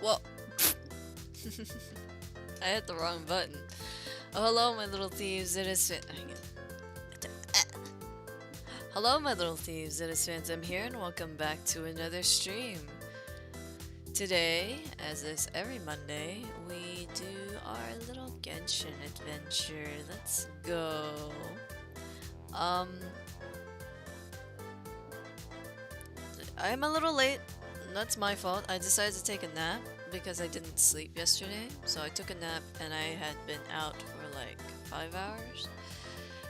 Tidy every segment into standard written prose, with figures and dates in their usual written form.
Well, I hit the wrong button. Oh, hello, my little thieves. It is Hello, my little thieves. It is Phantom here, and welcome back to another stream. Today, as is every Monday, we do our little Genshin adventure. Let's go. I'm a little late. That's my fault. I decided to take a nap because I didn't sleep yesterday. So I took a nap and I had been out for like 5 hours.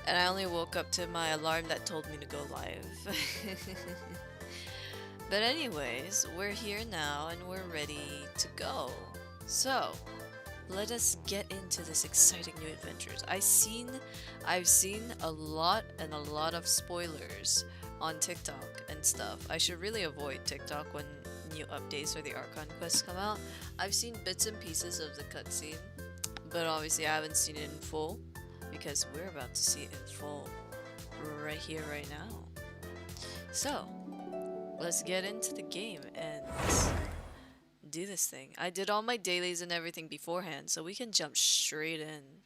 And I only woke up to my alarm that told me to go live. But anyways, we're here now and we're ready to go. So, let us get into this exciting new adventures. I've seen a lot of spoilers on TikTok and stuff. I should really avoid TikTok when new updates or the Archon quests come out. I've seen bits and pieces of the cutscene, but obviously I haven't seen it in full because we're about to see it in full right here, right now. So, let's get into the game and do this thing. I did all my dailies and everything beforehand, so we can jump straight in.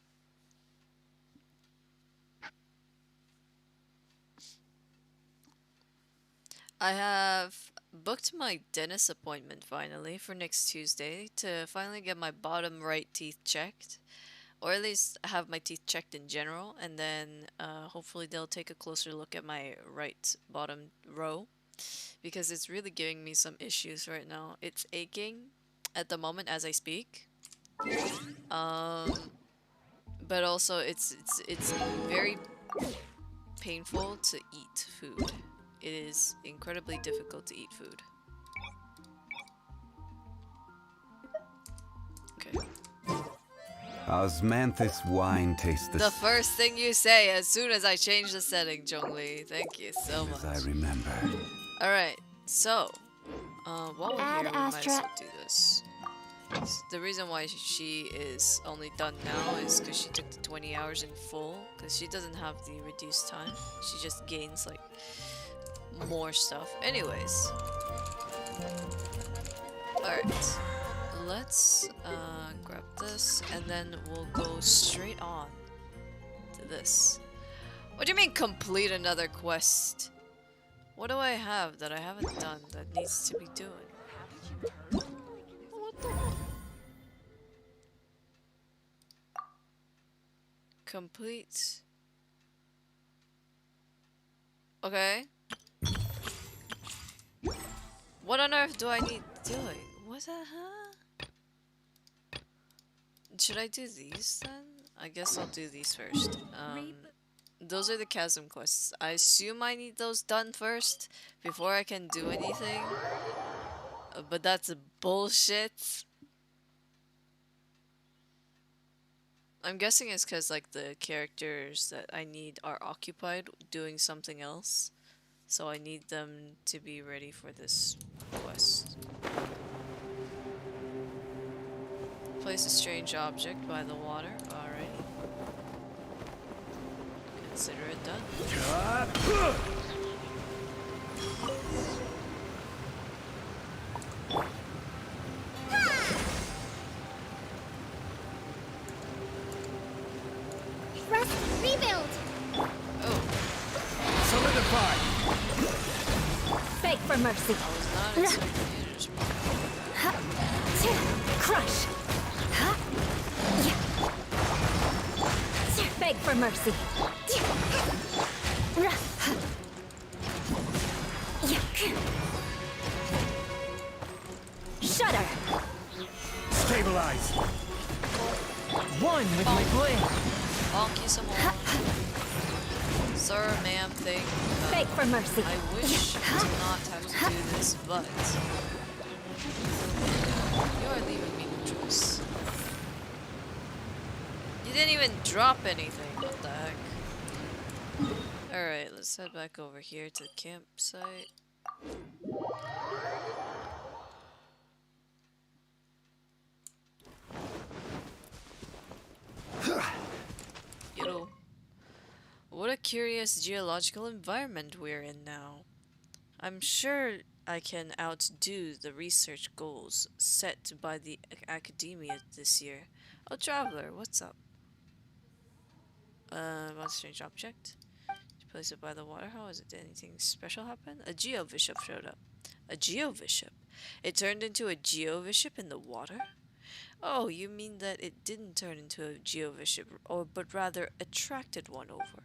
I have booked my dentist appointment finally for next Tuesday to finally get my bottom right teeth checked, or at least have my teeth checked in general, and then hopefully they'll take a closer look at my right bottom row because it's really giving me some issues right now. It's aching at the moment as I speak, but also it's very painful to eat food. It is incredibly difficult to eat food. Okay. Osmanthus wine tastes The first thing you say as soon as I change the setting, Zhongli. Thank you so much. as I remember. Alright, so, while we're here, we might as well do this. The reason why she is only done now is because she took the 20 hours in full, because she doesn't have the reduced time. She just gains, like, more stuff. Anyways. Alright. Let's grab this, and then we'll go straight on to this. What do you mean complete another quest? What do I have that I haven't done that needs to be doing? What the? Complete. Okay. What on earth do I need doing? What the hell? Should I do these then? I guess I'll do these first. Those are the chasm quests. I assume I need those done first before I can do anything. But that's bullshit. I'm guessing it's because like the characters that I need are occupied doing something else. So I need them to be ready for this quest. Place a strange object by the water. Alright. Consider it done. Rest, rebuild. Oh. Solidify! Beg for mercy. I was not expecting you to just Crush. Beg for mercy. Shudder. Stabilize! One with my blade. bonk you some more. Sir, ma'am, thing. Beg for mercy. I wish to not have to do this, but you are leaving me no choice. You didn't even drop anything. What the heck? Alright, let's head back over here to the campsite. Yo. What a curious geological environment we're in now. I'm sure I can outdo the research goals set by the academia this year. Oh, traveler, what's up? What strange object? Place it by the water. How is it? Did anything special happen? A Geovishap showed up. A Geovishap? It turned into a Geovishap in the water? Oh, you mean that it didn't turn into a Geovishap, but rather attracted one over.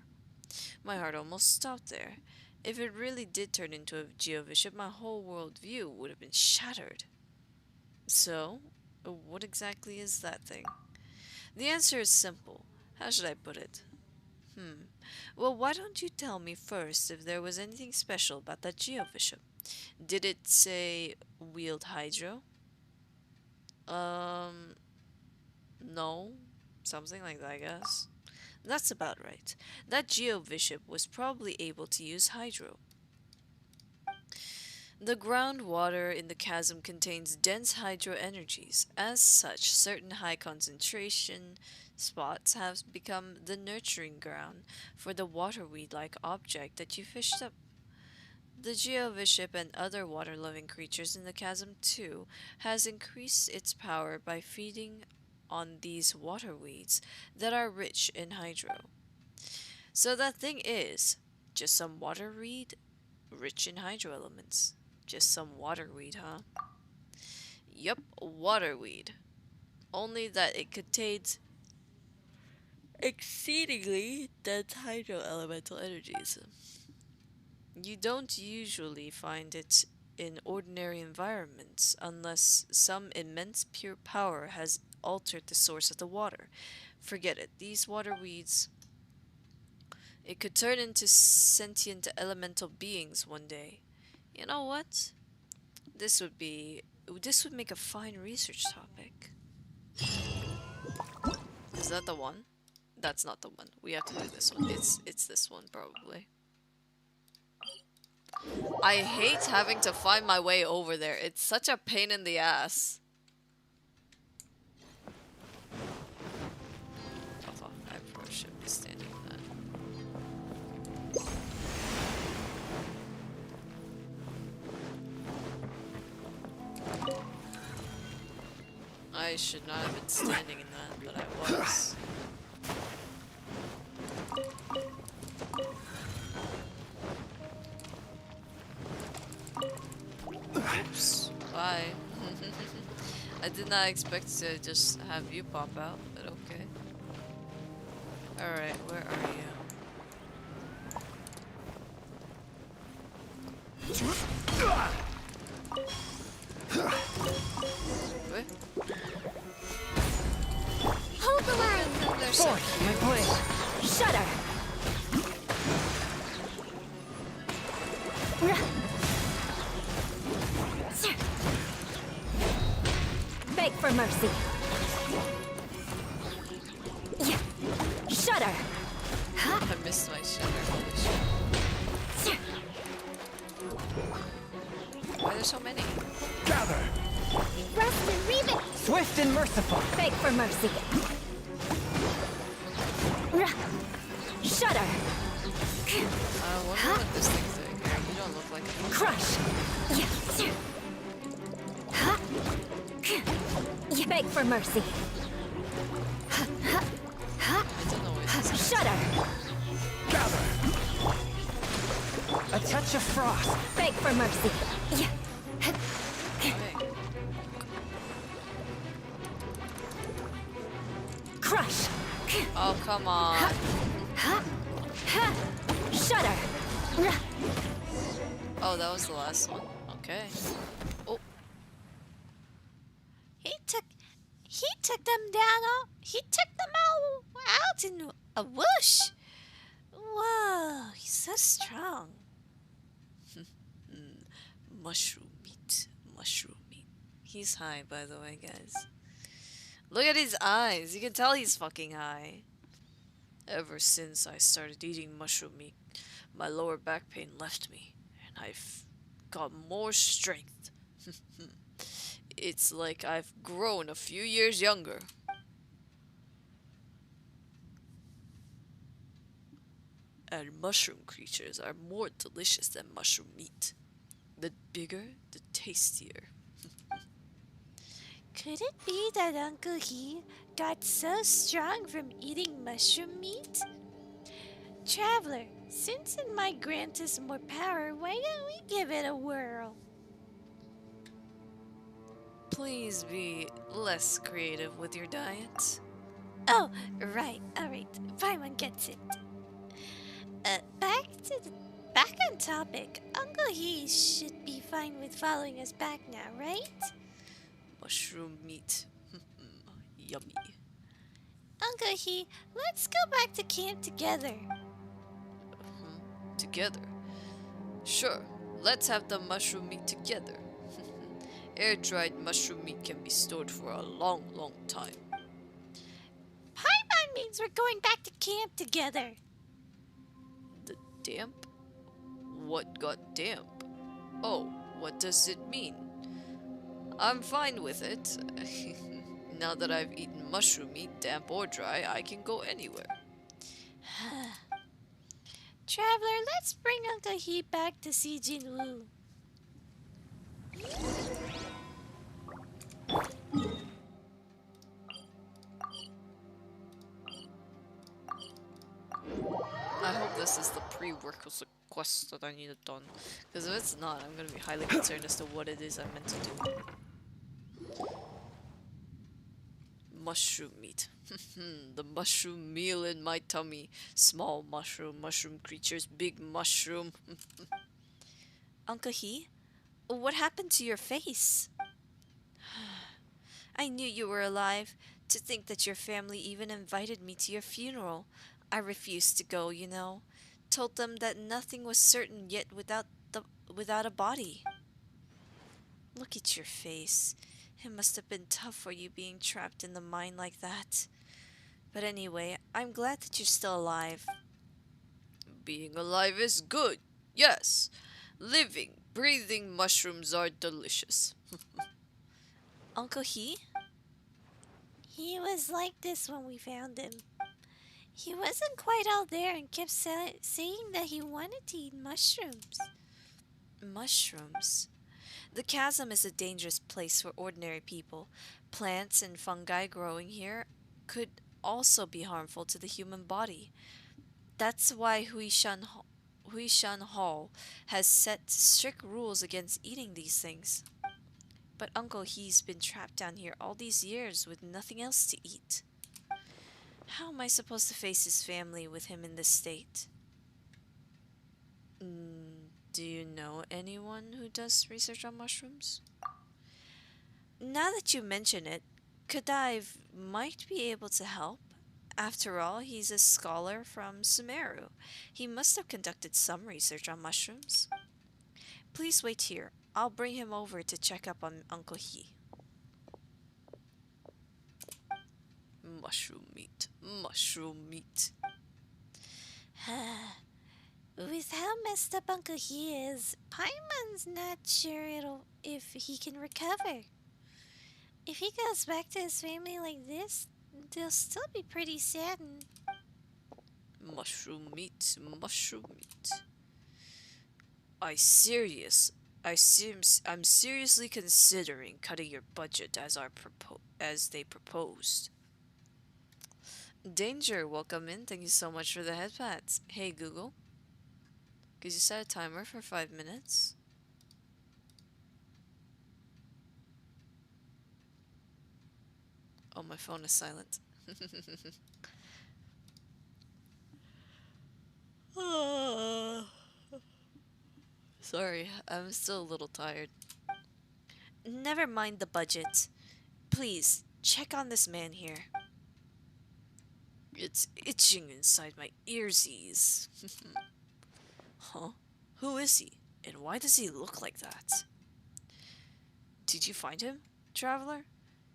My heart almost stopped there. If it really did turn into a Geovishap, my whole worldview would have been shattered. So, what exactly is that thing? The answer is simple. How should I put it? Well, why don't you tell me first if there was anything special about that Geovishap? Did it say wield hydro? No. Something like that, I guess. That's about right. That Geovishap was probably able to use hydro. The groundwater in the chasm contains dense hydro energies. As such, certain high concentration spots have become the nurturing ground for the waterweed-like object that you fished up. The Geovishap and other water-loving creatures in the chasm too has increased its power by feeding on these waterweeds that are rich in hydro. So that thing is just some waterweed rich in hydro elements. Just some waterweed, huh? Yup, waterweed. Only that it contains exceedingly dense hydro elemental energies. You don't usually find it in ordinary environments unless some immense pure power has altered the source of the water. Forget it, these waterweeds. It could turn into sentient elemental beings one day. You know what? This would make a fine research topic. Is that the one? That's not the one. We have to do this one. It's this one probably. I hate having to find my way over there. It's such a pain in the ass. Oh fuck, I probably shouldn't be standing in that. I should not have been standing in that, but I was. Oops. Bye. I did not expect to just have you pop out, but okay. Alright, where are you? Wait. Hold the line! Force my blade. Shudder! Beg for mercy. Shudder! I missed my shutter. Holy shit. Why are there so many? Gather! Rest and rebuild! Swift and merciful. Beg for mercy. Shudder! I wonder what this thing's doing here. You don't look like it. Crush! Beg for mercy. I don't know what this is. Shudder! Gather! A touch of frost. Beg for mercy. Okay. Crush! Oh, come on. Shudder! Oh, that was the last one. Okay. Oh. He took them down. He took them all out in a whoosh. Whoa, he's so strong. Mushroom meat. Mushroom meat. He's high, by the way, guys. Look at his eyes. You can tell he's fucking high. Ever since I started eating mushroom meat, my lower back pain left me, and I've got more strength. It's like I've grown a few years younger. And mushroom creatures are more delicious than mushroom meat. The bigger, the tastier. Could it be that Uncle He got so strong from eating mushroom meat? Traveler, since it might grant us more power, why don't we give it a whirl? Please be less creative with your diet. Oh, right, alright. Paimon gets it. Back on topic. Uncle He should be fine with following us back now, right? Mushroom meat. Yummy. Uncle He, let's go back to camp together. Together. Sure, let's have the mushroom meat together. Air-dried mushroom meat can be stored for a long, long time. Paimon means we're going back to camp together. The damp? What got damp? Oh, what does it mean? I'm fine with it. Now that I've eaten mushroom meat, damp or dry, I can go anywhere. Traveler, let's bring Uncle He back to see Jinwoo. I hope this is the prerequisite quest that I need it done. Because if it's not, I'm gonna be highly concerned as to what it is I'm meant to do. Mushroom meat. The mushroom meal in my tummy. Small mushroom, mushroom creatures, big mushroom. Uncle He, what happened to your face? I knew you were alive. To think that your family even invited me to your funeral. I refused to go, you know. Told them that nothing was certain yet without a body. Look at your face. It must have been tough for you being trapped in the mine like that. But anyway, I'm glad that you're still alive. Being alive is good. Yes. Living, breathing mushrooms are delicious. Uncle He? He was like this when we found him. He wasn't quite all there and kept saying that he wanted to eat mushrooms. Mushrooms? The chasm is a dangerous place for ordinary people. Plants and fungi growing here could also be harmful to the human body. That's why Huishan Hall has set strict rules against eating these things. But Uncle He's been trapped down here all these years with nothing else to eat. How am I supposed to face his family with him in this state? Do you know anyone who does research on mushrooms? Now that you mention it, Kadive might be able to help. After all, he's a scholar from Sumeru. He must have conducted some research on mushrooms. Please wait here. I'll bring him over to check up on Uncle He. Mushroom meat. Mushroom meat. With how messed up Uncle He is, Paimon's not sure if he can recover. If he goes back to his family like this, they'll still be pretty saddened. Mushroom meat. Mushroom meat. I'm seriously considering cutting your budget as they proposed. Danger, welcome in. Thank you so much for the headpats. Hey Google, could you set a timer for 5 minutes? Oh, my phone is silent. Sorry, I'm still a little tired. Never mind the budget. Please, check on this man here. It's itching inside my earsies. Huh? Who is he? And why does he look like that? Did you find him, traveler?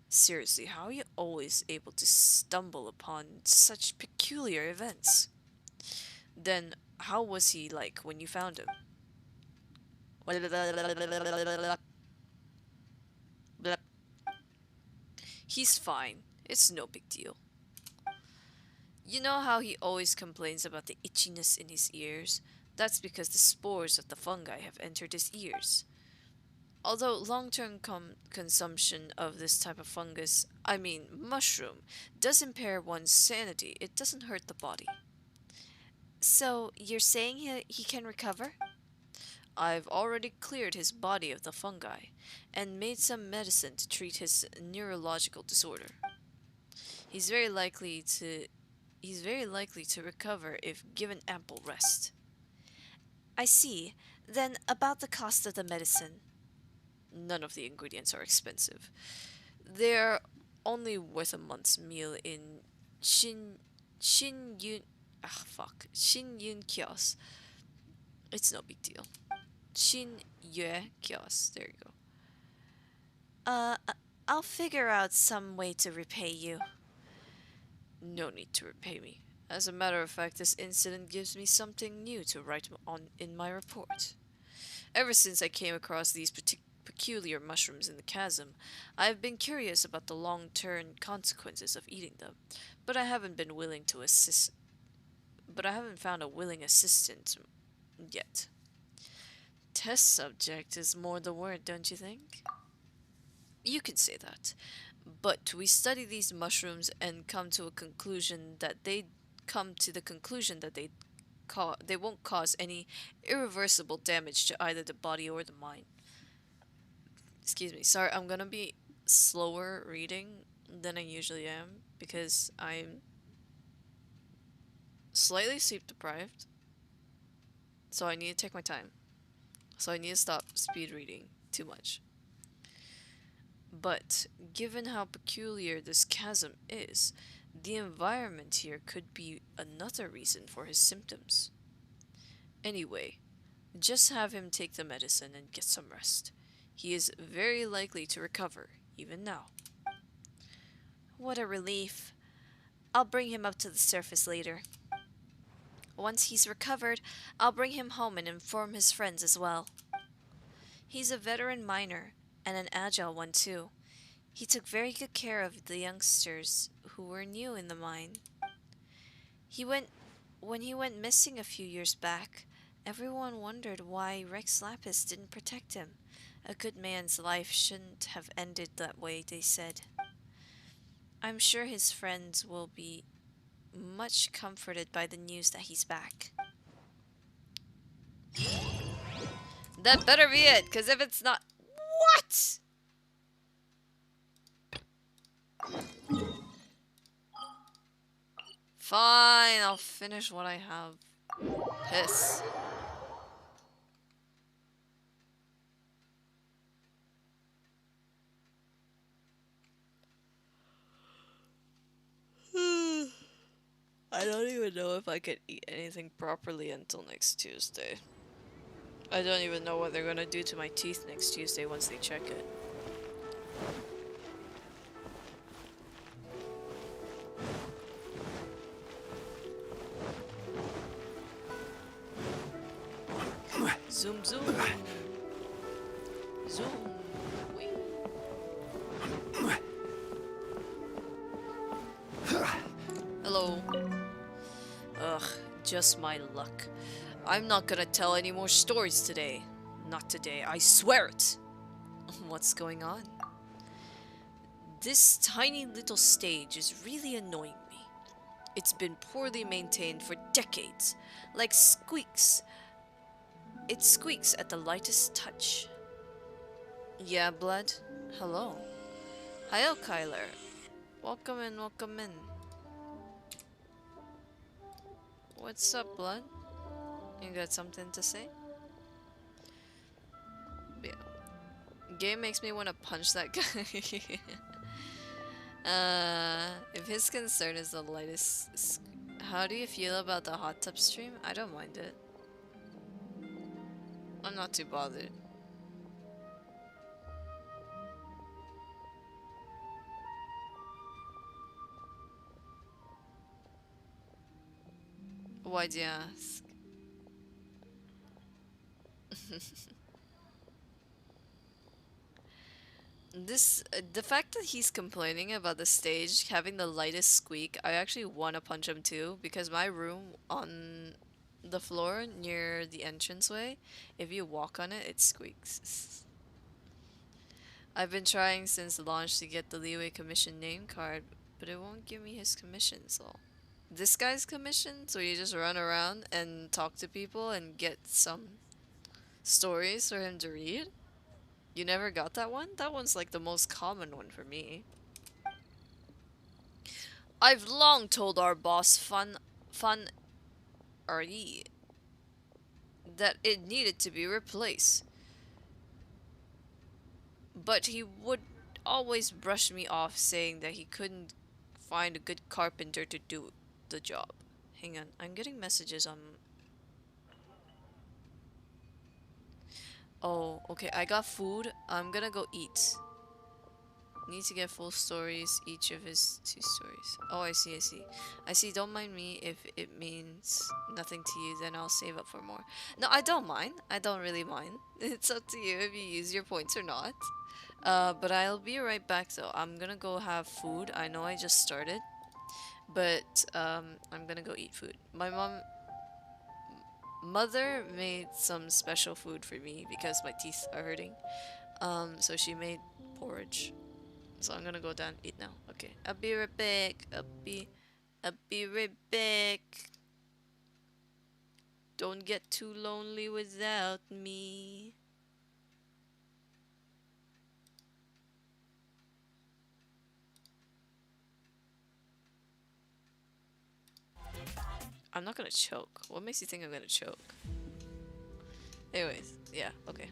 Seriously, how are you always able to stumble upon such peculiar events? Then, how was he like when you found him? He's fine. It's no big deal. You know how he always complains about the itchiness in his ears? That's because the spores of the fungi have entered his ears. Although long-term consumption of this type of fungus, I mean mushroom, does impair one's sanity, it doesn't hurt the body. So, you're saying he can recover? I've already cleared his body of the fungi and made some medicine to treat his neurological disorder. He's very likely to he's very likely to recover if given ample rest. I see. Then about the cost of the medicine. None of the ingredients are expensive. They're only worth a month's meal in Shin Yun Shin Yun Kios. It's no big deal. Shin Yue Kios. There you go. Uh, I'll figure out some way to repay you. No need to repay me. As a matter of fact, this incident gives me something new to write on in my report. Ever since I came across these peculiar mushrooms in the chasm, I have been curious about the long-term consequences of eating them, but I haven't been willing to assist. But I haven't found a willing assistant yet. Test subject is more the word, don't you think? You can say that. But we study these mushrooms and come to the conclusion that they won't cause any irreversible damage to either the body or the mind. Excuse me. Sorry, I'm gonna be slower reading than I usually am because I'm slightly sleep deprived. So I need to take my time. So I need to stop speed reading too much. But given how peculiar this chasm is, the environment here could be another reason for his symptoms. Anyway, just have him take the medicine and get some rest. He is very likely to recover, even now. What a relief. I'll bring him up to the surface later. Once he's recovered, I'll bring him home and inform his friends as well. He's a veteran miner, and an agile one too. He took very good care of the youngsters who were new in the mine. When he went missing a few years back, everyone wondered why Rex Lapis didn't protect him. A good man's life shouldn't have ended that way, they said. I'm sure his friends will be much comforted by the news that he's back. That better be it, because if it's not... What?! Fine, I'll finish what I have. Piss. I don't even know if I could eat anything properly until next Tuesday. I don't even know what they're gonna do to my teeth next Tuesday once they check it. Zoom, zoom. Zoom. Wee. Hello. Ugh, just my luck. I'm not gonna tell any more stories today. Not today, I swear it! What's going on? This tiny little stage is really annoying me. It's been poorly maintained for decades, like squeaks. It squeaks at the lightest touch. Yeah, Blood? Hello. Hiyo, Kyler. Welcome in, welcome in. What's up, Blood? You got something to say? Yeah. Game makes me want to punch that guy. If his concern is the lightest... How do you feel about the hot tub stream? I don't mind it. I'm not too bothered. Why do you ask? The fact that he's complaining about the stage having the lightest squeak, I actually want to punch him too, because my room on the floor near the entranceway, if you walk on it, it squeaks. I've been trying since launch to get the Leeway Commission name card, but it won't give me his commission, so... This guy's commission? So you just run around and talk to people and get some stories for him to read? You never got that one? That one's like the most common one for me. I've long told our boss Fan RE that it needed to be replaced. But he would always brush me off, saying that he couldn't find a good carpenter to do the job. Hang on, I'm getting messages on... Oh, okay, I got food. I'm gonna go eat. Need to get full stories, each of his 2 stories. Oh, I see, I see. I see, don't mind me if it means nothing to you, then I'll save up for more. No, I don't mind. I don't really mind. It's up to you if you use your points or not. But I'll be right back though. I'm gonna go have food. I know I just started. But, I'm gonna go eat food. My mother made some special food for me because my teeth are hurting. So she made porridge. So I'm gonna go down and eat now. Okay, I'll be right back. I'll be right back. Don't get too lonely without me. I'm not gonna choke. What makes you think I'm gonna choke? Anyways, yeah, okay.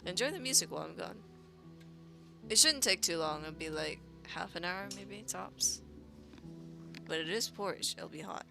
Enjoy the music while I'm gone. It shouldn't take too long. It'll be like half an hour, maybe, tops. But it is porridge. It'll be hot.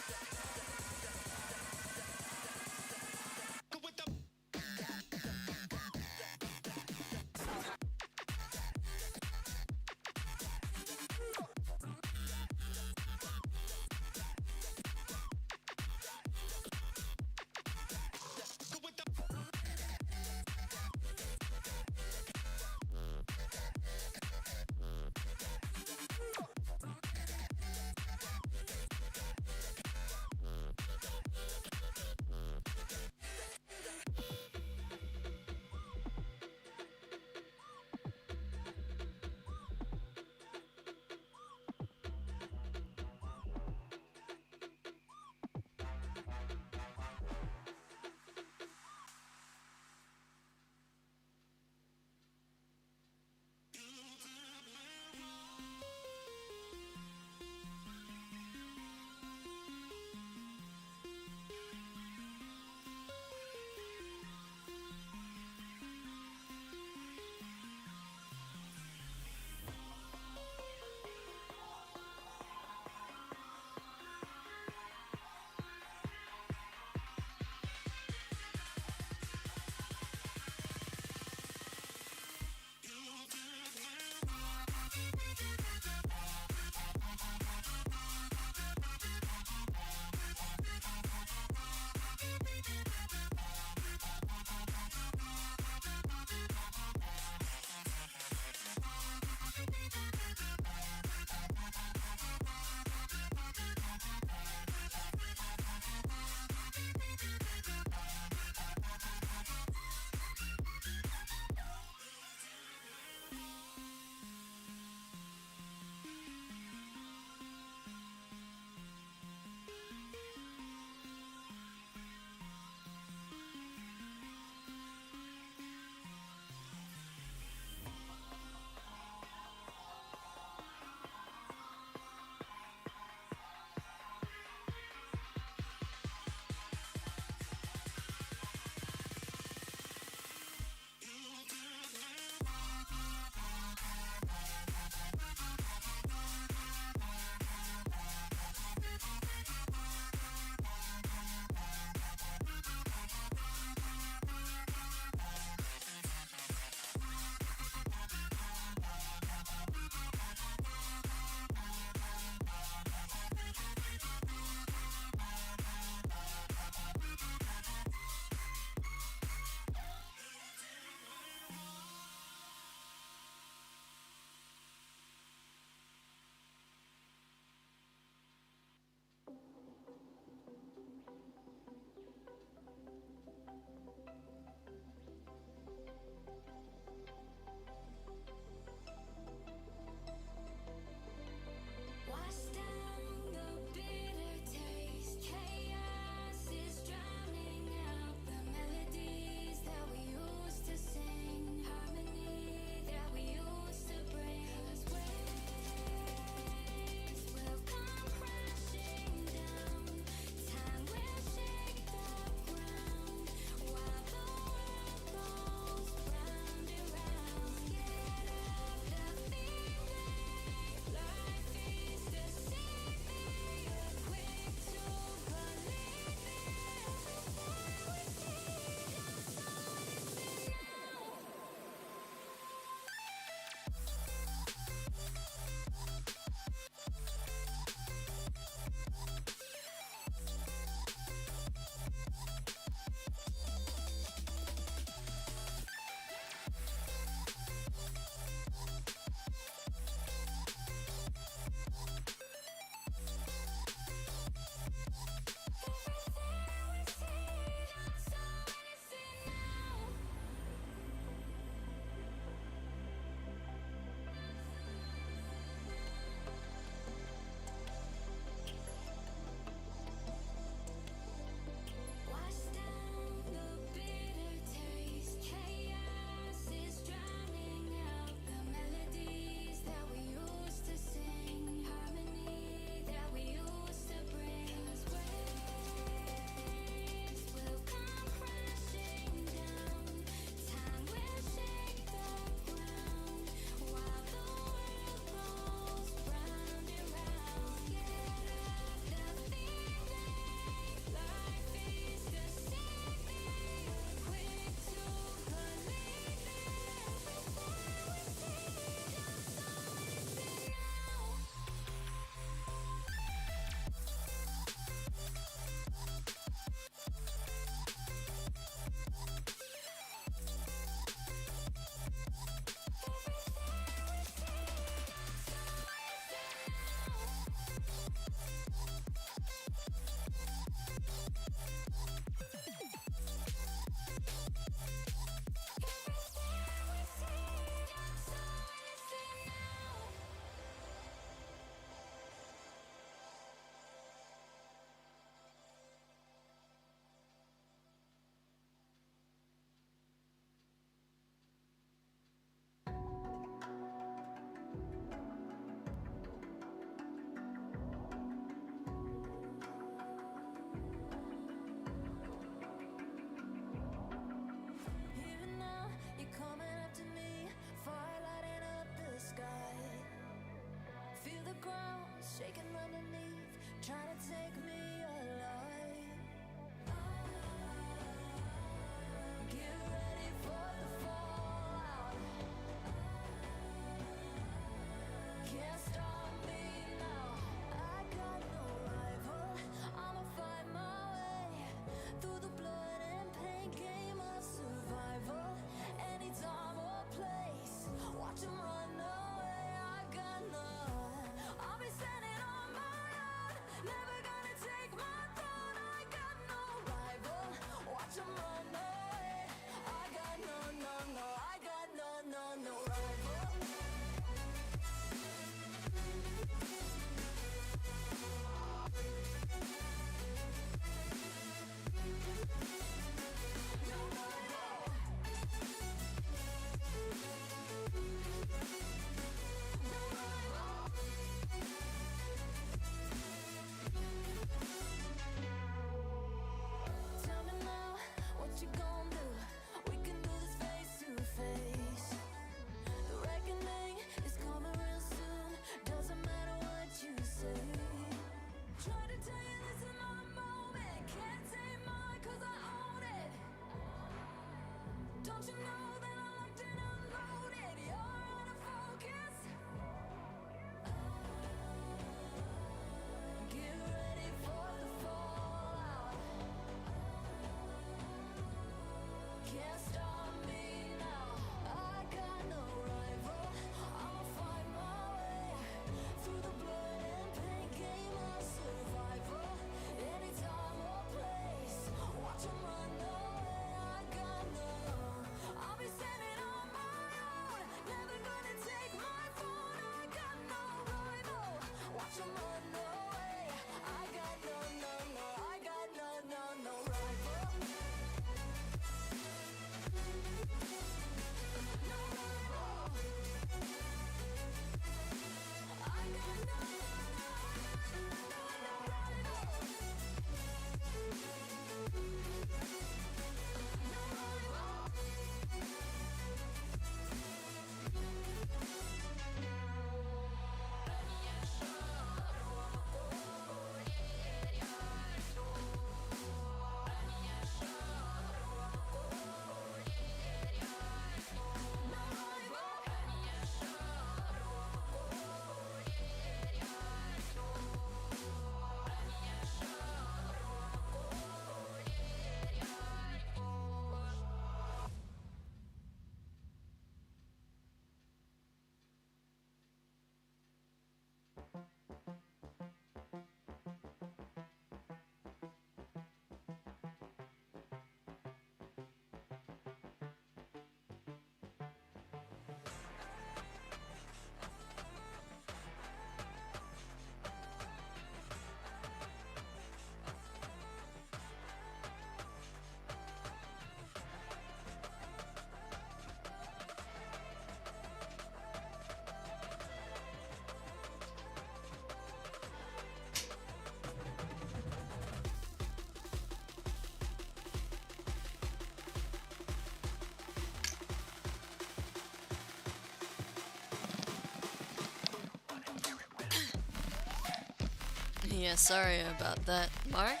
Yeah, sorry about that, Mark.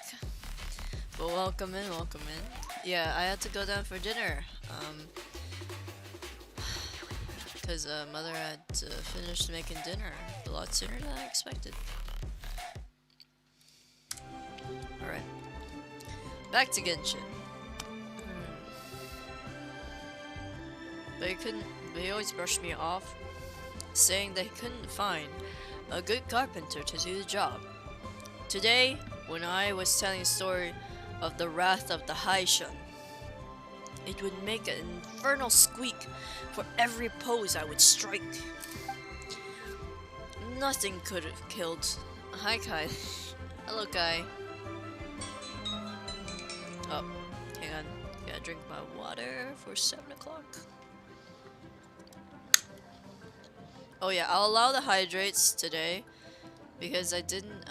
But welcome in, welcome in. Yeah, I had to go down for dinner. Because mother had finished making dinner a lot sooner than I expected. Alright. Back to Genshin. They always brushed me off, saying they couldn't find a good carpenter to do the job. Today, when I was telling a story of the wrath of the Haishan, it would make an infernal squeak for every pose I would strike. Nothing could have killed. Hi, Kai. Hello, Kai. Oh, hang on. Gotta drink my water for 7 o'clock. Oh yeah, I'll allow the hydrates today because I didn't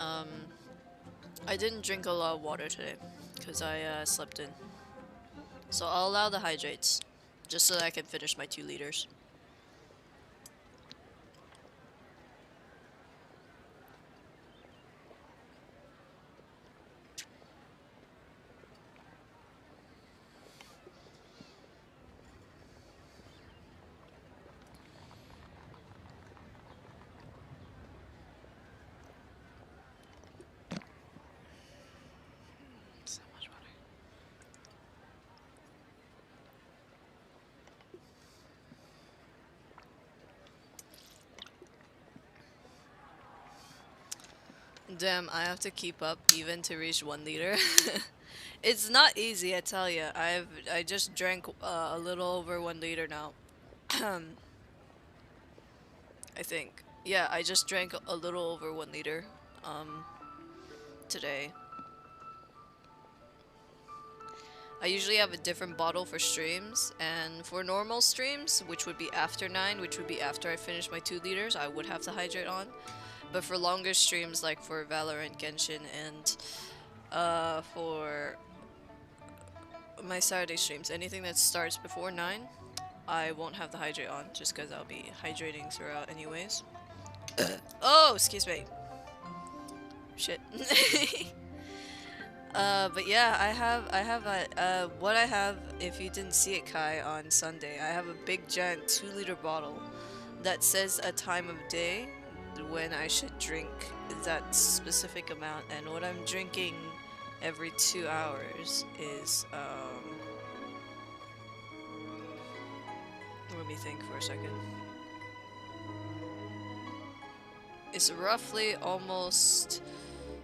drink a lot of water today because I slept in. So I'll allow the hydrates just so that I can finish my 2 liters. Damn, I have to keep up even to reach 1 liter. It's not easy, I tell you. I just drank a little over 1 liter now. I think. Yeah, I just drank a little over 1 liter today. I usually have a different bottle for streams, and for normal streams, which would be after 9, which would be after I finish my 2 liters, I would have to hydrate on. But for longer streams, like for Valorant, Genshin, and for my Saturday streams, anything that starts before 9, I won't have the hydrate on, just because I'll be hydrating throughout anyways. Oh, excuse me. Shit. But yeah, what I have, if you didn't see it, Kai, on Sunday, I have a big giant 2-liter bottle that says a time of day when I should drink that specific amount, and what I'm drinking every 2 hours is, let me think for a second. It's roughly almost,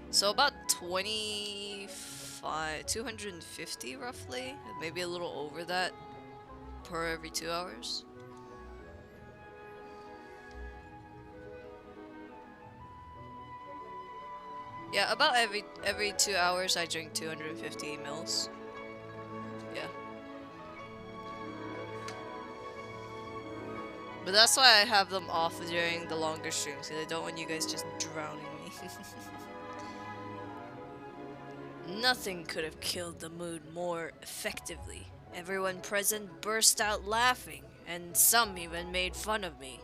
so about 250 roughly, maybe a little over that per every 2 hours. Yeah, about every 2 hours I drink 250 mils. Yeah. But that's why I have them off during the longer streams, because I don't want you guys just drowning me. Nothing could have killed the mood more effectively. Everyone present burst out laughing, and some even made fun of me.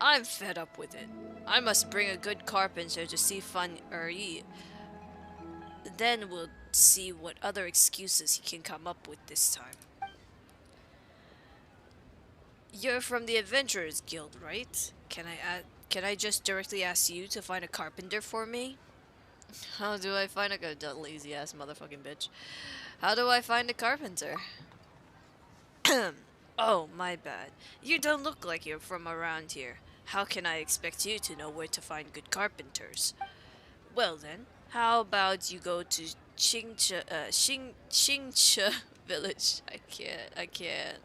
I'm fed up with it. I must bring a good carpenter to see Fan Eri. Then we'll see what other excuses he can come up with this time. You're from the Adventurers Guild, right? Can I just directly ask you to find a carpenter for me? How do I find a lazy ass motherfucking bitch? How do I find a carpenter? Oh, my bad. You don't look like you're from around here. How can I expect you to know where to find good carpenters? Well then, how about you go to Xingche village? I can't.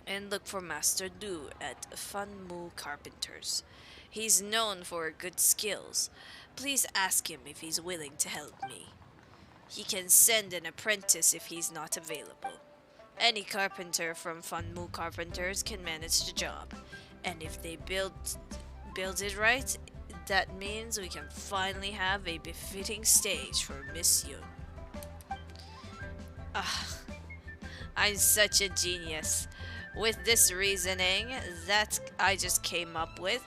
And look for Master Du at Fanmu Carpenters. He's known for good skills. Please ask him if he's willing to help me. He can send an apprentice if he's not available. Any carpenter from Fanmu Carpenters can manage the job. And if they build it right, that means we can finally have a befitting stage for Miss Yun. Ah, I'm such a genius. With this reasoning that I just came up with,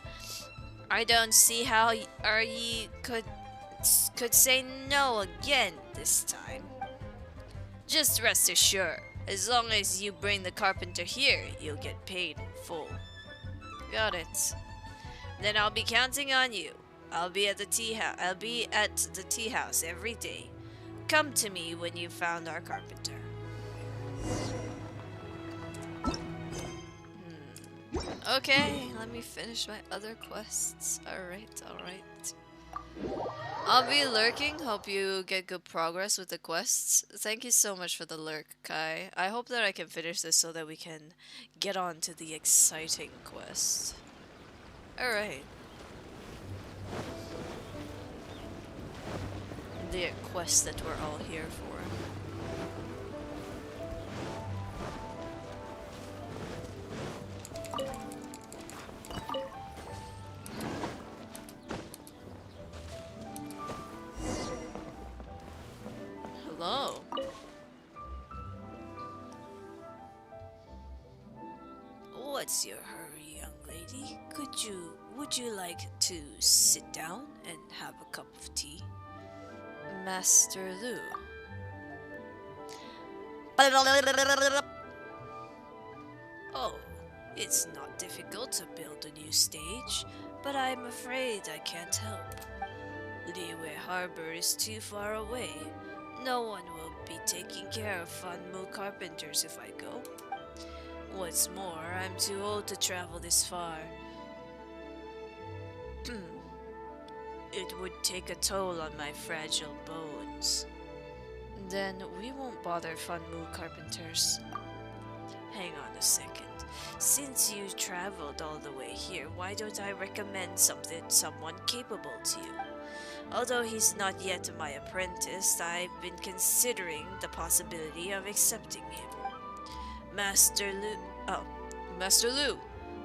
I don't see how ye could say no again this time. Just rest assured, as long as you bring the carpenter here, you'll get paid in full. Got it. Then I'll be counting on you. I'll be at the tea house every day. Come to me when you've found our carpenter. Okay, let me finish my other quests. Alright, alright. I'll be lurking. Hope you get good progress with the quests. Thank you so much for the lurk, Kai. I hope that I can finish this so that we can get on to the exciting quest. Alright. The quest that we're all here for. Hello. What's your hurry, young lady? Would you like to sit down and have a cup of tea? Master Lu. Oh, it's not difficult to build a new stage, but I'm afraid I can't help. Liyue Harbor is too far away. No one will be taking care of Fanmu carpenters if I go. What's more, I'm too old to travel this far. It would take a toll on my fragile bones. Then we won't bother Fanmu carpenters. Hang on a second. Since you traveled all the way here, why don't I recommend someone capable to you? Although he's not yet my apprentice, I've been considering the possibility of accepting him. Master Lu,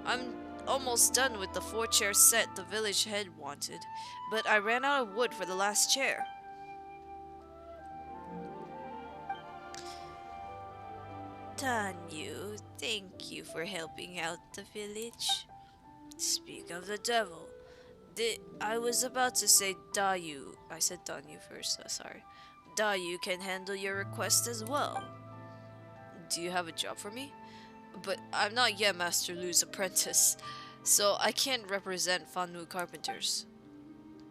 I'm almost done with the 4-chair set the village head wanted, but I ran out of wood for the last chair. Tanyu, thank you for helping out the village. Speak of the devil. I was about to say Dayu. I said Danyu first, sorry. Dayu can handle your request as well. Do you have a job for me? But I'm not yet Master Lu's apprentice, so I can't represent Fanmu carpenters.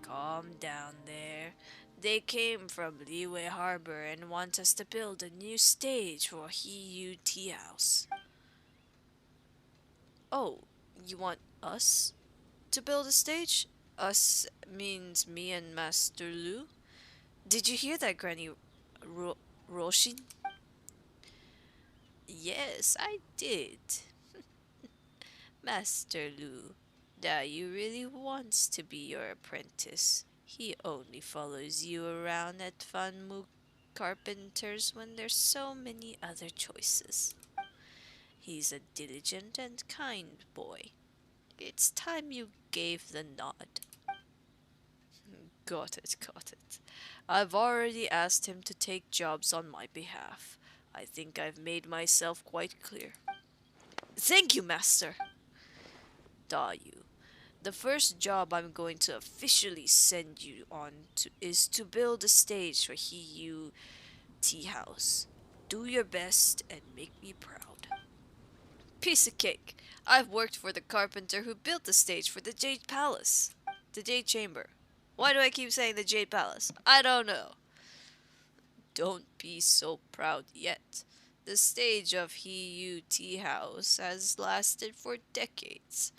Calm down there. They came from Liyue Harbor and want us to build a new stage for Hiyu Tea House. Oh, you want us to build a stage? Us means me and Master Lu? Did you hear that, Granny Roshin? Yes, I did. Master Lu, Dayu really wants to be your apprentice. He only follows you around at Fanmu Carpenters when there's so many other choices. He's a diligent and kind boy. It's time you gave the nod. Got it, got it. I've already asked him to take jobs on my behalf. I think I've made myself quite clear. Thank you, Master! Dayu, the first job I'm going to officially send you on to is to build a stage for Hiyu Tea House. Do your best and make me proud. Piece of cake. I've worked for the carpenter who built the stage for the Jade Palace. The Jade Chamber. Why do I keep saying the Jade Palace? I don't know. Don't be so proud yet. The stage of Hiyu Tea House has lasted for decades.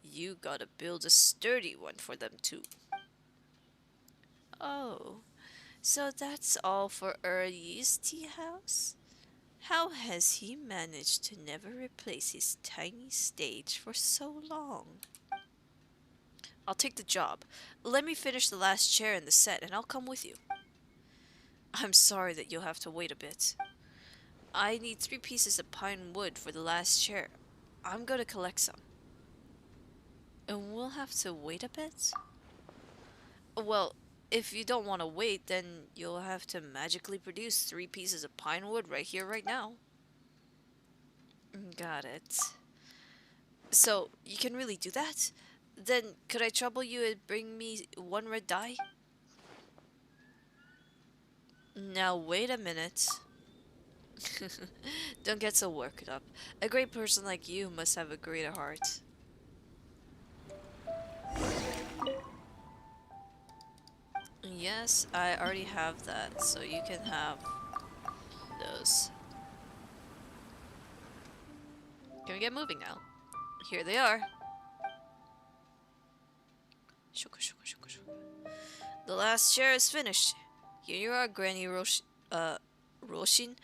You gotta build a sturdy one for them too. Oh, so that's all for Yi's tea house? How has he managed to never replace his tiny stage for so long? I'll take the job. Let me finish the last chair in the set and I'll come with you. I'm sorry that you'll have to wait a bit. I need 3 pieces of pine wood for the last chair. I'm gonna collect some. And we'll have to wait a bit? Well, if you don't want to wait, then you'll have to magically produce 3 pieces of pine wood right here, right now. Got it. So, you can really do that? Then, could I trouble you and bring me one red dye? Now, wait a minute. Don't get so worked up. A great person like you must have a greater heart. Yes, I already have that, so you can have those. Can we get moving now? Here they are. Shuka, shuka, shuka, shuka. The last chair is finished. Here you are, Granny Roshin.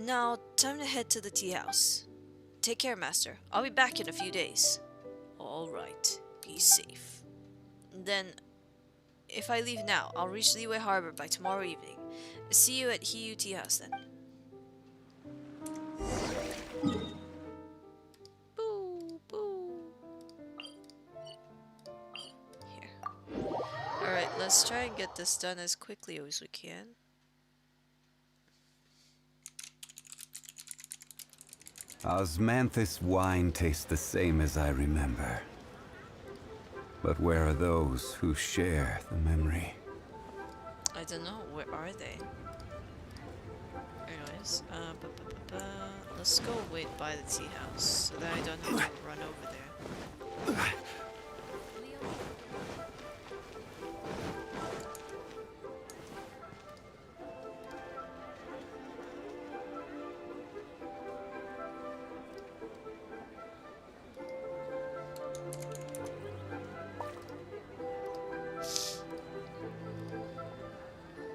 Now, time to head to the tea house. Take care, Master. I'll be back in a few days. Alright, be safe. Then, if I leave now, I'll reach Liyue Harbor by tomorrow evening. See you at Hiyu Tea House then. Boo, boo. Here. Alright, let's try and get this done as quickly as we can. Osmanthus wine tastes the same as I remember. But where are those who share the memory? I don't know, where are they? Anyways, let's go wait by the tea house so that I don't have to run over there.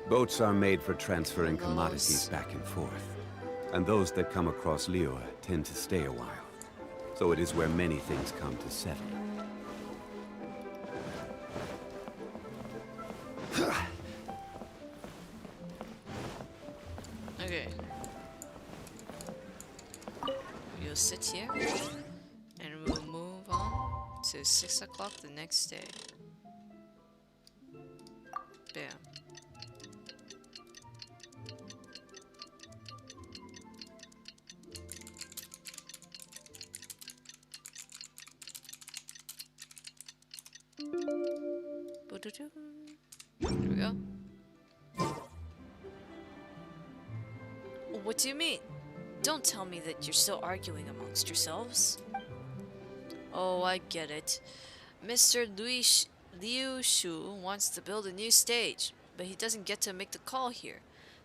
Boats are made for transferring commodities back and forth. And those that come across Liyue tend to stay a while. So it is where many things come to settle. Okay. We'll sit here and we'll move on to 6 o'clock the next day. Bam. Here we go. What do you mean? Don't tell me that you're still arguing amongst yourselves. Oh, I get it. Mr. Liu Shu wants to build a new stage, but he doesn't get to make the call here.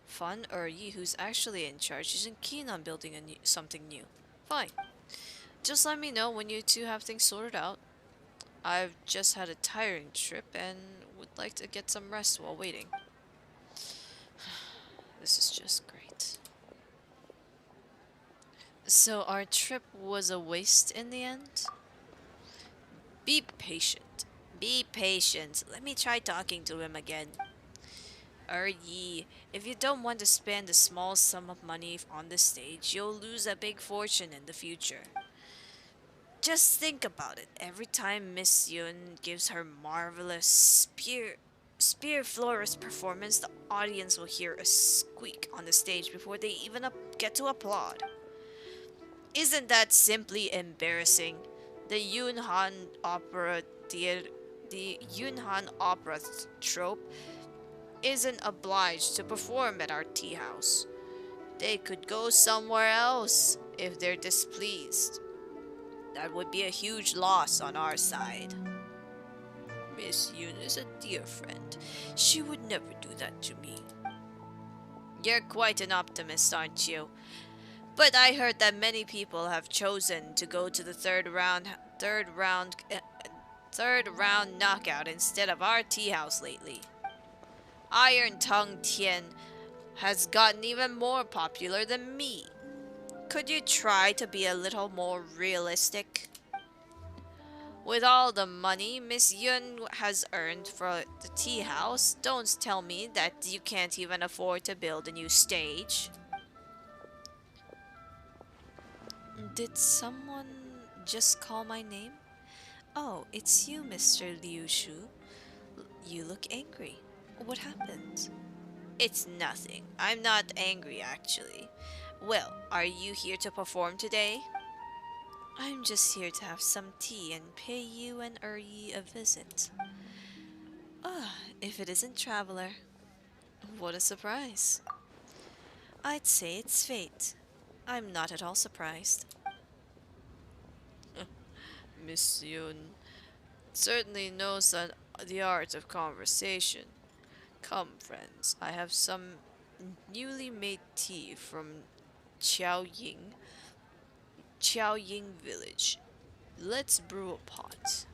Fan Yi, who's actually in charge, isn't keen on building something new. Fine. Just let me know when you two have things sorted out. I've just had a tiring trip and would like to get some rest while waiting. This is just great. So our trip was a waste in the end? Be patient. Be patient. Let me try talking to him again. Yi, if you don't want to spend a small sum of money on the stage, you'll lose a big fortune in the future. Just think about it. Every time Miss Yun gives her marvelous spear florist performance, the audience will hear a squeak on the stage before they even get to applaud. Isn't that simply embarrassing? The Yunhan opera troupe isn't obliged to perform at our tea house. They could go somewhere else if they're displeased. That would be a huge loss on our side. Miss Yun is a dear friend. She would never do that to me. You're quite an optimist, aren't you? But I heard that many people have chosen to go to the third round knockout instead of our tea house lately. Iron Tongue Tian has gotten even more popular than me. Could you try to be a little more realistic? With all the money Miss Yun has earned for the tea house, don't tell me that you can't even afford to build a new stage. Did someone just call my name? Oh, it's you, Mr. Liu Shu. You look angry. What happened? It's nothing. I'm not angry, actually. Well, are you here to perform today? I'm just here to have some tea and pay you and Uri a visit. Ah, if it isn't Traveler. What a surprise. I'd say it's fate. I'm not at all surprised. Miss Yun certainly knows the art of conversation. Come, friends, I have some newly made tea from Qiaoying, Qiaoying village. Let's brew a pot.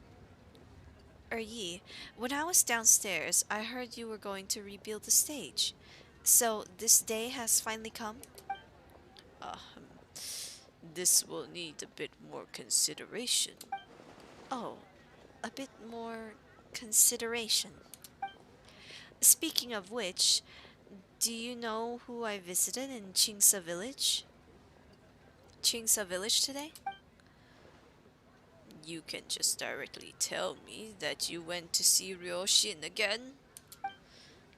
Yi, when I was downstairs, I heard you were going to rebuild the stage. So this day has finally come? This will need a bit more consideration. Oh, a bit more consideration. Speaking of which, do you know who I visited in Qingsa village? Qingsa village today? You can just directly tell me that you went to see Ryoshin again?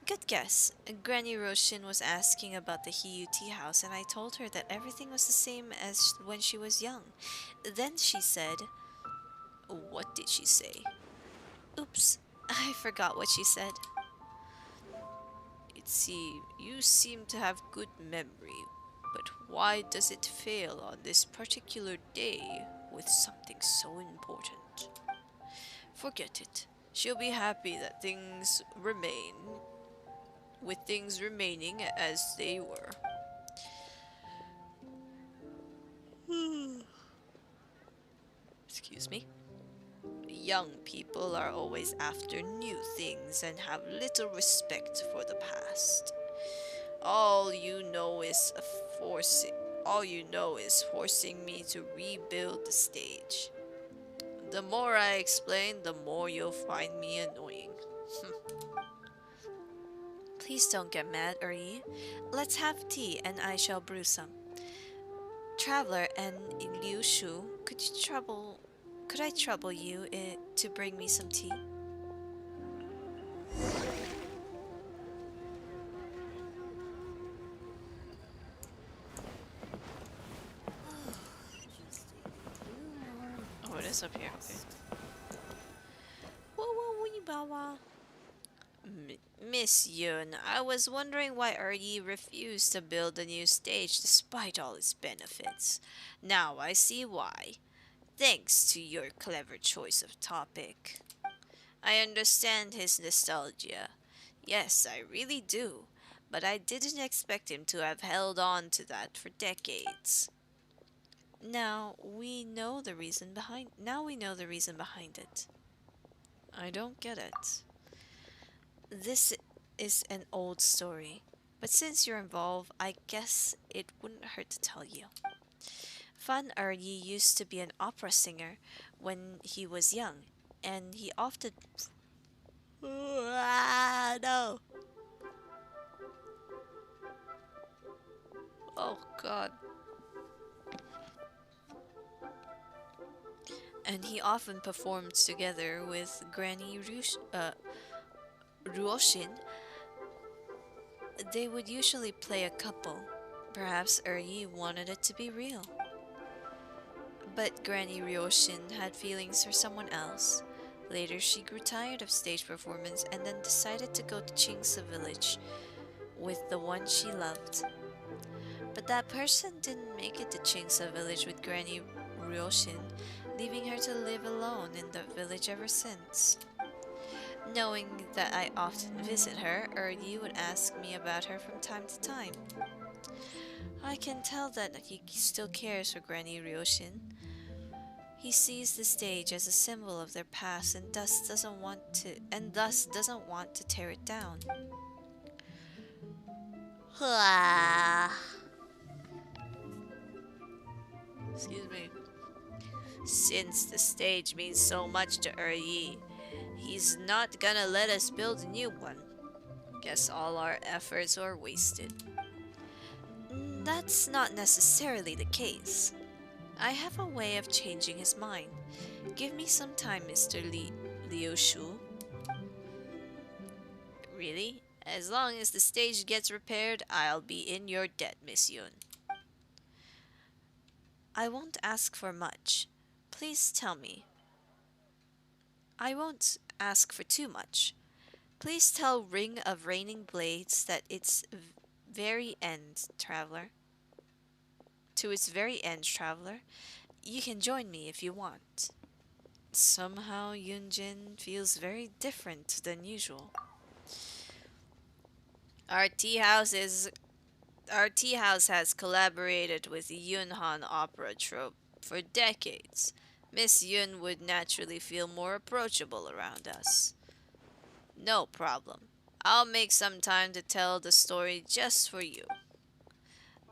Good guess. Granny Roshin was asking about the Hiyu tea house and I told her that everything was the same as when she was young. Then she said... What did she say? Oops, I forgot what she said. You seem to have good memory, but why does it fail on this particular day with something so important? Forget it. She'll be happy that things remain, with things remaining as they were. Excuse me. Young people are always after new things and have little respect for the past. All you know is forcing me to rebuild the stage. The more I explain, the more you'll find me annoying. Please don't get mad, Uri. Let's have tea and I shall brew some. Traveler and Liu Shu, could I trouble you to bring me some tea? Oh, it is up here. Okay. Whoa, wee bawa. Miss Yun, I was wondering why Yi refused to build a new stage despite all its benefits. Now I see why. Thanks to your clever choice of topic. I understand his nostalgia. Yes, I really do. But I didn't expect him to have held on to that for decades. Now we know the reason behind it. I don't get it. This is an old story, but since you're involved, I guess it wouldn't hurt to tell you. Fan Yi used to be an opera singer when he was young, and he often... no! Oh god. And he often performed together with Granny Ruoshin. They would usually play a couple. Perhaps Yi wanted it to be real. But Granny Ryoshin had feelings for someone else. Later, she grew tired of stage performance and then decided to go to Qingsa village with the one she loved. But that person didn't make it to Qingsa village with Granny Ryoshin, leaving her to live alone in the village ever since. Knowing that I often visit her, Yi would ask me about her from time to time. I can tell that he still cares for Granny Ryoshin. He sees the stage as a symbol of their past and thus doesn't want to tear it down. Excuse me. Since the stage means so much to Yi, he's not gonna let us build a new one. Guess all our efforts are wasted. That's not necessarily the case. I have a way of changing his mind. Give me some time, Mr. Liu Shu. Really? As long as the stage gets repaired, I'll be in your debt, Miss Yun. I won't ask for much. Please tell me. I won't ask for too much. Please tell Ring of Raining Blades that very end, traveler. To its very end, traveler. You can join me if you want. Somehow Yunjin feels very different than usual. Our tea house has collaborated with the Yunhan opera troupe for decades. Miss Yun would naturally feel more approachable around us. No problem. I'll make some time to tell the story just for you.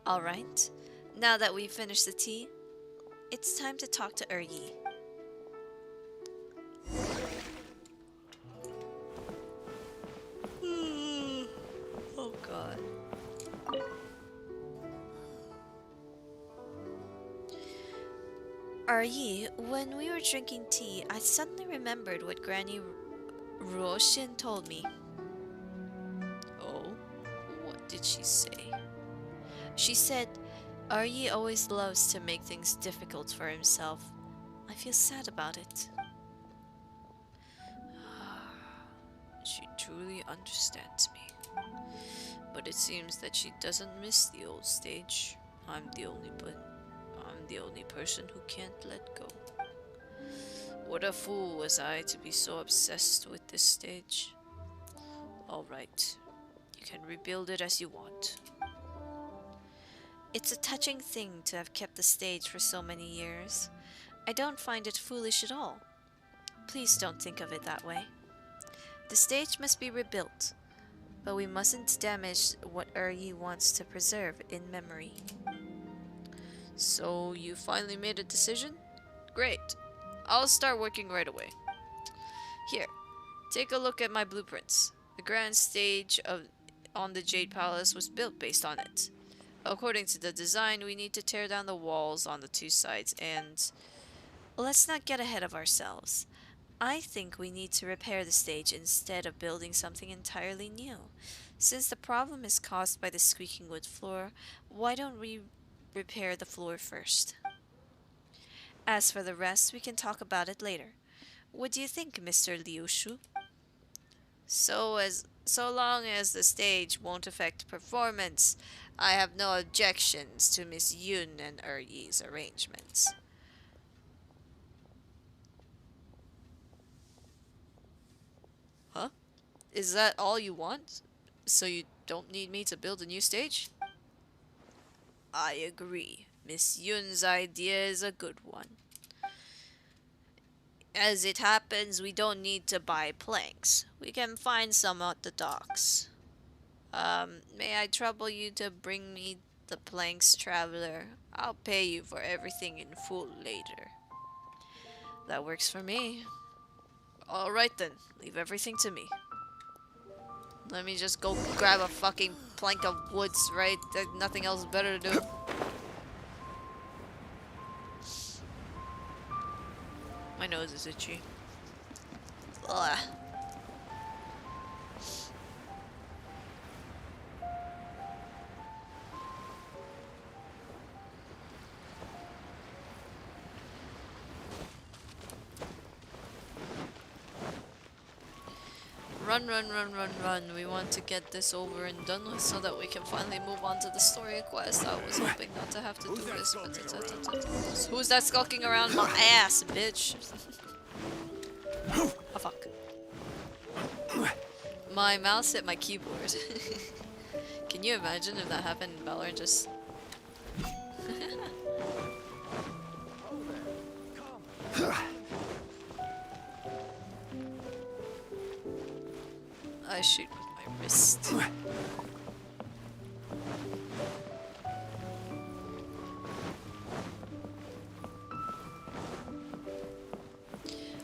Alright, now that we've finished the tea, it's time to talk to Yi. Oh god. Yi, when we were drinking tea, I suddenly remembered what Granny Roshin told me. Oh, what did she say? She said, Yi always loves to make things difficult for himself. I feel sad about it. She truly understands me. But it seems that she doesn't miss the old stage. I'm the only person who can't let go. What a fool was I to be so obsessed with this stage. Alright, you can rebuild it as you want. It's a touching thing to have kept the stage for so many years. I don't find it foolish at all. Please don't think of it that way. The stage must be rebuilt, but we mustn't damage what Yi wants to preserve in memory. So, you finally made a decision? Great. I'll start working right away. Here, take a look at my blueprints. The grand stage on the Jade Palace was built based on it. According to the design, we need to tear down the walls on the two sides and... Let's not get ahead of ourselves. I think we need to repair the stage instead of building something entirely new. Since the problem is caused by the squeaking wood floor, why don't we repair the floor first? As for the rest, we can talk about it later. What do you think, Mr. Liushu? So long as the stage won't affect performance, I have no objections to Miss Yun and Yi's arrangements. Huh? Is that all you want? So you don't need me to build a new stage? I agree. Miss Yun's idea is a good one. As it happens, we don't need to buy planks. We can find some at the docks. May I trouble you to bring me the planks, traveler? I'll pay you for everything in full later. That works for me. Alright then, leave everything to me. Let me just go grab a fucking plank of woods, right? There's nothing else better to do. My nose is itchy. Ugh. Run, run, run, run, run. We want to get this over and done with so that we can finally move on to the story quest. I was hoping not to have to do this, but who's that skulking around my ass, bitch? Oh, fuck. My mouse hit my keyboard. Can you imagine if that happened in Valorant? Just... I shoot with my wrist.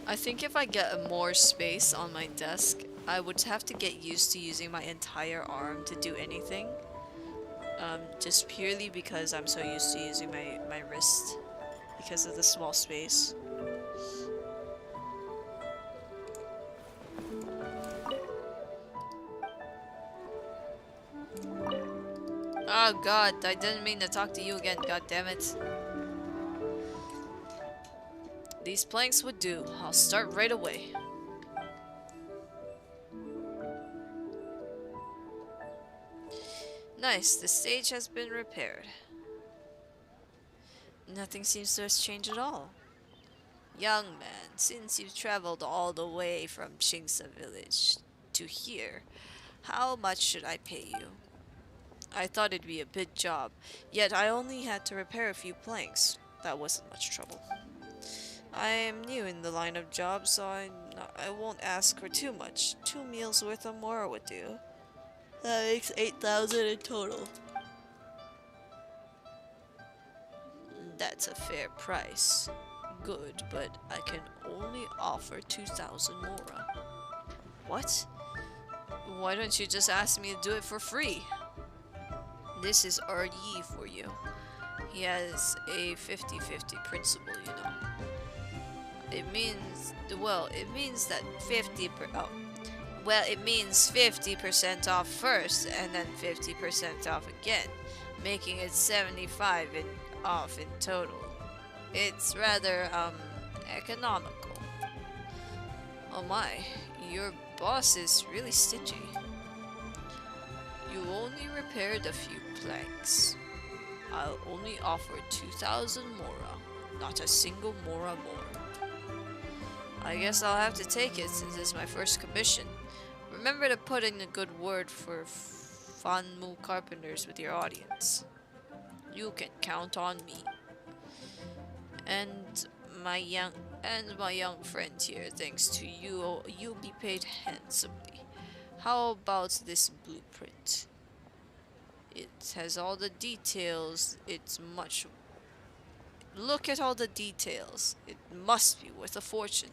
I think if I get more space on my desk, I would have to get used to using my entire arm to do anything. Just purely because I'm so used to using my wrist because of the small space. Oh god, I didn't mean to talk to you again, god damn it. These planks would do. I'll start right away. Nice, the stage has been repaired. Nothing seems to have changed at all. Young man, since you've traveled all the way from Chingsa village to here, how much should I pay you? I thought it'd be a big job, yet I only had to repair a few planks. That wasn't much trouble. I am new in the line of jobs, so I won't ask for too much. 2 meals worth of more would do. That makes 8,000 in total. That's a fair price. Good, but I can only offer 2,000 mora. What? Why don't you just ask me to do it for free? This is RE for you. He has a 50-50 principle, you know. It means, well, it means that 50% off first, and then 50% off again, making it 75 off in total. It's rather, economical. Oh my, your boss is really stingy. You only repaired a few planks. I'll only offer 2,000 mora, not a single mora more. I guess I'll have to take it since it's my first commission. Remember to put in a good word for Fanmu Carpenters with your audience. You can count on me. And my young friend here, thanks to you, you'll be paid handsomely. How about this blueprint? It has all the details. Look at all the details. It must be worth a fortune.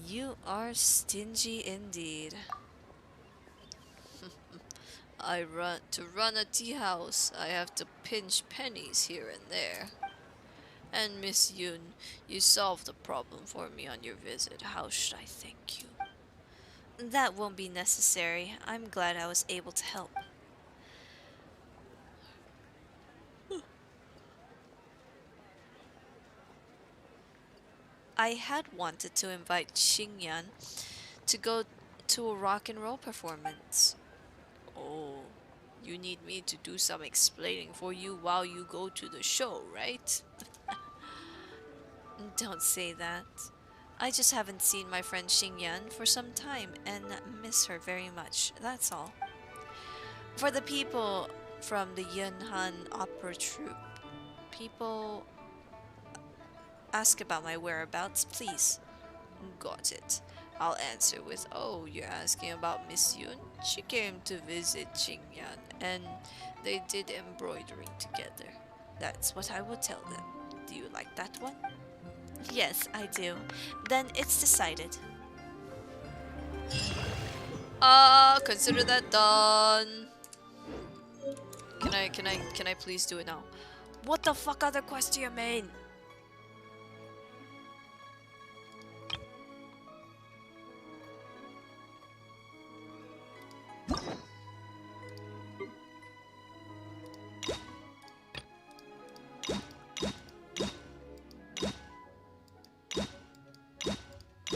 You are stingy indeed. To run a tea house, I have to pinch pennies here and there. And Miss Yun, you solved the problem for me on your visit. How should I thank you? That won't be necessary. I'm glad I was able to help. I had wanted to invite Xingyan to go to a rock and roll performance. Oh, you need me to do some explaining for you while you go to the show, right? Don't say that. I just haven't seen my friend Xingyan for some time and miss her very much, that's all. For the people from the Yunhan Opera Troupe, people ask about my whereabouts, please. Got it. I'll answer with, oh, you're asking about Miss Yun? She came to visit Qingyan, and they did embroidering together. That's what I will tell them. Do you like that one? Yes, I do. Then it's decided. Consider that done. Can I please do it now? What the fuck other quest do you mean?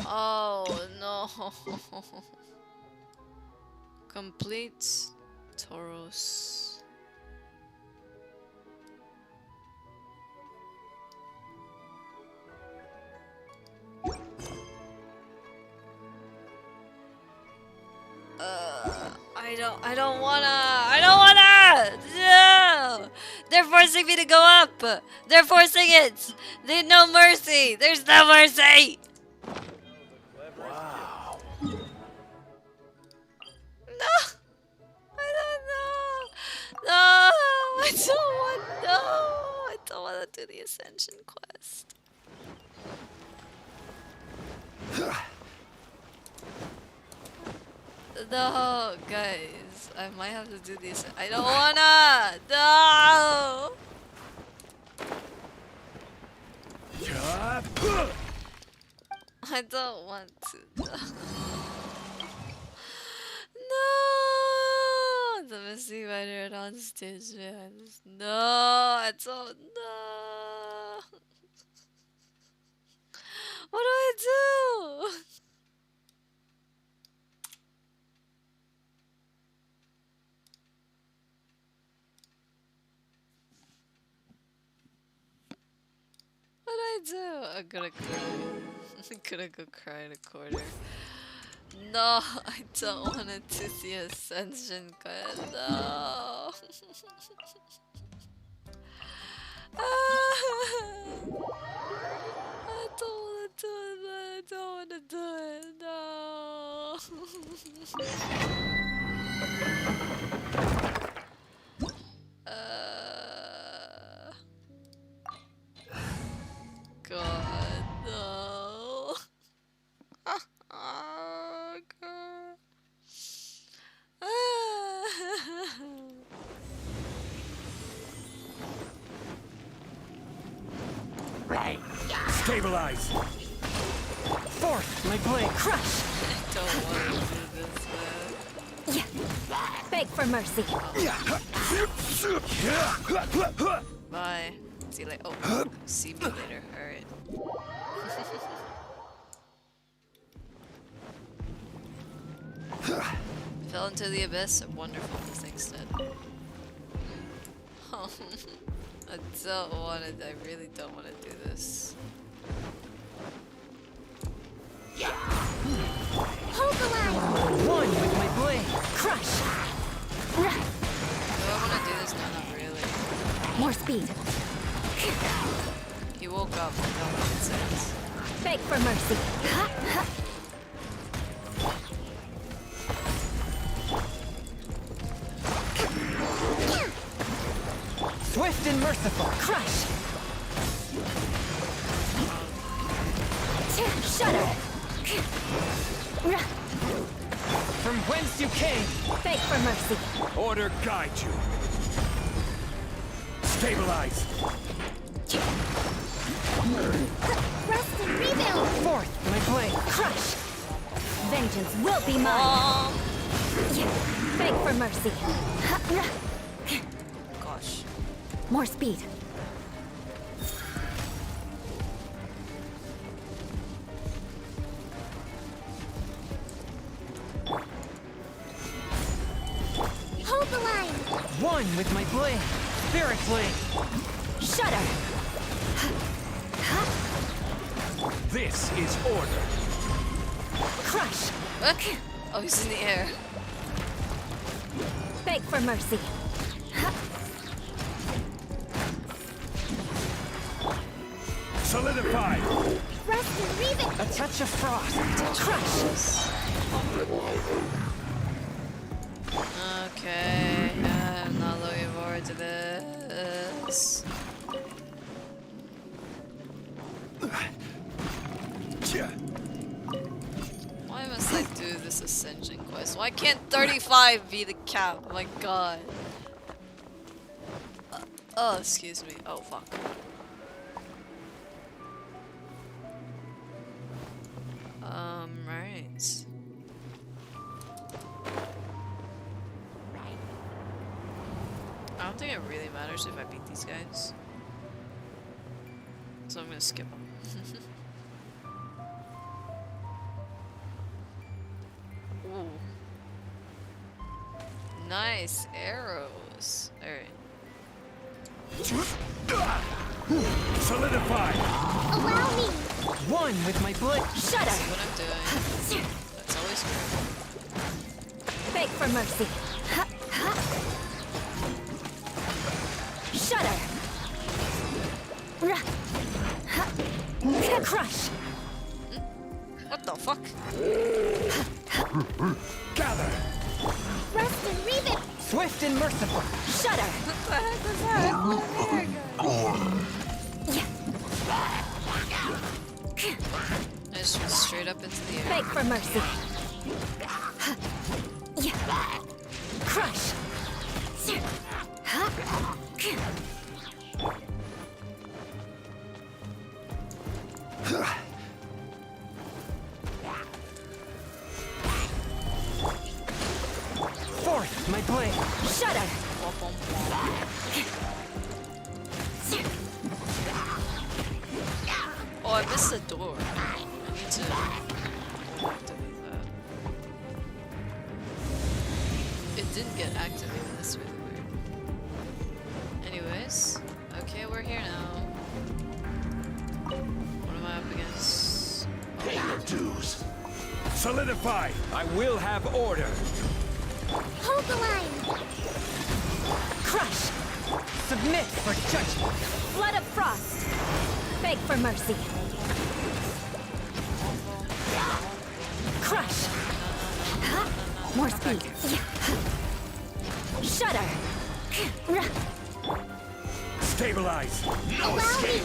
Oh no. Complete Tauros. I don't wanna! No! They're forcing me to go up! They're forcing it! There's no mercy! There's no mercy! Wow. No! I don't know! No! I don't want, no! I don't want to do the Ascension quest. No, guys. I might have to do this. I don't wanna! No! I don't want to. No! The missing rider on stage, man. No! I don't know. What do I do? What do I do? I'm gonna cry. I'm gonna go cry in a corner. No, I don't want to see Ascension quest. No. I don't want to do it. I don't want to do it. No. God, no. Oh, God. Stabilize! Force my blade. Crush. I don't want to do this, man. Yeah. Beg for mercy. Bye. See you later. Oh, see me later. Alright. Fell into the abyss. Wonderful. This thing's dead. Oh, I don't want to. I really don't want to do this. Hold the line. One with my blade. Crush. Do I want to do this? No, not really. More speed. He woke up. No one sense. Beg for mercy. Swift and merciful. Crush. Shudder. From whence you came. Beg for mercy. Order guide you. Stabilize! Rest and rebuild. Forth my blade. Crush. Vengeance will be mine. Beg for mercy. Gosh. More speed. Hold the line. One with my blade. Spirit blade. Shudder. This is order. Crush. Okay. Oh, he's in the air. Beg for mercy. Solidify! Rest and rebuild. A touch of frost. Crush. Okay. I'm not looking forward to this. Why must I do this ascension quest? Why can't 35 be the cap? Oh my god. Oh, excuse me. Oh, fuck. Right. I don't think it really matters if I beat these guys. So I'm gonna skip them. Ooh. Nice arrows. Alright. Solidify! Allow me. One with my blade. Shudder. See what I'm doing. That's always good. Beg for mercy. Shudder. Crush. What the fuck? Gather! Rest and rebuild. Swift and merciful. Shudder. What the heck was that? I just went straight up into the air. Beg for mercy. Crush. Forth my blade. Shudder. Oh, I missed the door. didn't get activated. That's really weird. Anyways, okay, we're here now. What am I up against? Pay your dues. Solidify. I will have order. Hold the line. Crush! Submit for judgment! Blood of frost. Beg for mercy. Crush! More speed. Shudder. Stabilize. Allow me.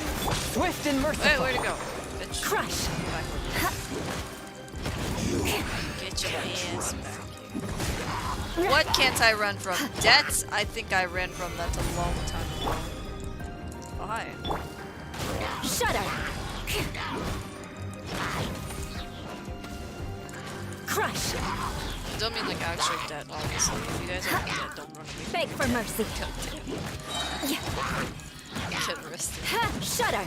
Swift and Wait, merciful! where'd it go? Bitch. Crush! Get your ass back here. What can't I run from? Debts? I think I ran from that a long time ago. Oh, hi. Shudder. Crush. I don't mean like actual debt, obviously. If you guys are in debt, don't run away. Beg for mercy. Get arrested. Shudder.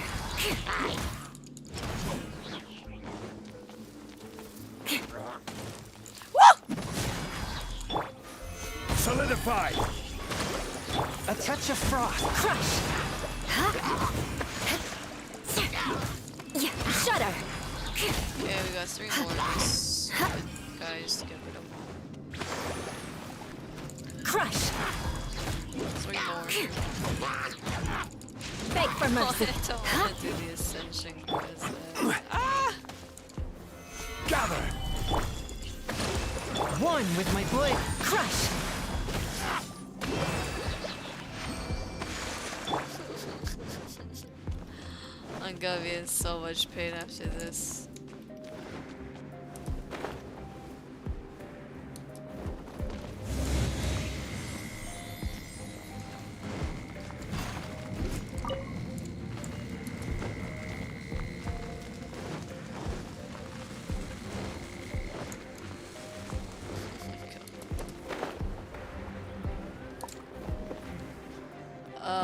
Solidify. A touch of frost! Crush. Shudder. Okay, we got 3 more of these stupid guys to get rid of. Crush. 3 more. Beg for Oh, mercy. I don't want to do the ascension because Gather. One with my blade! Crush. I'm gonna be in so much pain after this.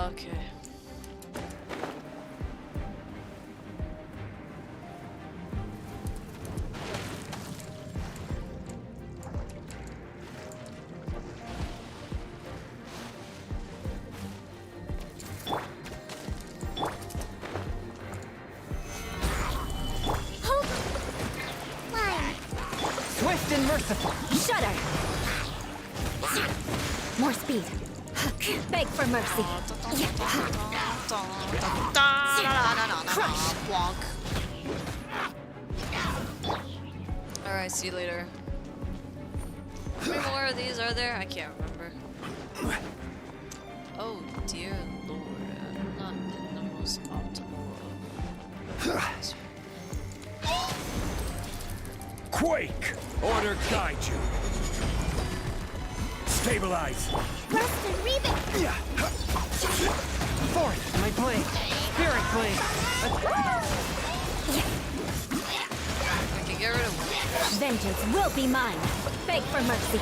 Okay. Hold line. Swift and merciful! Shudder. More speed. Beg for mercy. Crush. Alright, see you later. How many more of these are there? I can't remember. Oh dear lord, I'm not in the most optimal of... Quake. Order guide you. Stabilize. Rest and rebuild. Forth, my blade! Spirit blade! I can get rid of one. Vengeance will be mine. Beg for mercy.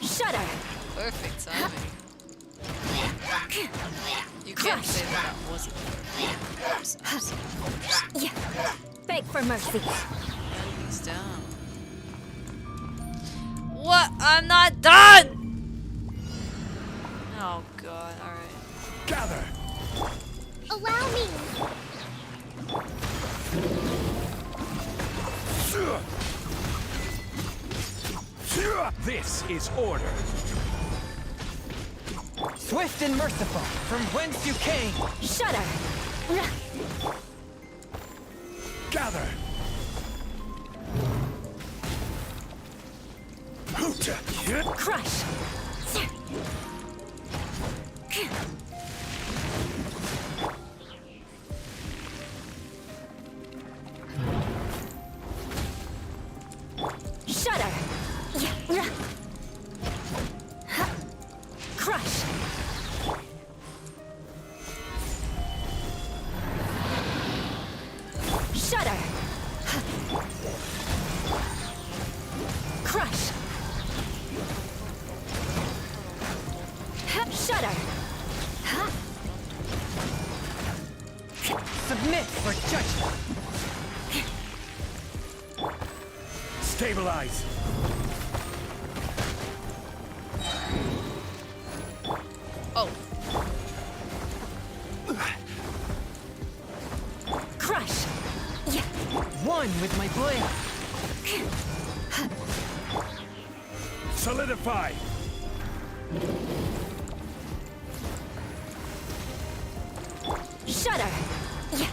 Shudder. Perfect timing. You can't say that that wasn't perfect. Beg for mercy. Enemies down. What? I'm not done! Oh god, alright. Gather. Allow me. This is order. Swift and merciful, from whence you came! Shudder. Gather. Crush. Shudder. Crush. Shudder. Crush. Shudder. Submit for judgment. Stabilize. Oh, Crush. Yeah. One with my blade. Solidify. Shudder. Yeah.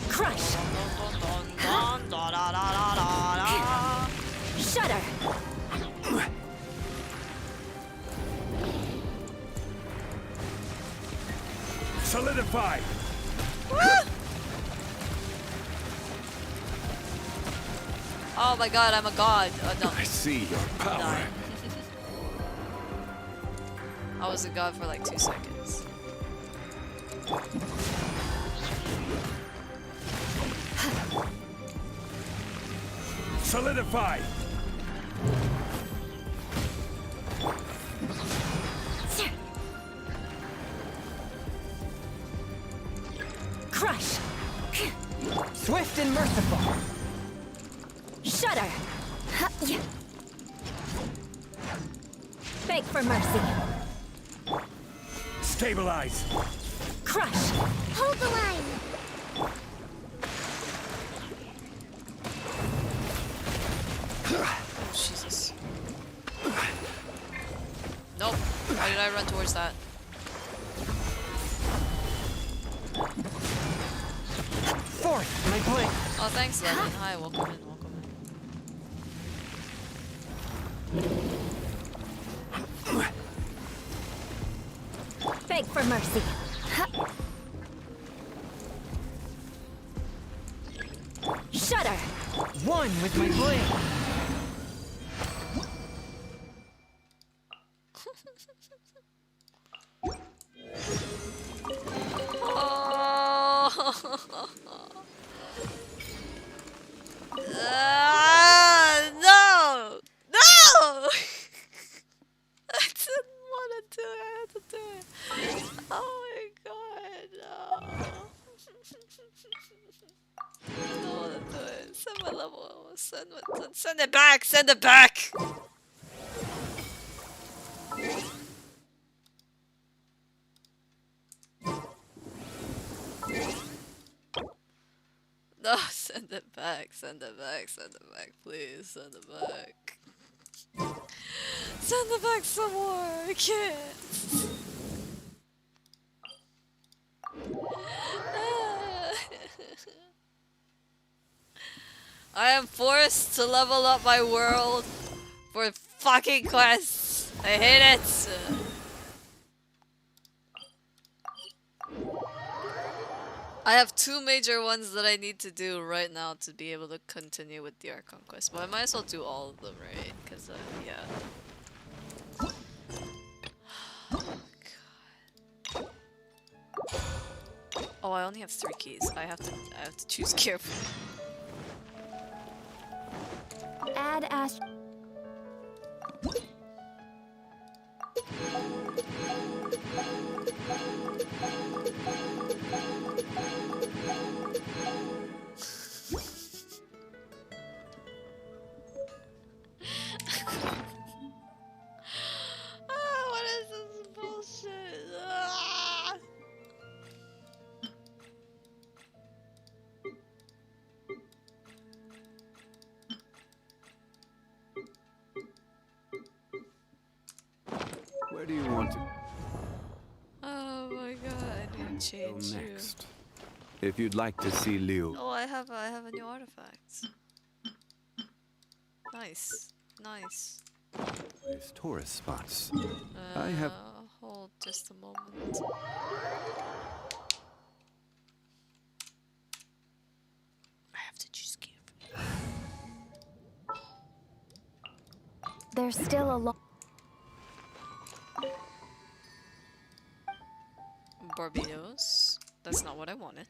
Crush. Shudder. Solidify. oh my god, I'm a god. No, I see your power. die. I was a god for like 2 seconds. Solidify. Crush. Swift and merciful. Shudder. Yeah. Beg for mercy. Stabilize. Crush. Hold the line. Oh, Jesus. Nope. Why did I run towards that? Forth, my blade. Oh, thanks, Lemon. Hi, welcome in, welcome in. Beg for mercy. Shudder. One with my blade. No! No! I didn't want to do it. I had to do it. Oh my god, no. I don't want to do it. Send my level. Send it back. Send it back. No, send it back, send it back, send it back, please, send it back. Send it back some more, I can't. I am forced to level up my world for fucking quests. I hate it. I have 2 major ones that I need to do right now to be able to continue with the Archon quest, but I might as well do all of them, right? Because, yeah. Oh, God. Oh, I only have 3 keys. I have to choose carefully. Add Ash. What is this bullshit? Ah! Where do you want to Oh my god, I need to go change you. next? If you'd like to see Liu, Oh, I have a new artifact. Nice, nice. there's tourist spots. I have Hold just a moment. I have to choose carefully. There's still a lot. Barbados. That's not what I wanted.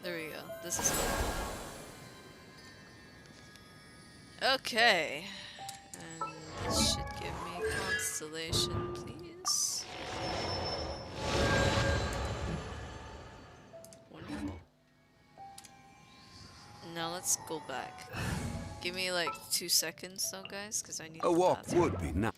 There we go. This is cool. Okay. And This should give me constellation, please. Wonderful. Now let's go back. Give me like 2 seconds though, guys, because I need A the walk bathroom. would be nice.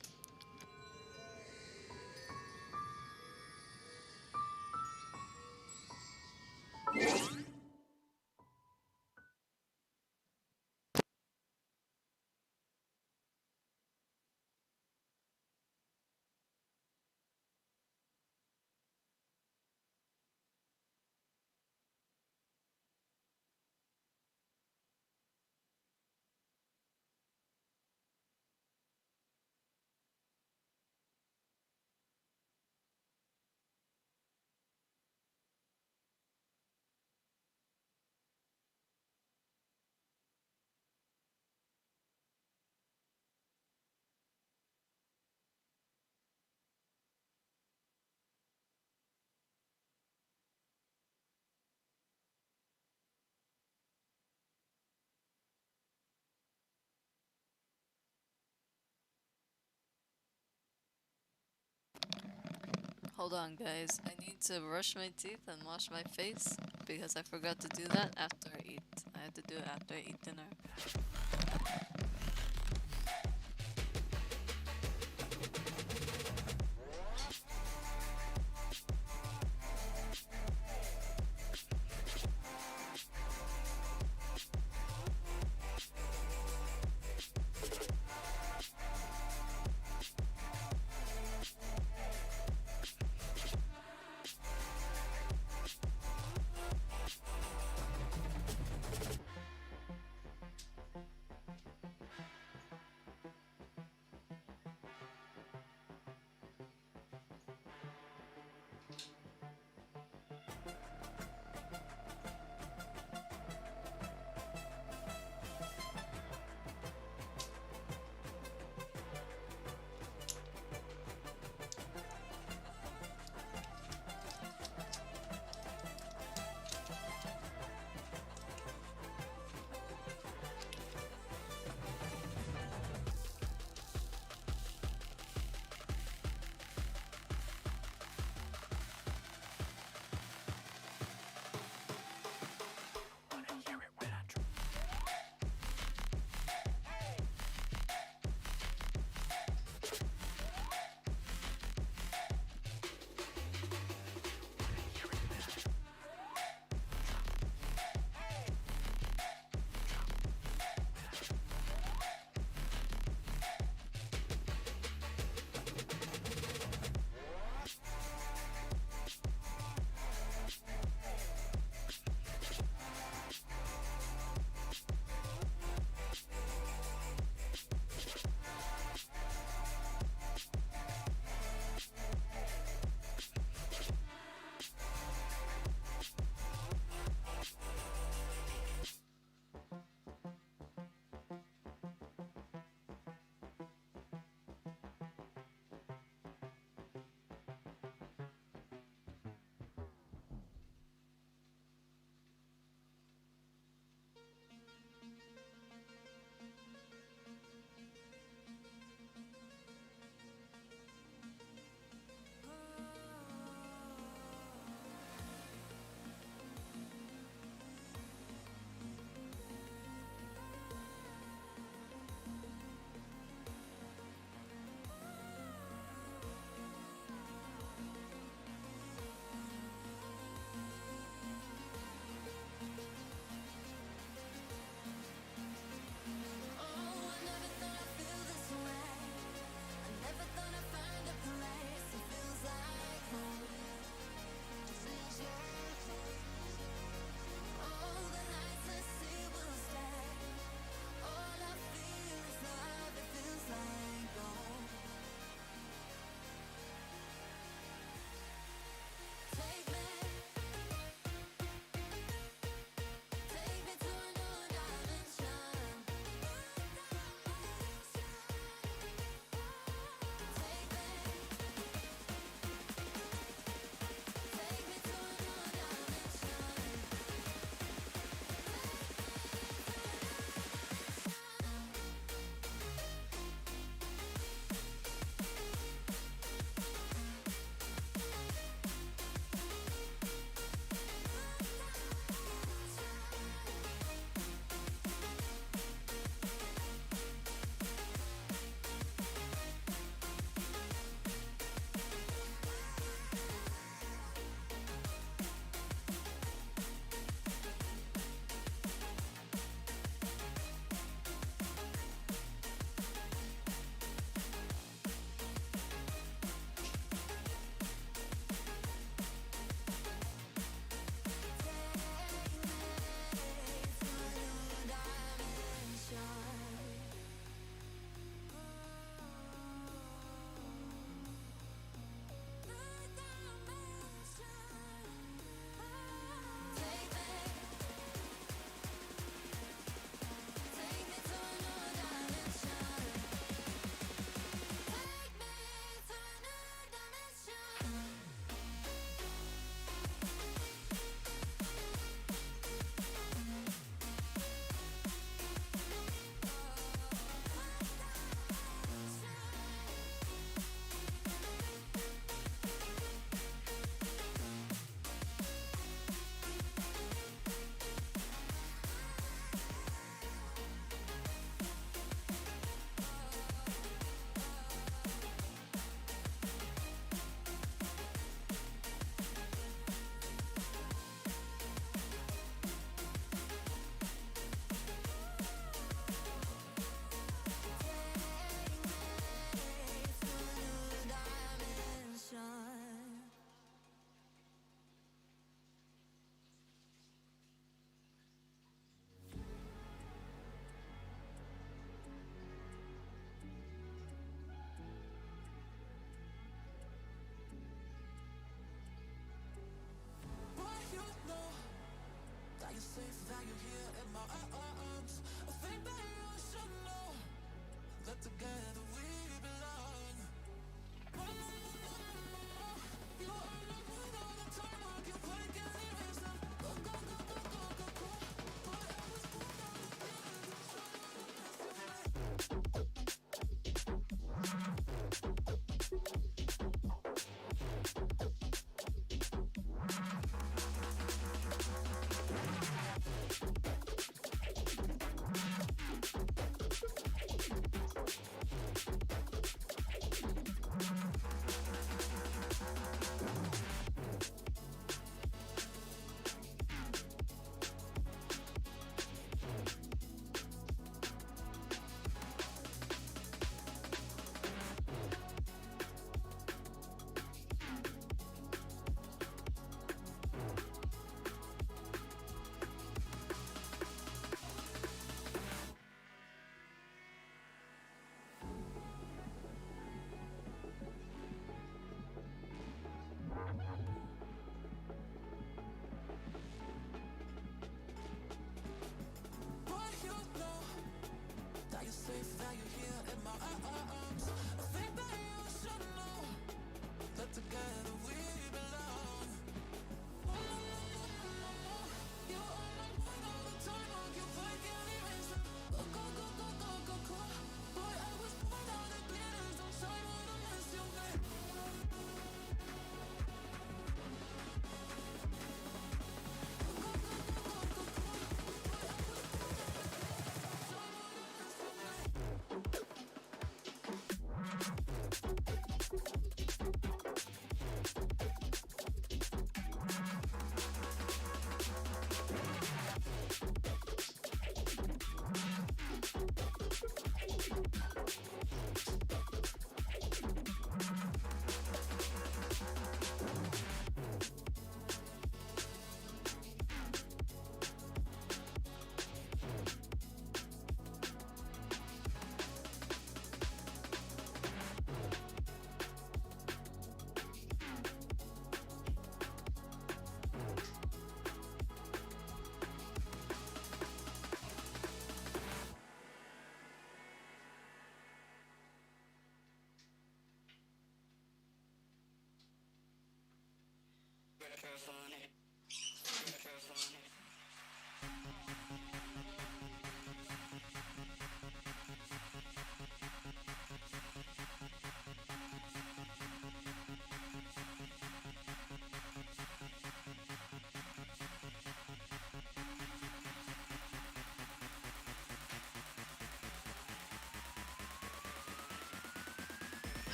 Hold on, guys. I need to brush my teeth and wash my face because I forgot to do that after I eat. I had to do it after I eat dinner.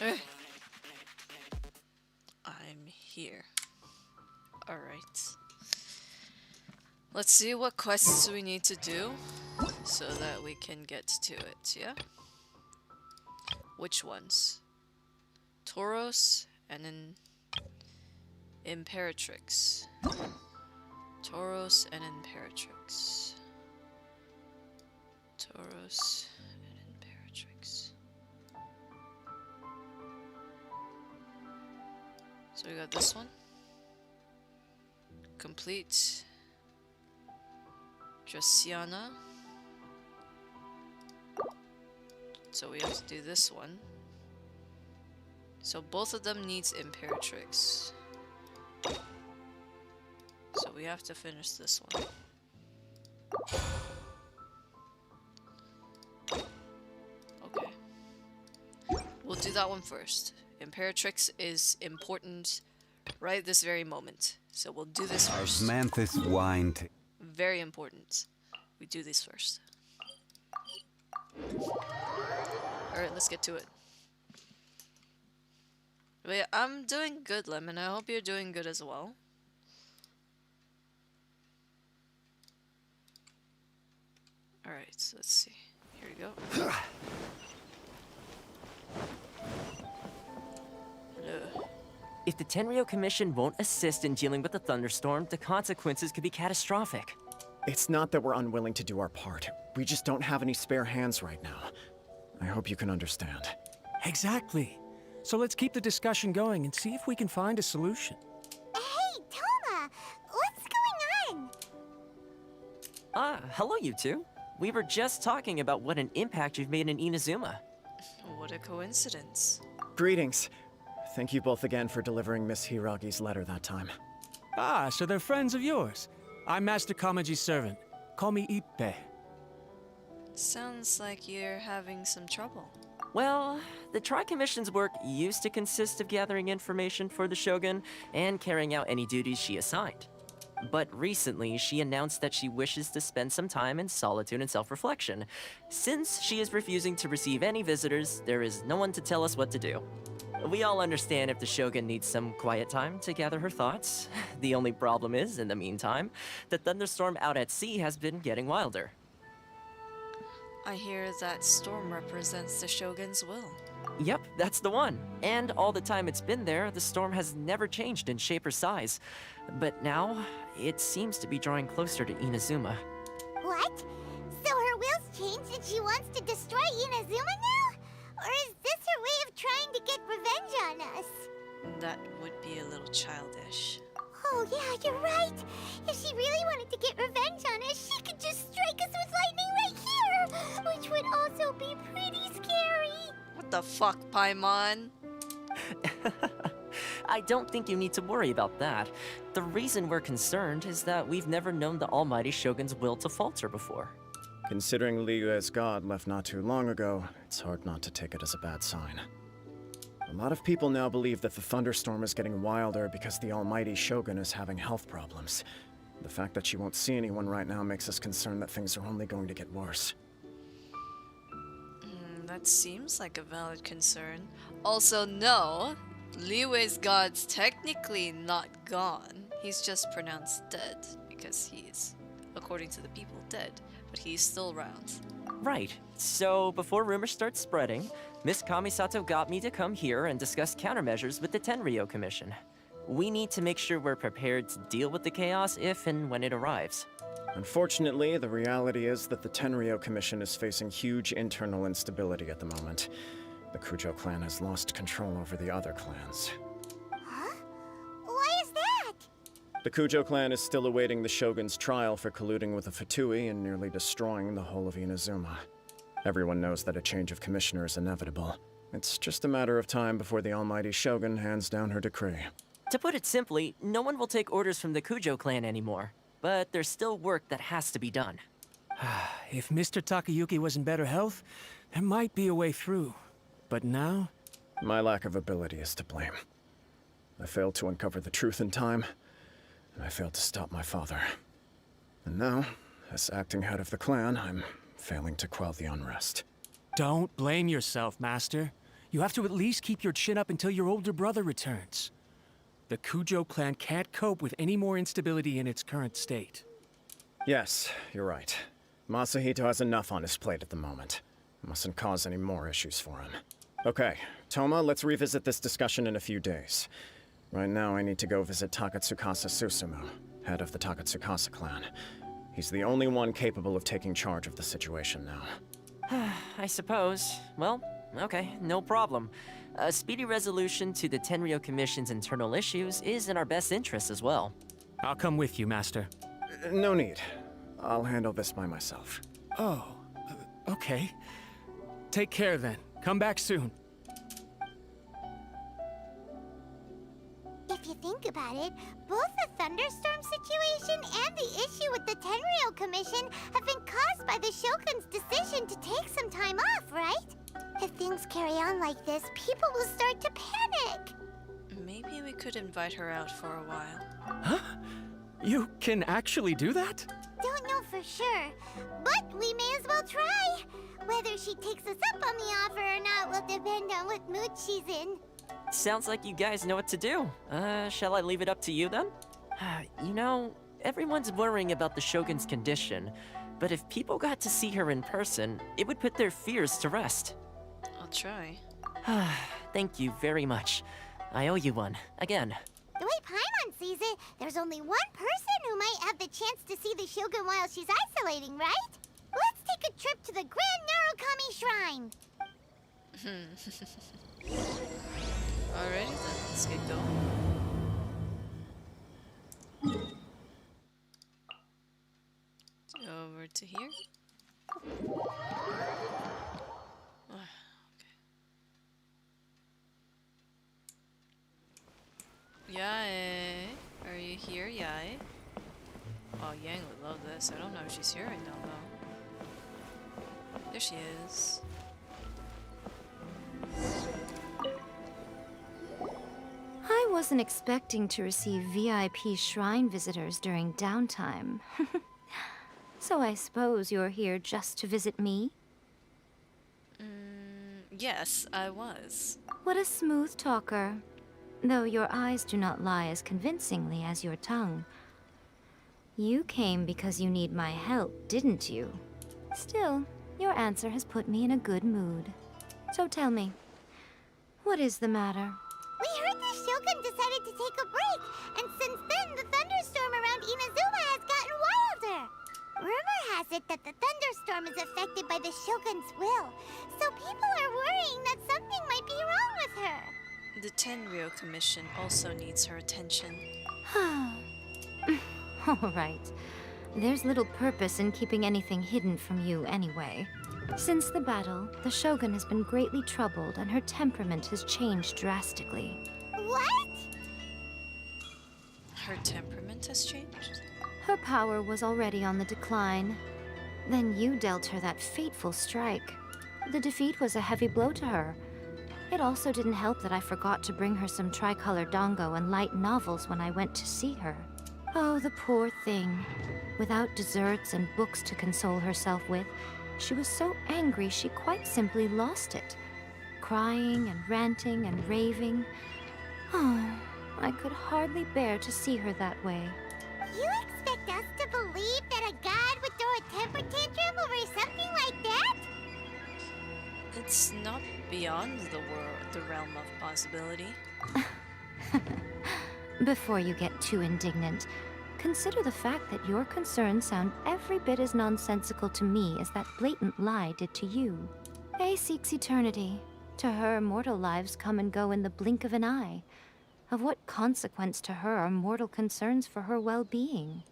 Eh. I'm here. Alright. Let's see what quests we need to do so that we can get to it, yeah? Which ones? Tauros and then Imperatrix. Tauros and Imperatrix. Tauros and Imperatrix. So we got this one. Complete. Drasiana. So we have to do this one. So both of them needs Imperatrix. So we have to finish this one. Okay. We'll do that one first. Imperatrix is important right this very moment. So we'll do this first. Osmanthus wine. Very important. We do this first. Alright, let's get to it. But yeah, I'm doing good, Lemon. I hope you're doing good as well. Alright, so let's see. Here we go. Hello. If the Tenryo Commission won't assist in dealing with the thunderstorm, the consequences could be catastrophic. It's not that we're unwilling to do our part. We just don't have any spare hands right now. I hope you can understand. Exactly. So let's keep the discussion going and see if we can find a solution. Hey, Toma! What's going on? Ah, hello you two. We were just talking about what an impact you've made in Inazuma. What a coincidence. Greetings. Thank you both again for delivering Miss Hiragi's letter that time. Ah, so they're friends of yours. I'm Master Kamaji's servant. Call me Ippe. Sounds like you're having some trouble. Well, the Tri-Commission's work used to consist of gathering information for the Shogun and carrying out any duties she assigned. But recently, she announced that she wishes to spend some time in solitude and self-reflection. Since she is refusing to receive any visitors, there is no one to tell us what to do. We all understand if the Shogun needs some quiet time to gather her thoughts. The only problem is, in the meantime, the thunderstorm out at sea has been getting wilder. I hear that storm represents the Shogun's will. Yep, that's the one. And all the time it's been there, the storm has never changed in shape or size. But now, it seems to be drawing closer to Inazuma. What? So her will's changed and she wants to destroy Inazuma now? Or is this her way of trying to get revenge on us? That would be a little childish. Oh yeah, you're right. If she really wanted to get revenge on us, she could just strike us with lightning right here, which would also be pretty scary. What the fuck, Paimon? I don't think you need to worry about that. The reason we're concerned is that we've never known the Almighty Shogun's will to falter before. Considering Liyue's god left not too long ago, it's hard not to take it as a bad sign. A lot of people now believe that the thunderstorm is getting wilder because the almighty Shogun is having health problems. The fact that she won't see anyone right now makes us concerned that things are only going to get worse. That seems like a valid concern. Also, no, Liyue's god's technically not gone. He's just pronounced dead because he's, according to the people, dead. But he's still around. Right. So, before rumors start spreading, Miss Kamisato got me to come here and discuss countermeasures with the Tenryo Commission. We need to make sure we're prepared to deal with the chaos if and when it arrives. Unfortunately, the reality is that the Tenryo Commission is facing huge internal instability at the moment. The Kujo clan has lost control over the other clans. Huh? Why is that? The Kujo clan is still awaiting the Shogun's trial for colluding with the Fatui and nearly destroying the whole of Inazuma. Everyone knows that a change of commissioner is inevitable. It's just a matter of time before the almighty Shogun hands down her decree. To put it simply, no one will take orders from the Kujo clan anymore. But there's still work that has to be done. If Mr. Takayuki was in better health, there might be a way through. But now? My lack of ability is to blame. I failed to uncover the truth in time, and I failed to stop my father. And now, as acting head of the clan, I'm failing to quell the unrest. Don't blame yourself, Master. You have to at least keep your chin up until your older brother returns. The Kujo clan can't cope with any more instability in its current state. Yes, you're right. Masahito has enough on his plate at the moment. Mustn't cause any more issues for him. Okay, Toma, let's revisit this discussion in a few days. Right now, I need to go visit Takatsukasa Susumu, head of the Takatsukasa clan. He's the only one capable of taking charge of the situation now. I suppose. Well, okay, no problem. A speedy resolution to the Tenryo Commission's internal issues is in our best interest as well. I'll come with you, Master. No need. I'll handle this by myself. Oh, okay. Take care then. Come back soon. If you think about it, both the thunderstorm situation and the issue with the Tenryo Commission have been caused by the Shogun's decision to take some time off, right? If things carry on like this, people will start to panic. Maybe we could invite her out for a while. Huh? You can actually do that? Don't know for sure, but we may as well try. Whether she takes us up on the offer or not will depend on what mood she's in. Sounds like you guys know what to do. Shall I leave it up to you then? You know, everyone's worrying about the Shogun's condition, but if people got to see her in person, it would put their fears to rest. I'll try. Thank you very much. I owe you one, again. The way Paimon sees it, there's only one person who might have the chance to see the Shogun while she's isolating, right? Let's take a trip to the Grand Narukami Shrine. Alrighty then, let's get going. Over to here. Yae, are you here, Yae? Oh, Yang would love this. I don't know if she's here right now, though. There she is. I wasn't expecting to receive VIP shrine visitors during downtime. So I suppose you're here just to visit me? Yes, I was. What a smooth talker. Though your eyes do not lie as convincingly as your tongue. You came because you need my help, didn't you? Still, your answer has put me in a good mood. So tell me, what is the matter? We heard the Shogun decided to take a break, and since then the thunderstorm around Inazuma has gotten wilder. Rumor has it that the thunderstorm is affected by the Shogun's will, so people are worrying that something might be wrong with her. The Tenryo Commission also needs her attention. All right. There's little purpose in keeping anything hidden from you anyway. Since the battle, the Shogun has been greatly troubled and her temperament has changed drastically. What? Her temperament has changed? Her power was already on the decline. Then you dealt her that fateful strike. The defeat was a heavy blow to her. It also didn't help that I forgot to bring her some tricolor dango and light novels when I went to see her. Oh, the poor thing. Without desserts and books to console herself with, she was so angry she quite simply lost it. Crying and ranting and raving. Oh, I could hardly bear to see her that way. You expect us to believe that a god would throw a temper tantrum over something like that? It's not beyond the realm of possibility. Before you get too indignant, consider the fact that your concerns sound every bit as nonsensical to me as that blatant lie did to you. A seeks eternity. To her, mortal lives come and go in the blink of an eye. Of what consequence to her are mortal concerns for her well-being?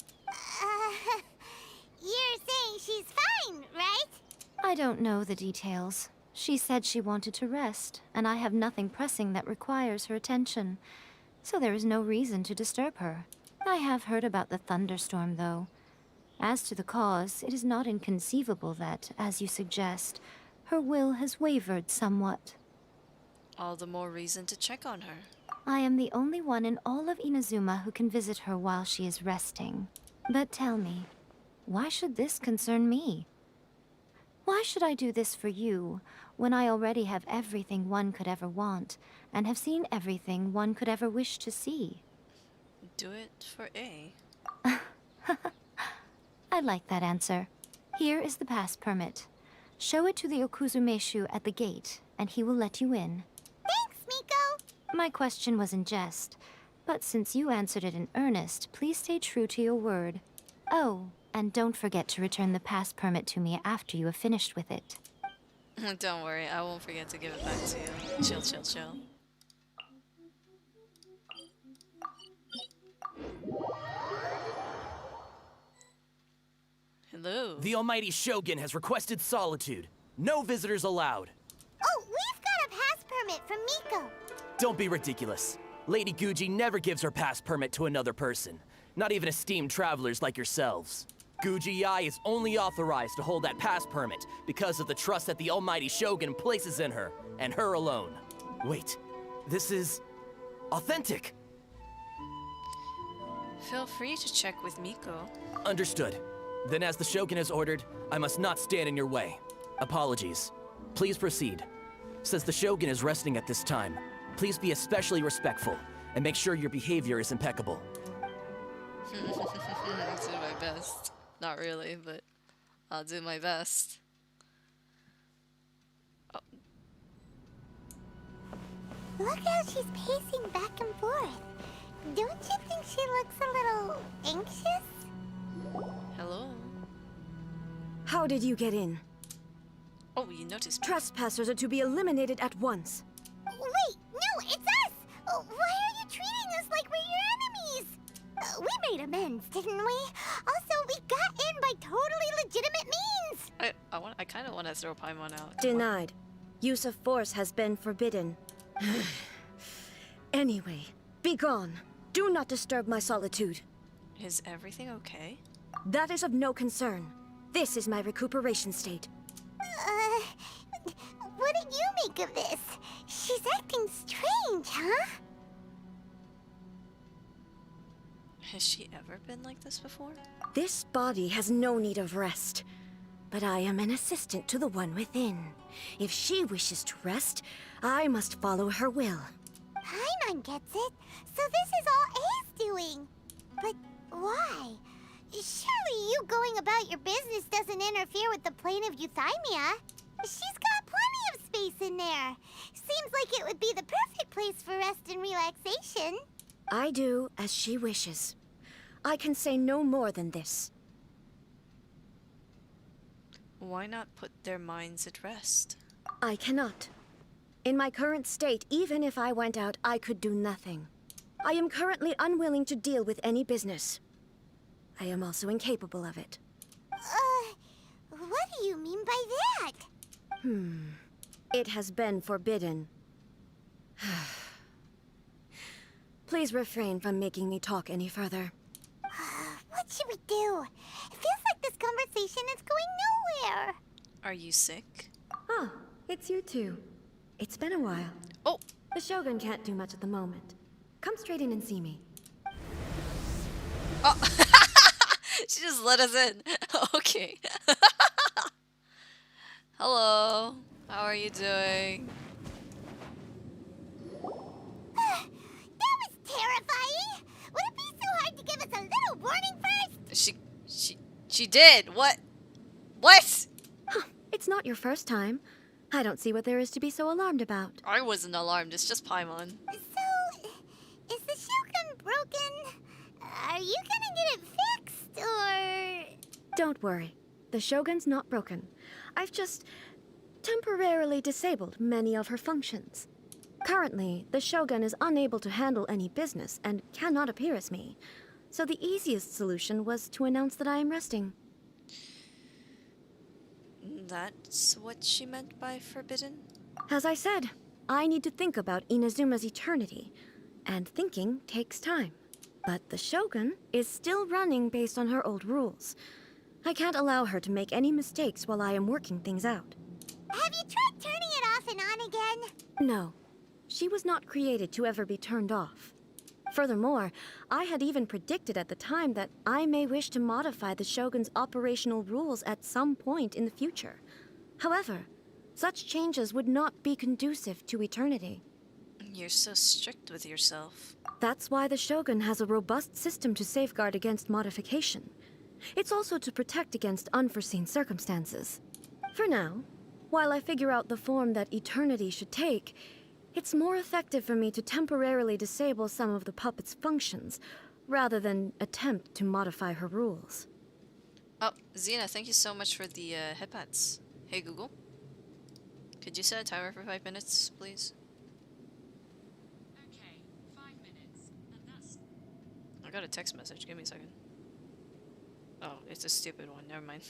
You're saying she's fine, right? I don't know the details. She said she wanted to rest, and I have nothing pressing that requires her attention. So there is no reason to disturb her. I have heard about the thunderstorm, though. As to the cause, it is not inconceivable that, as you suggest, her will has wavered somewhat. All the more reason to check on her. I am the only one in all of Inazuma who can visit her while she is resting. But tell me, why should this concern me? Why should I do this for you, when I already have everything one could ever want, and have seen everything one could ever wish to see? Do it for A. I like that answer. Here is the pass permit. Show it to the Okuzumeshu at the gate, and he will let you in. Thanks, Miko! My question was in jest, but since you answered it in earnest, please stay true to your word. Oh, and don't forget to return the pass permit to me after you have finished with it. Don't worry, I won't forget to give it back to you. Chill, chill, chill. Hello. The almighty Shogun has requested solitude. No visitors allowed. Oh, we've got a pass permit from Miko. Don't be ridiculous. Lady Guji never gives her pass permit to another person. Not even esteemed travelers like yourselves. Guji-ai is only authorized to hold that pass permit because of the trust that the almighty Shogun places in her, and her alone. Wait, this is... authentic. Feel free to check with Miko. Understood. Then as the Shogun has ordered, I must not stand in your way. Apologies. Please proceed. Since the Shogun is resting at this time, please be especially respectful, and make sure your behavior is impeccable. I'll do my best. Not really, but I'll do my best. Oh. Look how she's pacing back and forth. Don't you think she looks a little anxious? Hello. How did you get in? Oh, you noticed me. Trespassers are to be eliminated at once. Wait, no, it's us! Why are you treating us like we're your enemies? We made amends, didn't we? Also, we got in by totally legitimate means! I kind of want to throw Paimon out. Denied. Use of force has been forbidden. Anyway, be gone. Do not disturb my solitude. Is everything okay? That is of no concern. This is my recuperation state. What did you make of this? She's acting strange, huh? Has she ever been like this before? This body has no need of rest. But I am an assistant to the one within. If she wishes to rest, I must follow her will. Paimon gets it. So this is all A's doing. But why? Surely you going about your business doesn't interfere with the plane of euthymia. She's got plenty of space in there. Seems like it would be the perfect place for rest and relaxation. I do as she wishes. I can say no more than this. Why not put their minds at rest? I cannot. In my current state, even if I went out, I could do nothing. I am currently unwilling to deal with any business. I am also incapable of it. What do you mean by that? It has been forbidden. Please refrain from making me talk any further. What should we do? It feels like this conversation is going nowhere. Are you sick? Ah, it's you two. It's been a while. Oh! The Shogun can't do much at the moment. Come straight in and see me. Oh! She just let us in. Okay. Hello. How are you doing? That was terrifying. Would it be so hard to give us a little warning first? She did. What? What? It's not your first time. I don't see what there is to be so alarmed about. I wasn't alarmed. It's just Paimon. So, is the Shogun broken? Are you gonna get it fixed, or...? Don't worry. The Shogun's not broken. I've just temporarily disabled many of her functions. Currently, the Shogun is unable to handle any business and cannot appear as me. So the easiest solution was to announce that I am resting. That's what she meant by forbidden? As I said, I need to think about Inazuma's eternity, and thinking takes time. But the Shogun is still running based on her old rules. I can't allow her to make any mistakes while I am working things out. Have you tried turning it off and on again? No. She was not created to ever be turned off. Furthermore, I had even predicted at the time that I may wish to modify the Shogun's operational rules at some point in the future. However, such changes would not be conducive to eternity. You're so strict with yourself. That's why the Shogun has a robust system to safeguard against modification. It's also to protect against unforeseen circumstances. For now, while I figure out the form that eternity should take, it's more effective for me to temporarily disable some of the puppet's functions, rather than attempt to modify her rules. Oh, Xena, thank you so much for the headpads. Hey Google, could you set a timer for 5 minutes, please? Okay, 5 minutes. And that's... I got a text message, give me a second. Oh, it's a stupid one, never mind.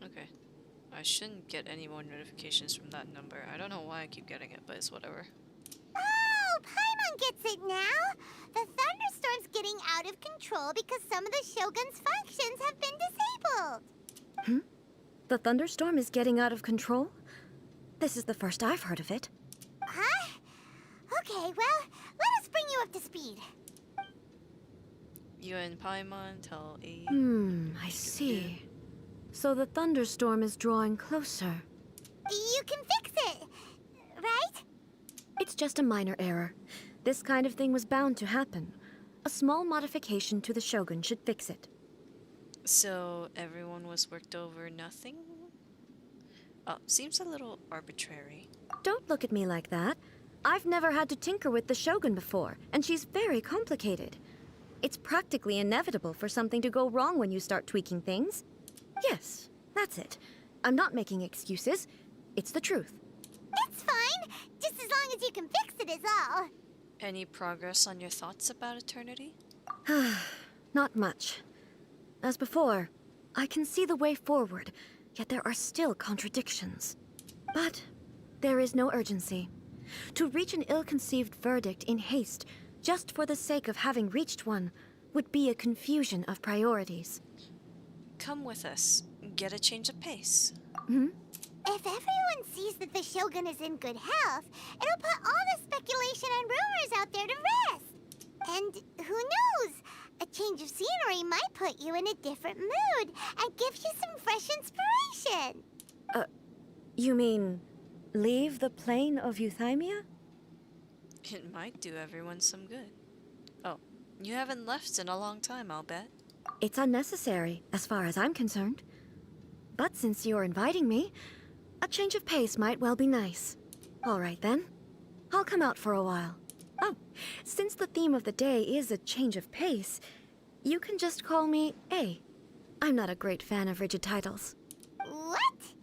Okay. I shouldn't get any more notifications from that number. I don't know why I keep getting it, but it's whatever. Oh, Paimon gets it now! The thunderstorm's getting out of control because some of the Shogun's functions have been disabled. The thunderstorm is getting out of control? This is the first I've heard of it. Huh? Okay, well, let us bring you up to speed. You and Paimon tell A. I see. So the thunderstorm is drawing closer. You can fix it, right? It's just a minor error. This kind of thing was bound to happen. A small modification to the Shogun should fix it. So everyone was worked over nothing? Oh, seems a little arbitrary. Don't look at me like that. I've never had to tinker with the Shogun before, and she's very complicated. It's practically inevitable for something to go wrong when you start tweaking things. Yes, that's it. I'm not making excuses. It's the truth. It's fine, just as long as you can fix it is all. Any progress on your thoughts about eternity? Not much. As before, I can see the way forward, yet there are still contradictions. But there is no urgency. To reach an ill-conceived verdict in haste, just for the sake of having reached one, would be a confusion of priorities. Come with us. Get a change of pace. If everyone sees that the Shogun is in good health, it'll put all the speculation and rumors out there to rest. And who knows? A change of scenery might put you in a different mood and give you some fresh inspiration. You mean, leave the plane of euthymia? It might do everyone some good. Oh, you haven't left in a long time, I'll bet. It's unnecessary, as far as I'm concerned. But since you're inviting me, a change of pace might well be nice. All right then. I'll come out for a while. Oh, since the theme of the day is a change of pace, you can just call me A. I'm not a great fan of rigid titles. What?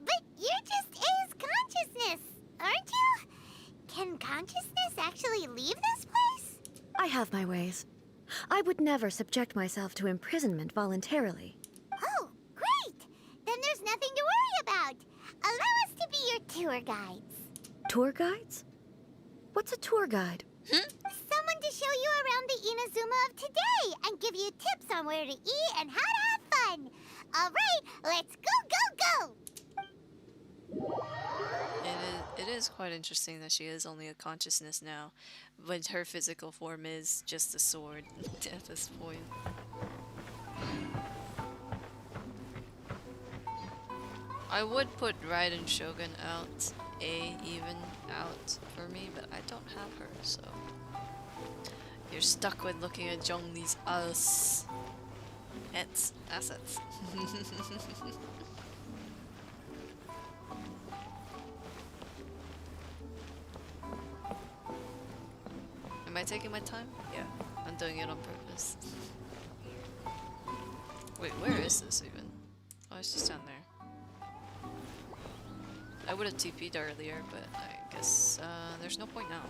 But you're just A's consciousness, aren't you? Can consciousness actually leave this place? I have my ways. I would never subject myself to imprisonment voluntarily. Oh, great! Then there's nothing to worry about. Allow us to be your tour guides. Tour guides? What's a tour guide? Someone to show you around the Inazuma of today and give you tips on where to eat and how to have fun. All right, let's go! It is quite interesting that she is only a consciousness now, but her physical form is just a sword at this point. I would put Raiden Shogun out, A even out for me, but I don't have her, so you're stuck with looking at Zhongli's assets. Am I taking my time? Yeah, I'm doing it on purpose. Wait, where is this even? Oh, it's just down there. I would have TP'd earlier, but I guess there's no point now.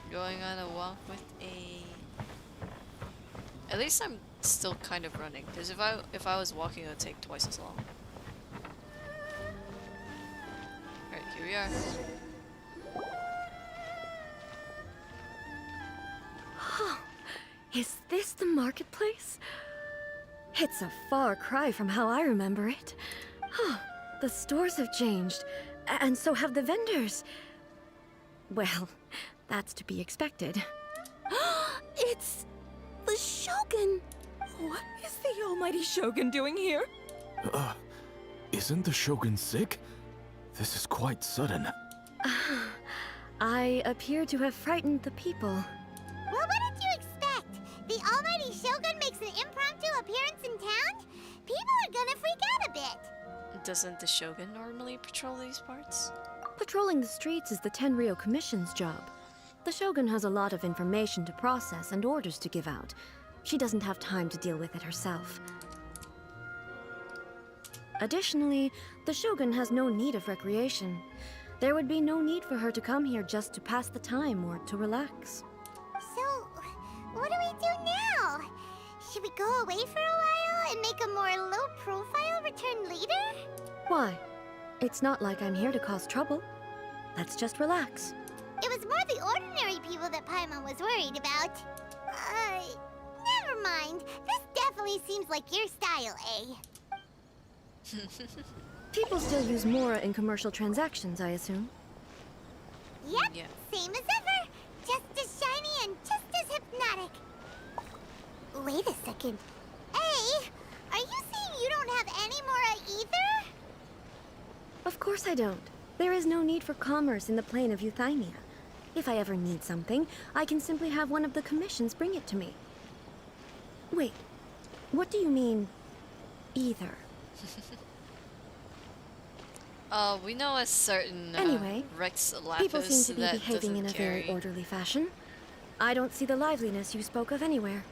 Going on a walk with A. At least I'm still kind of running, because if I was walking, it would take twice as long. Alright, here we are. Is this the marketplace? It's a far cry from how I remember it. The stores have changed, and so have the vendors. Well, that's to be expected. It's the Shogun! What is the almighty Shogun doing here? Isn't the Shogun sick? This is quite sudden. I appear to have frightened the people. Well, what did you expect? The almighty Shogun makes an impromptu appearance in town? People are gonna freak out a bit. Doesn't the Shogun normally patrol these parts? Patrolling the streets is the Tenryou Commission's job. The Shogun has a lot of information to process and orders to give out. She doesn't have time to deal with it herself. Additionally, the Shogun has no need of recreation. There would be no need for her to come here just to pass the time or to relax. So, what do we do now? Should we go away for a while and make a more low-profile return later? Why? It's not like I'm here to cause trouble. Let's just relax. It was more the ordinary people that Paimon was worried about. Never mind. This definitely seems like your style, eh? People still use Mora in commercial transactions, I assume. Yep, Yeah. same as ever. Just as shiny and just as hypnotic. Wait a second. Hey, are you saying you don't have any Mora either? Of course I don't. There is no need for commerce in the plane of Euthymia. If I ever need something, I can simply have one of the commissions bring it to me. Wait, what do you mean, either? We know a certain Anyway, Rex people Lapis seem to be that behaving doesn't in a carry. very orderly fashion. I don't see the liveliness you spoke of anywhere.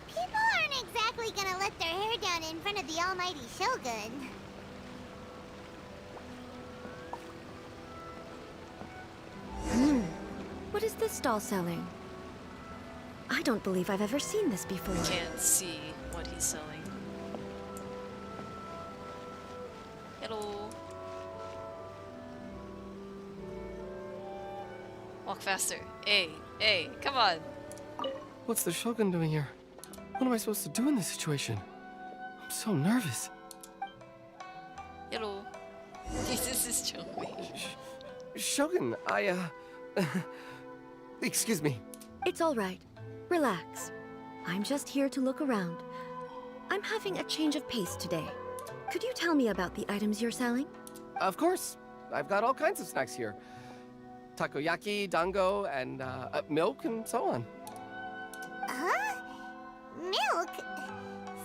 People aren't exactly gonna let their hair down in front of the almighty Shogun. What is this stall selling? I don't believe I've ever seen this before. Can't see what he's selling. Hello. Walk faster. Hey, come on. What's the Shogun doing here? What am I supposed to do in this situation? I'm so nervous. Hello. Jesus is joking. Shogun, excuse me. It's all right. Relax. I'm just here to look around. I'm having a change of pace today. Could you tell me about the items you're selling? Of course. I've got all kinds of snacks here. Takoyaki, dango, and milk, and so on. Huh? Milk?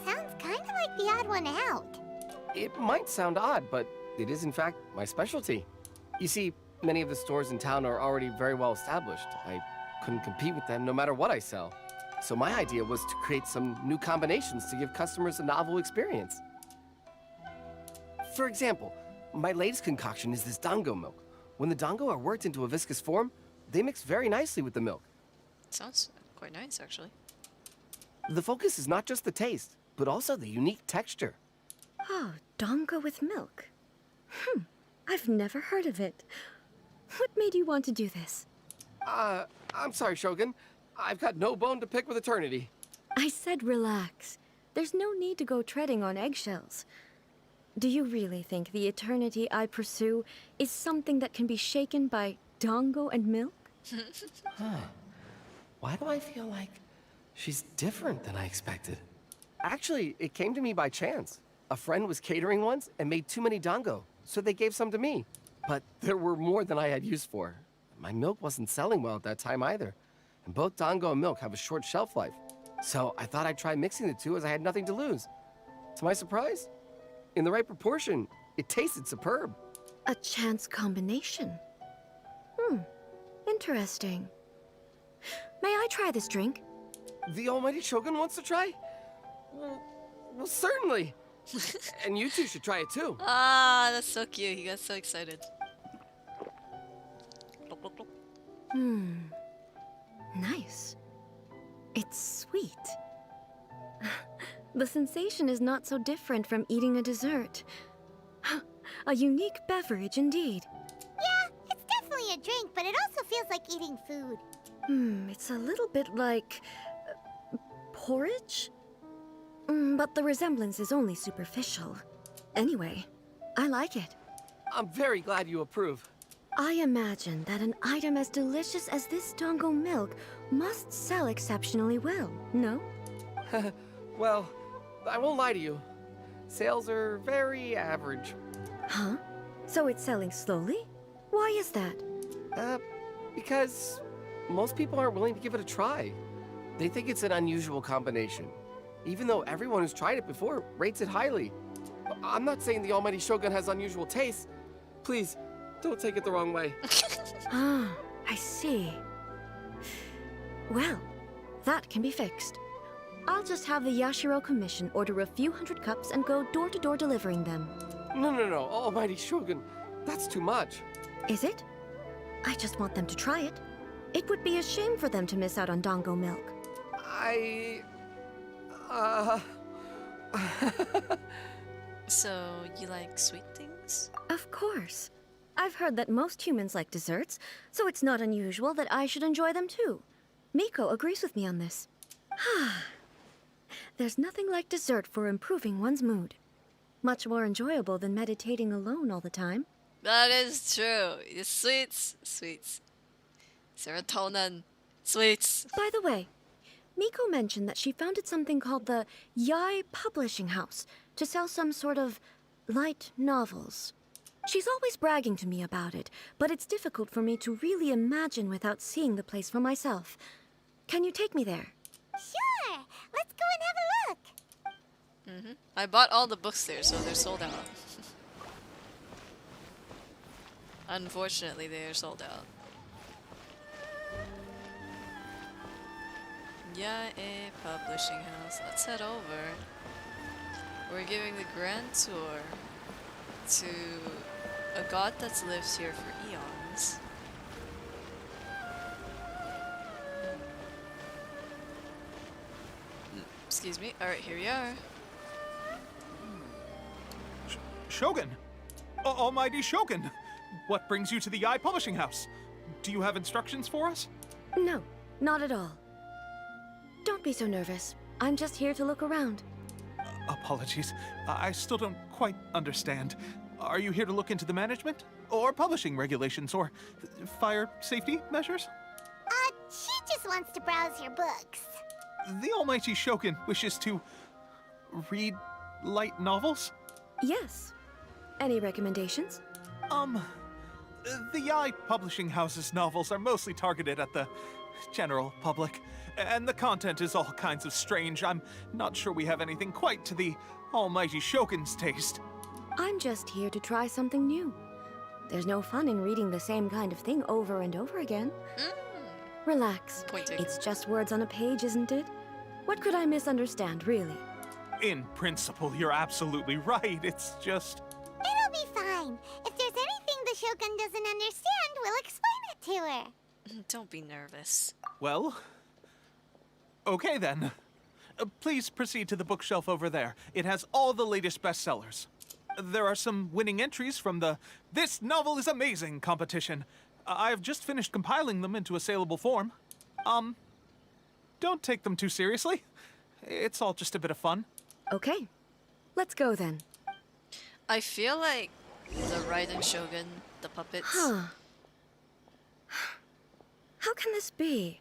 Sounds kind of like the odd one out. It might sound odd, but it is in fact my specialty. You see, many of the stores in town are already very well established. I couldn't compete with them no matter what I sell. So my idea was to create some new combinations to give customers a novel experience. For example, my latest concoction is this dango milk. When the dango are worked into a viscous form, they mix very nicely with the milk. Sounds quite nice, actually. The focus is not just the taste, but also the unique texture. Oh, dango with milk. I've never heard of it. What made you want to do this? I'm sorry, Shogun. I've got no bone to pick with eternity. I said relax. There's no need to go treading on eggshells. Do you really think the eternity I pursue is something that can be shaken by dango and milk? Why do I feel like she's different than I expected? Actually, it came to me by chance. A friend was catering once and made too many dango, so they gave some to me. But there were more than I had use for. My milk wasn't selling well at that time either. And both dango and milk have a short shelf life. So I thought I'd try mixing the two as I had nothing to lose. To my surprise, in the right proportion, it tasted superb. A chance combination. Interesting. May I try this drink? The almighty Shogun wants to try? Well, certainly. And you two should try it too. Ah, that's so cute. He got so excited. Nice. It's sweet. The sensation is not so different from eating a dessert. A unique beverage indeed. Yeah, it's definitely a drink, but it also feels like eating food. It's a little bit like... porridge? But the resemblance is only superficial. Anyway, I like it. I'm very glad you approve. I imagine that an item as delicious as this Dango milk must sell exceptionally well, no? Well, I won't lie to you. Sales are very average. Huh? So it's selling slowly? Why is that? Because most people aren't willing to give it a try. They think it's an unusual combination, even though everyone who's tried it before rates it highly. I'm not saying the Almighty Shogun has unusual tastes. Please, don't take it the wrong way. Ah, I see. Well, that can be fixed. I'll just have the Yashiro Commission order a few hundred cups and go door-to-door delivering them. No, Almighty Shogun. That's too much. Is it? I just want them to try it. It would be a shame for them to miss out on Dango milk. So, you like sweet things? Of course. I've heard that most humans like desserts, so it's not unusual that I should enjoy them too. Miko agrees with me on this. There's nothing like dessert for improving one's mood. Much more enjoyable than meditating alone all the time. That is true. Sweets. Serotonin. Sweets. By the way, Miko mentioned that she founded something called the Yai Publishing House to sell some sort of light novels. She's always bragging to me about it, but it's difficult for me to really imagine without seeing the place for myself. Can you take me there? Sure! Let's go and have a look! I bought all the books there, so they're sold out. Unfortunately, they are sold out. Yeah, a publishing house. Let's head over. We're giving the grand tour to a god that's lived here for eons. Excuse me. Alright, here we are. Shogun! Almighty Shogun! What brings you to the Yai Publishing House? Do you have instructions for us? No, not at all. Don't be so nervous. I'm just here to look around. Apologies. I still don't quite understand. Are you here to look into the management? Or publishing regulations? Or fire safety measures? She just wants to browse your books. The Almighty Shogun wishes to read light novels? Yes. Any recommendations? The Yai Publishing House's novels are mostly targeted at the general public, and the content is all kinds of strange. I'm not sure we have anything quite to the Almighty Shogun's taste. I'm just here to try something new. There's no fun in reading the same kind of thing over and over again. Relax. Pointing. It's just words on a page, isn't it? What could I misunderstand, really? In principle, you're absolutely right. It's just... It'll be fine. If there's anything the Shogun doesn't understand, we'll explain it to her. Don't be nervous. Well... okay then. Please proceed to the bookshelf over there. It has all the latest bestsellers. There are some winning entries from the This Novel is Amazing competition. I've just finished compiling them into a saleable form. Don't take them too seriously. It's all just a bit of fun. Okay. Let's go then. I feel like the Raiden Shogun, the puppets. Huh. How can this be?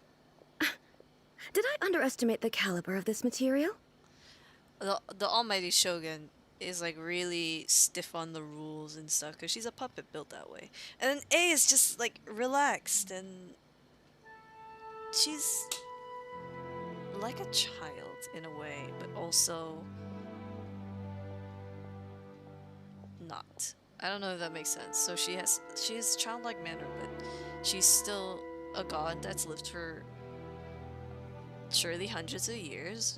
Did I underestimate the caliber of this material? The Almighty Shogun is like really stiff on the rules and stuff because she's a puppet built that way. And then A is just like relaxed and she's like a child in a way, but also not. I don't know if that makes sense. So she has childlike manner, but she's still a god that's lived for surely hundreds of years.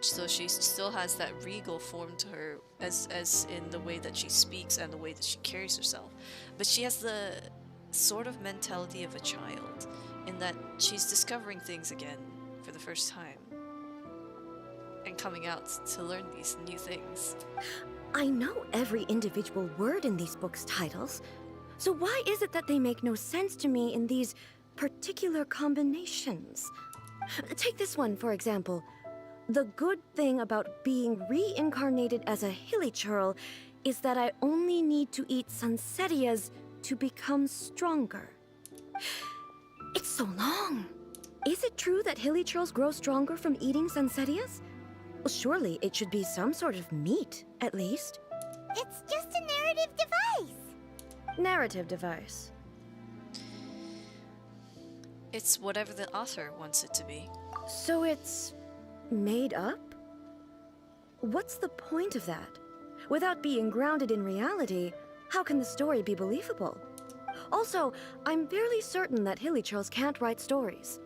So she still has that regal form to her as in the way that she speaks and the way that she carries herself. But she has the sort of mentality of a child in that she's discovering things again for the first time and coming out to learn these new things. I know every individual word in these books' titles, so why is it that they make no sense to me in these particular combinations? Take this one, for example. The good thing about being reincarnated as a hilichurl is that I only need to eat sunsetias to become stronger. It's so long. Is it true that hilichurls grow stronger from eating sunsetias? Well, surely it should be some sort of meat, at least. It's just a narrative device. Narrative device. It's whatever the author wants it to be. So it's made up? What's the point of that? Without being grounded in reality, how can the story be believable? Also, I'm fairly certain that hilichurls can't write stories.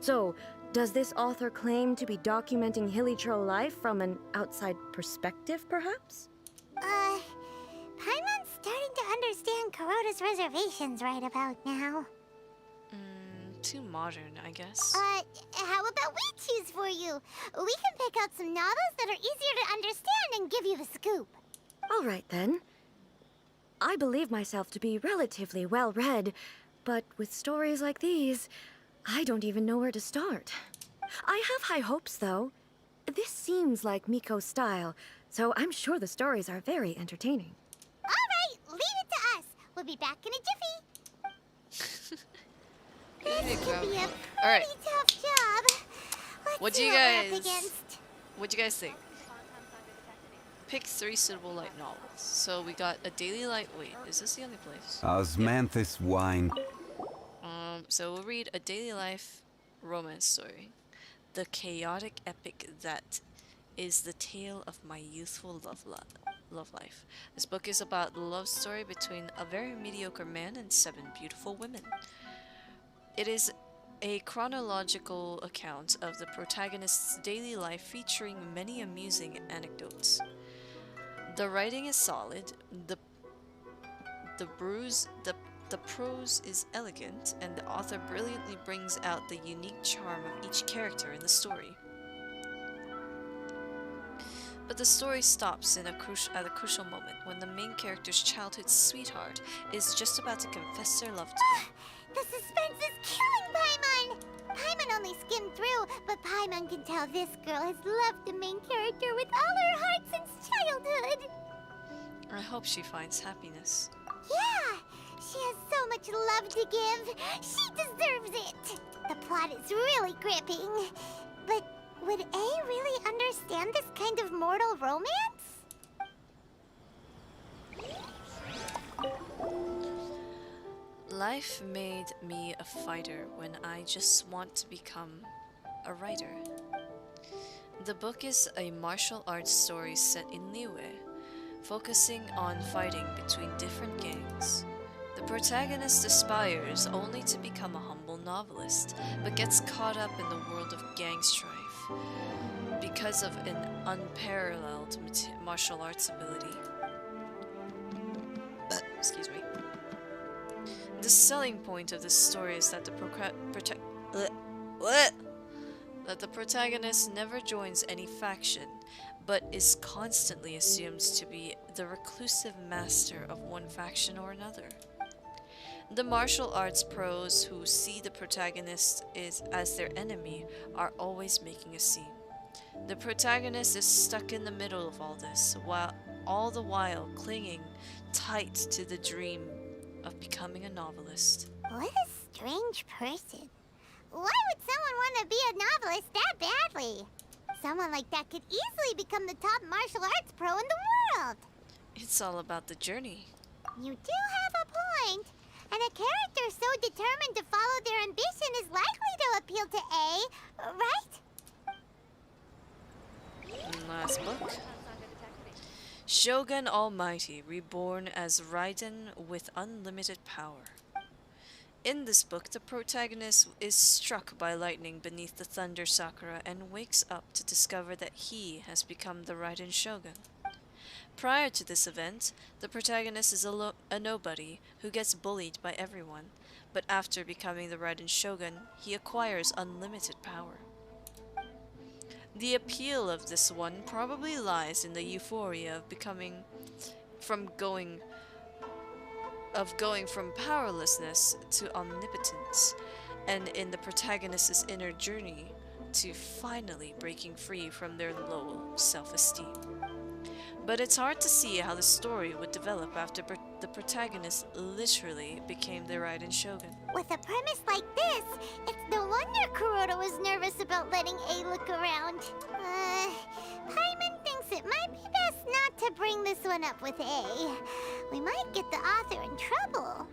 So, does this author claim to be documenting hilichurl life from an outside perspective, perhaps? Paimon's starting to understand Kuroda's reservations right about now. Too modern, I guess. How about we choose for you? We can pick out some novels that are easier to understand and give you the scoop. All right, then. I believe myself to be relatively well-read, but with stories like these, I don't even know where to start. I have high hopes, though. This seems like Miko's style, so I'm sure the stories are very entertaining. All right, leave it to us. We'll be back in a jiffy. This could be a pretty Alright. tough job. Let's What do see you what we're up guys against. think? Pick 3 suitable light novels. So we got a daily light. Wait, is this the only place? Osmanthus wine. So we'll read a daily life romance story. The chaotic epic that is the tale of my youthful love life. This book is about the love story between a very mediocre man and 7 beautiful women. It is a chronological account of the protagonist's daily life featuring many amusing anecdotes. The writing is solid, the prose is elegant, and the author brilliantly brings out the unique charm of each character in the story. But the story stops at a crucial moment when the main character's childhood sweetheart is just about to confess their love to him. The suspense is killing Paimon! Paimon only skimmed through, but Paimon can tell this girl has loved the main character with all her heart since childhood. I hope she finds happiness. Yeah! She has so much love to give. She deserves it. The plot is really gripping. But would A really understand this kind of mortal romance? Life made me a fighter when I just want to become a writer. The book is a martial arts story set in Liyue, focusing on fighting between different gangs. The protagonist aspires only to become a humble novelist, but gets caught up in the world of gang strife because of an unparalleled martial arts ability. Excuse me. The selling point of this story is that the protagonist never joins any faction, but is constantly assumed to be the reclusive master of one faction or another. The martial arts pros who see the protagonist as their enemy are always making a scene. The protagonist is stuck in the middle of all this, all the while clinging tight to the dream of becoming a novelist. What a strange person. Why would someone want to be a novelist that badly? Someone like that could easily become the top martial arts pro in the world. It's all about the journey. You do have a point. And a character so determined to follow their ambition is likely to appeal to A, right? Last book. Shogun Almighty, reborn as Raiden with unlimited power. In this book, the protagonist is struck by lightning beneath the Thunder Sakura and wakes up to discover that he has become the Raiden Shogun. Prior to this event, the protagonist is a nobody who gets bullied by everyone, but after becoming the Raiden Shogun, he acquires unlimited power. The appeal of this one probably lies in the euphoria of going from powerlessness to omnipotence, and in the protagonist's inner journey to finally breaking free from their low self-esteem. But it's hard to see how the story would develop after the protagonist literally became the Raiden Shogun. With a premise like this, it's no wonder Kuroda was nervous about letting A look around. Paimon thinks it might be best not to bring this one up with A. We might get the author in trouble.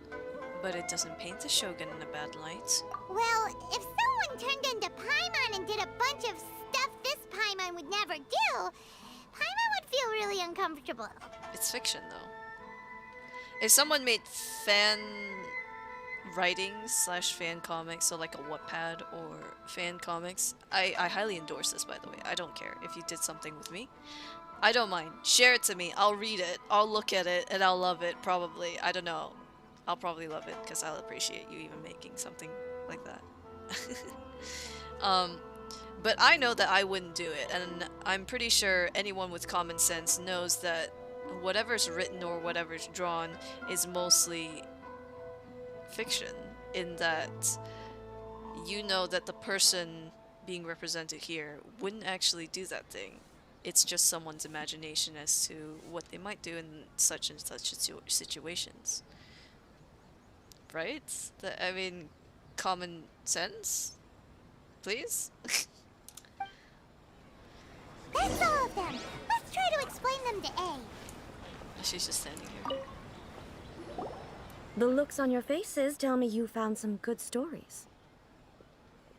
But it doesn't paint the Shogun in a bad light. Well, if someone turned into Paimon and did a bunch of stuff this Paimon would never do, Paimon would feel really uncomfortable. It's fiction, though. If someone made fan writings / fan comics, so like a Wattpad or fan comics, I highly endorse this, by the way. I don't care if you did something with me. I don't mind. Share it to me. I'll read it. I'll look at it, and I'll love it, probably. I don't know. I'll probably love it, because I'll appreciate you even making something like that. But I know that I wouldn't do it, and I'm pretty sure anyone with common sense knows that whatever's written or whatever's drawn is mostly fiction, in that you know that the person being represented here wouldn't actually do that thing. It's just someone's imagination as to what they might do in such and such situations. Right? I mean, common sense? Please? That's all of them. Let's try to explain them to A. She's just standing here. The looks on your faces tell me you found some good stories.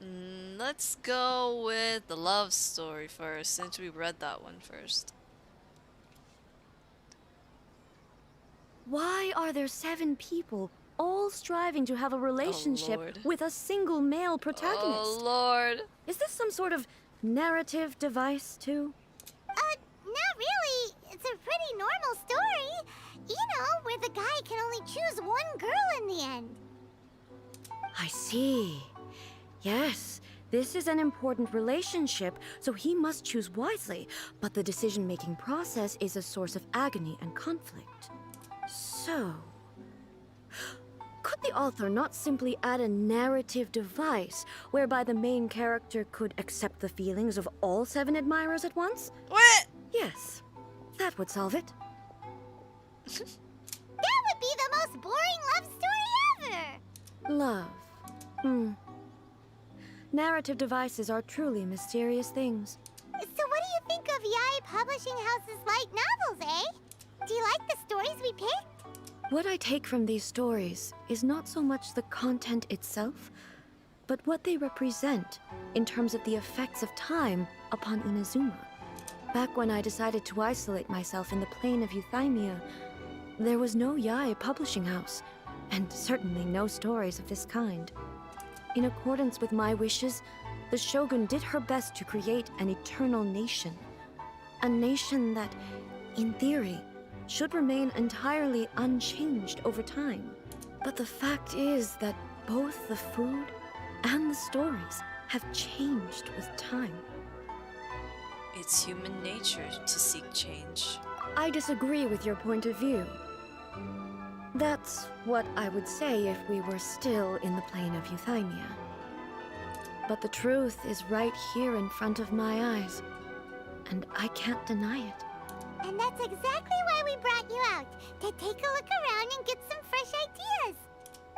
Let's go with the love story first, since we read that one first. Why are there 7 people all striving to have a relationship with a single male protagonist? Oh, Lord. Is this some sort of narrative device, too? Not really. It's a pretty normal story. You know, where the guy can only choose one girl in the end. I see. Yes, this is an important relationship, so he must choose wisely, but the decision-making process is a source of agony and conflict. So, could the author not simply add a narrative device whereby the main character could accept the feelings of all 7 admirers at once? What? Yes, that would solve it. That would be the most boring love story ever! Love. Narrative devices are truly mysterious things. So what do you think of Yae Publishing House's light novels, eh? Do you like the stories we picked? What I take from these stories is not so much the content itself, but what they represent in terms of the effects of time upon Inazuma. Back when I decided to isolate myself in the plane of Euthymia, there was no Yae Publishing House, and certainly no stories of this kind. In accordance with my wishes, the Shogun did her best to create an eternal nation. A nation that, in theory, should remain entirely unchanged over time. But the fact is that both the food and the stories have changed with time. It's human nature to seek change. I disagree with your point of view. That's what I would say if we were still in the plane of Euthymia. But the truth is right here in front of my eyes, and I can't deny it. And that's exactly why we brought you out, to take a look around and get some fresh ideas.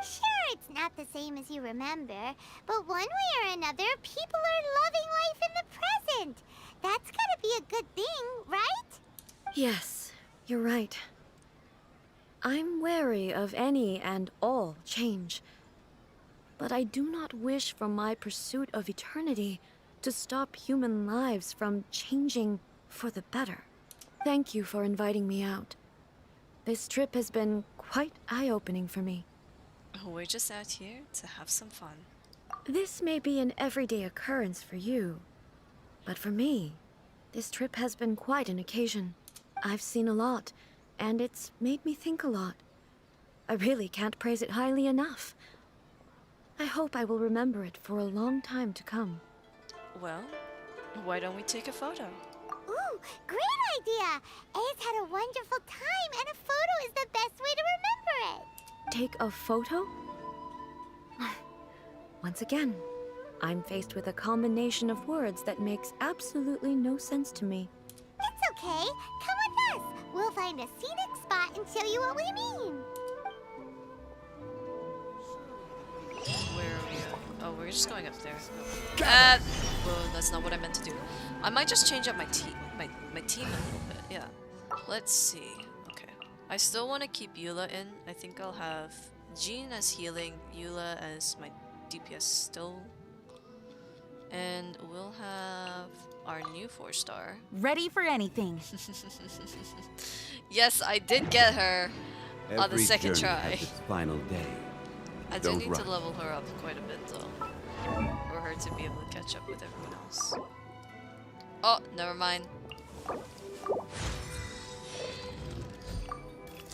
Sure, it's not the same as you remember, but one way or another, people are loving life in the present. That's gotta be a good thing, right? Yes, you're right. I'm wary of any and all change. But I do not wish for my pursuit of eternity to stop human lives from changing for the better. Thank you for inviting me out. This trip has been quite eye-opening for me. We're just out here to have some fun. This may be an everyday occurrence for you, but for me, this trip has been quite an occasion. I've seen a lot, and it's made me think a lot. I really can't praise it highly enough. I hope I will remember it for a long time to come. Well, Why don't we take a photo? Ooh, great idea! Ace had a wonderful time, and a photo is the best way to remember it. Take a photo? Once again, I'm faced with a combination of words that makes absolutely no sense to me. It's okay. Come with us. We'll find a scenic spot and show you what we mean. Where are we at? Oh, we're just going up there. Well, that's not what I meant to do. I might just change up my team a little bit. Yeah. Let's see. Okay. I still want to keep Eula in. I think I'll have Jean as healing, Eula as my DPS still. And we'll have our new 4-star. Ready for anything. Yes, I did get her on the Every second journey try. has its final day. I do Don't need to rush. level her up quite a bit though, for her to be able to catch up with everyone else. Oh, never mind.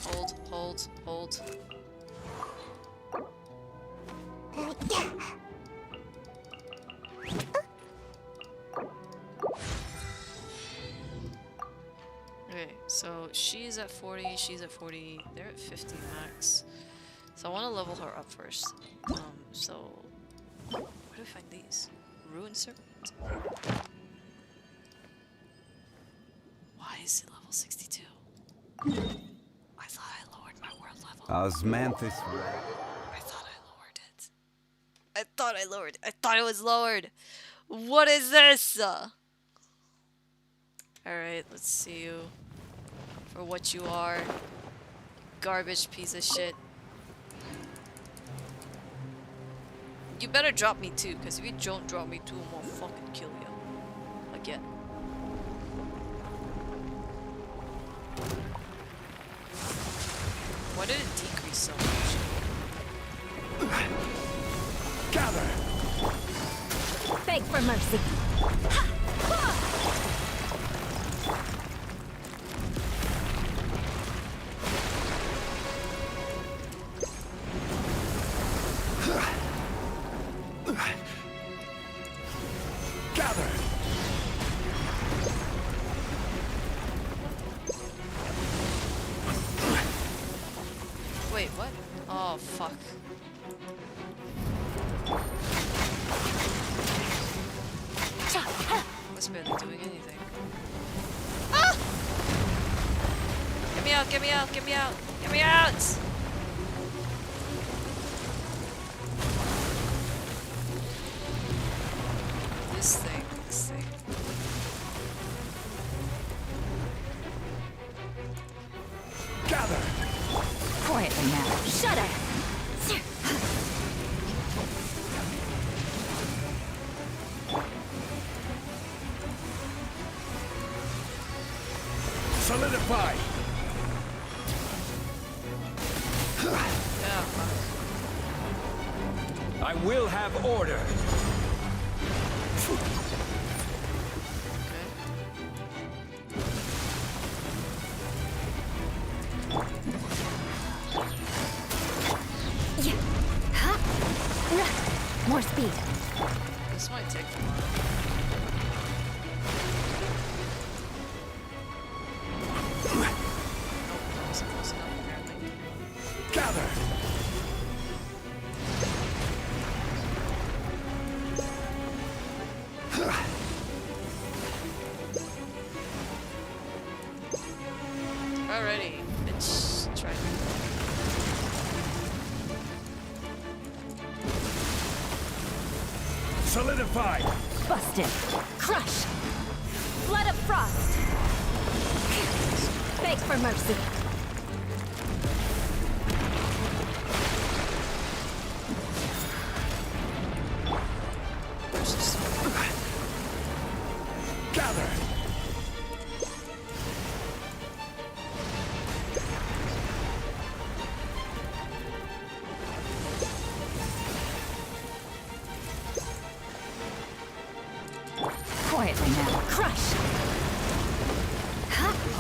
Hold, hold, hold. Okay, so she's at 40, she's at 40, they're at 50 max. So I want to level her up first. So where do I find these? Ruin Serpent? Why is it level 62? I thought I lowered my world level. Osmanthus. I thought I lowered it. I thought I lowered it. I thought it was lowered. What is this? Alright, let's see you for what you are. Garbage piece of shit. You better drop me too, because if you don't drop me too, I'm gonna fucking kill you. Again. Why did it decrease so much? Gather! Beg for mercy. Gather! Wait, what? Oh, fuck. Was barely doing anything. Ah! Get me out, get me out, get me out, get me out! This thing, this thing. Gather! Quietly now. Shudder. Solidify! Yeah, fuck. I will have order! More speed. This might take a while. Nope, wasn't close enough apparently. Gather! Alrighty, bitch. Try. Solidify! Busted. Crush. Flood of frost. Beg for mercy. Gather! Quietly now. Crush.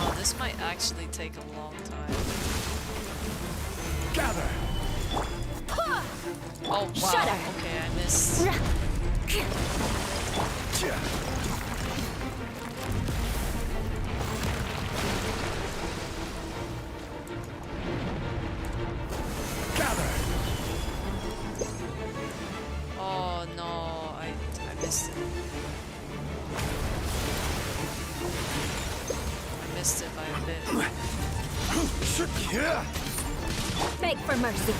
Oh, this might actually take a long time. Gather! Oh wow. Shudder. Okay, I missed. Beg for mercy.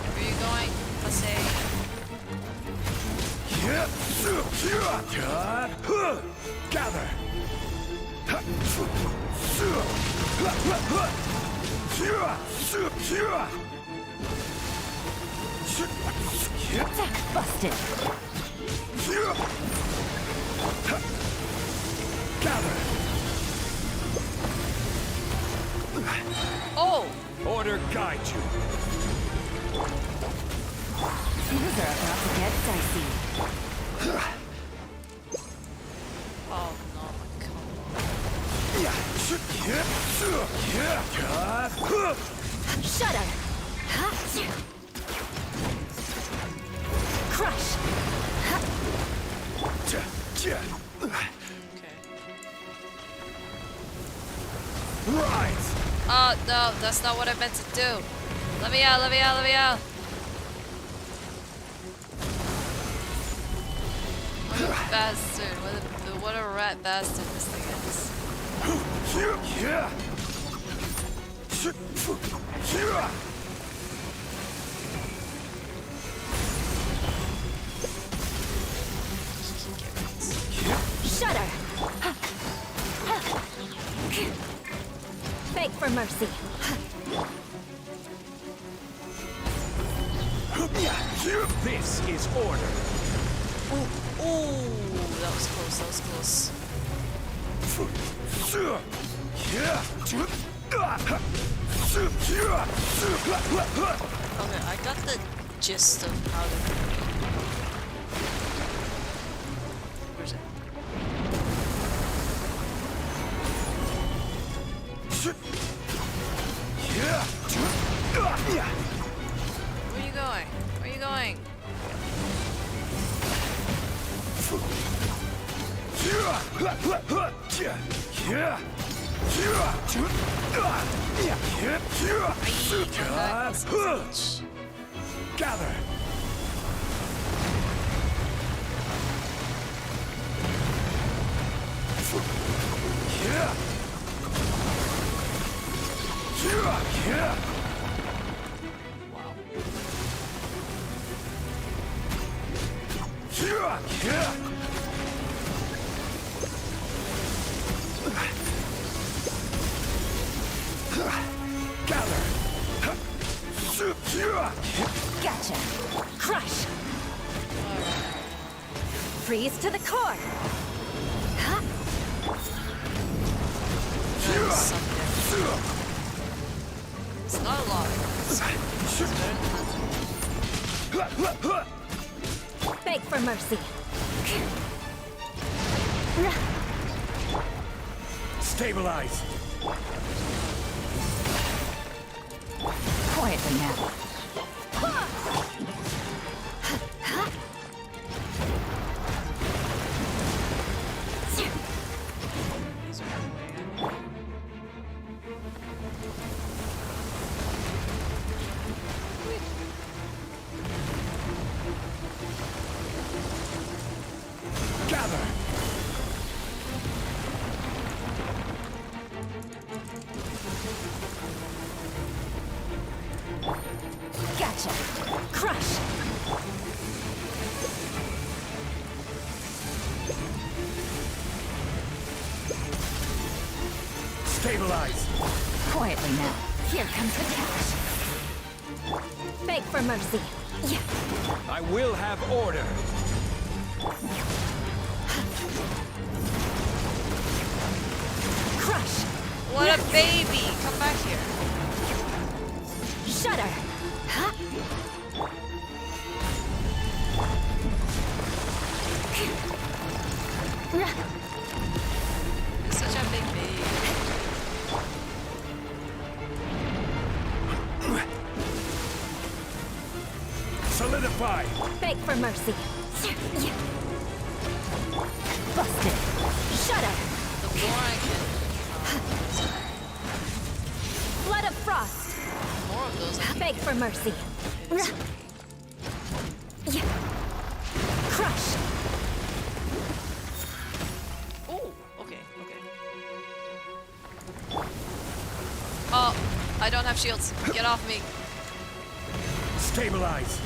Where are you going? Jose? Gather! Busted. Gather! Oh! Order guide you. Things are about to get dicey. Oh no, come Shudder. Crush. Rise! Oh no, that's not what I meant to do. Let me out, let me out, let me out. What a bastard. What a rat bastard this thing is. Shudder. Beg for mercy. This is order. Ooh, that was close, that was close. Okay, I got the gist of how to... Where's it? Where are you going? Where are you going? Gather! Gotcha. Crush. Freeze to the core. Huh? It's not a lot. It's better than nothing. Beg for mercy. Stabilize! Quietly now. Gather! Gotcha. Crush. Stabilize! Quietly now. Here comes the cash. Beg for mercy. Yeah. I will have order! Crush. What a baby! Come back here. Shudder. Huh? You're such a big baby. Solidify! Beg for mercy. Busted. Shudder. The more I can... Blood of frost. more of those I can Beg for mercy. Crush. Ooh. I don't have shields. Get off me. Stabilize.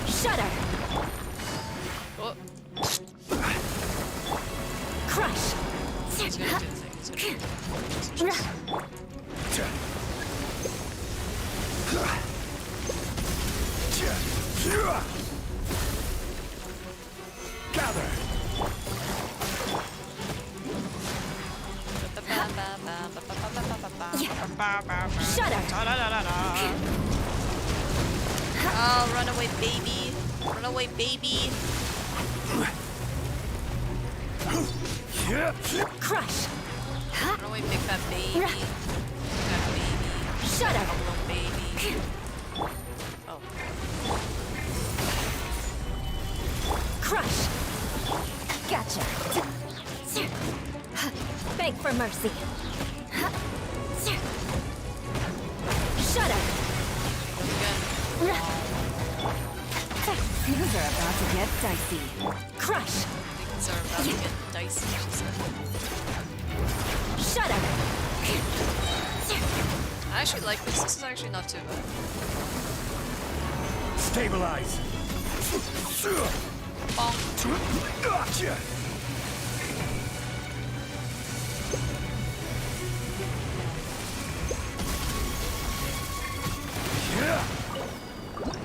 Shudder. Oh. Crush. He's gonna do the thing. He's gonna do the Gather. Shudder. Oh, run away, baby. Run away, baby. Crush. Run away, big fat baby. Big fat baby. Shudder. Little baby. Oh. Crush. Gotcha. Beg for mercy. Shudder. Things are about to get dicey. Crush. Things are about to get dicey, she said. Shudder. I actually like this. This is actually not too bad. Stabilize.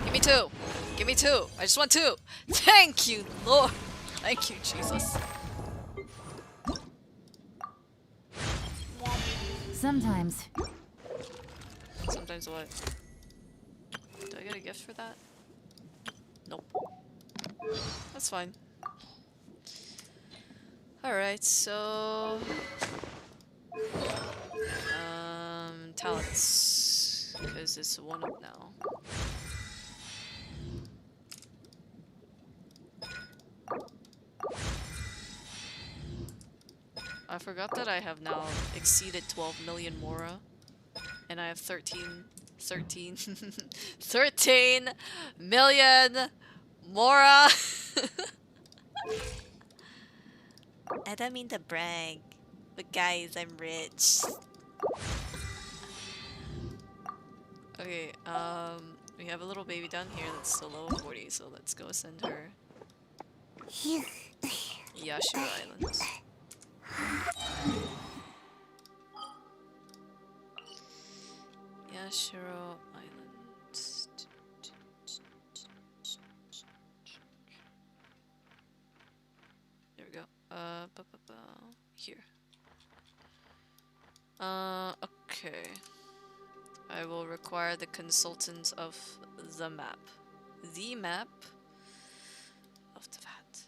Give me two. Give me two. I just want two. Thank you, Lord. Thank you, Jesus. Sometimes. Sometimes what? Do I get a gift for that? Nope. That's fine. Alright, so... talents. Because it's one up now. I forgot that I have now exceeded 12 million Mora. And I have 13 million Mora! I don't mean to brag, but guys, I'm rich. Okay, we have a little baby down here that's still level 40, so let's go send her. Yashiro Islands. Yashiro Islands. There we go. Here. Okay. I will require the consultants of the map. The map of the vat.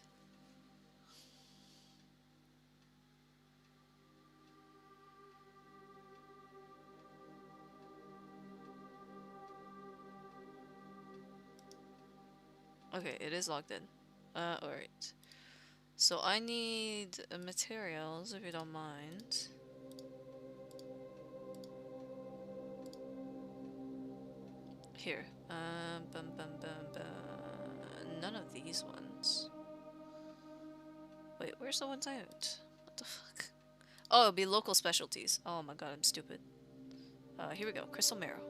Okay, it is logged in. Alright. So I need materials, if you don't mind. Here. None of these ones. Wait, where's the ones I owned? What the fuck? Oh, it'll be local specialties. Oh my god, I'm stupid. Here we go. Crystal Marrow.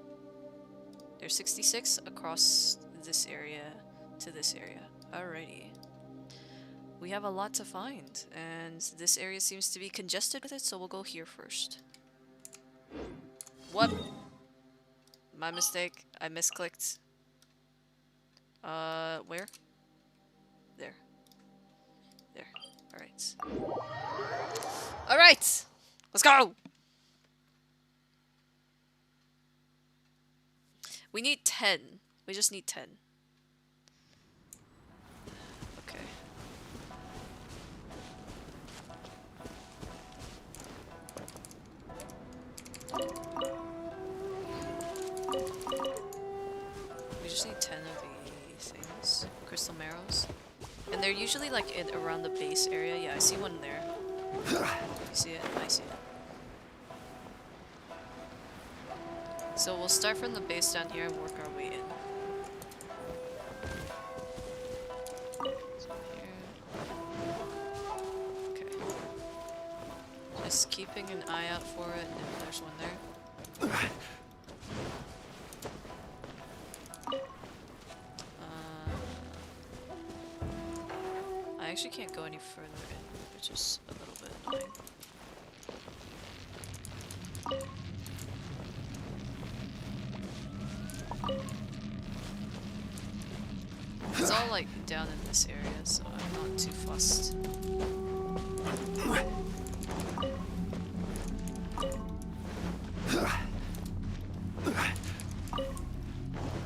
There's 66 across this area to this area. Alrighty. We have a lot to find, and this area seems to be congested with it, so we'll go here first. What? My mistake. I misclicked. Where? There. There. Alright. Alright! Let's go! We need 10. We just need 10. Okay. We just need 10 of the things. Crystal marrows. And they're usually like in around the base area. Yeah, I see one there. You see it? I see it. So we'll start from the base down here and work our way in. So here. Okay. Just keeping an eye out for it, and if there's one there. I actually can't go any further in, which is a little bit annoying. It's all like down in this area, so I'm not too fussed.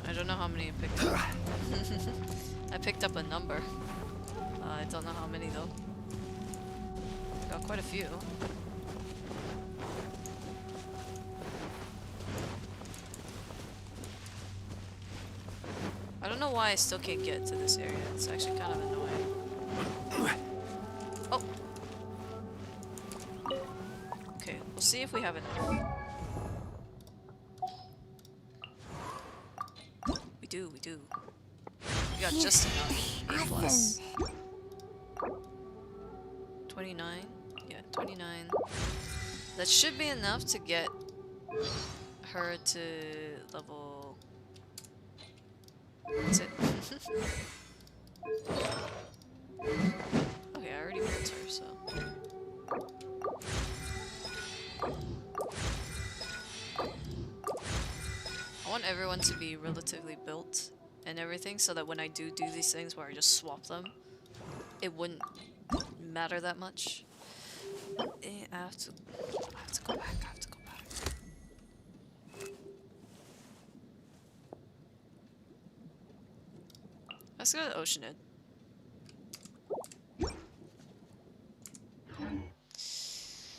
I don't know how many I picked up. I picked up a number. I don't know how many though. Got quite a few. I don't know why I still can't get to this area. It's actually kind of annoying. Oh! Okay, we'll see if we have enough. We do. We got just enough. A plus. 29? Yeah, 29. That should be enough to get her to level... That's it. Okay, I already built her, so... I want everyone to be relatively built and everything, so that when I do these things where I just swap them, it wouldn't matter that much. I have to go back. Let's go to Oceanid.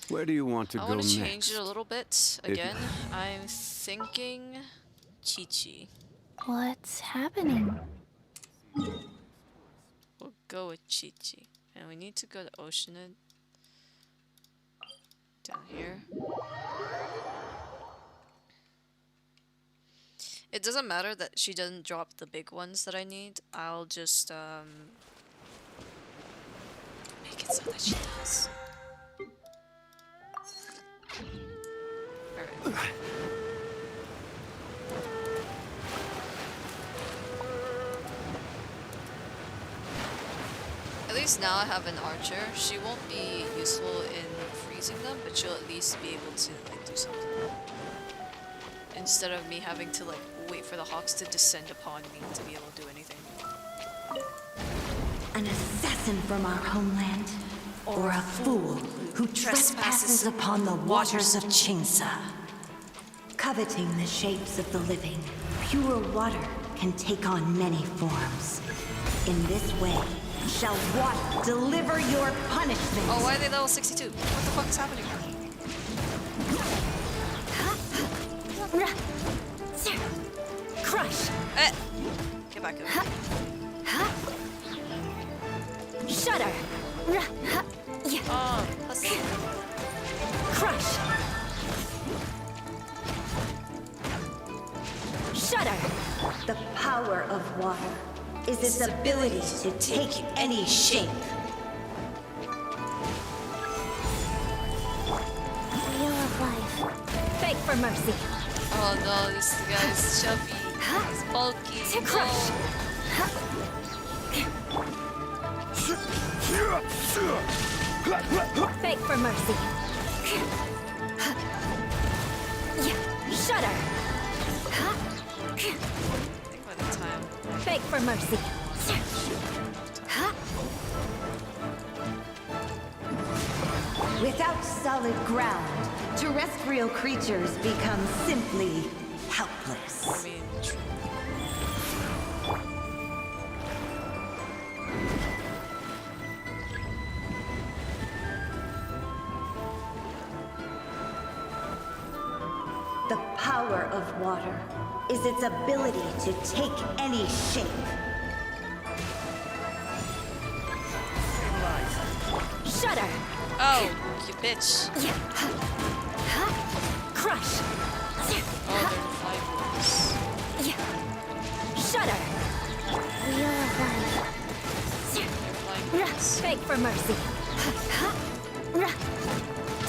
Where do you want to go next? I want to change it a little bit again. I'm thinking Chi-Chi. What's happening? We'll go with Chi-Chi. And we need to go to Oceanid. Down here. It doesn't matter that she doesn't drop the big ones that I need. I'll just make it so that she does. Alright. At least now I have an archer. She won't be useful in freezing them, but she'll at least be able to like do something. Instead of me having to like wait for the hawks to descend upon me to be able to do anything. An assassin from our homeland, or a fool who trespasses upon the waters of Chingsa. Coveting the shapes of the living, pure water can take on many forms. In this way, shall water deliver your punishment. Oh, why are they level 62? What the fuck is happening? Crush! Get back up. Shudder! Oh, pussy. Crush! Shudder! The power of water is its ability to take any shape. Wheel of life. Beg for mercy. Oh no, this guy's chubby. He's bulky. To crush. Beg for mercy. Shudder. I think by the time. Beg for mercy. Without solid ground, terrestrial creatures become simply helpless. I mean, true. The power of water is its ability to take any shape. Shudder! Oh, you bitch. Crush! Oh, they're the five ones. Shudder! Wheel of life. They're flying ones. Beg for mercy.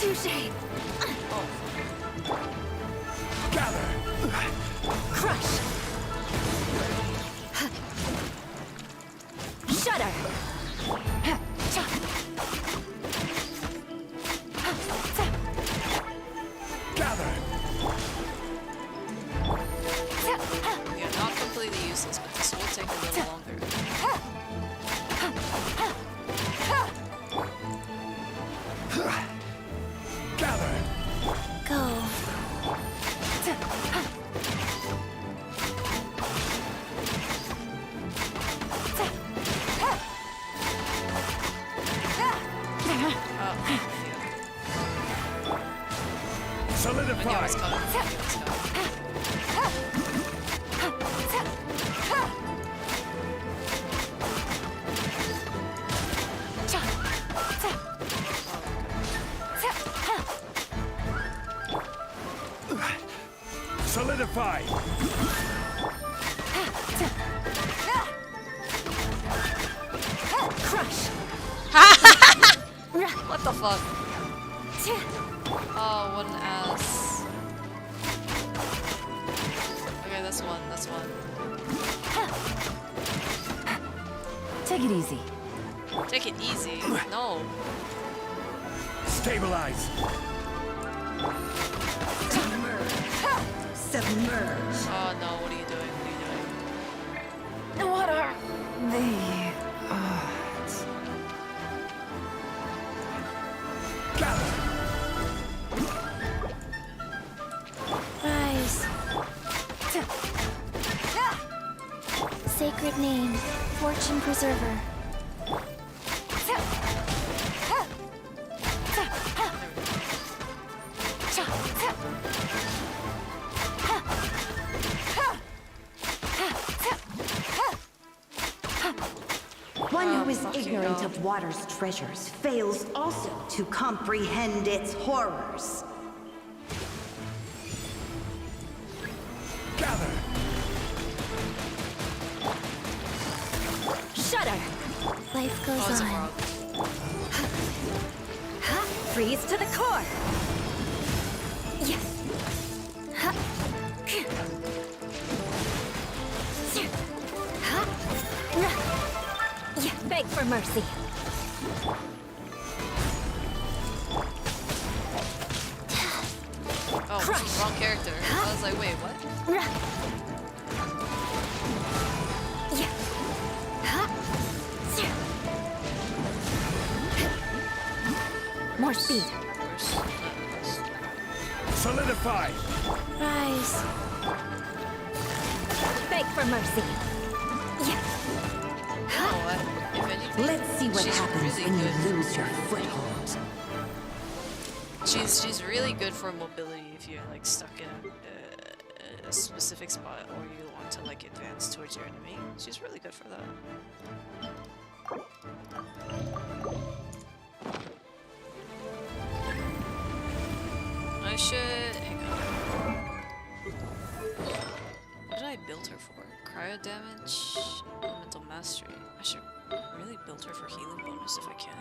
Touche! Gather! Crush! Shudder! Gather! Yeah, not completely useless, but this will take a little longer. Gather! Go. Solidify! I knew it was coming. I knew it was coming. Solidify! Crush! What the fuck? Oh, what an ass. Okay, that's one, that's one. Take it easy. Take it easy. No. Stabilize! Submerge. Oh no, what are you doing? What are you doing? What are the odds? Rise. Sacred name, fortune preserver. One who is ignorant of water's treasures fails also to comprehend its horrors. Gather! Shudder! Life goes Oh, it's a on. frog. Freeze to the core! Yes! Beg for mercy! Oh, Crush. wrong character. I was like, wait, what? More speed! Solidify! Rise. Beg for mercy! You know what? If anything, Let's see what she's happens really when good you lose for- your foothold. She's really good for mobility if you're like stuck in a specific spot or you want to like advance towards your enemy. She's really good for that. I should hang on. What did I build her for? Cryo damage, elemental mastery. I should really build her for healing bonus if I can.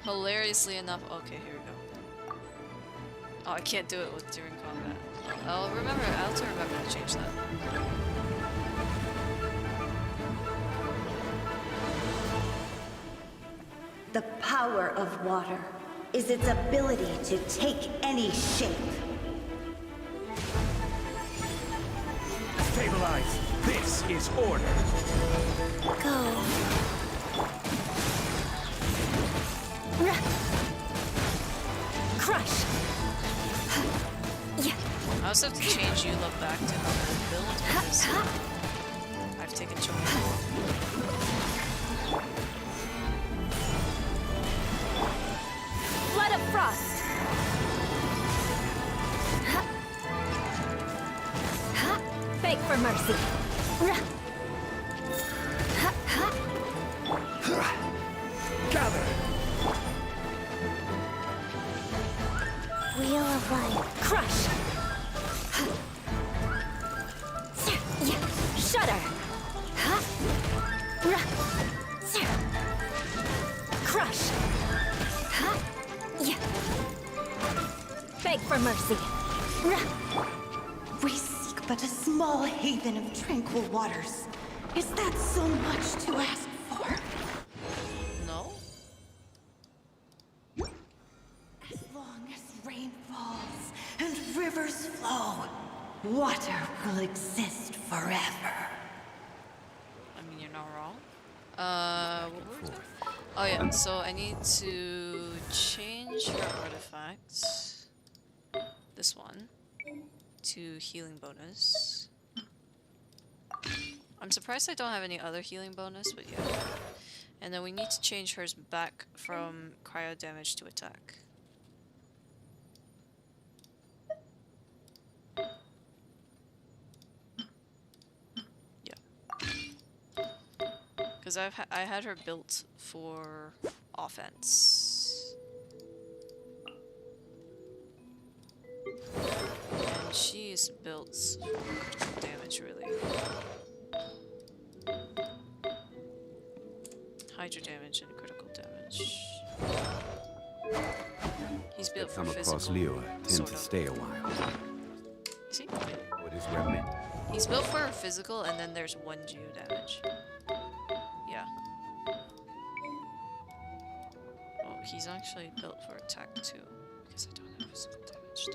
Hilariously enough, okay, here we go. Oh, I can't do it with during combat. I'll have to remember to change that. The power of water is its ability to take any shape. Stabilize! This is order! Go. Crush! I also have to change Eula back to her build because I've taken choice. Flood of frost! Beg for mercy! of life. Crush! Shudder! Crush! Beg for mercy. We seek but a small haven of tranquil waters. Is that so much to ask for? No? As long as rain falls and rivers flow, water will exist forever. I mean, you're not wrong. What were we doing? Oh yeah, so I need to change her artifact, this one, to healing bonus. I'm surprised I don't have any other healing bonus, but yeah. And then we need to change hers back from cryo damage to attack. Because I had her built for offense. And she is built for damage, really. Hydro damage and critical damage. He's built for Come physical. across Liyue tend sort to of. stay a while. Is he? What is remnant? He's built for physical, and then there's 1 geo damage. Yeah. Oh, he's actually built for attack too, because I don't have physical damage.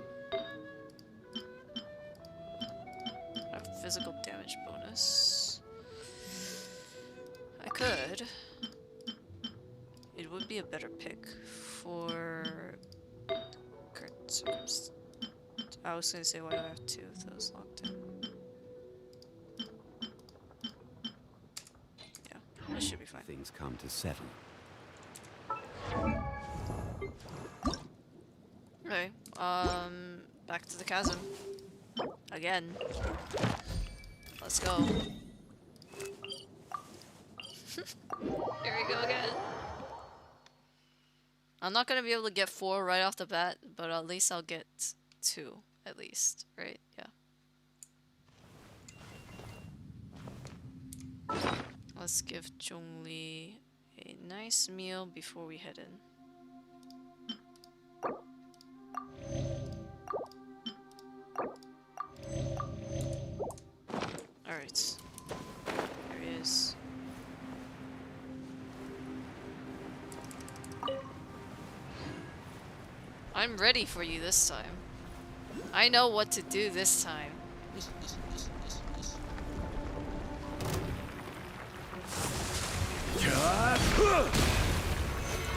I have physical damage bonus. I could. It would be a better pick for. I was gonna say, why do I have 2 of those locked in? Yeah, this should be fine. Things come to 7. Okay, back to the chasm. Again. Let's go. Here we go again. I'm not gonna be able to get 4 right off the bat, but at least I'll get 2, at least, right? Yeah. Let's give Zhongli a nice meal before we head in. Alright. There he is. I'm ready for you this time. I know what to do this time.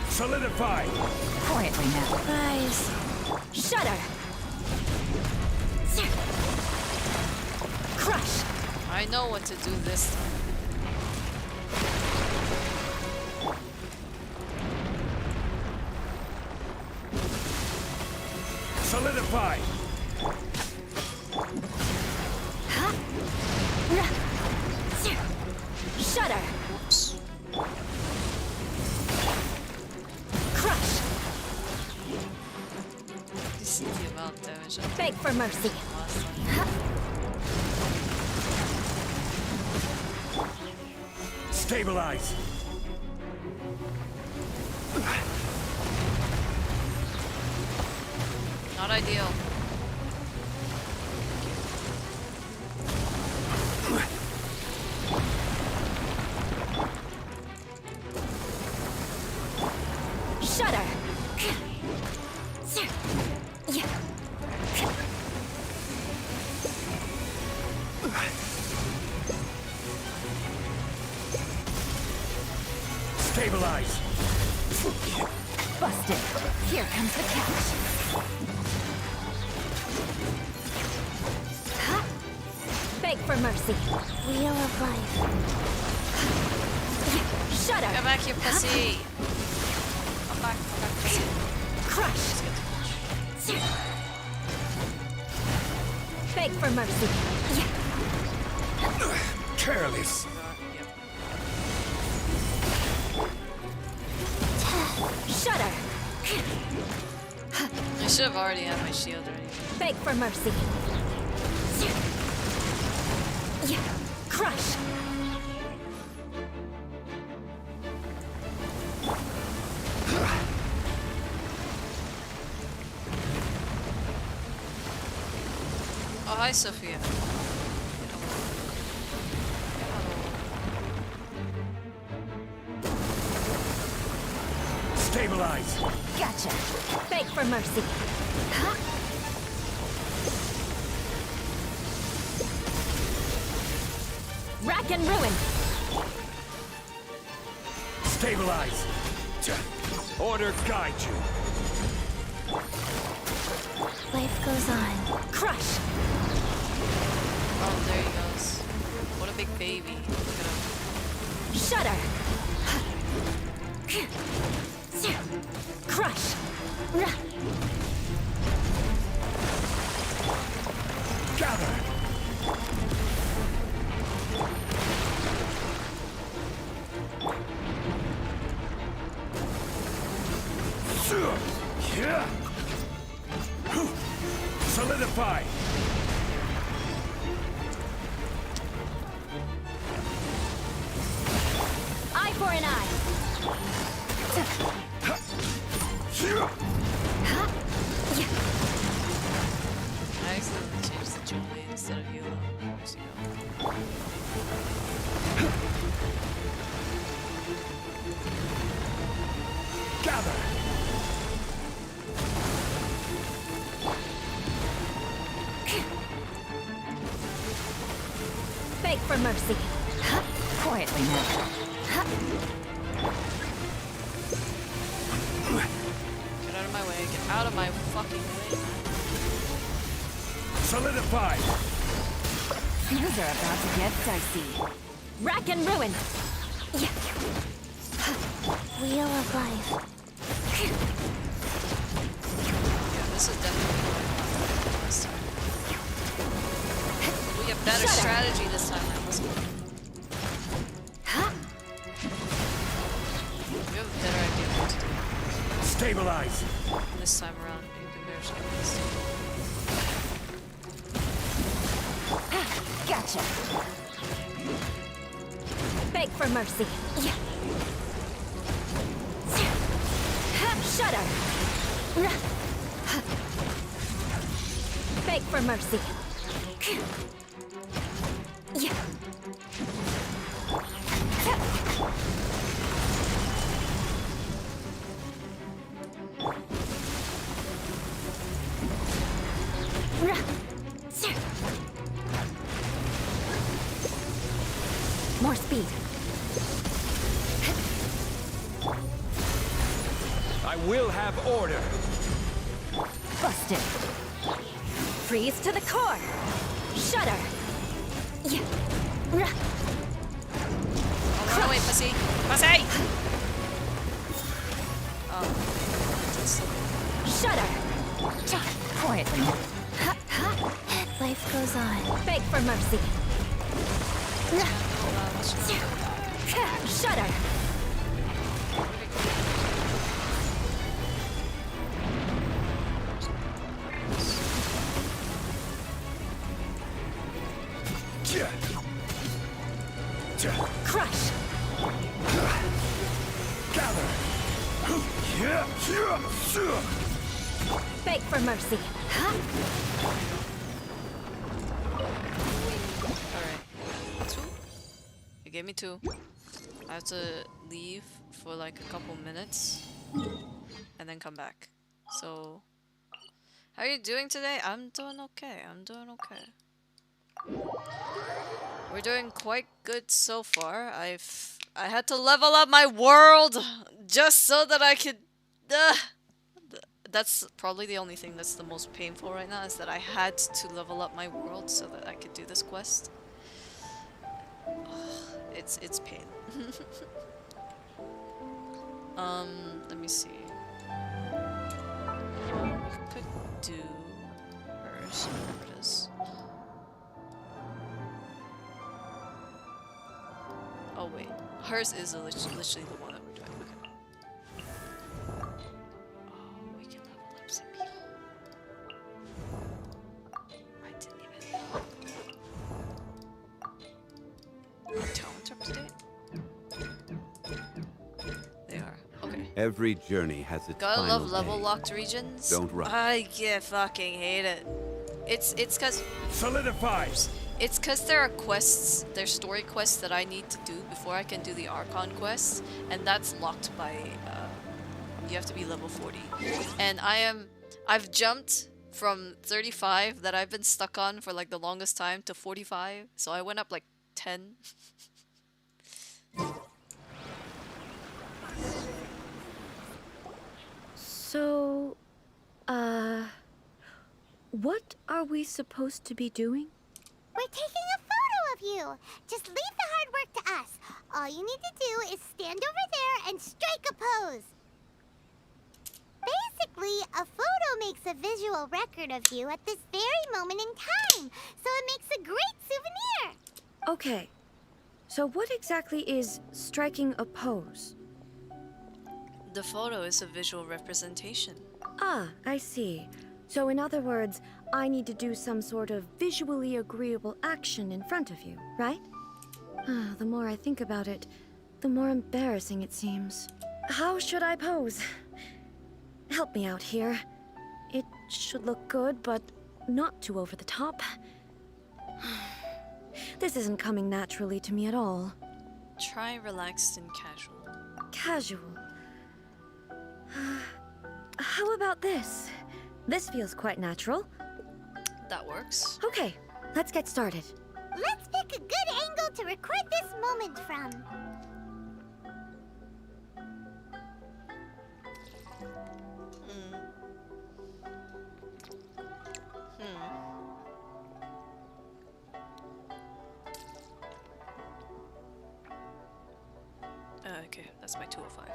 Solidify! Quietly now. Rise. Shudder! Crush! I know what to do this time. Solidify! Shudder! Oops. Crush! You see the amount of damage I Beg for mercy. did last time. Stabilize! Not ideal. Shudder! Stabilize! Busted. Here comes the catch. Beg for mercy. Wheel of life. Shudder! Come back, you pussy! Come back, pussy. Crush! Beg for mercy. Careless! Shudder! should have already had my shield ready. Beg for mercy. Crush. Oh, hi, Sophia. Stabilize. Gotcha. Beg for mercy. Rack and ruin. Stabilize. Order guide you. Life goes on. Crush. Oh, there he goes. What a big baby. Look at him. Shudder. Crush. Gather. Solidify. Eye for an eye. I accidentally changed the Julie instead of Hilo. Where's he go? Gather. Beg for mercy. Quietly now. Get out of my way. Get out of my fucking way. Solidify. Things are about to get dicey. Rack and ruin. Wheel of life. Yeah, this is definitely more fun than last time. We have better strategy this time around. Let's go. We have a better idea of what to do. Stabilize. This time around in comparison to this. Gotcha. Beg for mercy. Shudder. Beg for mercy. More speed. I will have order. Busted. Freeze to the core. Shudder. Oh, run away, pussy. Pussy! Oh. Shudder. Quietly. Life goes on. Beg for mercy. Shudder. Crush. Gather. Beg for mercy. Alright. 2? You gave me 2. I have to leave for like a couple minutes and then come back. So, how are you doing today? I'm doing okay. I'm doing okay. We're doing quite good so far. I had to level up my world just so that I could. That's probably the only thing that's the most painful right now, is that I had to level up my world so that I could do this quest. It's pain. Let me see. We could do hers. Whatever it is. Oh wait, hers is literally the one that we're doing. Okay. Oh, we can level up some people. Every journey has its Gotta final love level day. locked regions. Don't rush. I fucking hate it. It's cause Solidifies. It's cause there are quests, there's story quests that I need to do before I can do the Archon quest, and that's locked by you have to be level 40. And I've jumped from 35 that I've been stuck on for like the longest time to 45, so I went up like 10. So, what are we supposed to be doing? We're taking a photo of you. Just leave the hard work to us. All you need to do is stand over there and strike a pose. Basically, a photo makes a visual record of you at this very moment in time, so it makes a great souvenir. Okay, so what exactly is striking a pose? The photo is a visual representation. Ah, I see. So in other words, I need to do some sort of visually agreeable action in front of you, right? The more I think about it, the more embarrassing it seems. How should I pose? Help me out here. It should look good, but not too over the top. This isn't coming naturally to me at all. Try relaxed and casual. Casual. How about this? This feels quite natural. That works. Okay, let's get started. Let's pick a good angle to record this moment from. Okay, that's my 205.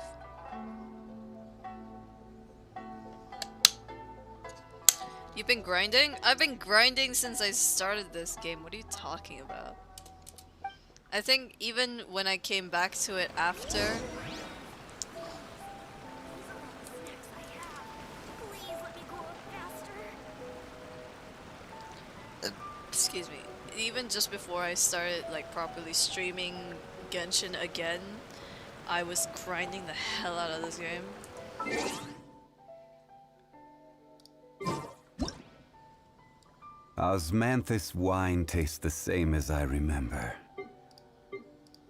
You've been grinding? I've been grinding since I started this game. What are you talking about? I think even when I came back to it after... Excuse me. Even just before I started like properly streaming Genshin again, I was grinding the hell out of this game. Osmanthus wine tastes the same as I remember.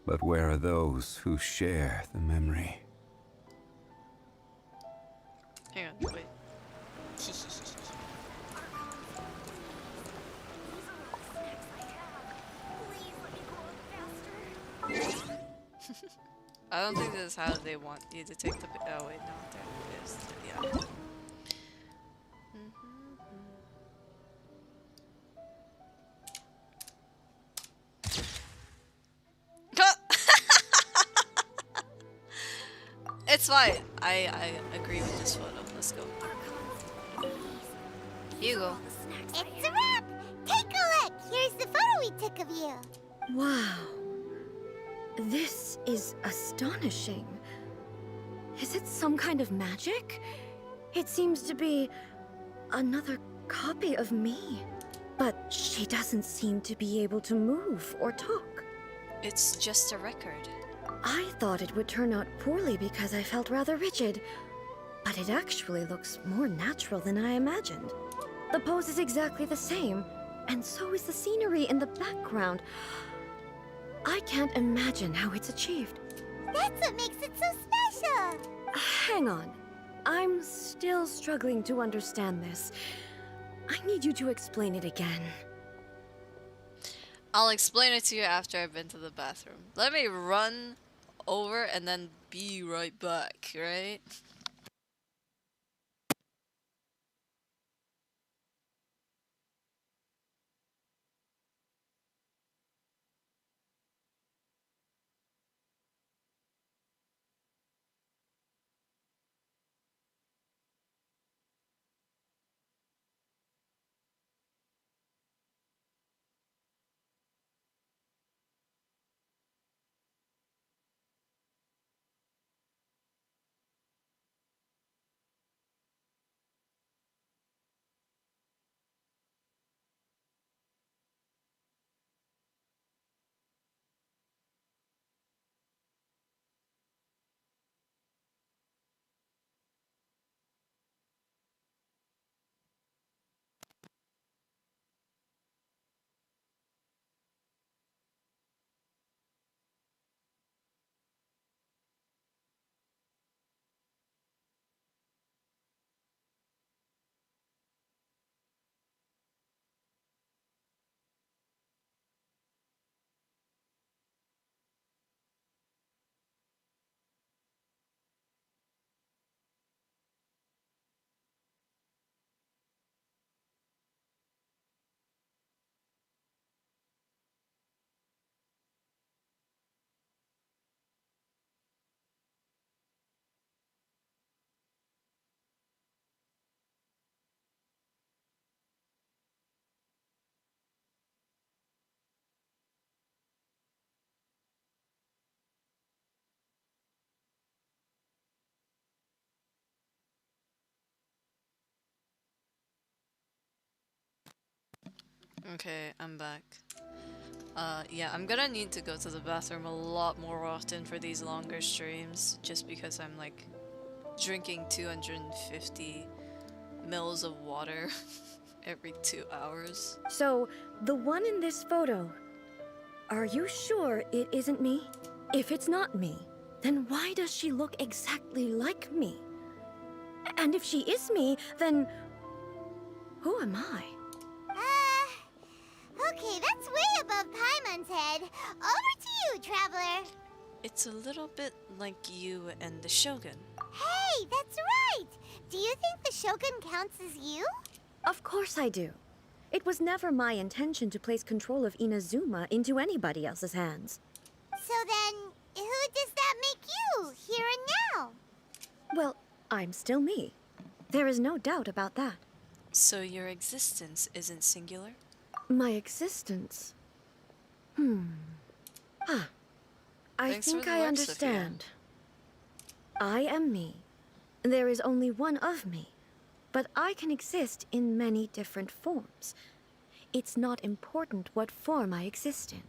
But where are those who share the memory? Hang on, wait. I don't think this is how they want you to take the. Oh wait, no, there it is. Yeah. It's fine. I agree with this photo. Let's go. Here you go. It's a wrap! Take a look! Here's the photo we took of you. Wow. This is astonishing. Is it some kind of magic? It seems to be another copy of me. But she doesn't seem to be able to move or talk. It's just a record. I thought it would turn out poorly because I felt rather rigid. But it actually looks more natural than I imagined. The pose is exactly the same, and so is the scenery in the background. I can't imagine how it's achieved. That's what makes it so special! Hang on. I'm still struggling to understand this. I need you to explain it again. I'll explain it to you after I've been to the bathroom. Let me run over and then be right back, right? Okay, I'm back. Yeah, I'm gonna need to go to the bathroom a lot more often for these longer streams, just because I'm like drinking 250 mils of water every 2 hours. So, the one in this photo, are you sure it isn't me? If it's not me, then why does she look exactly like me? And if she is me, then who am I? Okay, that's way above Paimon's head. Over to you, Traveler. It's a little bit like you and the Shogun. Hey, that's right! Do you think the Shogun counts as you? Of course I do. It was never my intention to place control of Inazuma into anybody else's hands. So then, who does that make you, here and now? Well, I'm still me. There is no doubt about that. So your existence isn't singular? My existence? I Thanks think for the I work, understand. I am me. There is only one of me, but I can exist in many different forms. It's not important what form I exist in.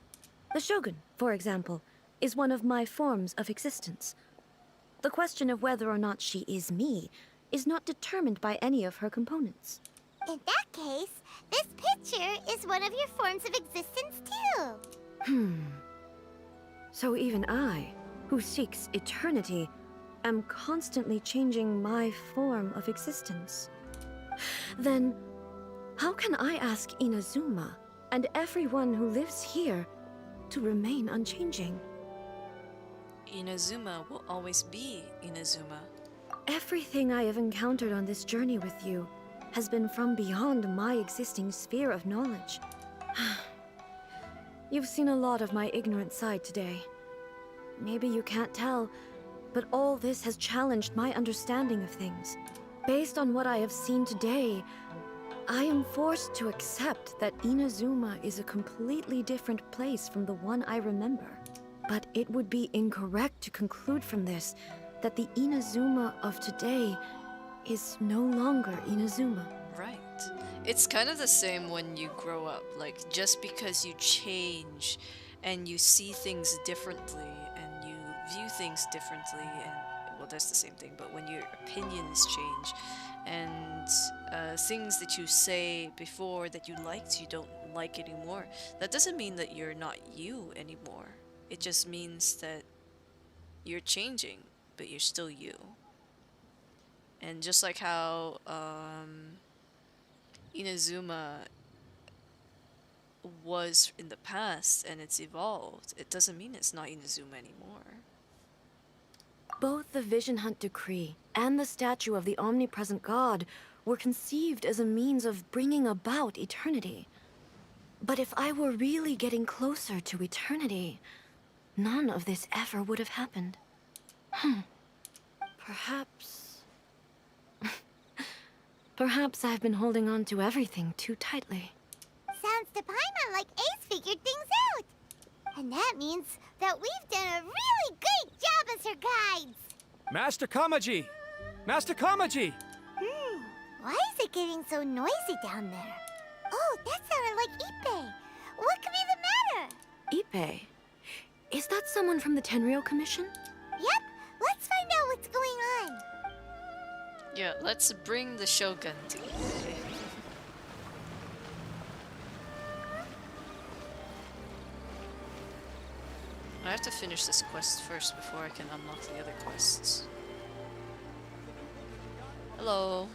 The Shogun, for example, is one of my forms of existence. The question of whether or not she is me is not determined by any of her components. In that case, this picture is one of your forms of existence too. So even I, who seeks eternity, am constantly changing my form of existence. Then, how can I ask Inazuma and everyone who lives here to remain unchanging? Inazuma will always be Inazuma. Everything I have encountered on this journey with you has been from beyond my existing sphere of knowledge. You've seen a lot of my ignorant side today. Maybe you can't tell, but all this has challenged my understanding of things. Based on what I have seen today, I am forced to accept that Inazuma is a completely different place from the one I remember. But it would be incorrect to conclude from this that the Inazuma of today is no longer Inazuma. Right. It's kind of the same when you grow up. Like, just because you change and you see things differently and you view things differently, and well, that's the same thing, but when your opinions change and things that you say before that you liked, you don't like anymore, that doesn't mean that you're not you anymore. It just means that you're changing, but you're still you. And just like how Inazuma was in the past and it's evolved, it doesn't mean it's not Inazuma anymore. Both the Vision Hunt Decree and the statue of the omnipresent God were conceived as a means of bringing about eternity. But if I were really getting closer to eternity, none of this ever would have happened. Perhaps... Perhaps I've been holding on to everything too tightly. Sounds to Paimon like Ace figured things out. And that means that we've done a really great job as her guides. Master Kamaji! Master Kamaji! Why is it getting so noisy down there? Oh, that sounded like Ippei. What could be the matter? Ippei? Is that someone from the Tenryou Commission? Yep, let's find out what's going on. Yeah, let's bring the Shogun to Ippei. I have to finish this quest first before I can unlock the other quests. Hello.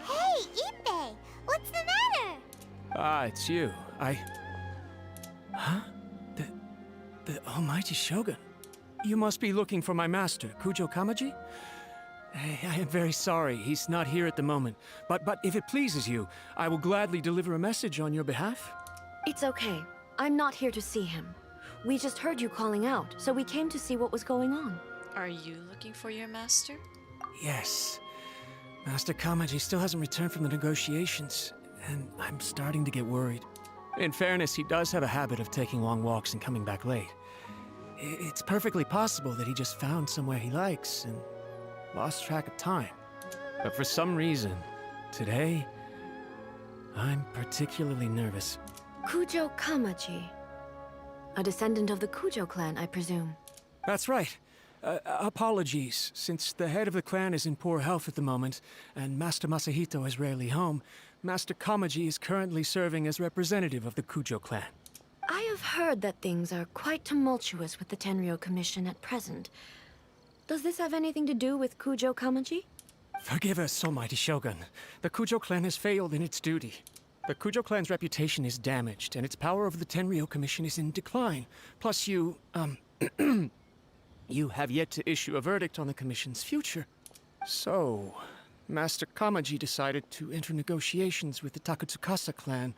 Hey, Ippei, what's the matter? Ah, it's you. Huh? The Almighty Shogun. You must be looking for my master, Kujo Kamaji? I am very sorry, he's not here at the moment. But if it pleases you, I will gladly deliver a message on your behalf. It's okay. I'm not here to see him. We just heard you calling out, so we came to see what was going on. Are you looking for your master? Yes. Master Kamaji still hasn't returned from the negotiations, and I'm starting to get worried. In fairness, he does have a habit of taking long walks and coming back late. It's perfectly possible that he just found somewhere he likes and lost track of time. But for some reason, today, I'm particularly nervous. Kujo Kamaji. A descendant of the Kujo clan, I presume. That's right. Apologies. Since the head of the clan is in poor health at the moment, and Master Masahito is rarely home, Master Kamaji is currently serving as representative of the Kujo clan. I have heard that things are quite tumultuous with the Tenryo Commission at present. Does this have anything to do with Kujo Kamaji? Forgive us, Almighty Shogun. The Kujo clan has failed in its duty. The Kujo clan's reputation is damaged, and its power over the Tenryo Commission is in decline. Plus you, you have yet to issue a verdict on the Commission's future. So, Master Kamaji decided to enter negotiations with the Takatsukasa clan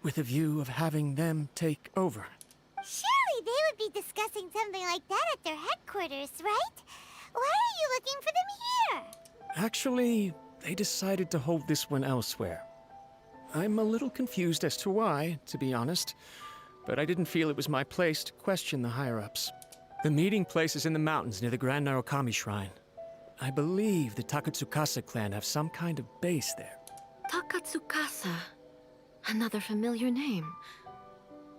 with a view of having them take over. Surely they would be discussing something like that at their headquarters, right? Why are you looking for them here? Actually, they decided to hold this one elsewhere. I'm a little confused as to why, to be honest, but I didn't feel it was my place to question the higher-ups. The meeting place is in the mountains near the Grand Narukami Shrine. I believe the Takatsukasa clan have some kind of base there. Takatsukasa. Another familiar name.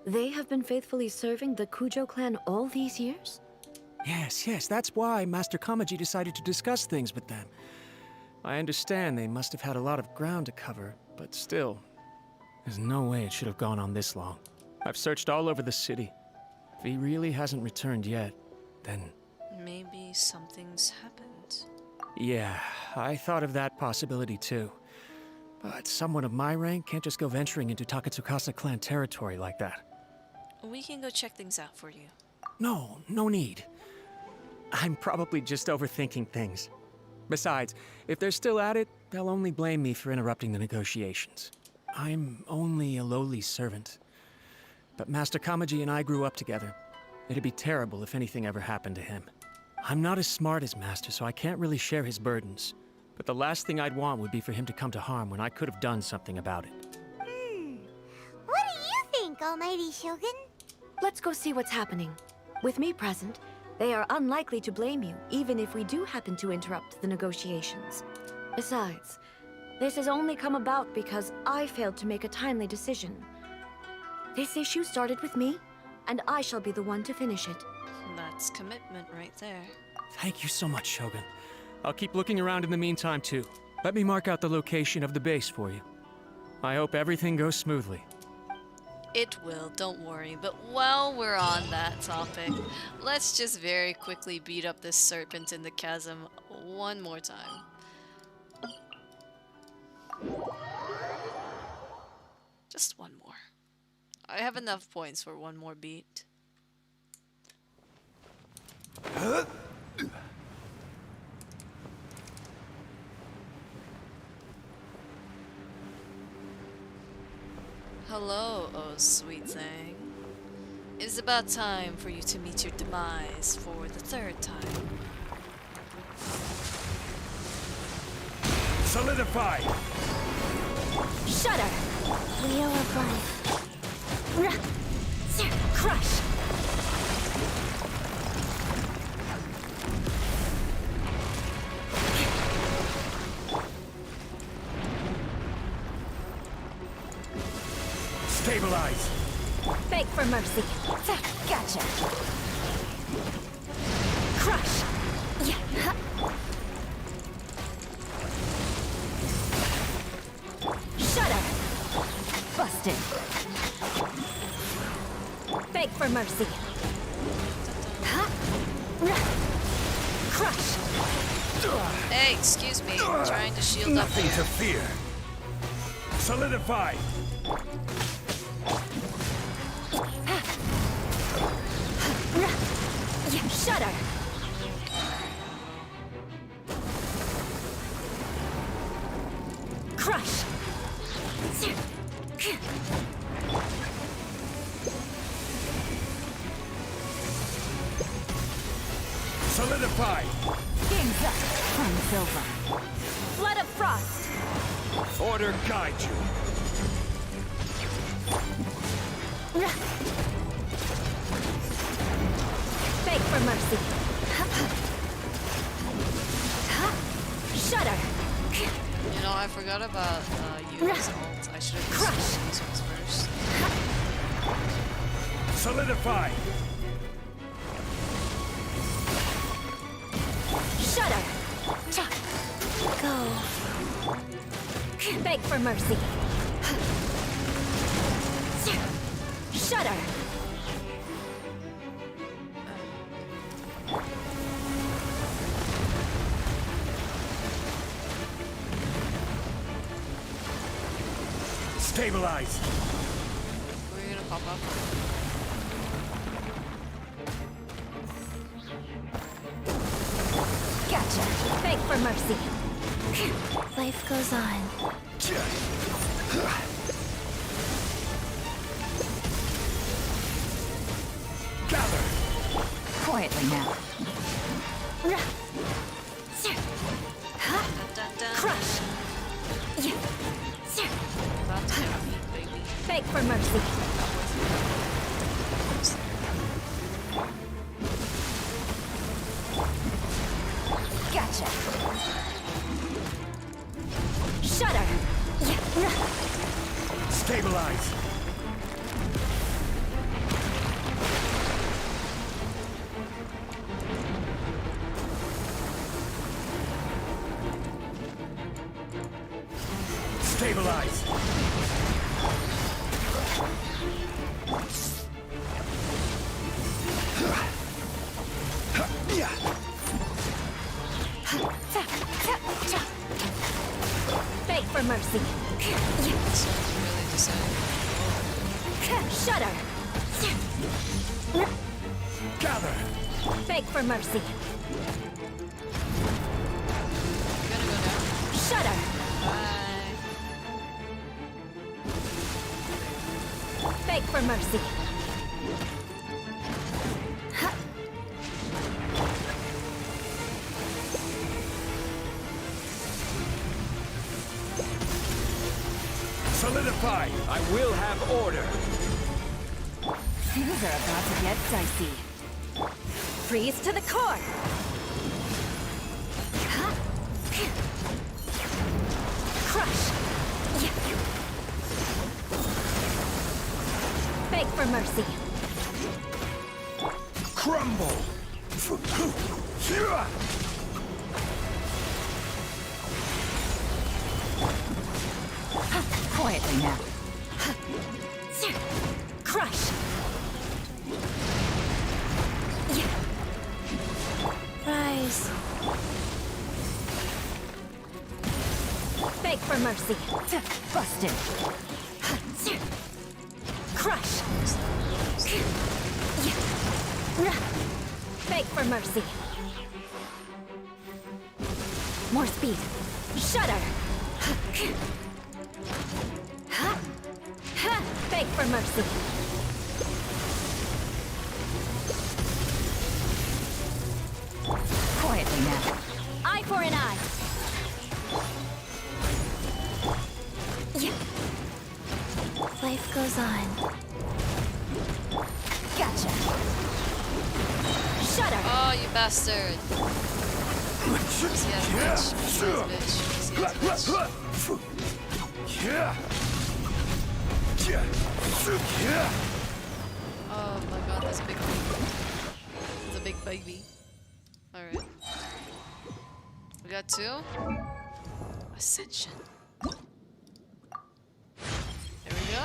They have been faithfully serving the Kujo clan all these years? Yes, that's why Master Kamaji decided to discuss things with them. I understand they must have had a lot of ground to cover, but still, there's no way it should have gone on this long. I've searched all over the city. If he really hasn't returned yet, then... Maybe something's happened. Yeah, I thought of that possibility too. But someone of my rank can't just go venturing into Takatsukasa clan territory like that. We can go check things out for you. No need. I'm probably just overthinking things. Besides, if they're still at it, they'll only blame me for interrupting the negotiations. I'm only a lowly servant. But Master Kamaji and I grew up together. It'd be terrible if anything ever happened to him. I'm not as smart as Master, so I can't really share his burdens. But the last thing I'd want would be for him to come to harm when I could have done something about it. What do you think, Almighty Shogun? Let's go see what's happening. With me present, they are unlikely to blame you, even if we do happen to interrupt the negotiations. Besides, this has only come about because I failed to make a timely decision. This issue started with me, and I shall be the one to finish it. That's commitment right there. Thank you so much, Shogun. I'll keep looking around in the meantime, too. Let me mark out the location of the base for you. I hope everything goes smoothly. It will, don't worry. But while we're on that topic, let's just very quickly beat up this serpent in the chasm one more time. Just one more. I have enough points for one more beat. Hello, oh sweet thing. It is about time for you to meet your demise for the third time. Solidify! Shudder! Wheel of life. Crush! Stabilize! Beg for mercy. Gotcha. Crush! Shudder! Busted. Beg for mercy. Crush! Hey, excuse me. I'm trying to shield up Nothing here. to fear. Solidify! Shudder! Crush! Solidify! Game's up. Fun's over. Flood of Frost! Order guide you. Beg for mercy. Shudder! You know, I forgot about Yu's ult. I should have used these ones first. Solidify! Shudder! Go. Beg for mercy. Shudder! Stabilize! We're gonna pop up. Gotcha. Beg for mercy. Life goes on. Gather! Quietly now. Crush. About to get me, baby. Beg for mercy. Gotcha. Shudder. Stabilize! Stabilize! Beg for mercy. Really decided. Shudder. Gather! Beg for mercy. You're gonna go down. Shudder. Bye. Beg for mercy. Solidify! I will have order! Things are about to get dicey. Freeze to the core! Crush. Beg for mercy. Crumble! Quietly now. Crush. Rise. Beg for mercy. Busted. Crush. Beg for mercy. More speed. Shudder. Beg for mercy. Quietly now. Eye for an eye. Life goes on. Gotcha. Shudder. Oh, you bastard. Easy as bitch. Easy as bitch. Easy as bitch. Oh my god, that's a big baby. That's a big baby. Alright. We got two. Ascension. There we go.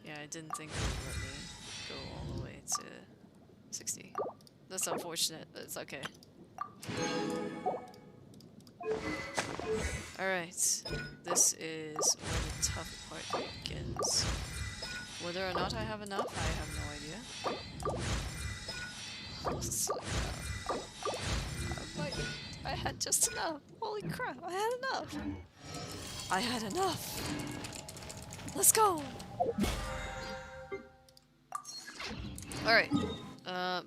Yeah, I didn't think it would let me go all the way to 60. That's unfortunate, but it's okay. Alright, this is where the tough part begins. Whether or not I have enough, I have no idea. I had just enough. Holy crap, I had enough. I had enough. Let's go. Alright,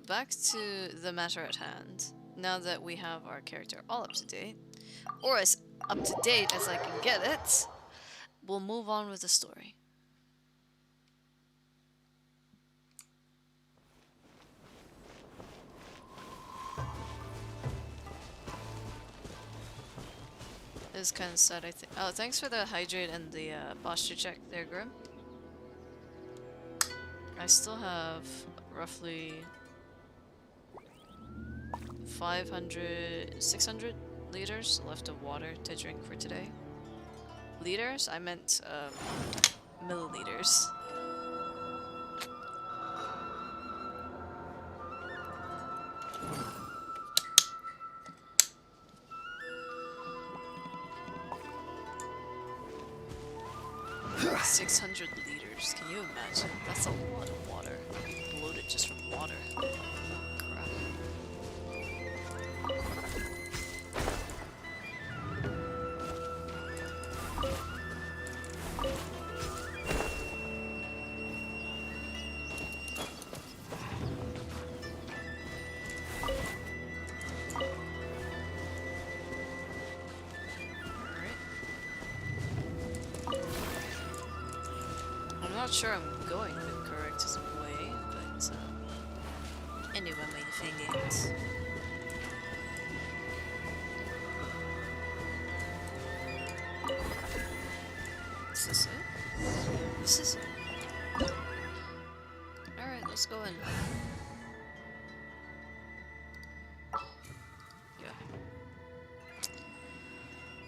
back to the matter at hand. Now that we have our character all up to date, or as up to date as I can get it, we'll move on with the story. is kind of sad, I think. Oh, thanks for the hydrate and the posture check there, Grim. I still have roughly 600 liters left of water to drink for today. Liters? I meant milliliters. $600 liters. Can you imagine? That's a lot of water. Bloated just from water. Crap. I'm not sure I'm going the correct way, but anyway, my thing is. Is this it? This is it. Alright, let's go in. Yeah.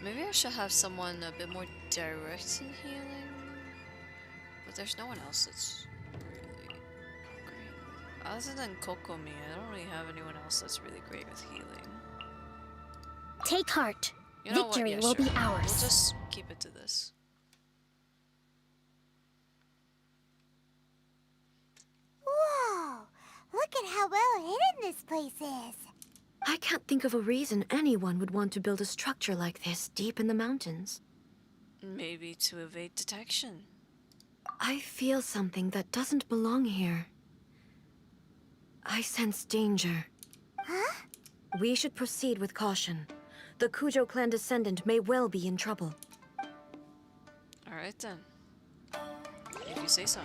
Maybe I should have someone a bit more direct in healing. But there's no one else that's really great. Other than Kokomi, I don't really have anyone else that's really great with healing. Take heart. You know Victory what? Yeah, will sure. be ours. We'll just keep it to this. Whoa! Look at how well hidden this place is. I can't think of a reason anyone would want to build a structure like this deep in the mountains. Maybe to evade detection. I feel something that doesn't belong here. I sense danger. Huh? We should proceed with caution. The Kujo clan descendant may well be in trouble. Alright then. If you say so.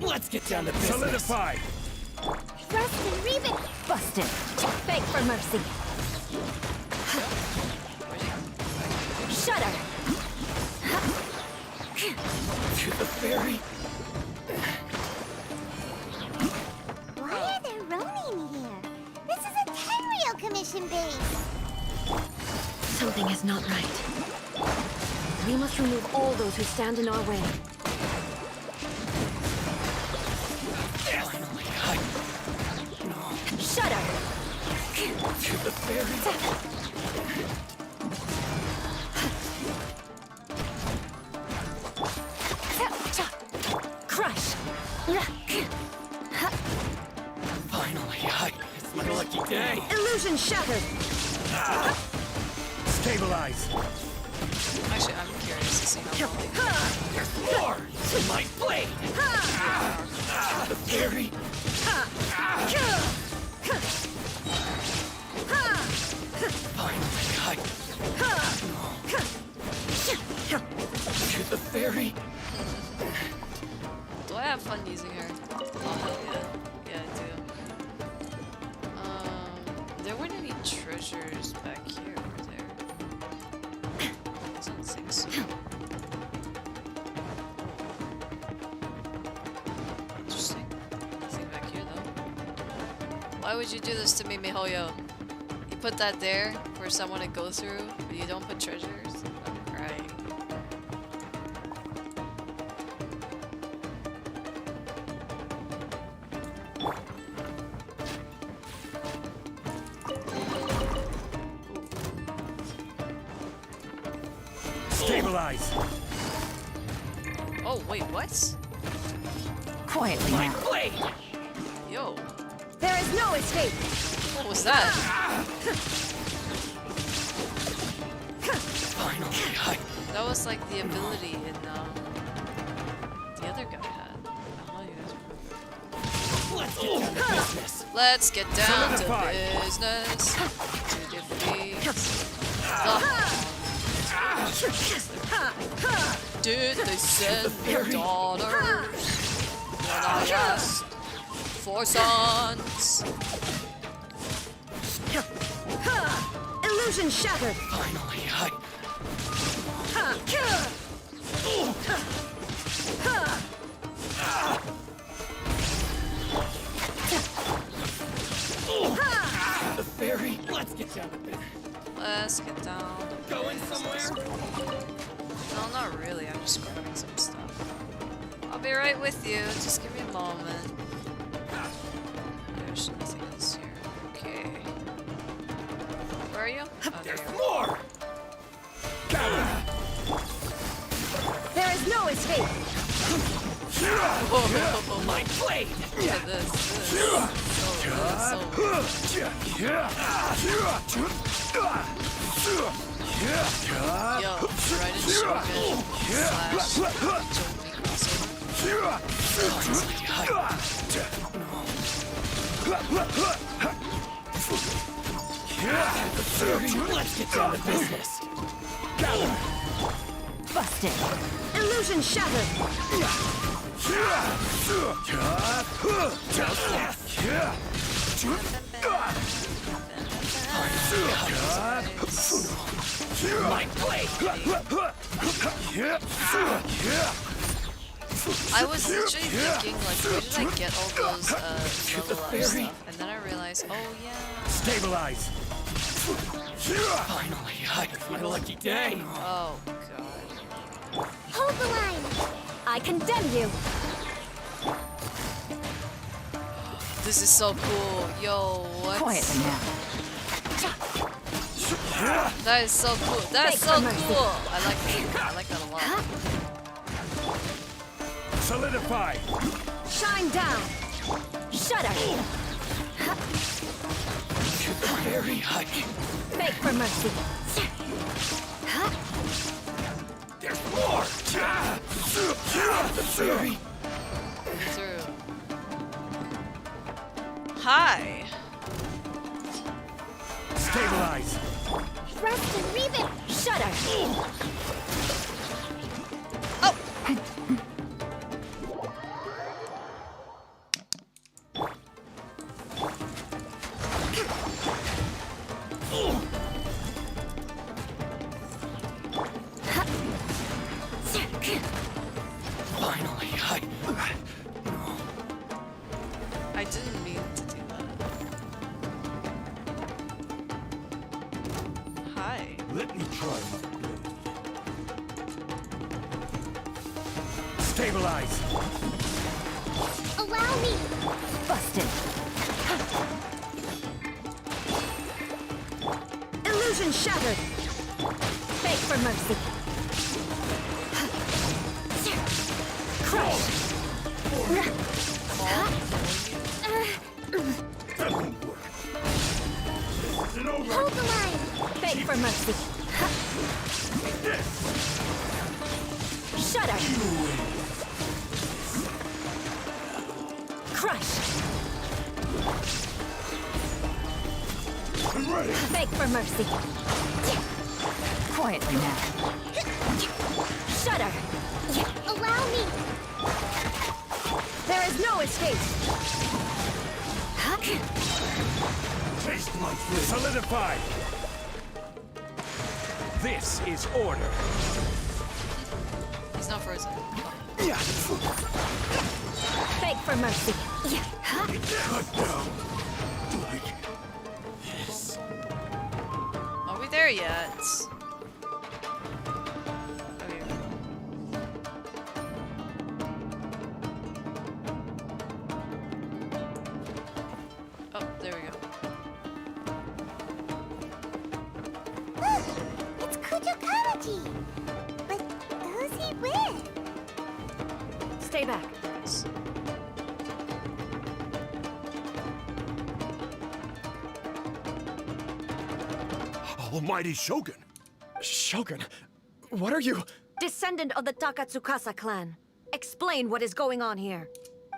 Let's get down to business. Solidify! Thrust and Reven! Busted. Beg for mercy. Shudder! To the ferry. Why are there Ronin here? This is a Tenryou commission base! Something is not right. We must remove all those who stand in our way. Shudder! To the ferry. Crush! Finally, it's my lucky day. Illusion shattered! Stabilize! Actually, I'm curious to see how well they do. There's more to my blade. The ferry. Finally, to the ferry. Do I have fun using her? Oh, hell yeah. Yeah, I do. There weren't any treasures back here, were there? I don't think so. Interesting. Nothing back here, though. Why would you do this to me, Mihoyo? You put that there for someone to go through, but you don't put treasures? I'm crying. Stabilize! Oh, wait, what? Quietly now. Blade. Yo, There is no escape! what was that? Finally, That was like the ability in the other guy had. I don't know, you guys remember. let's get down to business. Let's get down Solidify. to business to defeat Did they send their daughters when I asked Forsons! Illusion shattered! Finally, the ferry. Let's get down to business. Let's get down to Going somewhere? No, not really. I'm just grabbing some stuff. I'll be right with you. Just give me a moment. There's nothing else here. Okay. Where are you? Oh, There's there you more! There is no escape! are. My blade! Look at this. This is so Yo, right in Shogun slash Jomi crossover. Let's get down to business. Busted! Illusion shattered! My blade! I was literally thinking, like, where did I get all those level up stuff? And then I realized, oh yeah. Stabilize. Finally, it's my lucky day. Oh god. Hold the line! I condemn you! This is so cool. Yo, what? Quietly now. That is so cool. That is so cool. I like it. I like that a lot. Solidify. Shine down! Shudder! Very high. Beg for mercy! There's more! The fury! Through. Hi. Stabilize. Thrust and reeve it! Shudder! Finally, I didn't mean to do that. Hi. Let me try my blade. Stabilize. Allow me! Busted! Illusion shattered! Beg for mercy! Crush! That won't work. Listen over. Hold the line! Beg for mercy! Shudder! Crush! I'm ready. Beg for mercy! Quietly now. Shudder! Allow me! There is no escape! Taste my blade. Solidify. This is order. He's not frozen. Beg for mercy! Cut down. Like this. Are we there yet? Okay. Oh, there we go. It's Kujokamaji! But who's he with? Stay back. Almighty Shogun. Shogun, what are you? Descendant of the Takatsukasa clan. Explain what is going on here.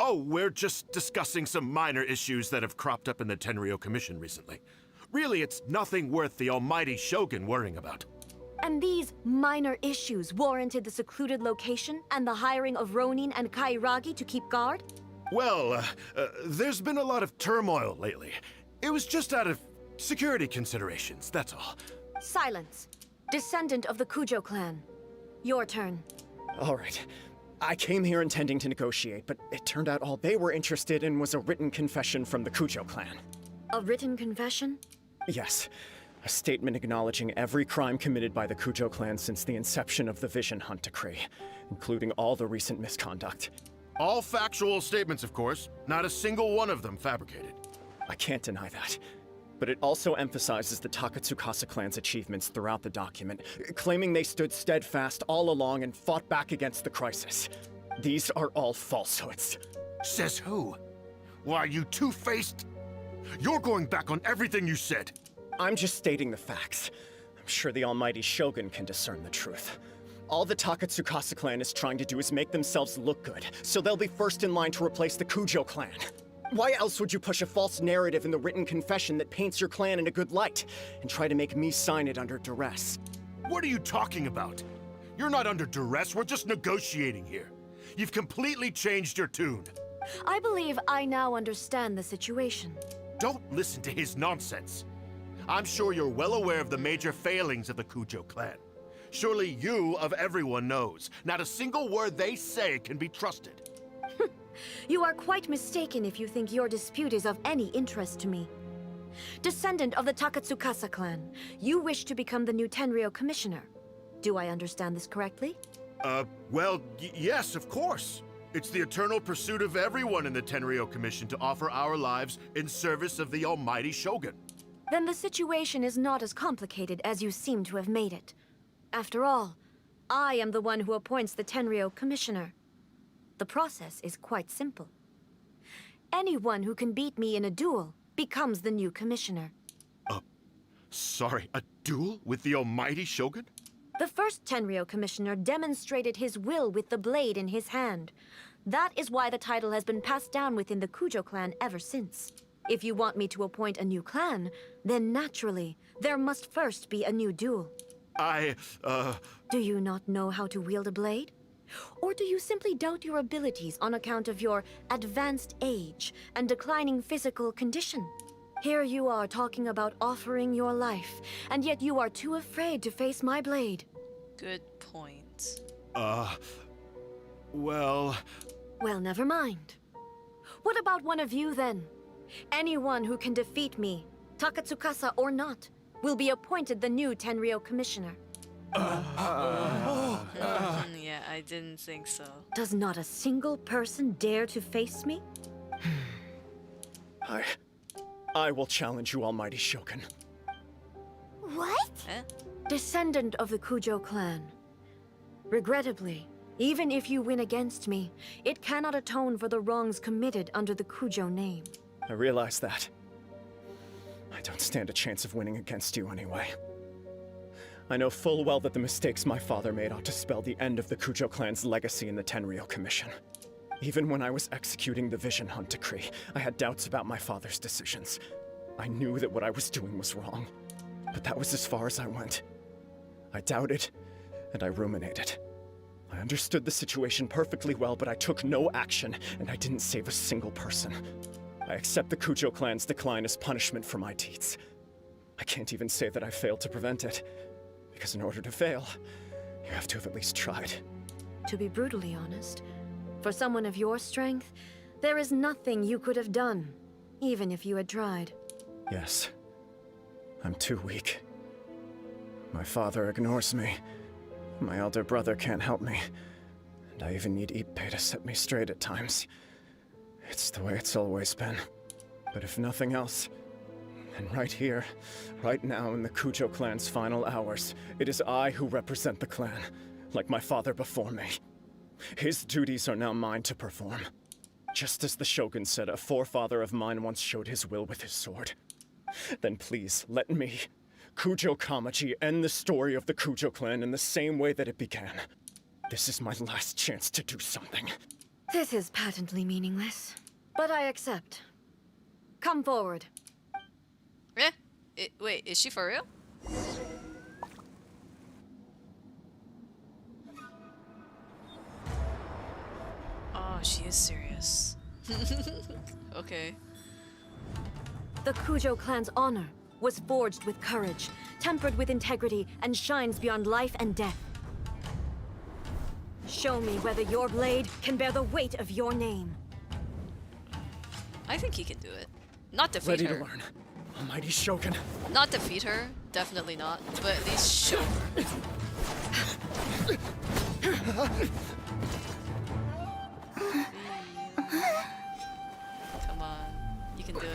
Oh, we're just discussing some minor issues that have cropped up in the Tenryo Commission recently. Really, it's nothing worth the almighty Shogun worrying about. And these minor issues warranted the secluded location and the hiring of Ronin and Kairagi to keep guard? Well, there's been a lot of turmoil lately. It was just out of security considerations, that's all. Silence. Descendant of the Kujo clan. Your turn. All right. I came here intending to negotiate, but it turned out all they were interested in was a written confession from the Kujo clan. A written confession? Yes. A statement acknowledging every crime committed by the Kujo clan since the inception of the Vision Hunt Decree, including all the recent misconduct. All factual statements, of course. Not a single one of them fabricated. I can't deny that. But it also emphasizes the Takatsukasa clan's achievements throughout the document, claiming they stood steadfast all along and fought back against the crisis. These are all falsehoods. Says who? Why, you two-faced? You're going back on everything you said. I'm just stating the facts. I'm sure the almighty Shogun can discern the truth. All the Takatsukasa clan is trying to do is make themselves look good, so they'll be first in line to replace the Kujo clan. Why else would you push a false narrative in the written confession that paints your clan in a good light, and try to make me sign it under duress? What are you talking about? You're not under duress, we're just negotiating here. You've completely changed your tune. I believe I now understand the situation. Don't listen to his nonsense. I'm sure you're well aware of the major failings of the Kujo clan. Surely you, of everyone, knows. Not a single word they say can be trusted. You are quite mistaken if you think your dispute is of any interest to me. Descendant of the Takatsukasa clan, you wish to become the new Tenryou commissioner. Do I understand this correctly? Well, yes, of course. It's the eternal pursuit of everyone in the Tenryou Commission to offer our lives in service of the almighty Shogun. Then the situation is not as complicated as you seem to have made it. After all, I am the one who appoints the Tenryou commissioner. The process is quite simple. Anyone who can beat me in a duel becomes the new commissioner. Sorry, a duel with the almighty Shogun? The first Tenryou commissioner demonstrated his will with the blade in his hand. That is why the title has been passed down within the Kujo clan ever since. If you want me to appoint a new clan, then naturally, there must first be a new duel. Do you not know how to wield a blade? Or do you simply doubt your abilities on account of your advanced age and declining physical condition? Here you are talking about offering your life, and yet you are too afraid to face my blade. Good point. Well, never mind. What about one of you, then? Anyone who can defeat me, Takatsukasa or not, will be appointed the new Tenryou commissioner. Yeah, I didn't think so. Does not a single person dare to face me? I will challenge you, almighty Shogun. What? Descendant of the Kujo clan. Regrettably, even if you win against me, it cannot atone for the wrongs committed under the Kujo name. I realize that. I don't stand a chance of winning against you anyway. I know full well that the mistakes my father made ought to spell the end of the Kujo clan's legacy in the Tenryou Commission. Even when I was executing the Vision Hunt Decree, I had doubts about my father's decisions. I knew that what I was doing was wrong, but that was as far as I went. I doubted, and I ruminated. I understood the situation perfectly well, but I took no action, and I didn't save a single person. I accept the Kujo clan's decline as punishment for my deeds. I can't even say that I failed to prevent it, because in order to fail, you have to have at least tried. To be brutally honest, for someone of your strength, there is nothing you could have done, even if you had tried. Yes. I'm too weak. My father ignores me. My elder brother can't help me. And I even need Ippei to set me straight at times. It's the way it's always been. But if nothing else, then right here, right now in the Kujo clan's final hours, it is I who represent the clan, like my father before me. His duties are now mine to perform. Just as the Shogun said a forefather of mine once showed his will with his sword. Then please, let me, Kujo Kamaji, end the story of the Kujo clan in the same way that it began. This is my last chance to do something. This is patently meaningless, but I accept. Come forward. Wait, is she for real? Oh, she is serious. Okay. The Kujo clan's honor was forged with courage, tempered with integrity, and shines beyond life and death. Show me whether your blade can bear the weight of your name. I think he can do it. Not defeat Ready her. to learn. Almighty Shogun. Not defeat her, definitely not, but at least show her. Come on, you can do it.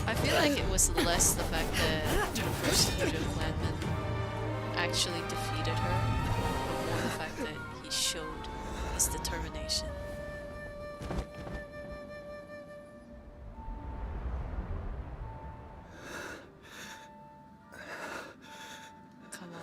I feel like it was less the fact that the first Kujo clanman actually defeated her, but more the fact that he showed his determination. Come on.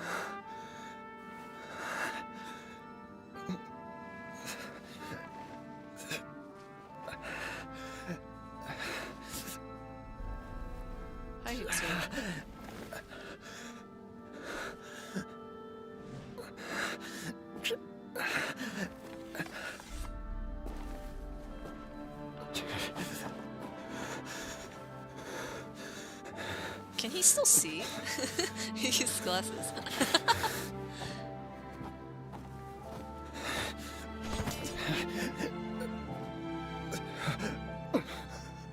Hi, Hitsu. Can he still see? His glasses.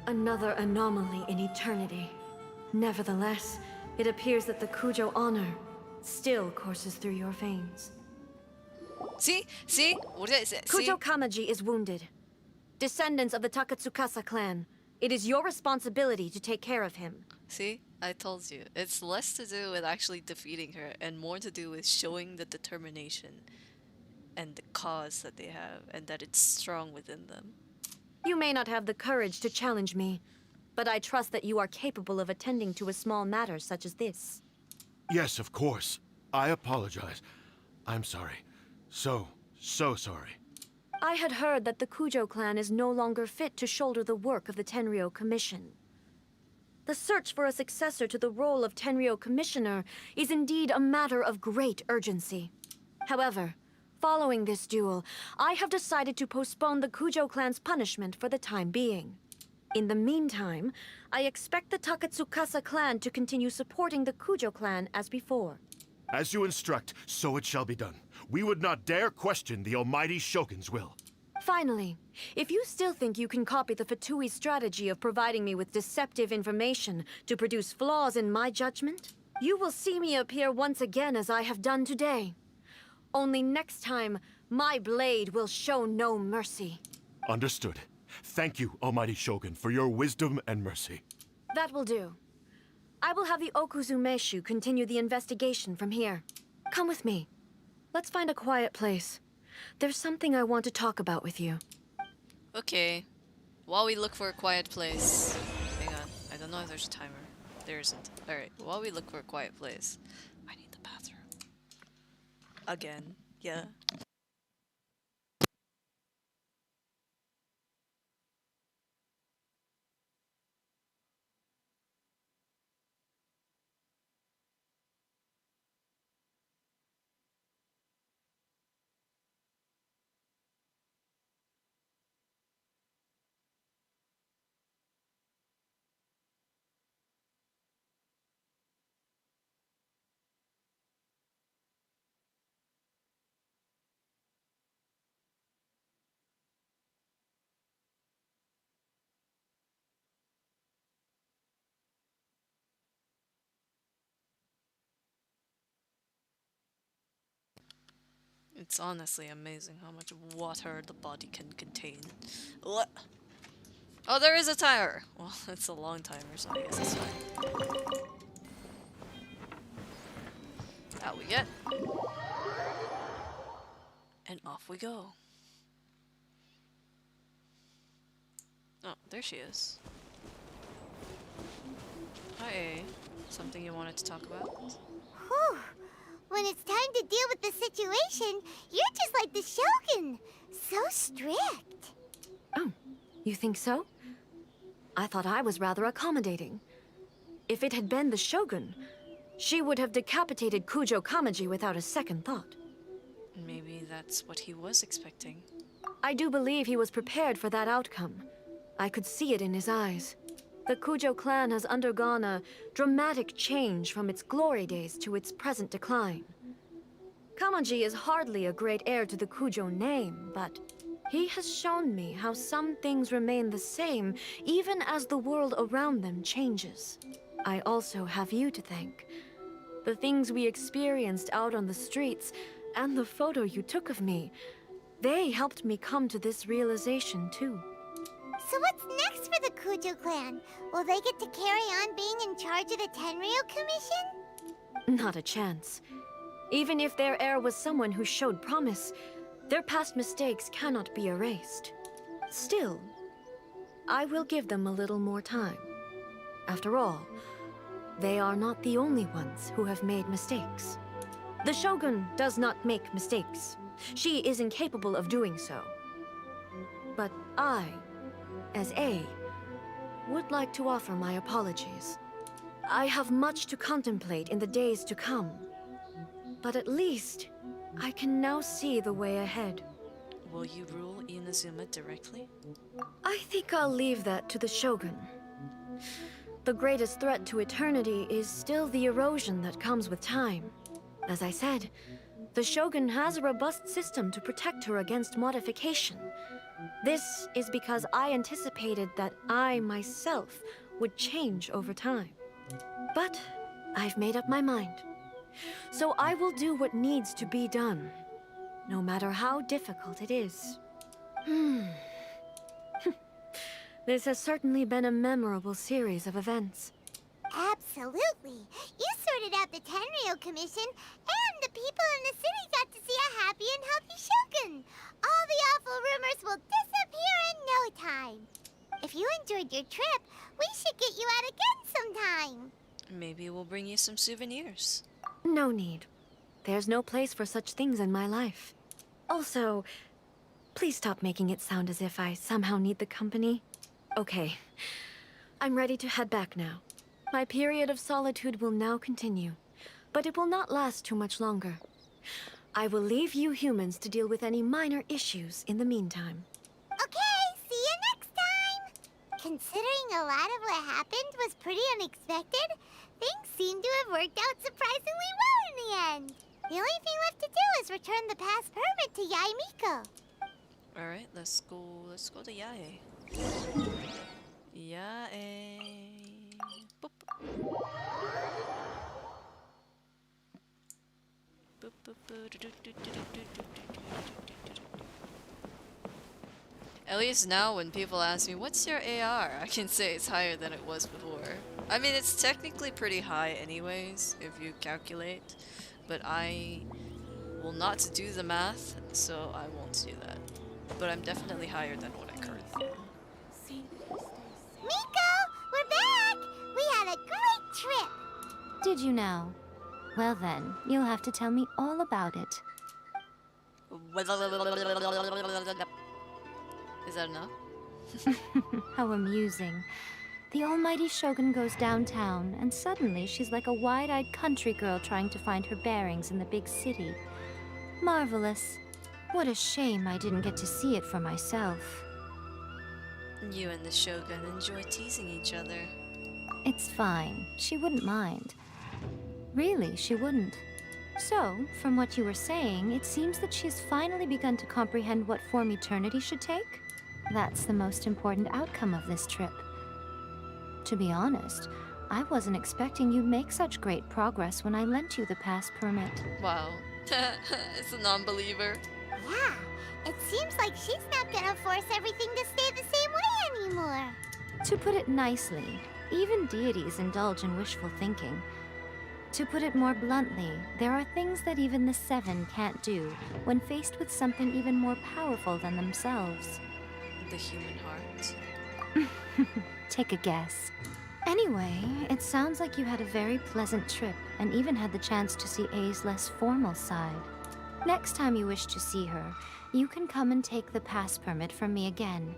Another anomaly in eternity. Nevertheless, it appears that the Kujo honor still courses through your veins. See? See? What is it? See? Kujo Kamaji is wounded. Descendants of the Takatsukasa clan, it is your responsibility to take care of him. See? I told you. It's less to do with actually defeating her and more to do with showing the determination and the cause that they have and that it's strong within them. You may not have the courage to challenge me, but I trust that you are capable of attending to a small matter such as this. Yes, of course. I apologize. I'm sorry. So sorry. I had heard that the Kujo clan is no longer fit to shoulder the work of the Tenryou Commission. The search for a successor to the role of Tenryou Commissioner is indeed a matter of great urgency. However, following this duel, I have decided to postpone the Kujo clan's punishment for the time being. In the meantime, I expect the Takatsukasa clan to continue supporting the Kujo clan as before. As you instruct, so it shall be done. We would not dare question the almighty Shogun's will. Finally, if you still think you can copy the Fatui strategy of providing me with deceptive information to produce flaws in my judgment, you will see me appear once again as I have done today. Only next time, my blade will show no mercy. Understood. Thank you, almighty Shogun, for your wisdom and mercy. That will do. I will have the Okuzumeshu continue the investigation from here. Come with me. Let's find a quiet place. There's something I want to talk about with you. Okay. While we look for a quiet place. Hang on. I don't know if there's a timer. There isn't. Alright. While we look for a quiet place. I need the bathroom. Again. Yeah. It's honestly amazing how much water the body can contain. What? Oh, there is a timer! Well, it's a long timer, so I guess it's fine. Out we get. And off we go. Oh, there she is. Hi. Something you wanted to talk about? Whew. When it's time to deal with the situation, you're just like the Shogun. So strict. Oh, you think so? I thought I was rather accommodating. If it had been the Shogun, she would have decapitated Kujo Kamaji without a second thought. Maybe that's what he was expecting. I do believe he was prepared for that outcome. I could see it in his eyes. The Kujo clan has undergone a dramatic change from its glory days to its present decline. Kamaji is hardly a great heir to the Kujo name, but he has shown me how some things remain the same even as the world around them changes. I also have you to thank. The things we experienced out on the streets and the photo you took of me, they helped me come to this realization too. So what's next for the Kujo clan? Will they get to carry on being in charge of the Tenryo Commission? Not a chance. Even if their heir was someone who showed promise, their past mistakes cannot be erased. Still, I will give them a little more time. After all, they are not the only ones who have made mistakes. The Shogun does not make mistakes. She is incapable of doing so. But I, as A, would like to offer my apologies. I have much to contemplate in the days to come. But at least, I can now see the way ahead. Will you rule Inazuma directly? I think I'll leave that to the Shogun. The greatest threat to eternity is still the erosion that comes with time. As I said, the Shogun has a robust system to protect her against modification. This is because I anticipated that I myself would change over time. But I've made up my mind. So I will do what needs to be done, no matter how difficult it is. This has certainly been a memorable series of events. Absolutely. You sorted out the Tenryo Commission, and the people in the city got to see a happy and healthy Shogun. All the awful rumors will disappear in no time. If you enjoyed your trip, we should get you out again sometime. Maybe we'll bring you some souvenirs. No need. There's no place for such things in my life. Also, please stop making it sound as if I somehow need the company. Okay, I'm ready to head back now. My period of solitude will now continue, but it will not last too much longer. I will leave you humans to deal with any minor issues in the meantime. Okay, see you next time! Considering a lot of what happened was pretty unexpected, things seem to have worked out surprisingly well in the end. The only thing left to do is return the pass permit to Yae Miko. Alright, let's go to Yae. Yae. Boop. Boop, boop, boop, do, do, do, do, do, do, do, do. At least now when people ask me, what's your AR? I can say it's higher than it was before. I mean, it's technically pretty high anyways, if you calculate. But I will not do the math, so I won't do that. But I'm definitely higher than what I currently am. Miko, we're back! We had a great trip! Did you now? Well then, you'll have to tell me all about it. Is that enough? How amusing. The almighty Shogun goes downtown, and suddenly she's like a wide-eyed country girl trying to find her bearings in the big city. Marvelous. What a shame I didn't get to see it for myself. You and the Shogun enjoy teasing each other. It's fine. She wouldn't mind. Really, she wouldn't. So, from what you were saying, it seems that she's finally begun to comprehend what form eternity should take? That's the most important outcome of this trip. To be honest, I wasn't expecting you'd make such great progress when I lent you the pass permit. Wow. It's a non-believer. Yeah, it seems like she's not gonna force everything to stay the same way anymore. To put it nicely, even deities indulge in wishful thinking. To put it more bluntly, there are things that even the Seven can't do when faced with something even more powerful than themselves. The human heart. Take a guess. Anyway, it sounds like you had a very pleasant trip and even had the chance to see A's less formal side. Next time you wish to see her, you can come and take the pass permit from me again.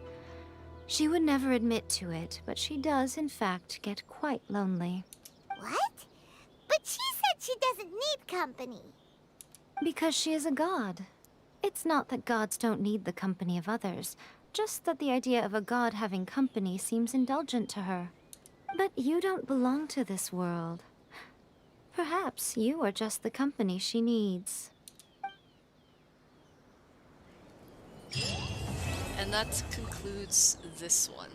She would never admit to it, but she does, in fact, get quite lonely. What? But she said she doesn't need company. Because she is a god. It's not that gods don't need the company of others, just that the idea of a god having company seems indulgent to her. But you don't belong to this world. Perhaps you are just the company she needs. And that concludes this one.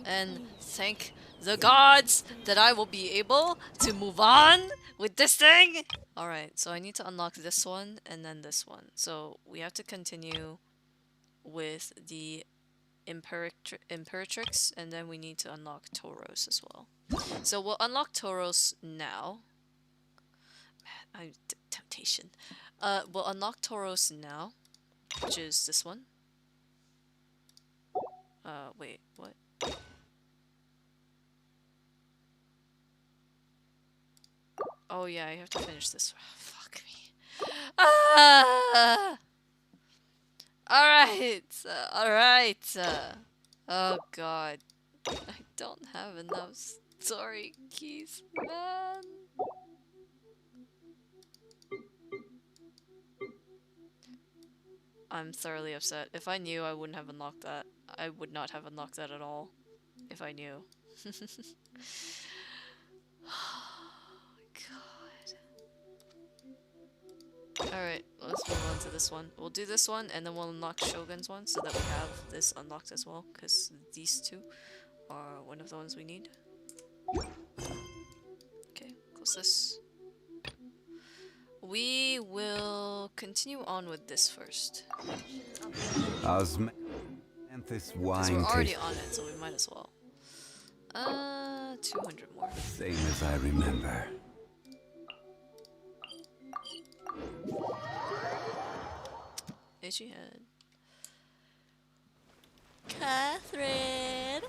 And thank the gods that I will be able to move on with this thing! Alright, so I need to unlock this one and then this one. So we have to continue with the Imperatrix, and then we need to unlock Tauros as well. So we'll unlock Tauros now. Man, temptation. We'll unlock Tauros now, which is this one. Wait, what? Oh yeah, I have to finish this. Fuck me. Ah! Alright, alright. Oh god. I don't have enough story keys, man. I'm thoroughly upset. If I knew, I wouldn't have unlocked that. I would not have unlocked that at all. If I knew. Alright, let's move on to this one. We'll do this one, and then we'll unlock Shogun's one, so that we have this unlocked as well, because these two are one of the ones we need. Okay, close this. We will continue on with this first. And this Because wine we're already tastes on it, so we might as well. 200 more. same as I remember. Itchy head. Catherine!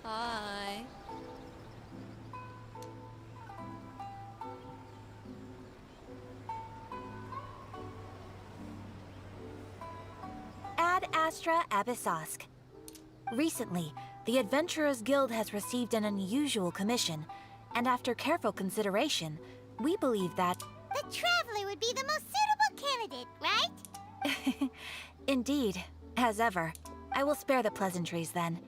Hi. Ad Astra Abyssosk. Recently, the Adventurers Guild has received an unusual commission, and after careful consideration, we believe that... The Traveler would be the most suitable candidate, right? Indeed, as ever. I will spare the pleasantries then.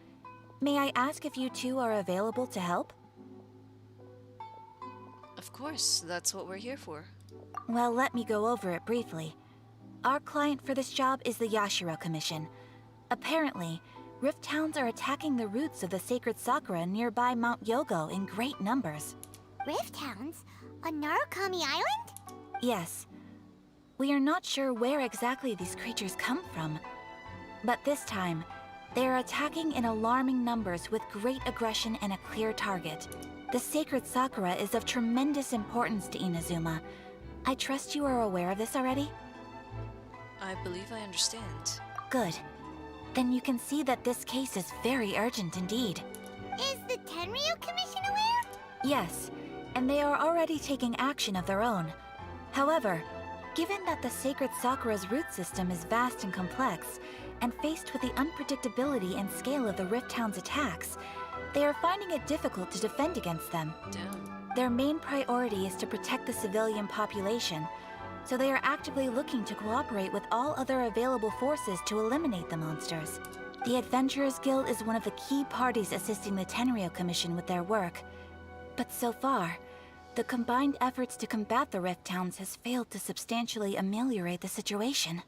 May I ask if you two are available to help? Of course, that's what we're here for. Well, let me go over it briefly. Our client for this job is the Yashiro Commission. Apparently, Rift Towns are attacking the roots of the sacred sakura nearby Mount Yogo in great numbers. Rift Hounds? On Narukami Island? Yes. We are not sure where exactly these creatures come from. But this time, they are attacking in alarming numbers with great aggression and a clear target. The sacred sakura is of tremendous importance to Inazuma. I trust you are aware of this already? I believe I understand. Good. Then you can see that this case is very urgent indeed. Is the Tenryu Commission aware? Yes, and they are already taking action of their own. However, given that the sacred sakura's root system is vast and complex, and faced with the unpredictability and scale of the Rift Town's attacks, they are finding it difficult to defend against them. Damn. Their main priority is to protect the civilian population, so they are actively looking to cooperate with all other available forces to eliminate the monsters. The Adventurers Guild is one of the key parties assisting the Tenryu Commission with their work. But so far, the combined efforts to combat the Rift Towns has failed to substantially ameliorate the situation.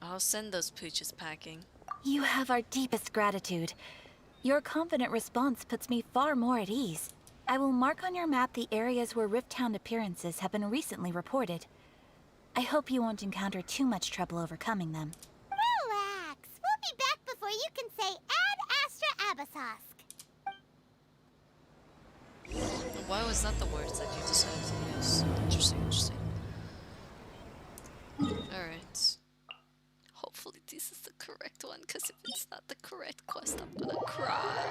I'll send those pooches packing. You have our deepest gratitude. Your confident response puts me far more at ease. I will mark on your map the areas where Rift Town appearances have been recently reported. I hope you won't encounter too much trouble overcoming them. Relax. We'll be back before you can say Ad Astra Abyssosk. Why was that the words that you decided to use? Interesting, interesting. Alright. Hopefully this this is the correct one, because if it's not the correct quest, I'm gonna cry.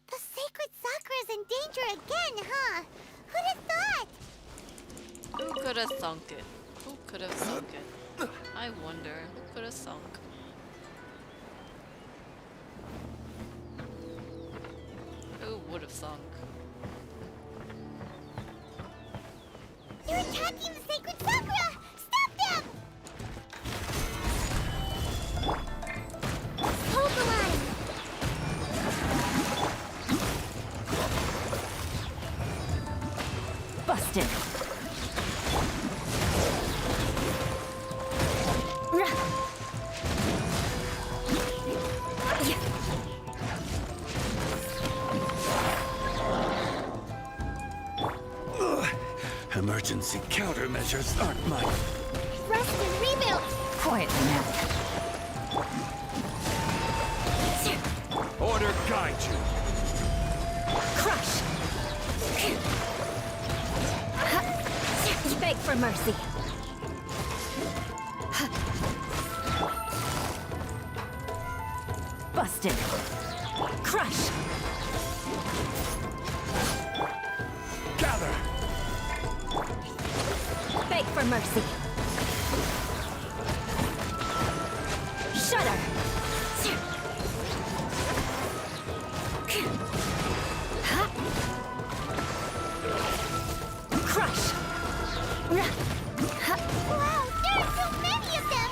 The sacred Sakura's in danger again, huh? Who'd have thought? Who could have thunk it? Who could have thunk it? I wonder, who could have thunk? Who would have thunk? They're attacking the sacred Sakura! Stop them! Hold the line! Busted. Emergency countermeasures aren't mine. Rest and rebuild! Quietly now. Order guide you. Crush! Beg for mercy. Busted. Crush! Gather! Beg for mercy. Shudder! Crush! Wow, there are so many of them!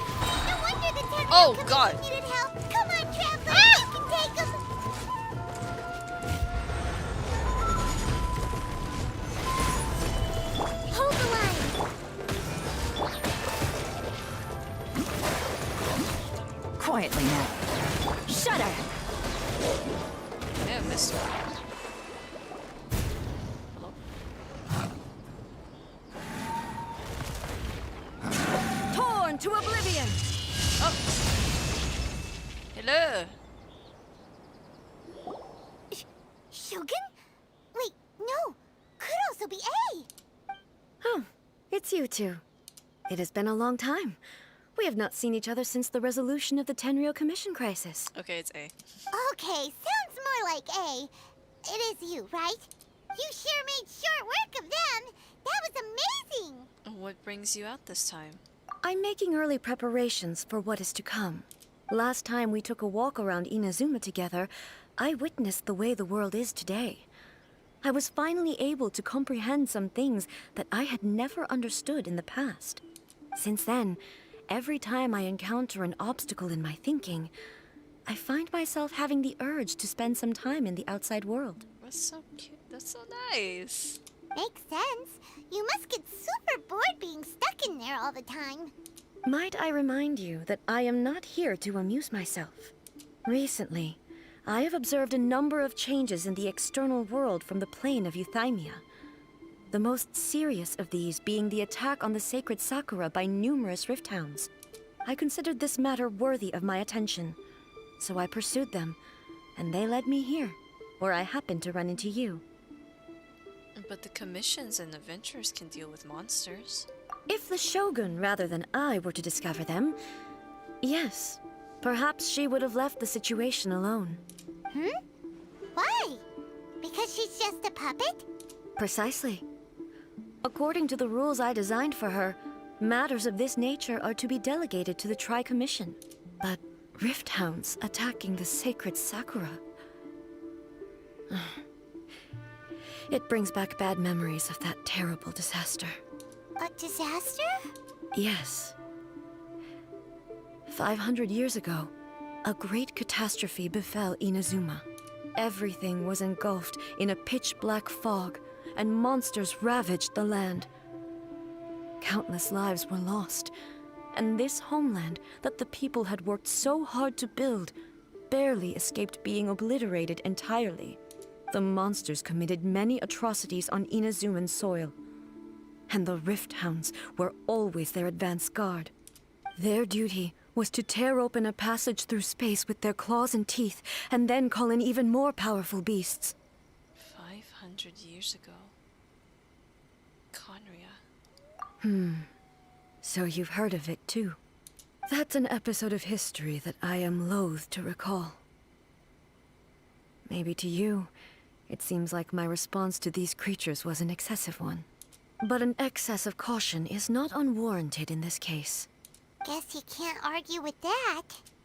No wonder the Tenryou Oh, Commission God. needed help! Come on, Traveler! You can take them! Hold the line! Quietly now. Shudder! Yeah, missed one. Hello? Torn to oblivion! Oh! Hello! Shogun? Wait, no! Could also be A! Oh, it's you two. It has been a long time. We have not seen each other since the resolution of the Tenryou Commission crisis. Okay, it's A. Okay, sounds more like A. It is you, right? You sure made short work of them! That was amazing! What brings you out this time? I'm making early preparations for what is to come. Last time we took a walk around Inazuma together, I witnessed the way the world is today. I was finally able to comprehend some things that I had never understood in the past. Since then, every time I encounter an obstacle in my thinking, I find myself having the urge to spend some time in the outside world. That's so cute. That's so nice. Makes sense. You must get super bored being stuck in there all the time. Might I remind you that I am not here to amuse myself. Recently, I have observed a number of changes in the external world from the plane of Euthymia. The most serious of these being the attack on the sacred Sakura by numerous rift hounds. I considered this matter worthy of my attention, so I pursued them, and they led me here, where I happened to run into you. But the commissions and adventures can deal with monsters. If the Shogun rather than I were to discover them, yes, perhaps she would have left the situation alone. Why? Because she's just a puppet? Precisely. According to the rules I designed for her, matters of this nature are to be delegated to the Tri-Commission. But rift hounds attacking the sacred Sakura... It brings back bad memories of that terrible disaster. A disaster? Yes. 500 years ago, a great catastrophe befell Inazuma. Everything was engulfed in a pitch-black fog, and monsters ravaged the land. Countless lives were lost, and this homeland that the people had worked so hard to build barely escaped being obliterated entirely. The monsters committed many atrocities on Inazuman soil, and the Rift Hounds were always their advance guard. Their duty was to tear open a passage through space with their claws and teeth, and then call in even more powerful beasts. 500 years ago. Conria. So you've heard of it too. That's an episode of history that I am loath to recall. Maybe to you, it seems like my response to these creatures was an excessive one. But an excess of caution is not unwarranted in this case. Guess you can't argue with that.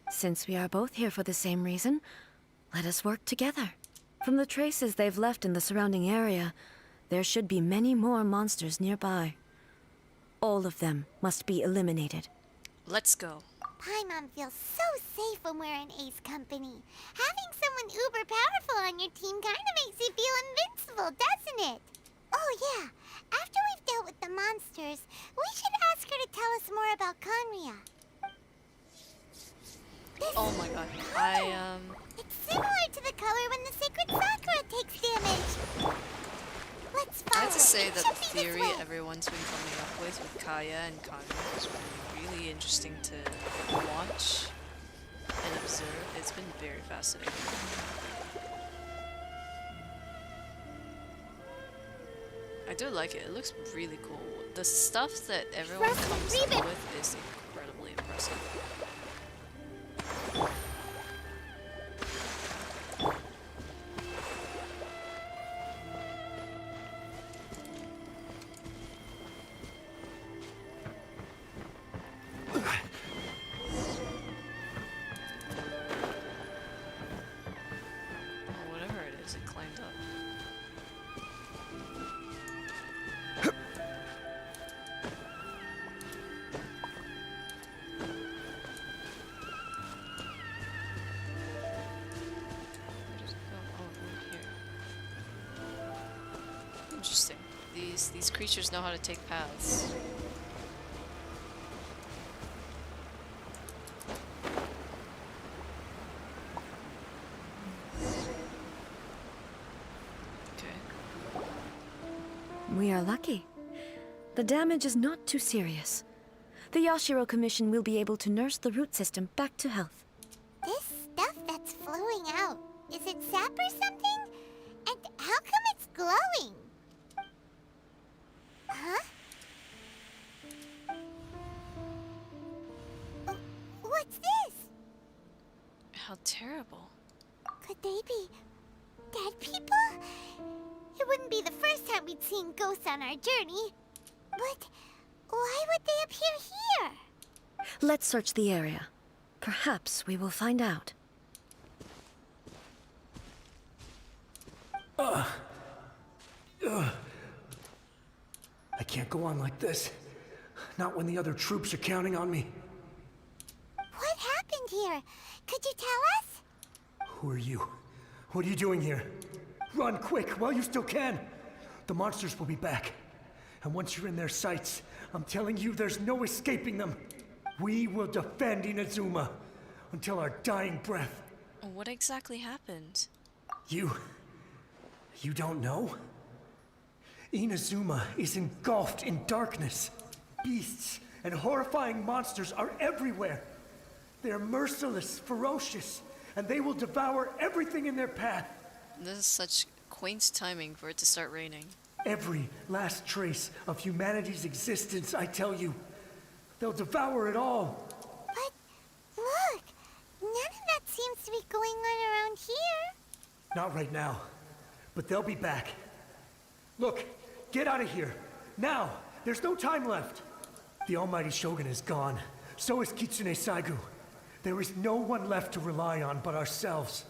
Since we are both here for the same reason, let us work together. From the traces they've left in the surrounding area, there should be many more monsters nearby. All of them must be eliminated. Let's go. Paimon feels so safe when we're in Ace company. Having someone uber powerful on your team kinda makes you feel invincible, doesn't it? Oh yeah, after we've dealt with the monsters, we should ask her to tell us more about Conria. Oh my god. It's similar to the color when the sacred Sakura takes damage. Let's follow. I have to say It that should the be this theory way. everyone's been coming up with Kaya and Conria is really interesting to watch and observe. It's been very fascinating. I do like it. It looks really cool. The stuff that everyone comes up with is incredibly impressive. Whatever it is, it climbed up. Interesting. These creatures know how to take paths. We are lucky. The damage is not too serious. The Yashiro Commission will be able to nurse the root system back to health. This stuff that's flowing out, is it sap or something? And how come it's glowing? Huh? What's this? How terrible. Could they be dead people? It wouldn't be the first time we'd seen ghosts on our journey. But why would they appear here? Let's search the area. Perhaps we will find out. I can't go on like this. Not when the other troops are counting on me. What happened here? Could you tell us? Who are you? What are you doing here? Run quick while you still can. The monsters will be back. And once you're in their sights, I'm telling you there's no escaping them. We will defend Inazuma until our dying breath. What exactly happened? You don't know? Inazuma is engulfed in darkness. Beasts and horrifying monsters are everywhere. They're merciless, ferocious, and they will devour everything in their path. This is such quaint timing for it to start raining. Every last trace of humanity's existence, I tell you. They'll devour it all. But look, none of that seems to be going on around here. Not right now, but they'll be back. Look, get out of here. Now! There's no time left. The almighty Shogun is gone. So is Kitsune Saigu. There is no one left to rely on but ourselves.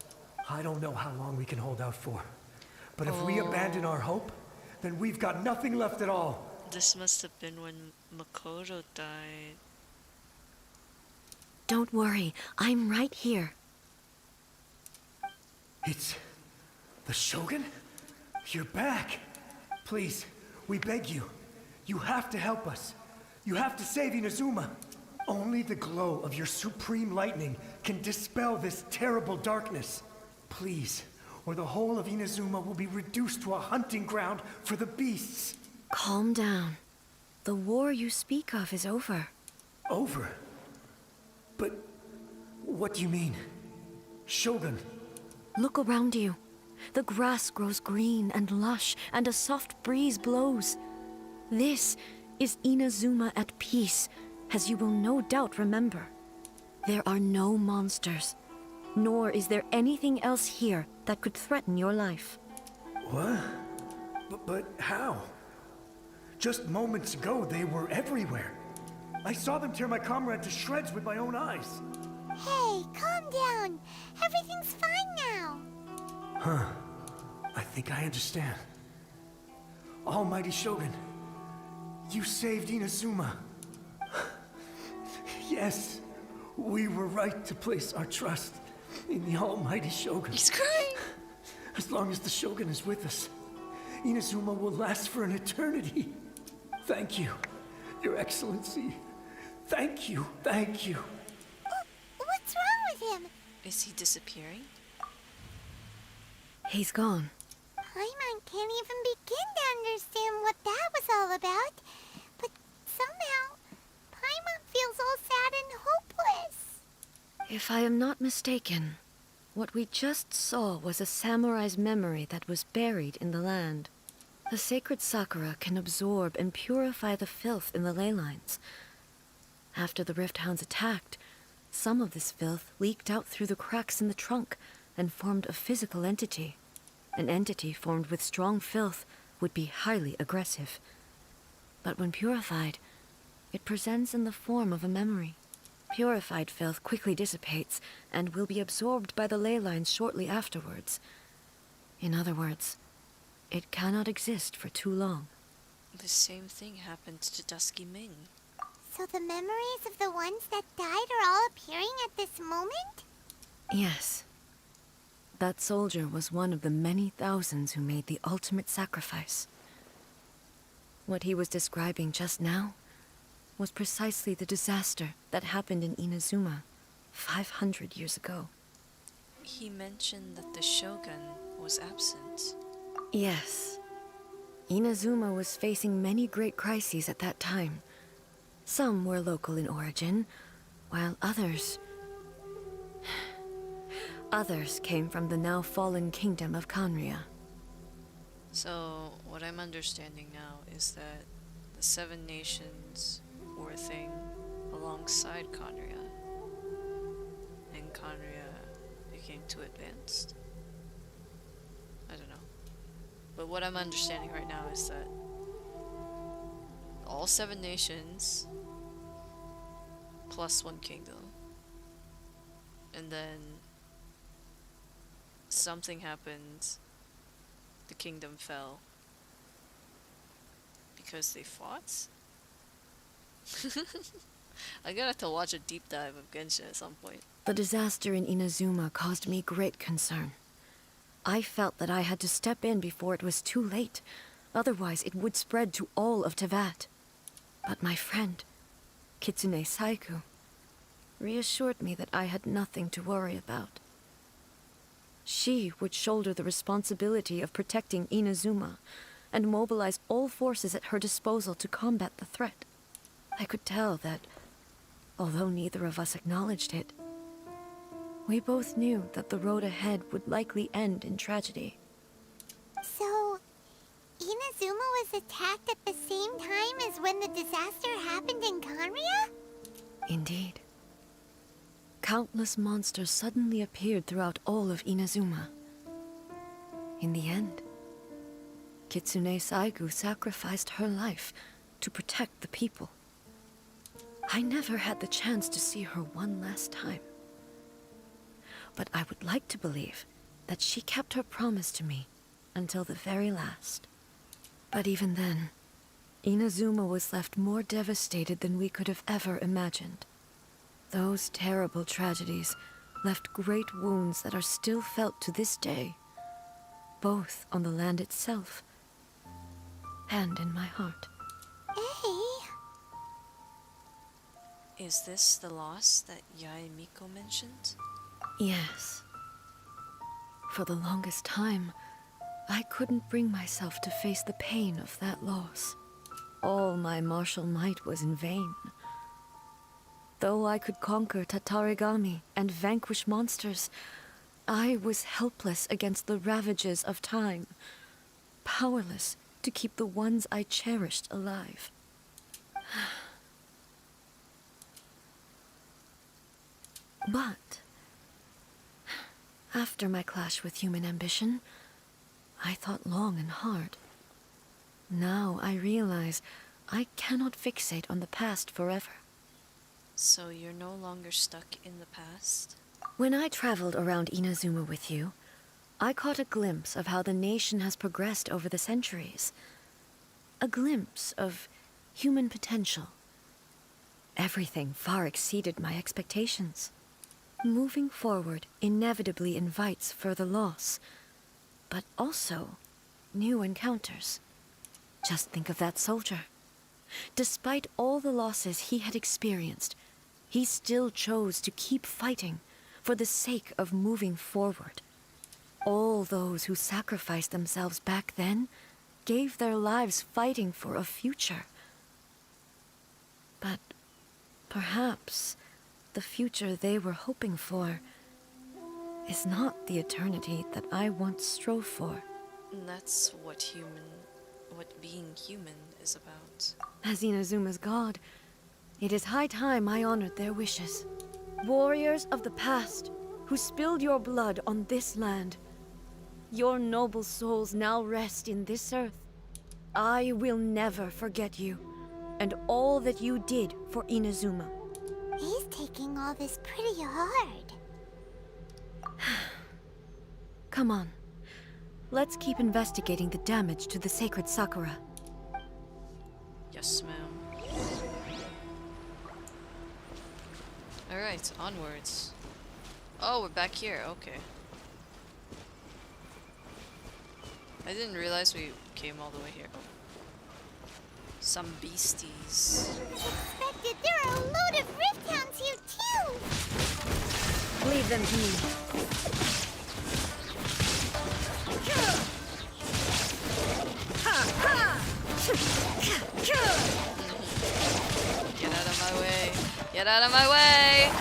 I don't know how long we can hold out for. But if we abandon our hope, then we've got nothing left at all. This must have been when Makoto died. Don't worry, I'm right here. It's the Shogun? You're back. Please, we beg you. You have to help us. You have to save Inazuma. Only the glow of your supreme lightning can dispel this terrible darkness. Please, or the whole of Inazuma will be reduced to a hunting ground for the beasts. Calm down. The war you speak of is over. Over? But what do you mean? Shogun? Look around you. The grass grows green and lush, and a soft breeze blows. This is Inazuma at peace, as you will no doubt remember. There are no monsters, nor is there anything else here that could threaten your life. What? But how? Just moments ago, they were everywhere. I saw them tear my comrade to shreds with my own eyes. Hey, calm down. Everything's fine now. Huh. I think I understand. Almighty Shogun, you saved Inazuma. Yes, we were right to place our trust in the Almighty Shogun. He's crying. As long as the Shogun is with us, Inazuma will last for an eternity. Thank you, Your Excellency. Thank you, thank you. What's wrong with him? Is he disappearing? He's gone. Paimon can't even begin to understand what that was all about. But somehow, Paimon feels all sad and hopeless. If I am not mistaken, what we just saw was a samurai's memory that was buried in the land. The sacred sakura can absorb and purify the filth in the ley lines. After the Rift Hounds attacked, some of this filth leaked out through the cracks in the trunk and formed a physical entity. An entity formed with strong filth would be highly aggressive. But when purified, it presents in the form of a memory. Purified filth quickly dissipates and will be absorbed by the ley lines shortly afterwards. In other words, it cannot exist for too long. The same thing happened to Dusky Ming. So the memories of the ones that died are all appearing at this moment? Yes. That soldier was one of the many thousands who made the ultimate sacrifice. What he was describing just now was precisely the disaster that happened in Inazuma 500 years ago. He mentioned that the Shogun was absent. Yes. Inazuma was facing many great crises at that time. Some were local in origin, while others came from the now fallen kingdom of Kanria. So, what I'm understanding now is that the Seven Nations were a thing alongside Kanria, and Kanria became too advanced. I don't know. But what I'm understanding right now is that all Seven Nations plus one kingdom, and then something happened, the kingdom fell because they fought? I'm gonna have to watch a deep dive of Genshin at some point. The disaster in Inazuma caused me great concern. I felt that I had to step in before it was too late, otherwise it would spread to all of Tevat. But my friend, Kitsune Saiku, reassured me that I had nothing to worry about. She would shoulder the responsibility of protecting Inazuma and mobilize all forces at her disposal to combat the threat. I could tell that, although neither of us acknowledged it, we both knew that the road ahead would likely end in tragedy. So, Inazuma was attacked at the same time as when the disaster happened in Kanria? Indeed. Countless monsters suddenly appeared throughout all of Inazuma. In the end, Kitsune Saigu sacrificed her life to protect the people. I never had the chance to see her one last time. But I would like to believe that she kept her promise to me until the very last. But even then, Inazuma was left more devastated than we could have ever imagined. Those terrible tragedies left great wounds that are still felt to this day, both on the land itself and in my heart. Is this the loss that Yae Miko mentioned? Yes. For the longest time, I couldn't bring myself to face the pain of that loss. All my martial might was in vain. Though I could conquer Tatarigami and vanquish monsters, I was helpless against the ravages of time, powerless to keep the ones I cherished alive. But after my clash with human ambition, I thought long and hard. Now I realize I cannot fixate on the past forever. So you're no longer stuck in the past? When I traveled around Inazuma with you, I caught a glimpse of how the nation has progressed over the centuries. A glimpse of human potential. Everything far exceeded my expectations. Moving forward inevitably invites further loss, but also new encounters. Just think of that soldier. Despite all the losses he had experienced, he still chose to keep fighting for the sake of moving forward. All those who sacrificed themselves back then gave their lives fighting for a future. But perhaps the future they were hoping for is not the eternity that I once strove for. And that's what being human is about. As Inazuma's god, it is high time I honored their wishes. Warriors of the past, who spilled your blood on this land, your noble souls now rest in this earth. I will never forget you, and all that you did for Inazuma. He's taking all this pretty hard. Come on. Let's keep investigating the damage to the sacred Sakura. Yes, ma'am. Alright, onwards. Oh, we're back here, okay. I didn't realize we came all the way here. Some beasties. Unexpected, there are a load of rift hounds here too! Leave them to me. Get out of my way! Get out of my way!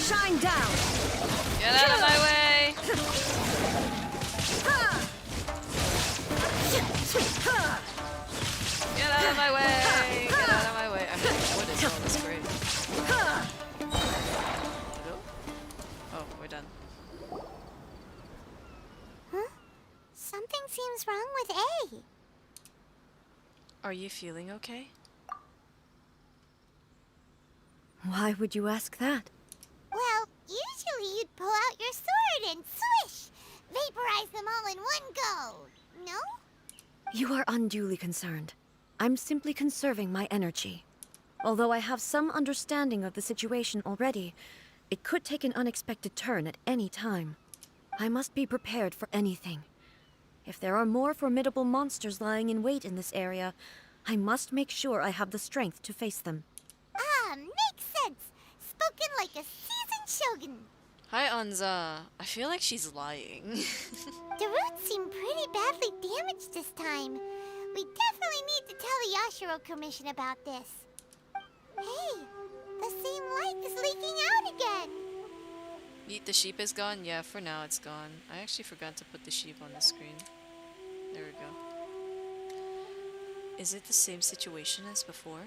Shine down! Get out of my way! Get out of my way! Get out of my way! I mean, what is all this great? Hello? Oh, we're done. Huh? Something seems wrong with A. Are you feeling okay? Why would you ask that? Well, usually you'd pull out your sword and swish! Vaporize them all in one go, no? You are unduly concerned. I'm simply conserving my energy. Although I have some understanding of the situation already, it could take an unexpected turn at any time. I must be prepared for anything. If there are more formidable monsters lying in wait in this area, I must make sure I have the strength to face them. Ah, makes sense! Spoken like a seasoned shogun. Hi, Anza. I feel like she's lying. The roots seem pretty badly damaged this time. We definitely need to tell the Yashiro Commission about this. Hey, the same light is leaking out again. The sheep is gone? Yeah, for now it's gone. I actually forgot to put the sheep on the screen. There we go. Is it the same situation as before?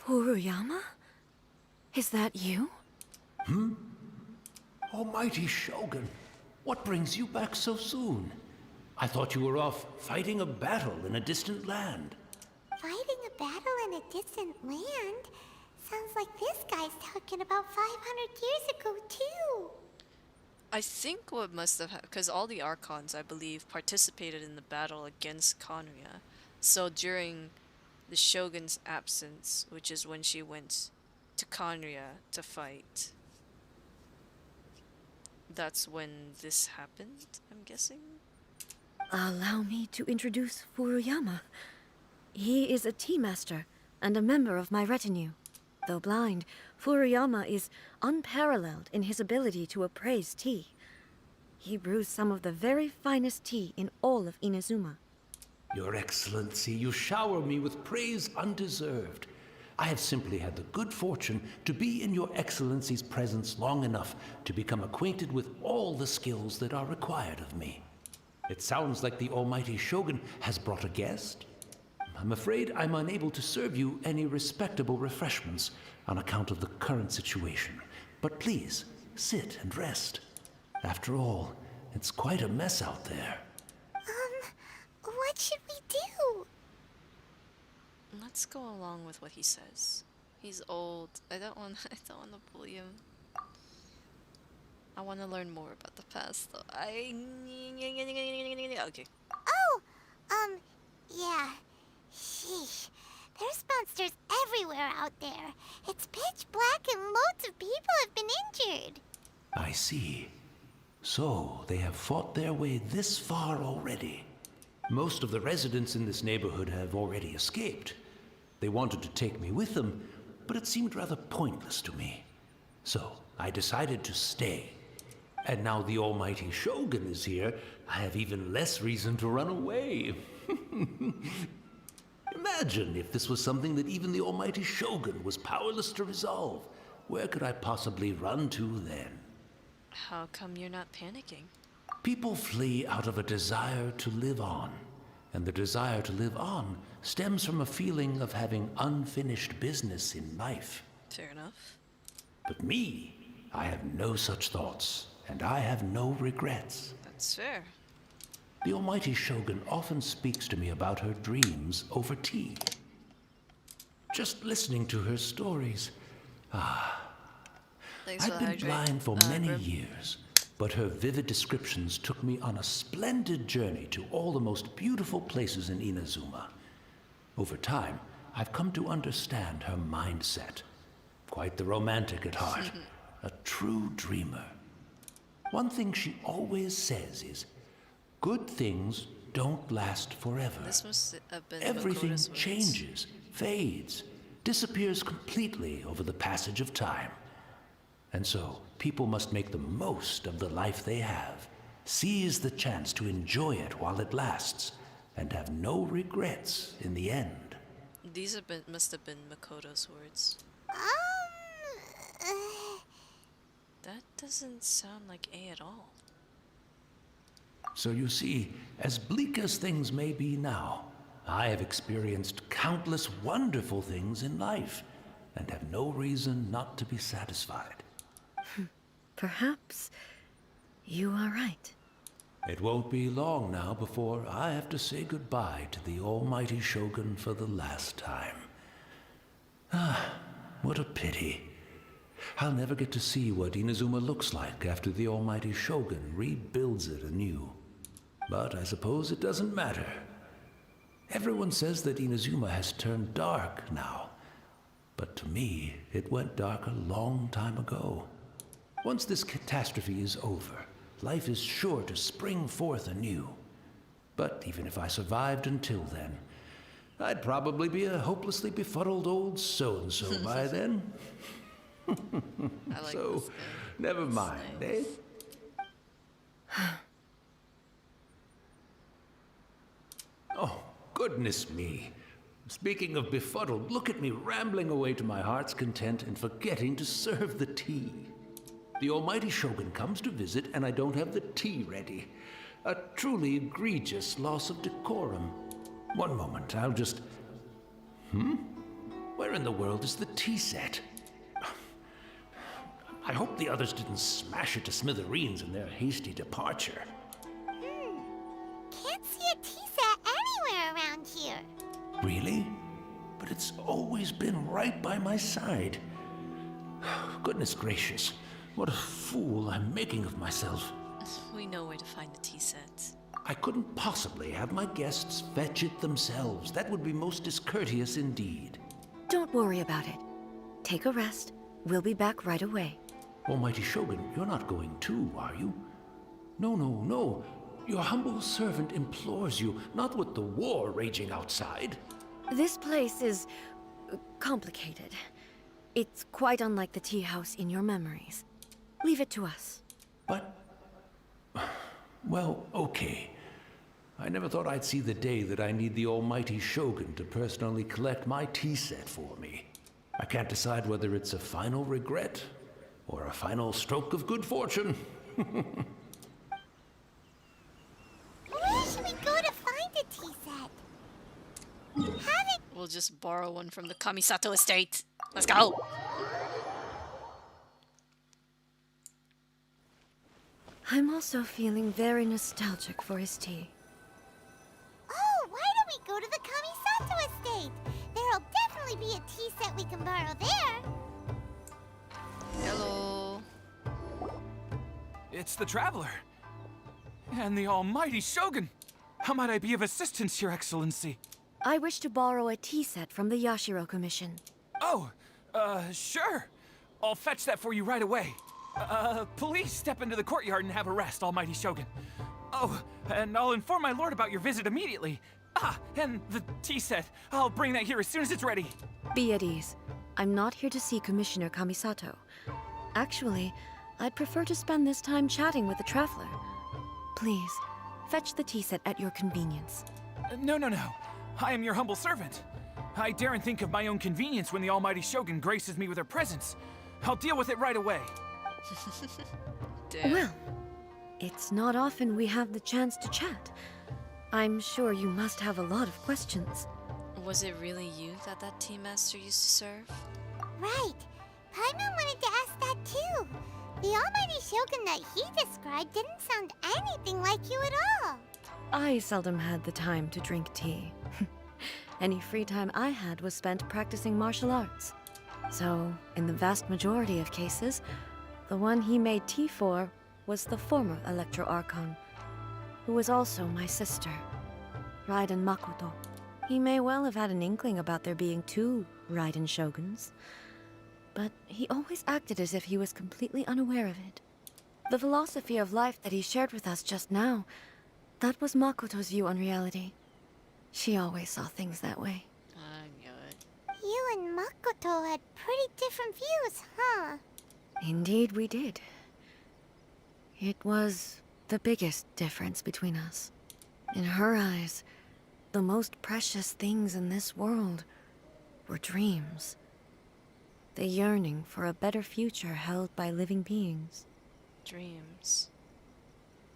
Furuyama? Is that you? Almighty Shogun, what brings you back so soon? I thought you were off fighting a battle in a distant land. Fighting a battle in a distant land? Sounds like this guy's talking about 500 years ago, too. I think what must have happened, because all the Archons, I believe, participated in the battle against Kanuya. So during the Shogun's absence, which is when she went to Kanuya to fight, that's when this happened, I'm guessing? Allow me to introduce Furuyama. He is a tea master and a member of my retinue. Though blind, Furuyama is unparalleled in his ability to appraise tea. He brews some of the very finest tea in all of Inazuma. Your Excellency, you shower me with praise undeserved. I have simply had the good fortune to be in Your Excellency's presence long enough to become acquainted with all the skills that are required of me. It sounds like the almighty Shogun has brought a guest. I'm afraid I'm unable to serve you any respectable refreshments on account of the current situation. But please, sit and rest. After all, it's quite a mess out there. What should we do? Let's go along with what he says. He's old. I don't want to bully him. I want to learn more about the past, though. Okay. Oh, yeah. Sheesh. There's monsters everywhere out there. It's pitch black and loads of people have been injured. I see. So, they have fought their way this far already. Most of the residents in this neighborhood have already escaped. They wanted to take me with them, but it seemed rather pointless to me. So, I decided to stay. And now the almighty Shogun is here, I have even less reason to run away. Imagine if this was something that even the almighty Shogun was powerless to resolve. Where could I possibly run to then? How come you're not panicking? People flee out of a desire to live on. And the desire to live on stems from a feeling of having unfinished business in life. Fair enough. But me, I have no such thoughts, and I have no regrets. That's fair. The almighty Shogun often speaks to me about her dreams over tea. Just listening to her stories. I've been blind for many years, but her vivid descriptions took me on a splendid journey to all the most beautiful places in Inazuma. Over time, I've come to understand her mindset. Quite the romantic at heart, a true dreamer. One thing she always says is, good things don't last forever. This must have been Everything Makoto's words. changes, fades, disappears completely over the passage of time. And so, people must make the most of the life they have, seize the chance to enjoy it while it lasts, and have no regrets in the end. These must have been Makoto's words. That doesn't sound like A at all. So you see, as bleak as things may be now, I have experienced countless wonderful things in life, and have no reason not to be satisfied. Perhaps you are right. It won't be long now before I have to say goodbye to the almighty Shogun for the last time. What a pity. I'll never get to see what Inazuma looks like after the almighty Shogun rebuilds it anew. But I suppose it doesn't matter. Everyone says that Inazuma has turned dark now. But to me, it went dark a long time ago. Once this catastrophe is over, life is sure to spring forth anew. But even if I survived until then, I'd probably be a hopelessly befuddled old so-and-so by then. So, never mind, eh? Oh, goodness me. Speaking of befuddled, look at me rambling away to my heart's content and forgetting to serve the tea. The almighty Shogun comes to visit and I don't have the tea ready. A truly egregious loss of decorum. One moment, I'll just... Where in the world is the tea set? I hope the others didn't smash it to smithereens in their hasty departure. Can't see a tea set anywhere around here. Really? But it's always been right by my side. Goodness gracious, what a fool I'm making of myself. We know where to find the tea set. I couldn't possibly have my guests fetch it themselves. That would be most discourteous indeed. Don't worry about it. Take a rest. We'll be back right away. Almighty Shogun, you're not going too, are you? No. Your humble servant implores you, not with the war raging outside. This place is complicated. It's quite unlike the tea house in your memories. Leave it to us. But... well, okay. I never thought I'd see the day that I need the almighty Shogun to personally collect my tea set for me. I can't decide whether it's a final regret or a final stroke of good fortune. Whoa! We'll just borrow one from the Kamisato estate. Let's go! I'm also feeling very nostalgic for his tea. Oh, why don't we go to the Kamisato estate? There'll definitely be a tea set we can borrow there. Hello. It's the Traveler. And the almighty Shogun. How might I be of assistance, Your Excellency? I wish to borrow a tea set from the Yashiro Commission. Oh, sure. I'll fetch that for you right away. Please step into the courtyard and have a rest, almighty Shogun. Oh, and I'll inform my lord about your visit immediately. Ah, and the tea set. I'll bring that here as soon as it's ready. Be at ease. I'm not here to see Commissioner Kamisato. Actually, I'd prefer to spend this time chatting with the Traveler. Please, fetch the tea set at your convenience. No. I am your humble servant. I daren't think of my own convenience when the almighty Shogun graces me with her presence. I'll deal with it right away. Well, it's not often we have the chance to chat. I'm sure you must have a lot of questions. Was it really you that tea master used to serve? Right. Paimon wanted to ask that too. The almighty Shogun that he described didn't sound anything like you at all. I seldom had the time to drink tea. Any free time I had was spent practicing martial arts. So, in the vast majority of cases, the one he made tea for was the former Electro Archon, who was also my sister, Raiden Makoto. He may well have had an inkling about there being two Raiden Shoguns, but he always acted as if he was completely unaware of it. The philosophy of life that he shared with us just now, that was Makoto's view on reality. She always saw things that way. I knew it. You and Makoto had pretty different views, huh? Indeed we did. It was the biggest difference between us. In her eyes, the most precious things in this world were dreams. The yearning for a better future held by living beings. Dreams.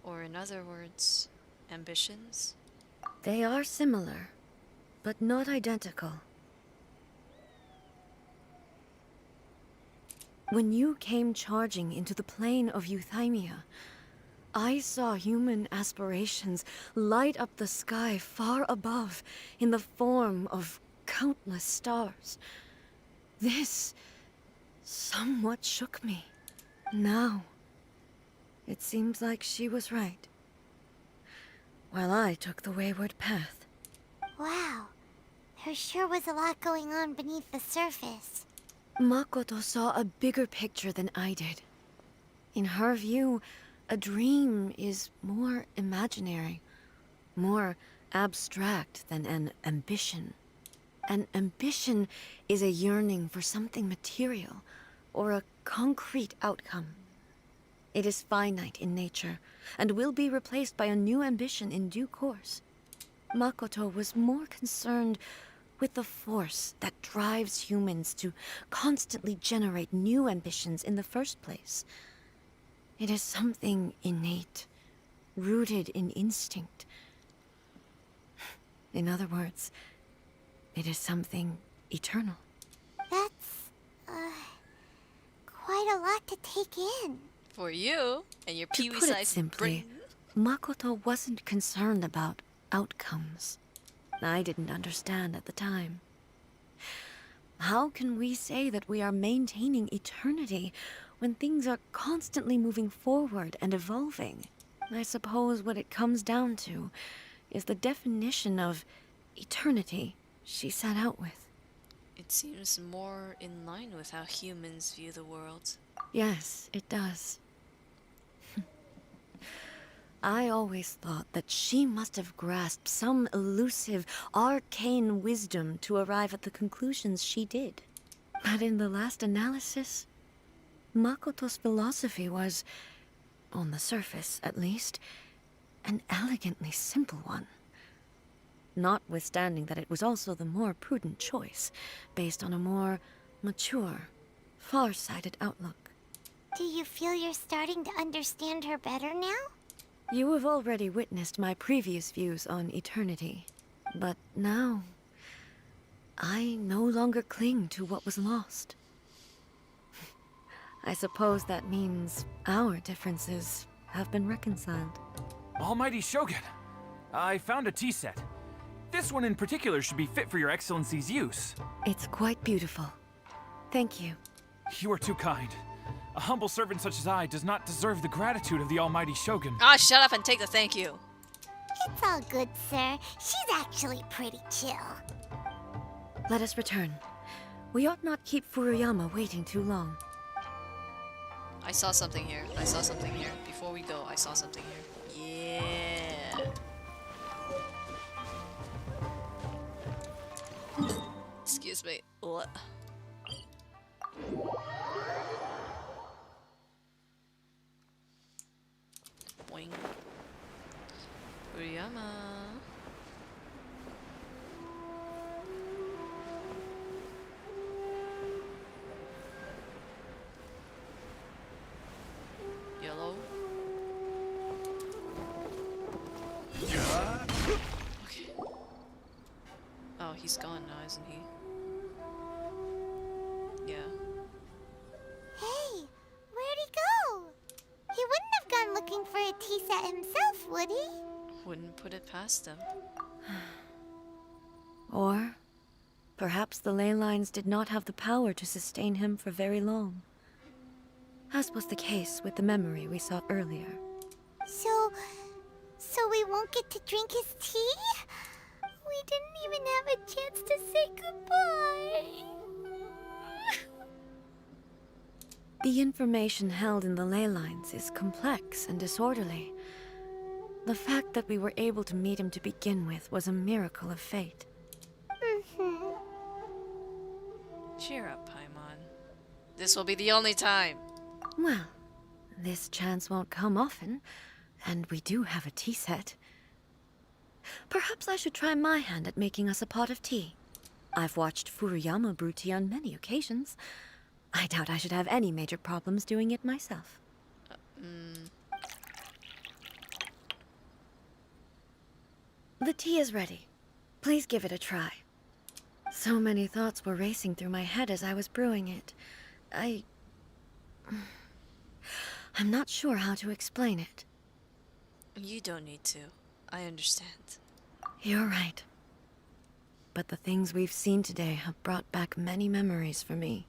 Or in other words, ambitions? They are similar, but not identical. When you came charging into the plane of Euthymia, I saw human aspirations light up the sky far above in the form of countless stars. This somewhat shook me. Now, it seems like she was right, while I took the wayward path. Wow. There sure was a lot going on beneath the surface. Makoto saw a bigger picture than I did. In her view, a dream is more imaginary, more abstract than an ambition. An ambition is a yearning for something material, or a concrete outcome. It is finite in nature, and will be replaced by a new ambition in due course. Makoto was more concerned with the force that drives humans to constantly generate new ambitions in the first place. It is something innate, rooted in instinct. In other words, it is something eternal. That's, quite a lot to take in. For you and your To put it peewee-sized simply, brain. Makoto wasn't concerned about outcomes. I didn't understand at the time. How can we say that we are maintaining eternity when things are constantly moving forward and evolving? I suppose what it comes down to is the definition of eternity she set out with. It seems more in line with how humans view the world. Yes, it does. I always thought that she must have grasped some elusive, arcane wisdom to arrive at the conclusions she did. But in the last analysis, Makoto's philosophy was, on the surface at least, an elegantly simple one. Notwithstanding that it was also the more prudent choice, based on a more mature, far-sighted outlook. Do you feel you're starting to understand her better now? You have already witnessed my previous views on eternity, but now I no longer cling to what was lost. I suppose that means our differences have been reconciled. Almighty Shogun, I found a tea set. This one in particular should be fit for your Excellency's use. It's quite beautiful. Thank you. You are too kind. A humble servant such as I does not deserve the gratitude of the Almighty Shogun. Ah, shut up and take the thank you. It's all good, sir. She's actually pretty chill. Let us return. We ought not keep Furuyama waiting too long. I saw something here. I saw something here. Before we go, I saw something here. Yeah. Excuse me. What? Boing. Furuyama. Yellow. Okay. Oh, he's gone now, isn't he? Yeah. Hey, where'd he go? He wouldn't have gone looking for a tea set himself, would he? Wouldn't put it past him. Or perhaps the ley lines did not have the power to sustain him for very long, as was the case with the memory we saw earlier. So we won't get to drink his tea? We didn't even have a chance to say goodbye. The information held in the ley lines is complex and disorderly. The fact that we were able to meet him to begin with was a miracle of fate. Cheer up, Paimon. This will be the only time. Well, this chance won't come often, and we do have a tea set. Perhaps I should try my hand at making us a pot of tea. I've watched Furuyama brew tea on many occasions. I doubt I should have any major problems doing it myself. The tea is ready. Please give it a try. So many thoughts were racing through my head as I was brewing it. I'm not sure how to explain it. You don't need to. I understand. You're right. But the things we've seen today have brought back many memories for me.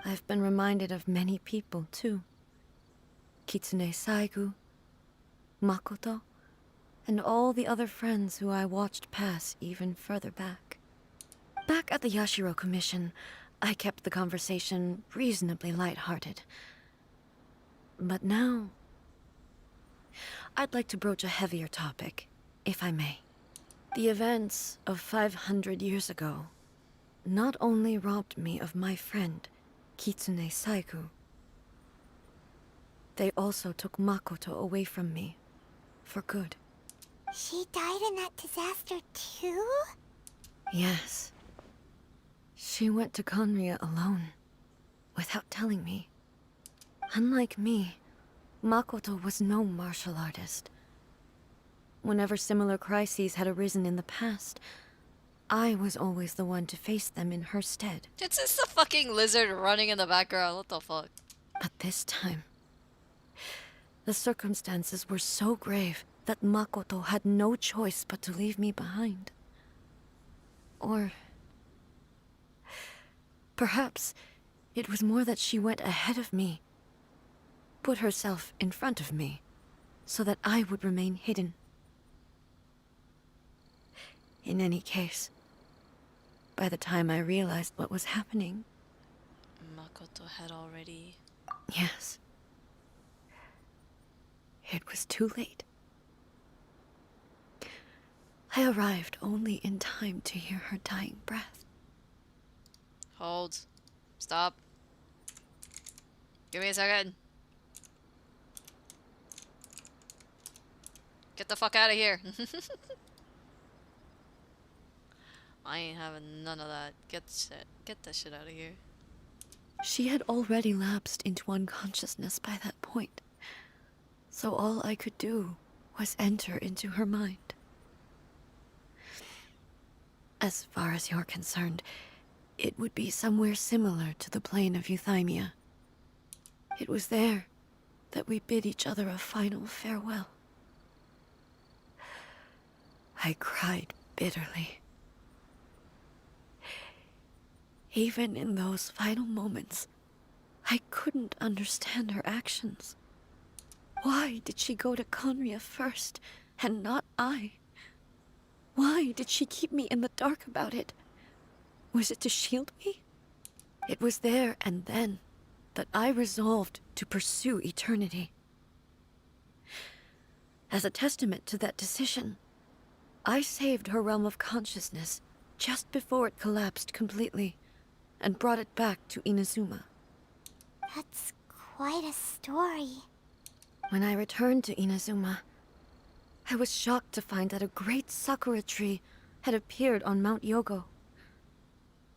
I've been reminded of many people, too. Kitsune Saigu, Makoto, and all the other friends who I watched pass even further back. Back at the Yashiro Commission, I kept the conversation reasonably lighthearted. But now, I'd like to broach a heavier topic, if I may. The events of 500 years ago not only robbed me of my friend, Kitsune Saigu, they also took Makoto away from me, for good. She died in that disaster too? Yes. She went to Conria alone, without telling me. Unlike me, Makoto was no martial artist. Whenever similar crises had arisen in the past, I was always the one to face them in her stead. It's just a fucking lizard running in the background. What the fuck? But this time, the circumstances were so grave that Makoto had no choice but to leave me behind. Or perhaps it was more that she went ahead of me, put herself in front of me, so that I would remain hidden. In any case, by the time I realized what was happening... Makoto had already... Yes. It was too late. I arrived only in time to hear her dying breath. Hold. Stop. Give me a second. Get the fuck out of here. I ain't having none of that. Get that shit out of here. She had already lapsed into unconsciousness by that point, so all I could do was enter into her mind. As far as you're concerned, it would be somewhere similar to the plane of Euthymia. It was there that we bid each other a final farewell. I cried bitterly. Even in those final moments, I couldn't understand her actions. Why did she go to Conria first, and not I? Why did she keep me in the dark about it? Was it to shield me? It was there and then that I resolved to pursue eternity. As a testament to that decision, I saved her realm of consciousness just before it collapsed completely, and brought it back to Inazuma. That's quite a story. When I returned to Inazuma, I was shocked to find that a great sakura tree had appeared on Mount Yogo.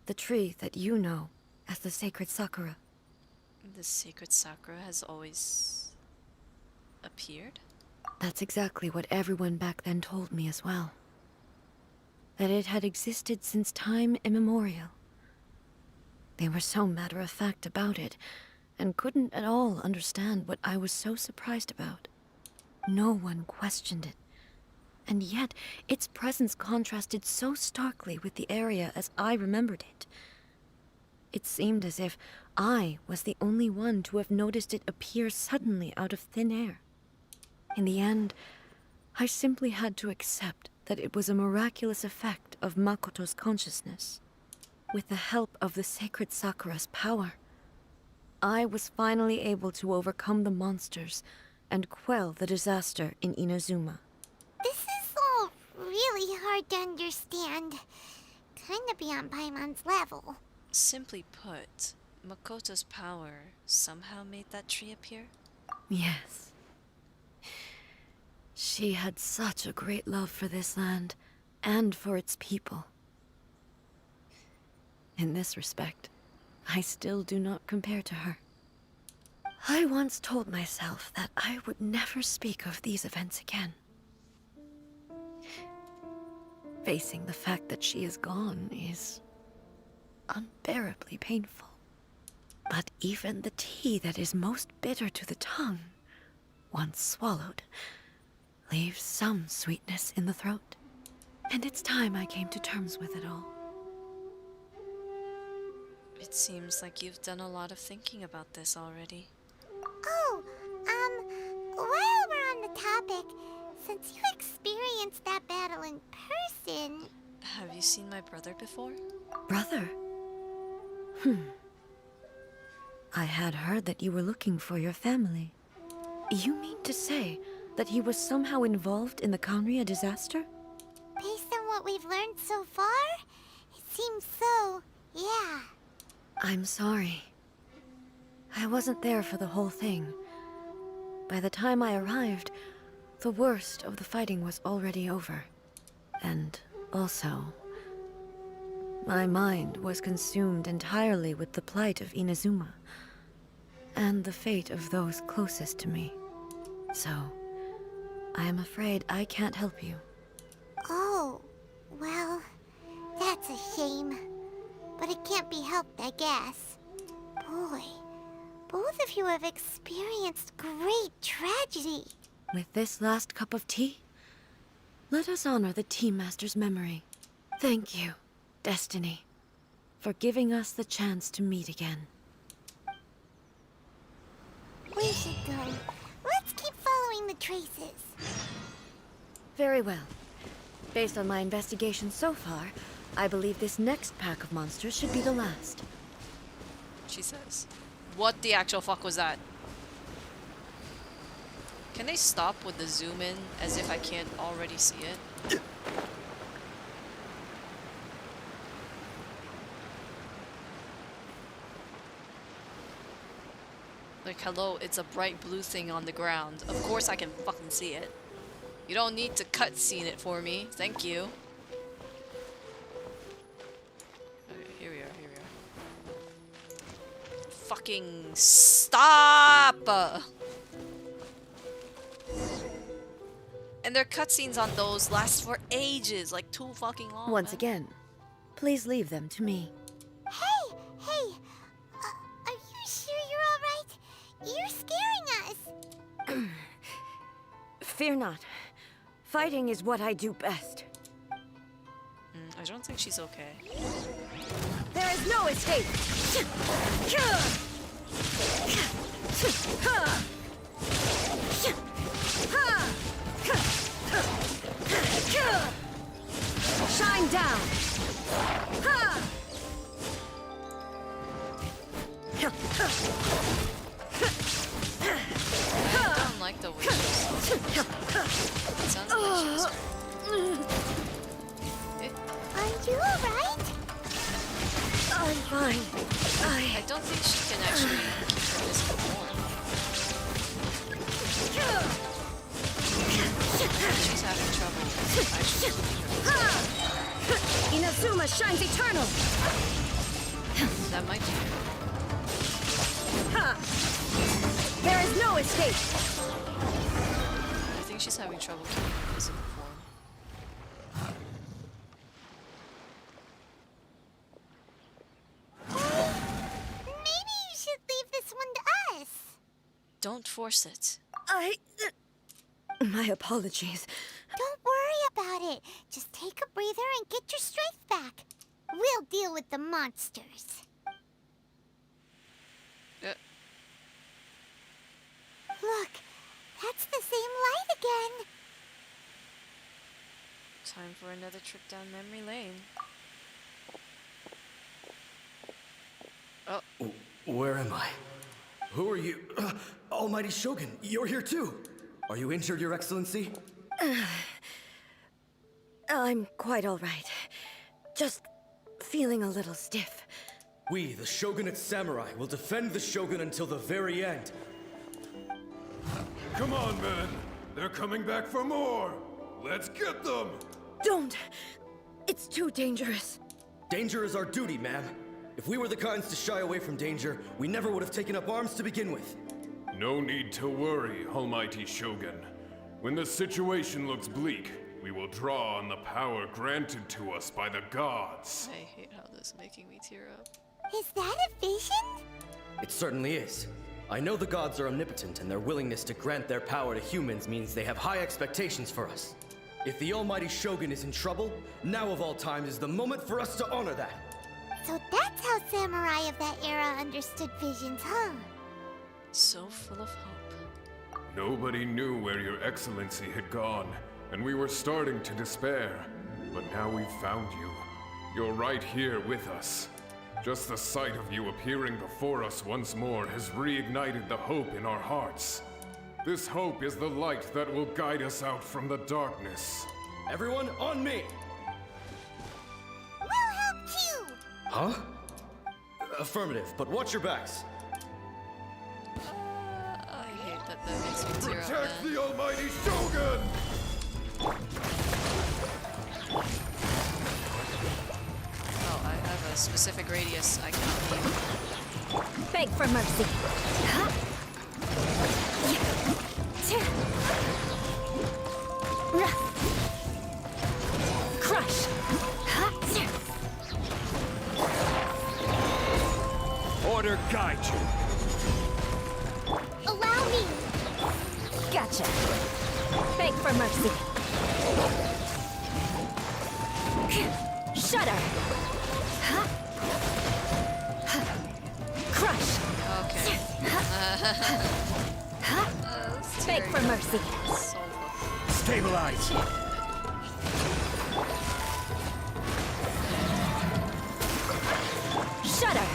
The tree that you know as the sacred sakura. The sacred sakura has always appeared? That's exactly what everyone back then told me as well. That it had existed since time immemorial. They were so matter-of-fact about it, and couldn't at all understand what I was so surprised about. No one questioned it, and yet its presence contrasted so starkly with the area as I remembered it. It seemed as if I was the only one to have noticed it appear suddenly out of thin air. In the end, I simply had to accept that it was a miraculous effect of Makoto's consciousness. With the help of the sacred sakura's power, I was finally able to overcome the monsters and quell the disaster in Inazuma. This is all really hard to understand. Kinda beyond Paimon's level. Simply put, Makoto's power somehow made that tree appear? Yes. She had such a great love for this land, and for its people. In this respect, I still do not compare to her. I once told myself that I would never speak of these events again. Facing the fact that she is gone is unbearably painful. But even the tea that is most bitter to the tongue, once swallowed, leaves some sweetness in the throat. And it's time I came to terms with it all. It seems like you've done a lot of thinking about this already. Oh, while we're on the topic, since you experienced that battle in person... Have you seen my brother before? Brother? I had heard that you were looking for your family. You mean to say that he was somehow involved in the Conria disaster? Based on what we've learned so far, it seems so, yeah. I'm sorry. I wasn't there for the whole thing. By the time I arrived, the worst of the fighting was already over. And also, my mind was consumed entirely with the plight of Inazuma, and the fate of those closest to me. So, I am afraid I can't help you. Oh, well, that's a shame. But it can't be helped, I guess. Boy, both of you have experienced great tragedy. With this last cup of tea, let us honor the Tea Master's memory. Thank you, Destiny, for giving us the chance to meet again. We should go. Let's keep following the traces. Very well. Based on my investigation so far, I believe this next pack of monsters should be the last. She says. What the actual fuck was that? Can they stop with the zoom in as if I can't already see it? Like, hello, it's a bright blue thing on the ground. Of course I can fucking see it. You don't need to cutscene it for me. Thank you. Okay, here we are. Fucking stop! And their cutscenes on those last for ages, like too fucking long. Once again, please leave them to me. Hey, Hey, are you sure you're alright? You're scaring us. Fear not. Fighting is what I do best. I don't think she's okay. There is no escape! Shine down! I don't like the way she's It sounds like she's Are you alright? I'm fine. I don't think she can actually control this anymore. She's having trouble actually moving her. Inazuma shines eternal! That might be her. There is no escape! I think she's having trouble keeping her physical form. Maybe you should leave this one to us. Don't force it. My apologies. Don't worry about it. Just take a breather and get your strength back. We'll deal with the monsters. Look, that's the same light again. Time for another trip down memory lane. Oh. Where am I? Who are you? Almighty Shogun, you're here too. Are you injured, Your Excellency? I'm quite all right. Just feeling a little stiff. We, the Shogunate Samurai, will defend the Shogun until the very end. Come on, men. They're coming back for more. Let's get them. Don't! It's too dangerous. Danger is our duty, ma'am. If we were the kinds to shy away from danger, we never would have taken up arms to begin with. No need to worry, Almighty Shogun. When the situation looks bleak, we will draw on the power granted to us by the gods. I hate how this is making me tear up. Is that a vision? It certainly is. I know the gods are omnipotent, and their willingness to grant their power to humans means they have high expectations for us. If the Almighty Shogun is in trouble, now of all times is the moment for us to honor that. So that's how samurai of that era understood visions, huh? So full of hope. Nobody knew where Your Excellency had gone, and we were starting to despair. But now we've found you. You're right here with us. Just the sight of you appearing before us once more has reignited the hope in our hearts. This hope is the light that will guide us out from the darkness. Everyone, on me! We'll help too! Huh? Affirmative, but watch your backs. I hate that makes me tear up, Protect man. the Almighty Shogun! Oh, I have a specific radius I cannot leave. Beg for mercy. Crush. Order guide you. Allow me! Gotcha. Beg for mercy. Shudder. Crush. Okay. Beg for mercy. Stabilize. Shudder.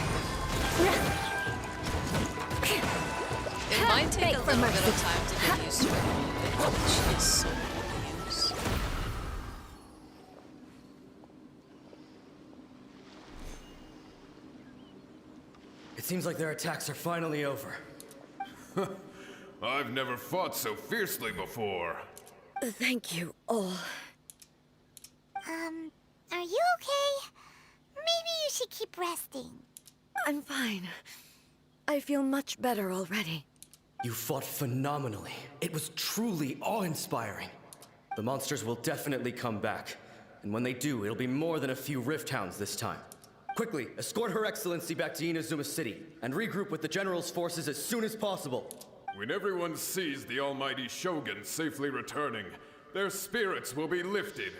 It might take a little bit of time to get used to her. She is so cool to use. It seems like their attacks are finally over. I've never fought so fiercely before. Thank you all. Are you okay? Maybe you should keep resting. I'm fine. I feel much better already. You fought phenomenally. It was truly awe-inspiring. The monsters will definitely come back. And when they do, it'll be more than a few Rift Hounds this time. Quickly, escort Her Excellency back to Inazuma City, and regroup with the General's forces as soon as possible. When everyone sees the almighty Shogun safely returning, their spirits will be lifted.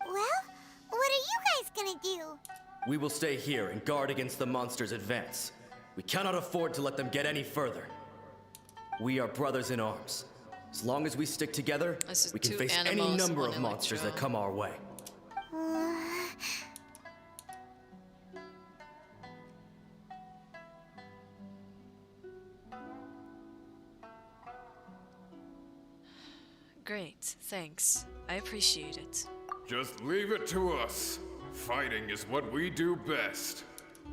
Well, what are you guys gonna do? We will stay here and guard against the monster's advance. We cannot afford to let them get any further. We are brothers in arms. As long as we stick together, we can face any number of monsters that come our way. Great, thanks. I appreciate it. Just leave it to us. Fighting is what we do best.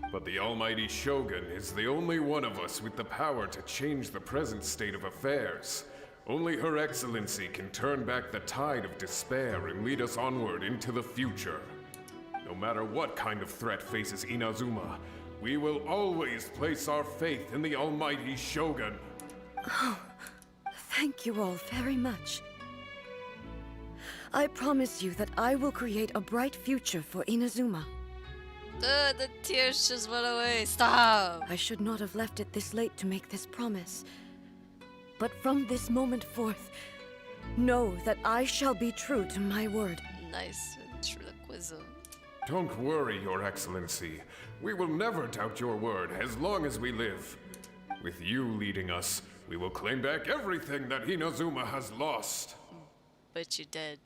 But the almighty Shogun is the only one of us with the power to change the present state of affairs. Only Her Excellency can turn back the tide of despair and lead us onward into the future. No matter what kind of threat faces Inazuma, we will always place our faith in the almighty Shogun. Oh, thank you all very much. I promise you that I will create a bright future for Inazuma. The tears just went away. Stop! I should not have left it this late to make this promise. But from this moment forth, know that I shall be true to my word. Nice ventriloquism. Don't worry, Your Excellency. We will never doubt your word as long as we live. With you leading us, we will claim back everything that Inazuma has lost. But you did.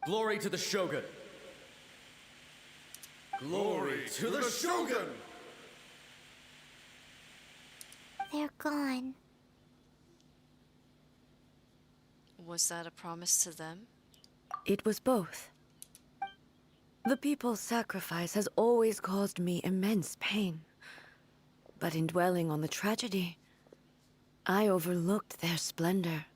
Glory to the Shogun! Glory to the Shogun! They're gone. Was that a promise to them? It was both. The people's sacrifice has always caused me immense pain. But in dwelling on the tragedy, I overlooked their splendor.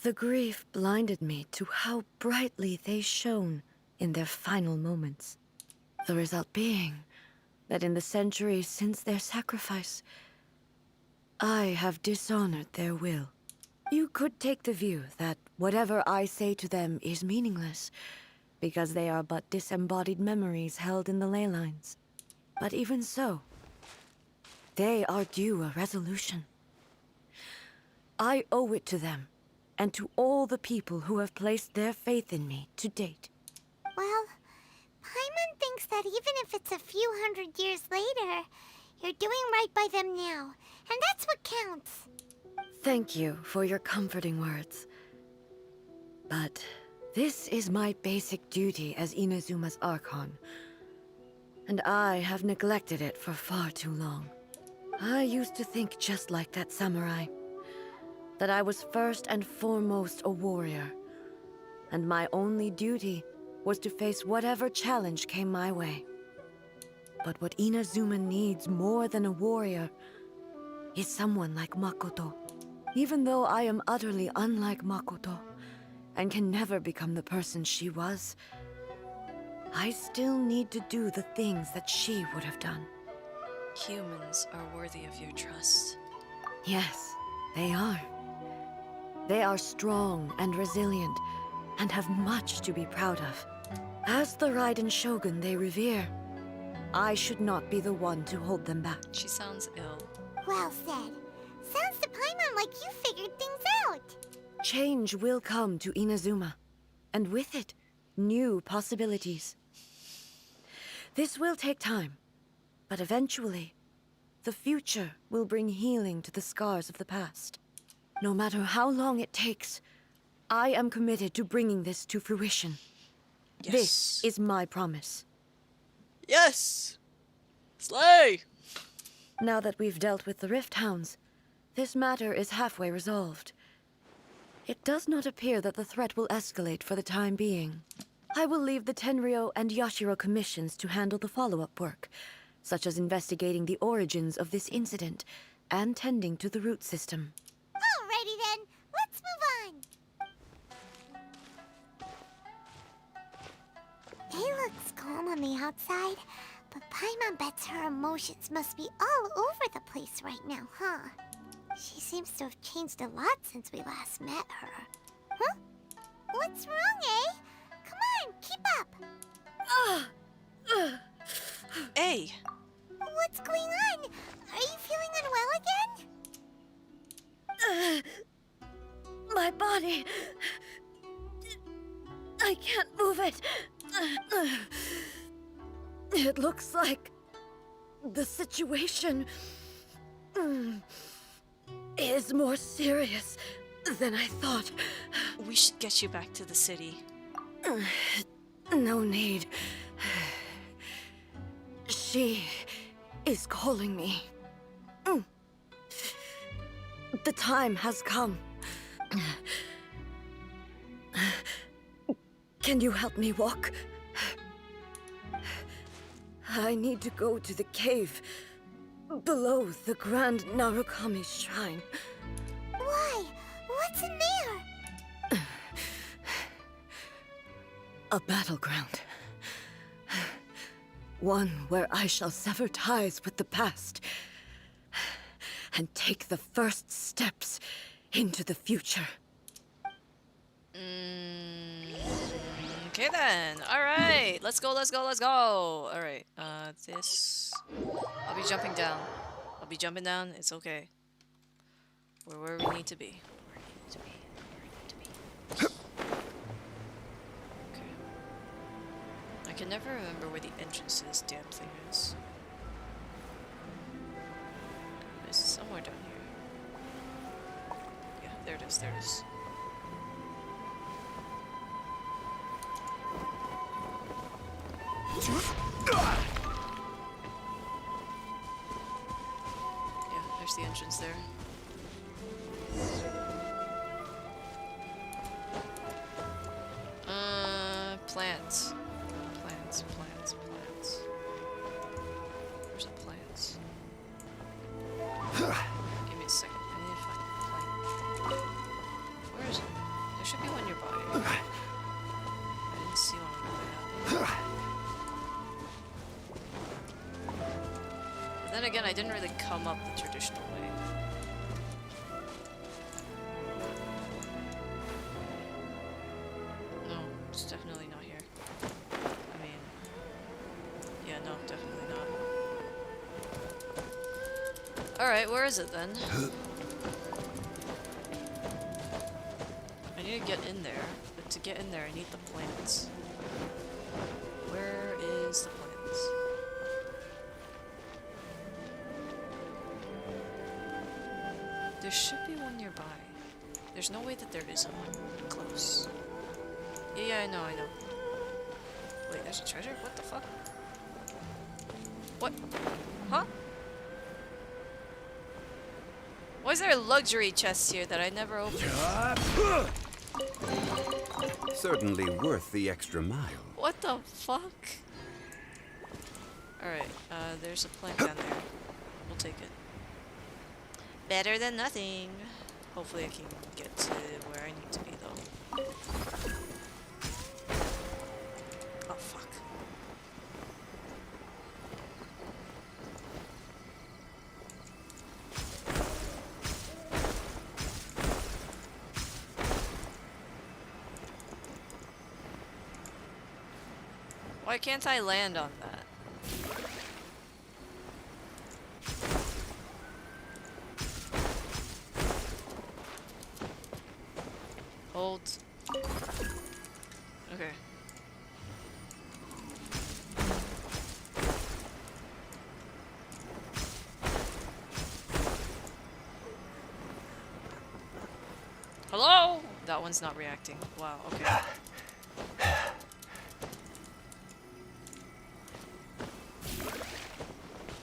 The grief blinded me to how brightly they shone in their final moments. The result being that in the centuries since their sacrifice, I have dishonored their will. You could take the view that whatever I say to them is meaningless, because they are but disembodied memories held in the ley lines. But even so, they are due a resolution. I owe it to them, and to all the people who have placed their faith in me to date. Well, Paimon thinks that even if it's a few hundred years later, you're doing right by them now, and that's what counts. Thank you for your comforting words. But this is my basic duty as Inazuma's Archon, and I have neglected it for far too long. I used to think just like that samurai, that I was first and foremost a warrior, and my only duty was to face whatever challenge came my way. But what Inazuma needs more than a warrior is someone like Makoto. Even though I am utterly unlike Makoto, and can never become the person she was, I still need to do the things that she would have done. Humans are worthy of your trust. Yes, they are. They are strong and resilient, and have much to be proud of. As the Raiden Shogun they revere, I should not be the one to hold them back. She sounds ill. Well said. Sounds to Paimon like you figured things out. Change will come to Inazuma, and with it, new possibilities. This will take time, but eventually, the future will bring healing to the scars of the past. No matter how long it takes, I am committed to bringing this to fruition. Yes. This is my promise. Yes! Slay! Now that we've dealt with the Rift Hounds, this matter is halfway resolved. It does not appear that the threat will escalate for the time being. I will leave the Tenryo and Yashiro commissions to handle the follow-up work, such as investigating the origins of this incident and tending to the root system. Alrighty then, let's move on. It looks calm on the outside, but Paimon bets her emotions must be all over the place right now, huh? She seems to have changed a lot since we last met her. Huh? What's wrong, eh? Come on, keep up! okay? What's going on? Are you feeling unwell again? My body. I can't move it. It looks like the situation is more serious than I thought. We should get you back to the city. No need. She is calling me. The time has come. Can you help me walk? I need to go to the cave below the Grand Narukami Shrine. Why? What's in there? A battleground. One where I shall sever ties with the past and take the first steps into the future. Okay then. Alright. Let's go, let's go, let's go. Alright. This... I'll be jumping down. I'll be jumping down. It's okay. We're where we need to be. Okay. I can never remember where the entrance to this damn thing is. It's somewhere down here. Yeah, there it is, there it is. Yeah, there's the entrance there. Plants. Plants, plants, plants. Where's the plants? Give me a second. I need to find a plant. Where is it? There should be one nearby. I didn't see one on the way out. But then again, I didn't really come up the traditional way. No, it's definitely not here. I mean, yeah, no, definitely not. Alright, where is it then? I need to get in there, but to get in there I need the plants. Where is the plants? There should be one nearby. There's no way that there isn't one close. Yeah, I know. Wait, there's a treasure? What the fuck? What? Huh? Why is there luxury chests here that I never opened? Certainly worth the extra mile. What the fuck? Alright, there's a plant down there. We'll take it. Better than nothing. Hopefully I can get to where I need to be though. Oh fuck. Why can't I land on that? Hold. Okay. Hello? That one's not reacting. Wow, okay.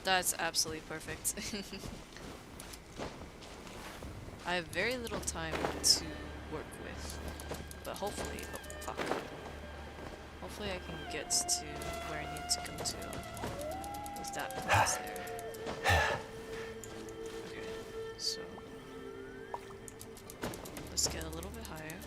That's absolutely perfect. I have very little time to work with, but hopefully, oh fuck. Hopefully I can get to where I need to come to with that place there. Okay, so let's get a little bit higher.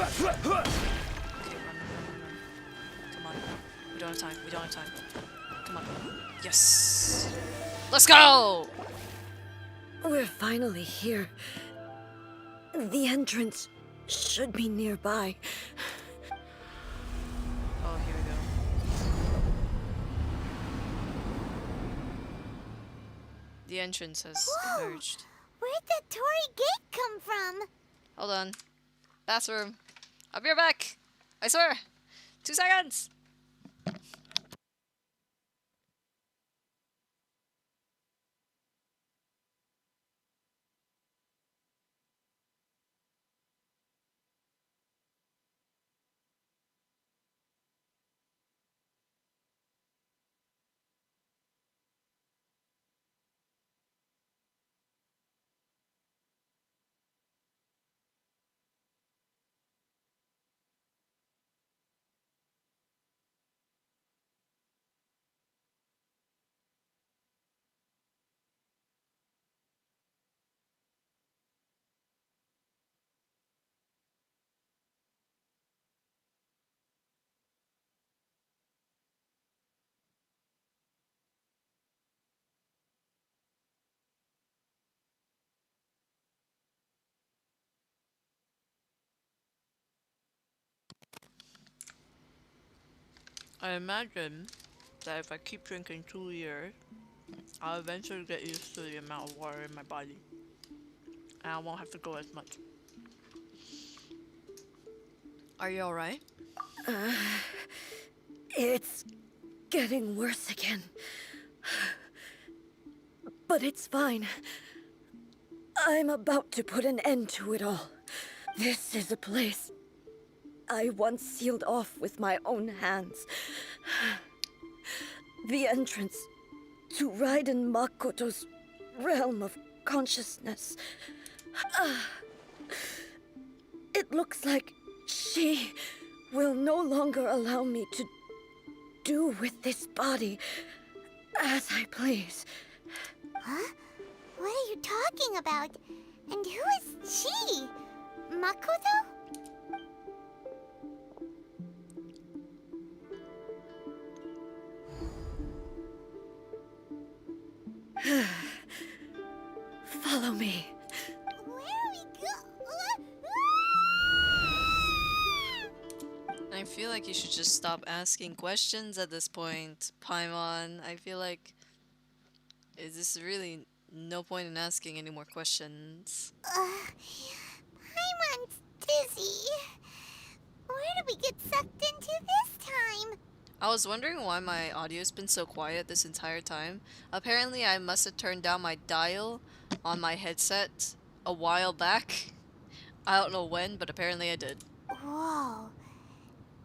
Come on. We don't have time. We don't have time. Come on. Yes. Let's go! We're finally here. The entrance should be nearby. Oh, here we go. The entrance has emerged. Where'd that Torii gate come from? Hold on. Bathroom. I'll be right back. I swear. 2 seconds. I imagine that if I keep drinking 2 years, I'll eventually get used to the amount of water in my body. And I won't have to go as much. Are you alright? It's getting worse again. But it's fine. I'm about to put an end to it all. This is a place I once sealed off with my own hands. The entrance to Raiden Makoto's realm of consciousness. It looks like she will no longer allow me to do with this body as I please. Huh? What are you talking about? And who is she? Makoto? Follow me. Where are we I feel like you should just stop asking questions at this point, Paimon. I feel like is this really no point in asking any more questions. Paimon's dizzy. Where did we get sucked into this time? I was wondering why my audio's been so quiet this entire time. Apparently I must have turned down my dial on my headset a while back. I don't know when, but apparently I did. Whoa.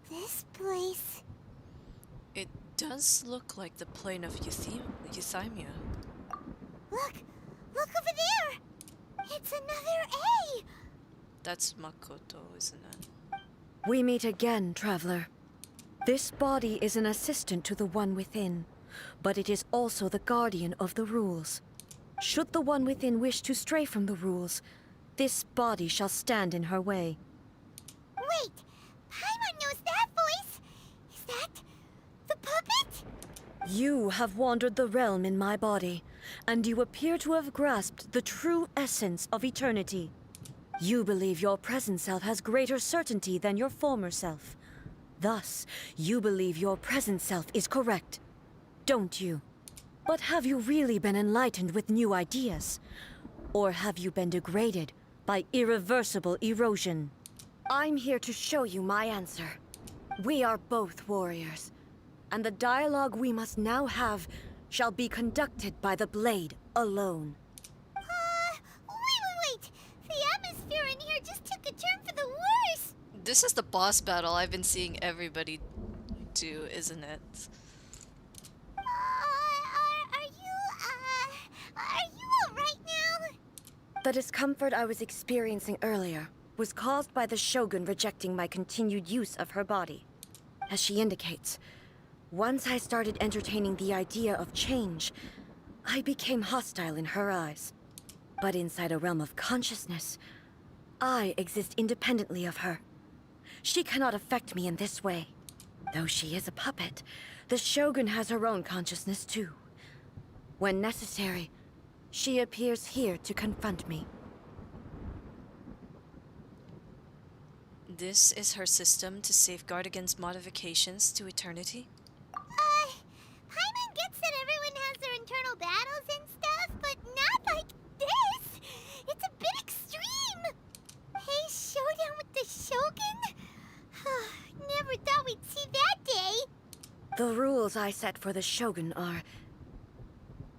This place... It does look like the plane of Euthymia. Look! Look over there! It's another A! That's Makoto, isn't it? We meet again, traveler. This body is an assistant to the one within, but it is also the guardian of the rules. Should the one within wish to stray from the rules, this body shall stand in her way. Wait! Paimon knows that voice! Is that the puppet? You have wandered the realm in my body, and you appear to have grasped the true essence of eternity. You believe your present self has greater certainty than your former self. Thus, you believe your present self is correct, don't you? But have you really been enlightened with new ideas? Or have you been degraded by irreversible erosion? I'm here to show you my answer. We are both warriors, and the dialogue we must now have shall be conducted by the blade alone. Wait! The atmosphere in here just took a turn for the worse! This is the boss battle I've been seeing everybody do, isn't it? Are you alright now? The discomfort I was experiencing earlier was caused by the Shogun rejecting my continued use of her body. As she indicates, once I started entertaining the idea of change, I became hostile in her eyes. But inside a realm of consciousness, I exist independently of her. She cannot affect me in this way. Though she is a puppet, the Shogun has her own consciousness too. When necessary, she appears here to confront me. This is her system to safeguard against modifications to eternity? Paimon gets that everyone has their internal battles and stuff, but not like this! It's a bit extreme! Hey, showdown with the Shogun? Never thought we'd see that day! The rules I set for the Shogun are...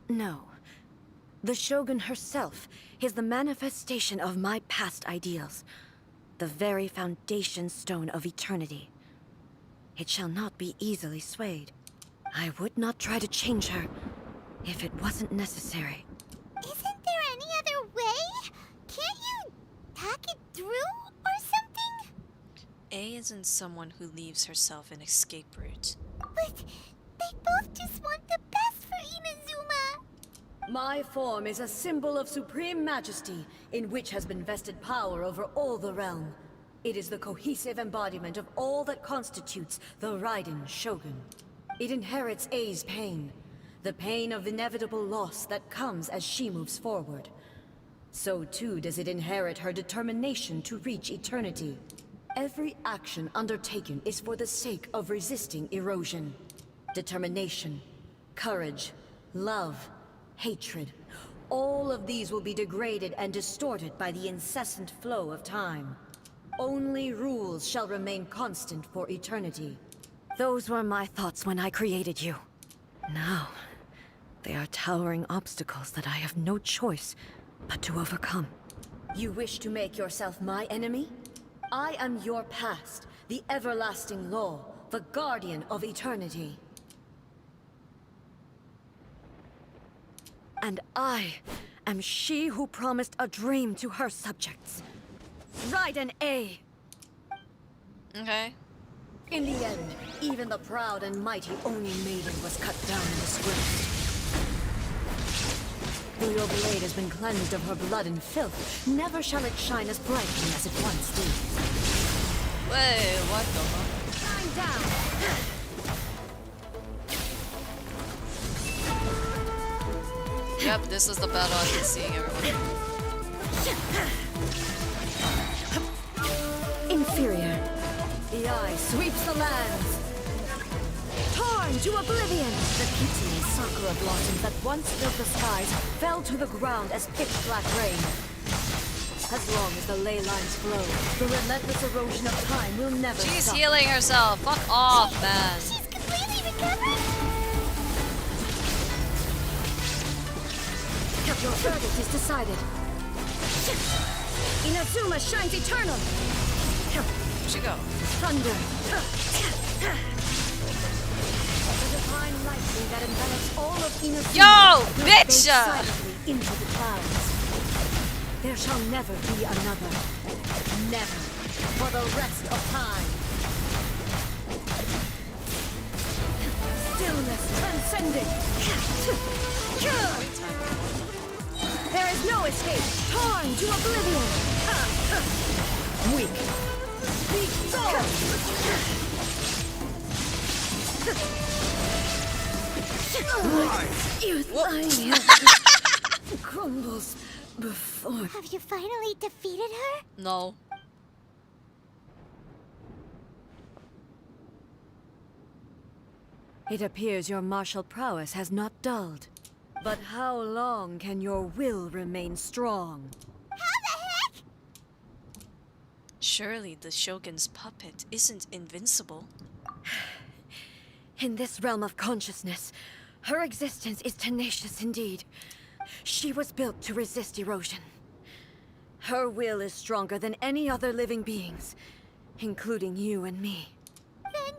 No. The Shogun herself is the manifestation of my past ideals. The very foundation stone of eternity. It shall not be easily swayed. I would not try to change her if it wasn't necessary. Isn't there any other way? Can't you talk it through or something? A isn't someone who leaves herself an escape route. But they both just want the best for Inazuma. My form is a symbol of supreme majesty, in which has been vested power over all the realm. It is the cohesive embodiment of all that constitutes the Raiden Shogun. It inherits A's pain, the pain of inevitable loss that comes as she moves forward. So too does it inherit her determination to reach eternity. Every action undertaken is for the sake of resisting erosion. Determination, courage, love, hatred. All of these will be degraded and distorted by the incessant flow of time. Only rules shall remain constant for eternity. Those were my thoughts when I created you. Now, they are towering obstacles that I have no choice but to overcome. You wish to make yourself my enemy? I am your past, the everlasting law, the guardian of eternity. And I am she who promised a dream to her subjects. Raiden A. Okay. In the end, even the proud and mighty Oni Maiden was cut down in this world. Though your blade has been cleansed of her blood and filth, never shall it shine as brightly as it once did. Wait, what the fuck? Shine down! Yep, this is the battle I've been seeing everyone. Inferior. The eye sweeps the lands. Torn to oblivion! The pitying sakura blossoms that once filled the skies fell to the ground as pitch-black rain. As long as the ley lines flow, the relentless erosion of time will never stop. She's healing herself. Fuck off, man. She's completely recovered? Your verdict is decided. Inazuma shines eternal! Where'd she go? Thunder! The divine lightning that envelops all of Inazuma Yo, will bitch! fade silently into the clouds. There shall never be another. Never. For the rest of time. Stillness transcending. There is no escape. Torn to oblivion. Weak. Be gone. Your thigh crumbles before. Have you finally defeated her? No. It appears your martial prowess has not dulled. But how long can your will remain strong? How the heck? Surely the Shogun's puppet isn't invincible. In this realm of consciousness, her existence is tenacious indeed. She was built to resist erosion. Her will is stronger than any other living being's, including you and me. Then,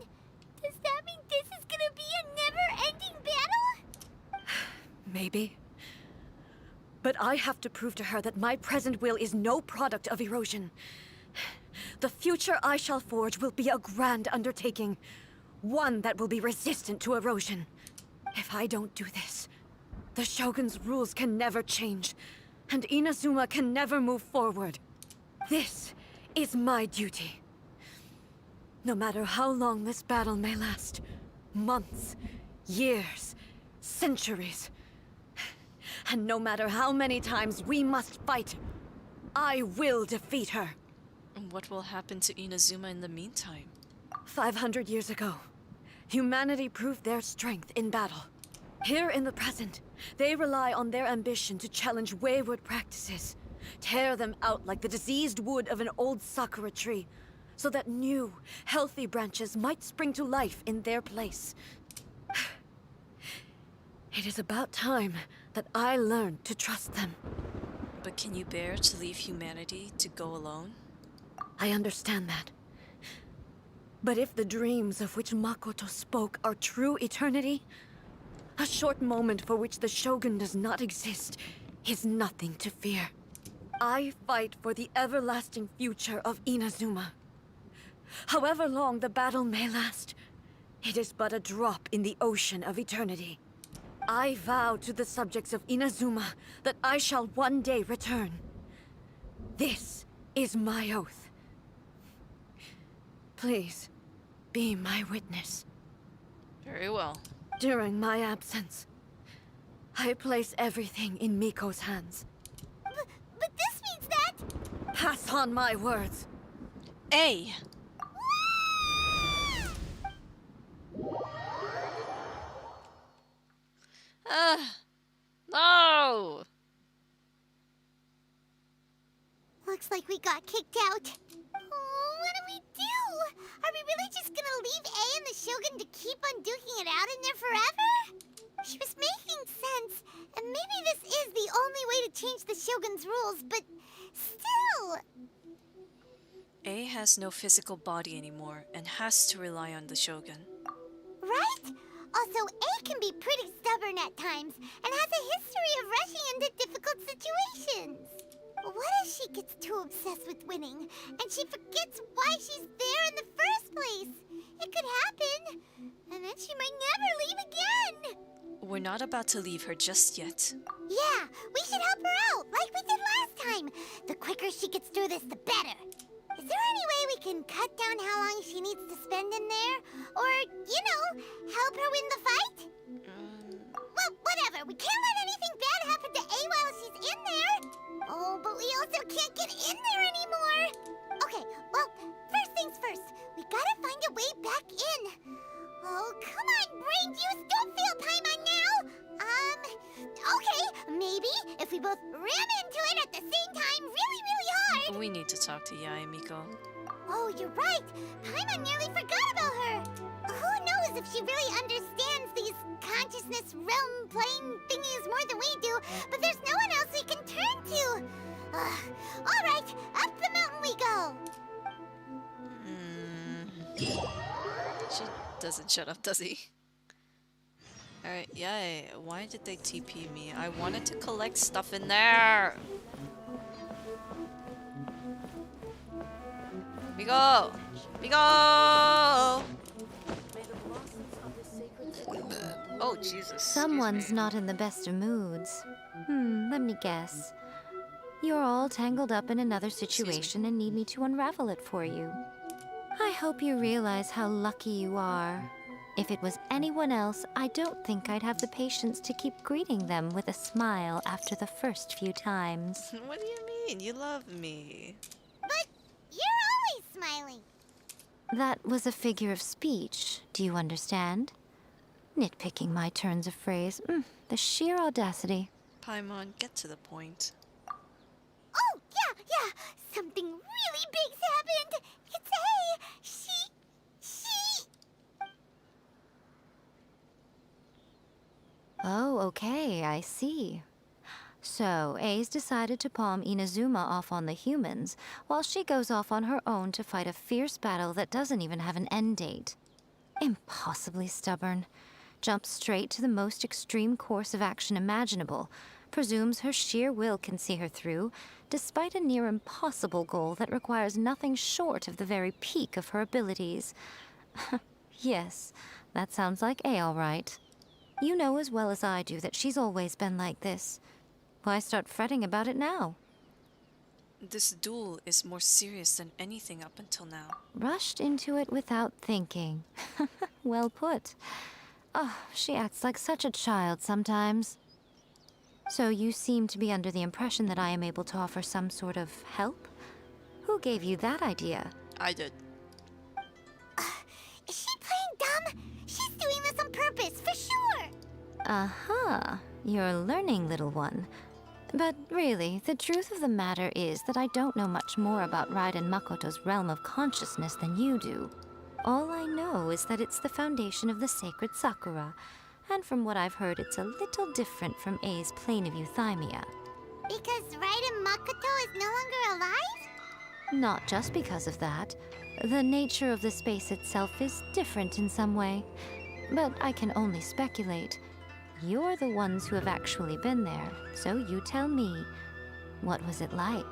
does that mean this is gonna be a never-ending battle? Maybe. But I have to prove to her that my present will is no product of erosion. The future I shall forge will be a grand undertaking. One that will be resistant to erosion. If I don't do this, the Shogun's rules can never change, and Inazuma can never move forward. This is my duty. No matter how long this battle may last, months, years, centuries, and no matter how many times we must fight, I will defeat her. And what will happen to Inazuma in the meantime? 500 years ago, humanity proved their strength in battle. Here in the present, they rely on their ambition to challenge wayward practices, tear them out like the diseased wood of an old sakura tree, so that new, healthy branches might spring to life in their place. It is about time that I learned to trust them. But can you bear to leave humanity to go alone? I understand that. But if the dreams of which Makoto spoke are true eternity, a short moment for which the Shogun does not exist is nothing to fear. I fight for the everlasting future of Inazuma. However long the battle may last, it is but a drop in the ocean of eternity. I vow to the subjects of Inazuma that I shall one day return. This is my oath. Please, be my witness. Very well. During my absence, I place everything in Miko's hands. But this means that... Pass on my words. A. No! Looks like we got kicked out. Oh, what do we do? Are we really just gonna leave A and the Shogun to keep on duking it out in there forever? She was making sense, and maybe this is the only way to change the Shogun's rules, but still... A has no physical body anymore and has to rely on the Shogun. Right? Also, A can be pretty stubborn at times, and has a history of rushing into difficult situations. What if she gets too obsessed with winning, and she forgets why she's there in the first place? It could happen, and then she might never leave again. We're not about to leave her just yet. Yeah, we should help her out, like we did last time. The quicker she gets through this, the better. Is there any way we can cut down how long she needs to spend in there? Or, you know, help her win the fight? Well, whatever. We can't let anything bad happen to A while she's in there. Oh, but we also can't get in there anymore. Okay, well, first things first. We gotta find a way back in. Oh, come on, brain juice. Don't fail Paimon now. Okay, maybe if we both ram into it at the same time really, really hard. We need to talk to Yae, Miko. Oh, you're right. Paimon nearly forgot about her. Who knows if she really understands these consciousness realm plane thingies more than we do, but there's no one else we can turn to. All right, up the mountain we go. She doesn't shut up, does he? Alright, Yae, why did they TP me? I wanted to collect stuff in there! Miko! Miko! Oh, Jesus. Someone's not in the best of moods. Let me guess. You're all tangled up in another situation and need me to unravel it for you. I hope you realize how lucky you are. If it was anyone else, I don't think I'd have the patience to keep greeting them with a smile after the first few times. What do you mean? You love me. But you're always smiling. That was a figure of speech, do you understand? Nitpicking my turns of phrase. The sheer audacity. Paimon, get to the point. Oh, yeah. Something really big's happened. It's A. She... Oh, okay, I see. So, A's decided to palm Inazuma off on the humans, while she goes off on her own to fight a fierce battle that doesn't even have an end date. Impossibly stubborn. Jumps straight to the most extreme course of action imaginable, presumes her sheer will can see her through, despite a near impossible goal that requires nothing short of the very peak of her abilities. Yes, that sounds like A all right. You know as well as I do that she's always been like this. Why start fretting about it now? This duel is more serious than anything up until now. Rushed into it without thinking. Well put. Oh, she acts like such a child sometimes. So you seem to be under the impression that I am able to offer some sort of help? Who gave you that idea? I did. Is she playing dumb? She's doing this on purpose, for sure! Uh-huh. You're learning, little one. But really, the truth of the matter is that I don't know much more about Raiden Makoto's realm of consciousness than you do. All I know is that it's the foundation of the sacred Sakura, and from what I've heard, it's a little different from A's plane of euthymia. Because Raiden Makoto is no longer alive? Not just because of that. The nature of the space itself is different in some way. But I can only speculate. You're the ones who have actually been there, so you tell me. What was it like?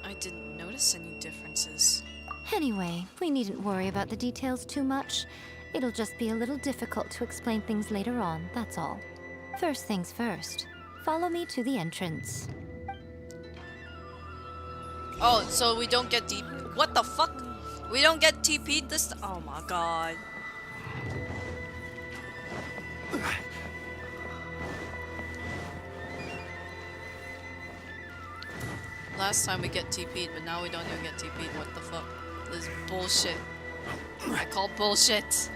I didn't notice any differences. Anyway, we needn't worry about the details too much. It'll just be a little difficult to explain things later on, that's all. First things first. Follow me to the entrance. Oh, so we don't get deep. What the fuck? We don't get TP'd this. Oh my god. Last time we get TP'd, but now we don't even get TP'd. What the fuck? This is bullshit. I call bullshit.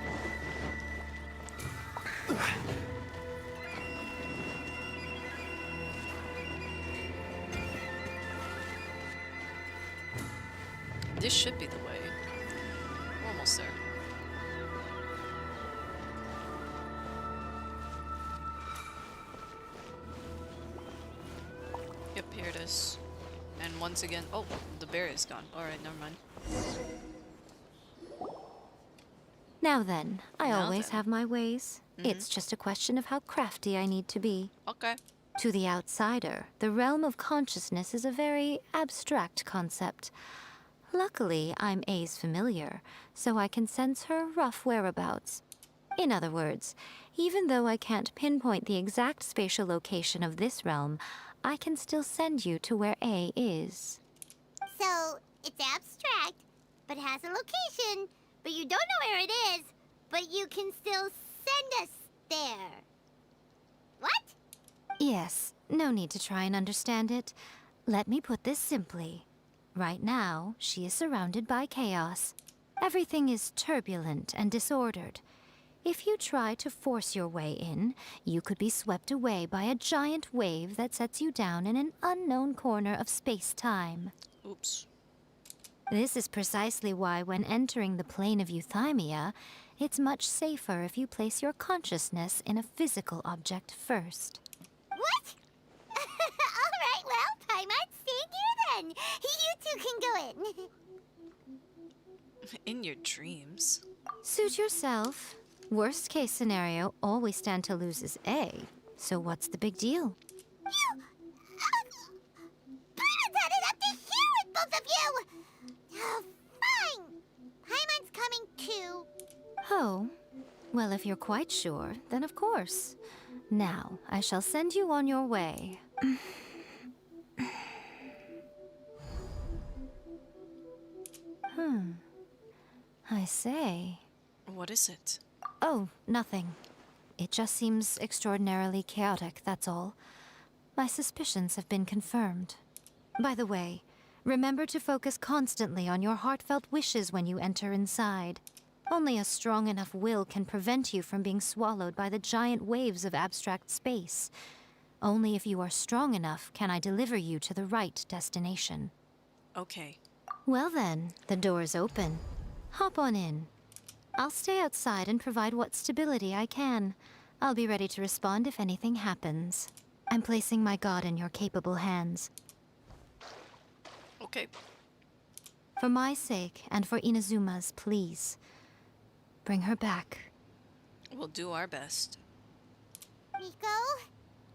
This should be the way. We're almost there. Yep, here it is. And once again, oh, the bear is gone. Alright, never mind. Now then, I Now always then. have my ways. It's just a question of how crafty I need to be. Okay. To the outsider, the realm of consciousness is a very abstract concept. Luckily, I'm A's familiar, so I can sense her rough whereabouts. In other words, even though I can't pinpoint the exact spatial location of this realm, I can still send you to where A is. So, it's abstract, but has a location, but you don't know where it is, but you can still send us there. What? Yes, no need to try and understand it. Let me put this simply. Right now, she is surrounded by chaos. Everything is turbulent and disordered. If you try to force your way in, you could be swept away by a giant wave that sets you down in an unknown corner of space-time. Oops. This is precisely why when entering the plane of euthymia, it's much safer if you place your consciousness in a physical object first. What? Alright, well, Paimon, stay here then. You two can go in. In your dreams. Suit yourself. Worst case scenario, all we stand to lose is A. So what's the big deal? You... Paimon's had it up to here with both of you! Oh, fine. Paimon's coming too. Oh, well, if you're quite sure, then of course. Now, I shall send you on your way. I say. What is it? Oh, nothing. It just seems extraordinarily chaotic, that's all. My suspicions have been confirmed. By the way, remember to focus constantly on your heartfelt wishes when you enter inside. Only a strong enough will can prevent you from being swallowed by the giant waves of abstract space. Only if you are strong enough can I deliver you to the right destination. Okay. Well then, the door's open. Hop on in. I'll stay outside and provide what stability I can. I'll be ready to respond if anything happens. I'm placing my god in your capable hands. Okay. For my sake, and for Inazuma's, please. Bring her back. We'll do our best. Miko,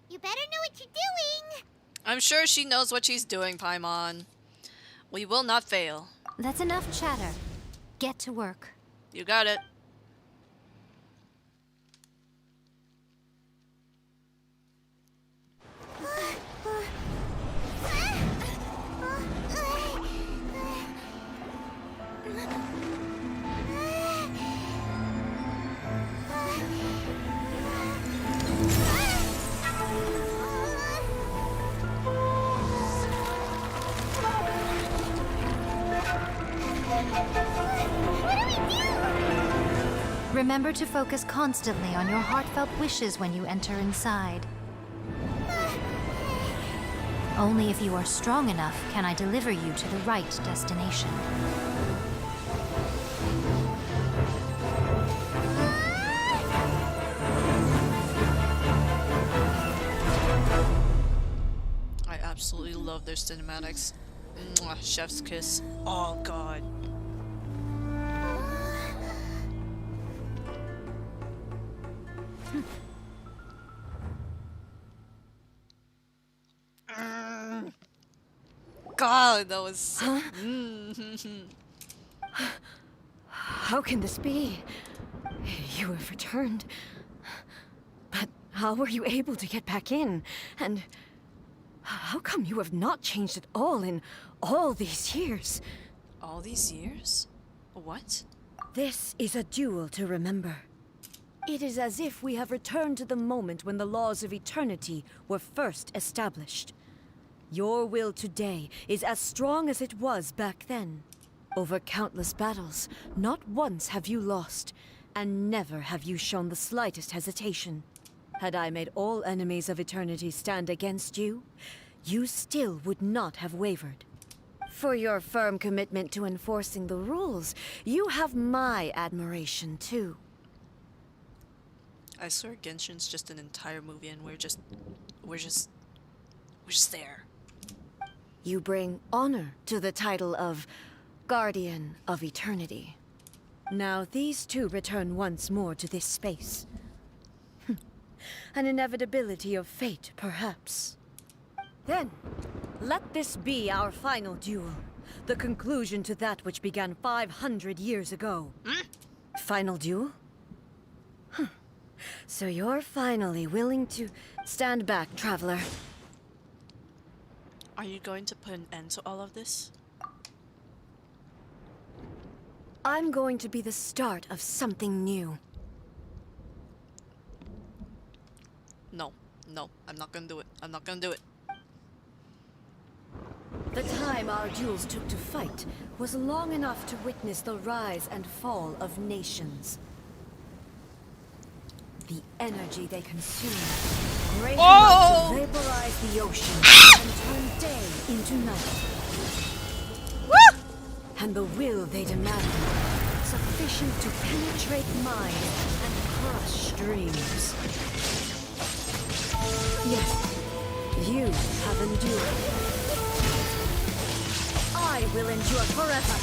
you better know what you're doing. I'm sure she knows what she's doing, Paimon. We will not fail. That's enough chatter. Get to work. You got it. Remember to focus constantly on your heartfelt wishes when you enter inside. Only if you are strong enough can I deliver you to the right destination. I absolutely love their cinematics. Mwah, chef's kiss. Oh god. God, that was. Huh? How can this be? You have returned. But how were you able to get back in? And how come you have not changed at all in all these years? All these years? What? This is a duel to remember. It is as if we have returned to the moment when the laws of eternity were first established. Your will today is as strong as it was back then. Over countless battles, not once have you lost, and never have you shown the slightest hesitation. Had I made all enemies of eternity stand against you, you still would not have wavered. For your firm commitment to enforcing the rules, you have my admiration too. I swear Genshin's just an entire movie and we're just there. You bring honor to the title of Guardian of Eternity. Now these two return once more to this space. An inevitability of fate, perhaps. Then, let this be our final duel. The conclusion to that which began 500 years ago. Final duel? So you're finally willing to stand back, traveler. Are you going to put an end to all of this? I'm going to be the start of something new. No, I'm not gonna do it. I'm not gonna do it. The time our duels took to fight was long enough to witness the rise and fall of nations. The energy they consume, great enough to vaporize the ocean and turn day into night. And the will they demand, sufficient to penetrate minds and crush dreams. Yes, you have endured. I will endure forever.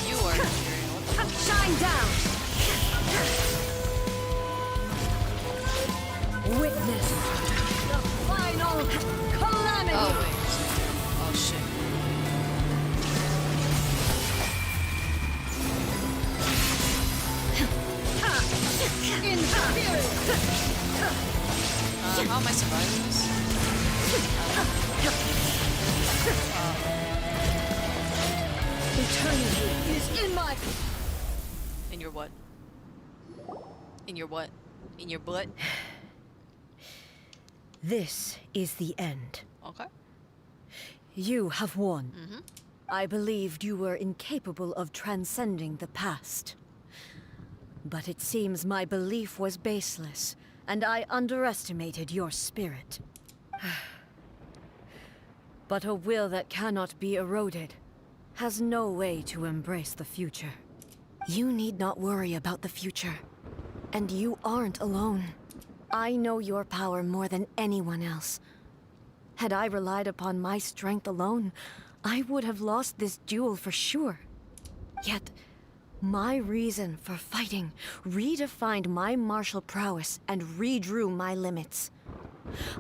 You are inferior. Shine down! Witness the final calamity! Oh, wait. Oh, shit. How am I surviving this? Eternity is in my... In your what? In your what? In your butt? This is the end. Okay. You have won. I believed you were incapable of transcending the past. But it seems my belief was baseless, and I underestimated your spirit. But a will that cannot be eroded has no way to embrace the future. You need not worry about the future. And you aren't alone. I know your power more than anyone else. Had I relied upon my strength alone, I would have lost this duel for sure. Yet, my reason for fighting redefined my martial prowess and redrew my limits.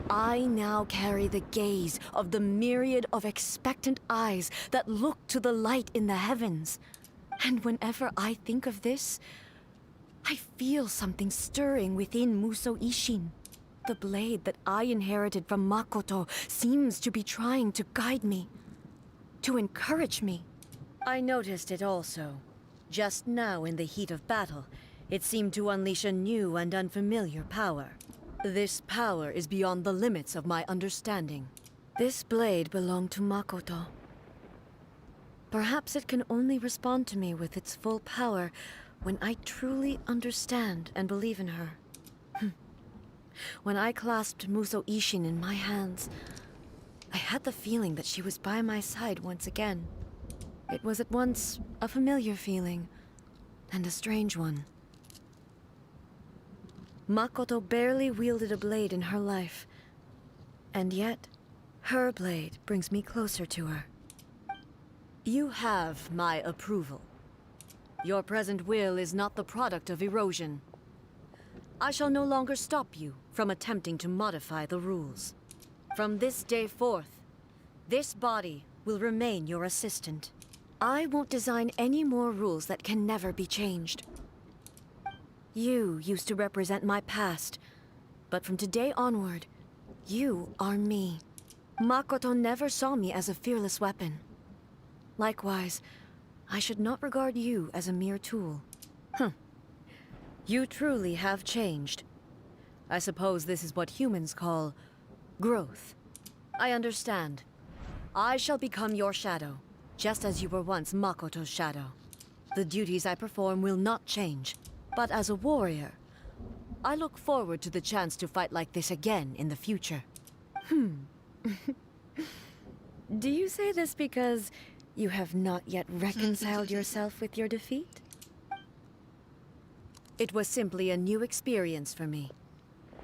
I now carry the gaze of the myriad of expectant eyes that look to the light in the heavens. And whenever I think of this, I feel something stirring within Muso Ishin. The blade that I inherited from Makoto seems to be trying to guide me, to encourage me. I noticed it also. Just now in the heat of battle, It seemed to unleash a new and unfamiliar power. This power is beyond the limits of my understanding. This blade belonged to Makoto. Perhaps it can only respond to me with its full power when I truly understand and believe in her. When I clasped Muso Ishin in my hands, I had the feeling that she was by my side once again. It was at once a familiar feeling and a strange one. Makoto barely wielded a blade in her life, and yet her blade brings me closer to her. You have my approval. Your present will is not the product of erosion. I shall no longer stop you from attempting to modify the rules. From this day forth, this body will remain your assistant. I won't design any more rules that can never be changed. You used to represent my past, but from today onward, you are me. Makoto never saw me as a fearless weapon. Likewise, I should not regard you as a mere tool. You truly have changed. I suppose this is what humans call growth. I understand. I shall become your shadow, just as you were once Makoto's shadow. The duties I perform will not change, but as a warrior, I look forward to the chance to fight like this again in the future. Do you say this because you have not yet reconciled yourself with your defeat? It was simply a new experience for me.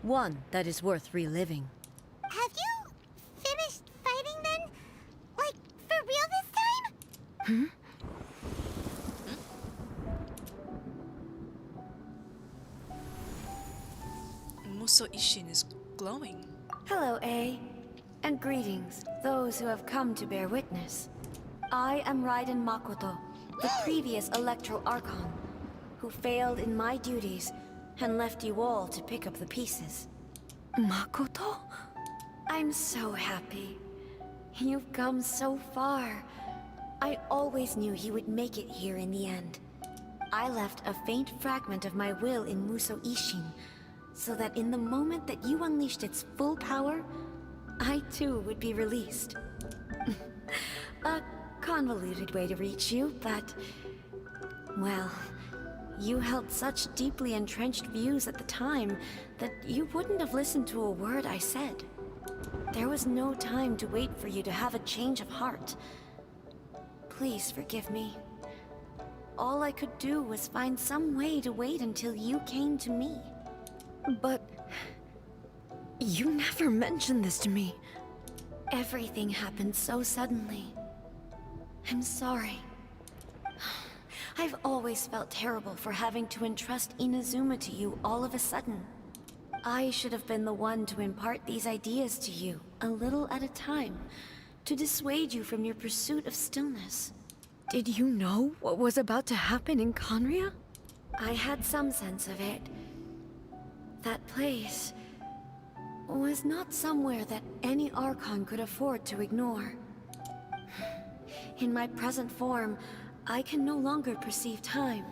One that is worth reliving. Have you finished fighting then? Like, for real this time? Muso Ishin is glowing. Hello, A. And greetings, those who have come to bear witness. I am Raiden Makoto, the previous Electro Archon, who failed in my duties and left you all to pick up the pieces. Makoto? I'm so happy. You've come so far. I always knew you would make it here in the end. I left a faint fragment of my will in Muso Ishin, so that in the moment that you unleashed its full power, I too would be released. A convoluted way to reach you, but... well, you held such deeply entrenched views at the time that you wouldn't have listened to a word I said. There was no time to wait for you to have a change of heart. Please forgive me. All I could do was find some way to wait until you came to me. But... you never mentioned this to me. Everything happened so suddenly. I'm sorry. I've always felt terrible for having to entrust Inazuma to you all of a sudden. I should have been the one to impart these ideas to you, a little at a time, to dissuade you from your pursuit of stillness. Did you know what was about to happen in Conria? I had some sense of it. That place was not somewhere that any Archon could afford to ignore. In my present form, I can no longer perceive time.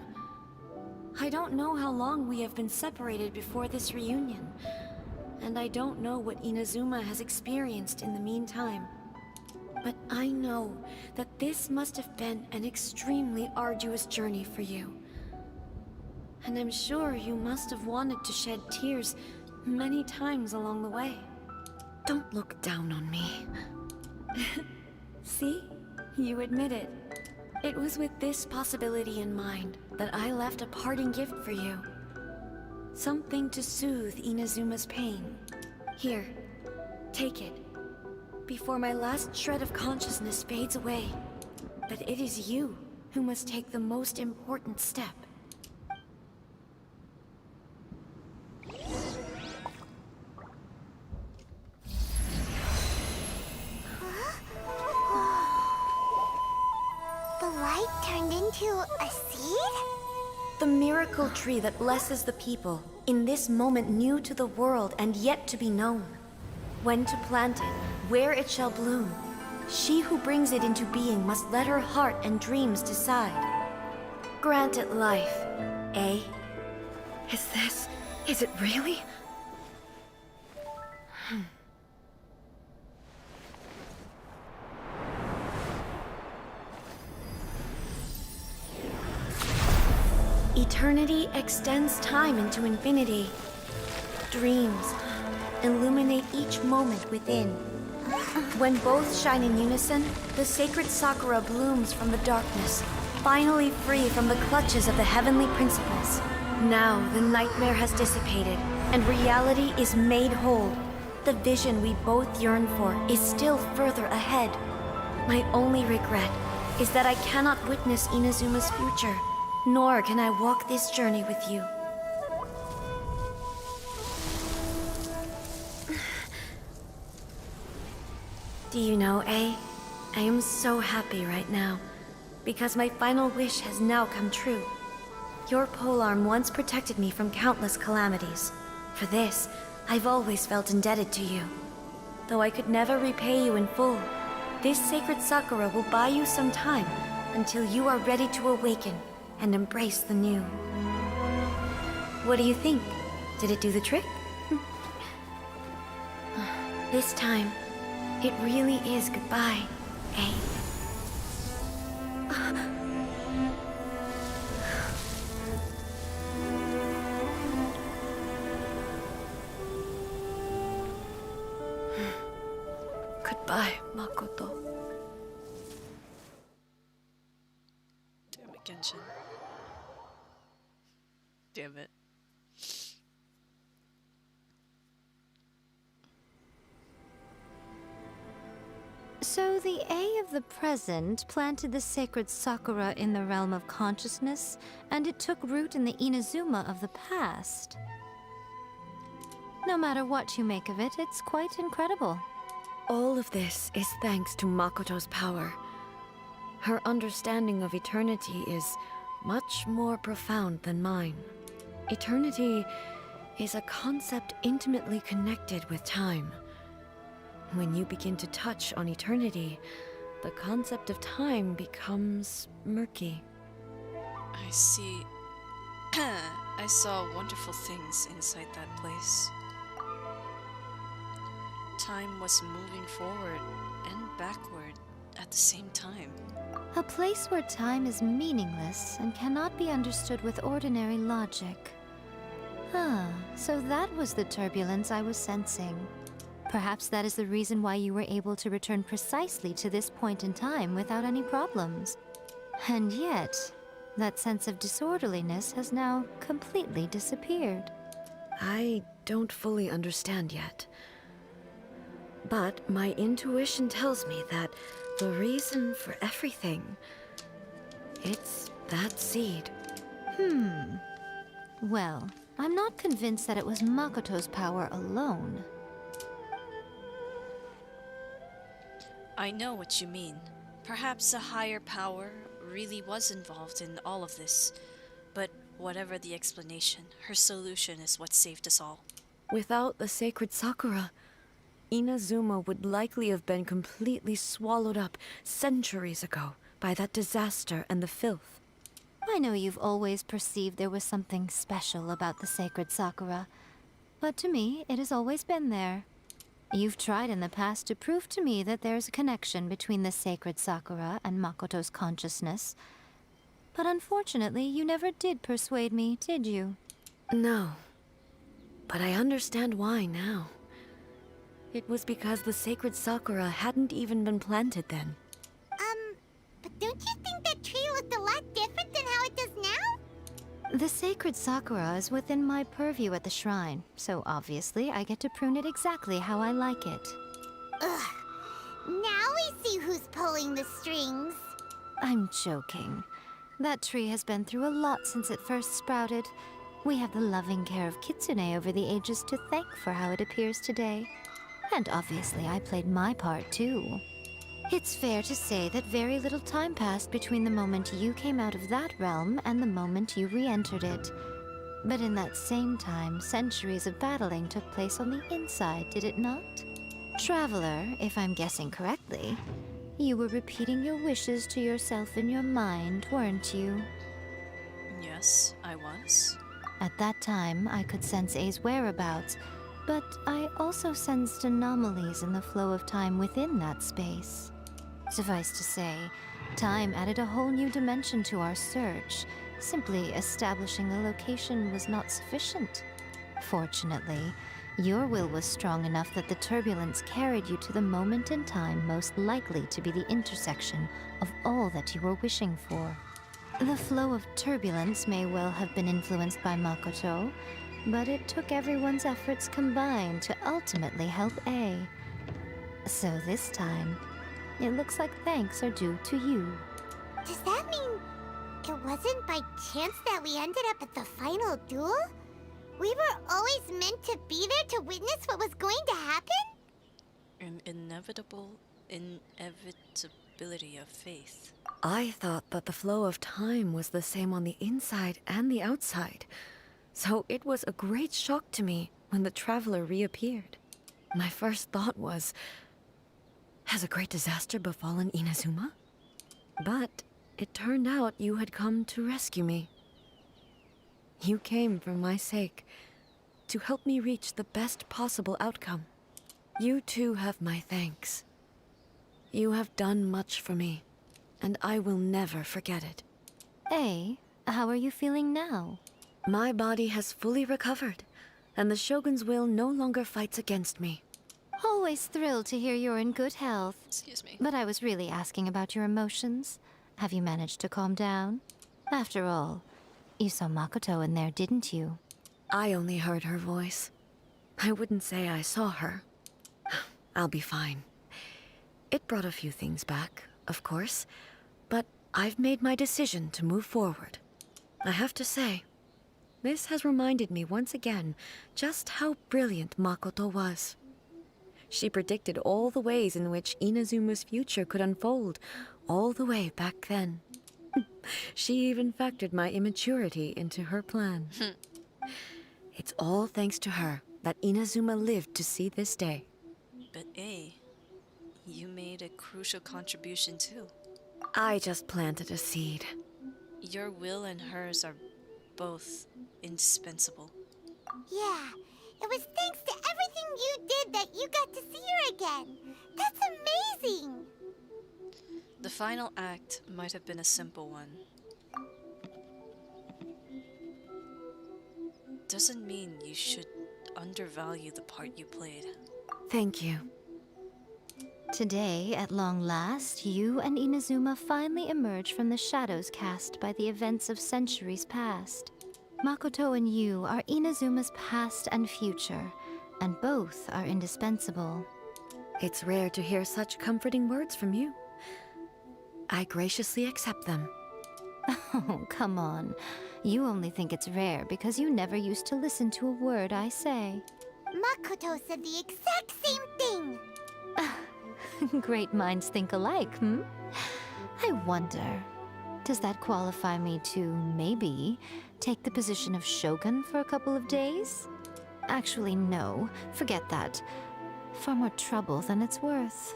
I don't know how long we have been separated before this reunion, and I don't know what Inazuma has experienced in the meantime. But I know that this must have been an extremely arduous journey for you. And I'm sure you must have wanted to shed tears many times along the way. Don't look down on me. See? You admit it. It was with this possibility in mind that I left a parting gift for you. Something to soothe Inazuma's pain. Here, take it. Before my last shred of consciousness fades away. But it is you who must take the most important step. The light turned into a seed? The miracle tree that blesses the people, in this moment new to the world and yet to be known. When to plant it, where it shall bloom. She who brings it into being must let her heart and dreams decide. Grant it life, eh? Is it really? Eternity extends time into infinity. Dreams illuminate each moment within. When both shine in unison, the sacred Sakura blooms from the darkness, finally free from the clutches of the heavenly principles. Now the nightmare has dissipated, and reality is made whole. The vision we both yearn for is still further ahead. My only regret is that I cannot witness Inazuma's future, nor can I walk this journey with you. Do you know, I am so happy right now, because my final wish has now come true. Your polearm once protected me from countless calamities. For this, I've always felt indebted to you. Though I could never repay you in full, this sacred Sakura will buy you some time until you are ready to awaken and embrace the new. What do you think? Did it do the trick? This time, it really is goodbye, eh? Goodbye, Makoto. Damn it, Genshin. Damn it. So the A of the present planted the sacred Sakura in the realm of consciousness, and it took root in the Inazuma of the past. No matter what you make of it, it's quite incredible. All of this is thanks to Makoto's power. Her understanding of eternity is much more profound than mine. Eternity is a concept intimately connected with time. When you begin to touch on eternity, the concept of time becomes murky. I see. I saw wonderful things inside that place. Time was moving forward and backward at the same time. A place where time is meaningless and cannot be understood with ordinary logic. Ah, so that was the turbulence I was sensing. Perhaps that is the reason why you were able to return precisely to this point in time without any problems. And yet, that sense of disorderliness has now completely disappeared. I don't fully understand yet. But my intuition tells me that the reason for everything, it's that seed. Well, I'm not convinced that it was Makoto's power alone. I know what you mean. Perhaps a higher power really was involved in all of this. But whatever the explanation, her solution is what saved us all. Without the sacred Sakura, Inazuma would likely have been completely swallowed up centuries ago by that disaster and the filth. I know you've always perceived there was something special about the sacred Sakura, but to me, it has always been there. You've tried in the past to prove to me that there's a connection between the sacred Sakura and Makoto's consciousness, but unfortunately, you never did persuade me, did you? No, but I understand why now. It was because the sacred Sakura hadn't even been planted then. But don't you think that tree looked a lot different than how it does now? The sacred Sakura is within my purview at the shrine, so obviously I get to prune it exactly how I like it. Ugh. Now we see who's pulling the strings. I'm joking. That tree has been through a lot since it first sprouted. We have the loving care of Kitsune over the ages to thank for how it appears today. And obviously I played my part too. It's fair to say that very little time passed between the moment you came out of that realm and the moment you re-entered it. But in that same time, centuries of battling took place on the inside, did it not? Traveler, if I'm guessing correctly, you were repeating your wishes to yourself in your mind, weren't you? Yes, I was. At that time, I could sense A's whereabouts, but I also sensed anomalies in the flow of time within that space. Suffice to say, time added a whole new dimension to our search. Simply establishing a location was not sufficient. Fortunately, your will was strong enough that the turbulence carried you to the moment in time most likely to be the intersection of all that you were wishing for. The flow of turbulence may well have been influenced by Makoto, but it took everyone's efforts combined to ultimately help A. So this time, it looks like thanks are due to you. Does that mean it wasn't by chance that we ended up at the final duel? We were always meant to be there to witness what was going to happen? An inevitability of faith. I thought that the flow of time was the same on the inside and the outside, so it was a great shock to me when the traveler reappeared. My first thought was, has a great disaster befallen Inazuma? But it turned out you had come to rescue me. You came for my sake, to help me reach the best possible outcome. You too have my thanks. You have done much for me, and I will never forget it. A, how are you feeling now? My body has fully recovered, and the Shogun's will no longer fights against me. Always thrilled to hear you're in good health. Excuse me. But I was really asking about your emotions. Have you managed to calm down? After all, you saw Makoto in there, didn't you? I only heard her voice. I wouldn't say I saw her. I'll be fine. It brought a few things back, of course, but I've made my decision to move forward. I have to say, this has reminded me once again just how brilliant Makoto was. She predicted all the ways in which Inazuma's future could unfold, all the way back then. She even factored my immaturity into her plan. It's all thanks to her that Inazuma lived to see this day. But A, you made a crucial contribution too. I just planted a seed. Your will and hers are both indispensable. Yeah, it was thanks to everything you did that you got to see her again. That's amazing! The final act might have been a simple one. Doesn't mean you should undervalue the part you played. Thank you. Today, at long last, you and Inazuma finally emerge from the shadows cast by the events of centuries past. Makoto and you are Inazuma's past and future, and both are indispensable. It's rare to hear such comforting words from you. I graciously accept them. Oh, come on. You only think it's rare because you never used to listen to a word I say. Makoto said the exact same thing! Great minds think alike, hmm? I wonder, does that qualify me to, maybe, take the position of Shogun for a couple of days? Actually, no. Forget that. Far more trouble than it's worth.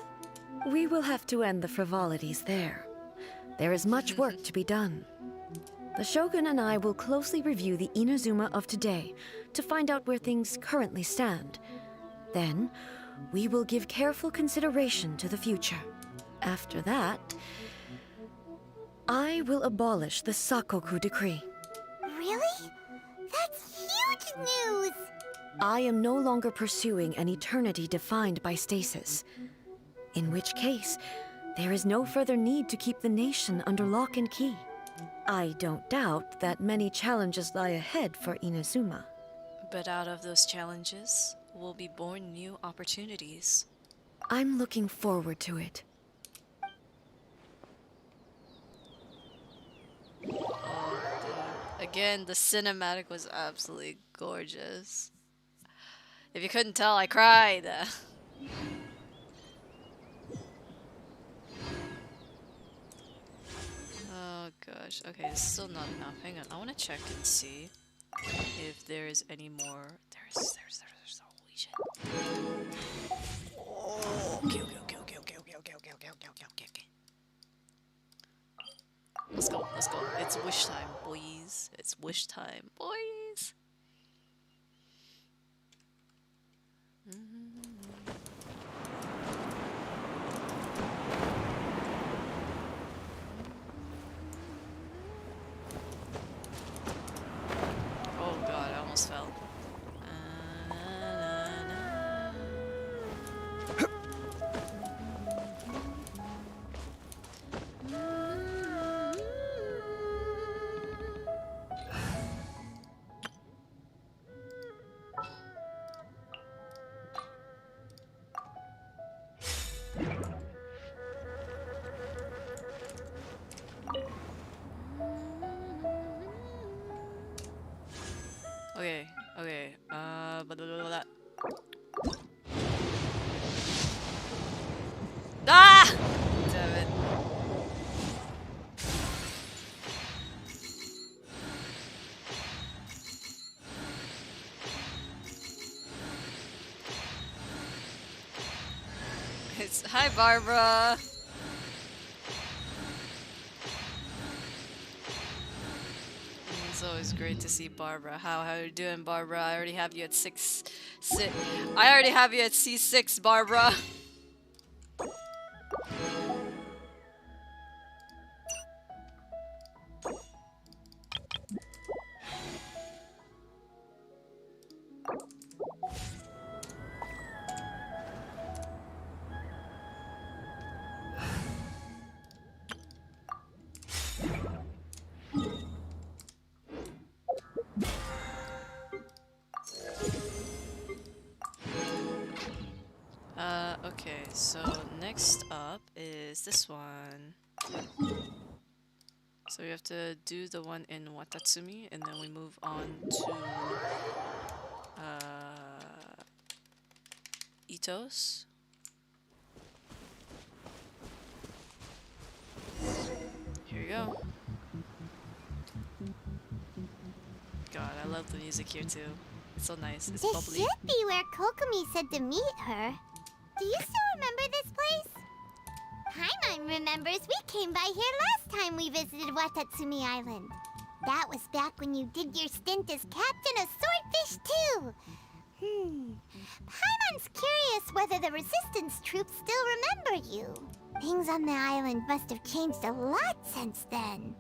We will have to end the frivolities there. There is much work to be done. The Shogun and I will closely review the Inazuma of today to find out where things currently stand. Then, we will give careful consideration to the future. After that, I will abolish the Sakoku decree. Really? That's huge news! I am no longer pursuing an eternity defined by stasis. In which case, there is no further need to keep the nation under lock and key. I don't doubt that many challenges lie ahead for Inazuma. But out of those challenges will be born new opportunities. I'm looking forward to it. Oh, dude. Again, the cinematic was absolutely gorgeous. If you couldn't tell, I cried. Oh gosh. Okay, it's still not enough. Hang on. I want to check and see if there is any more. There's holy shit. Oh, okay. Let's go. It's wish time, boys. It's wish time, boys. Oh god, I almost fell. Okay, okay, blah, blah, blah, blah. Ah! Damn it. It's hi Barbara. It's always great to see Barbara. How you doing, Barbara? I already have you at I already have you at C6, Barbara. Okay, so next up is this one. So we have to do the one in Watatsumi, and then we move on to Itos. Here we go. God, I love the music here too. It's so nice. It's This bubbly. should be where Kokomi said to meet her. Do you still remember this place? Paimon remembers we came by here last time we visited Watatsumi Island. That was back when you did your stint as captain of Swordfish too. Paimon's curious whether the resistance troops still remember you. Things on the island must have changed a lot since then.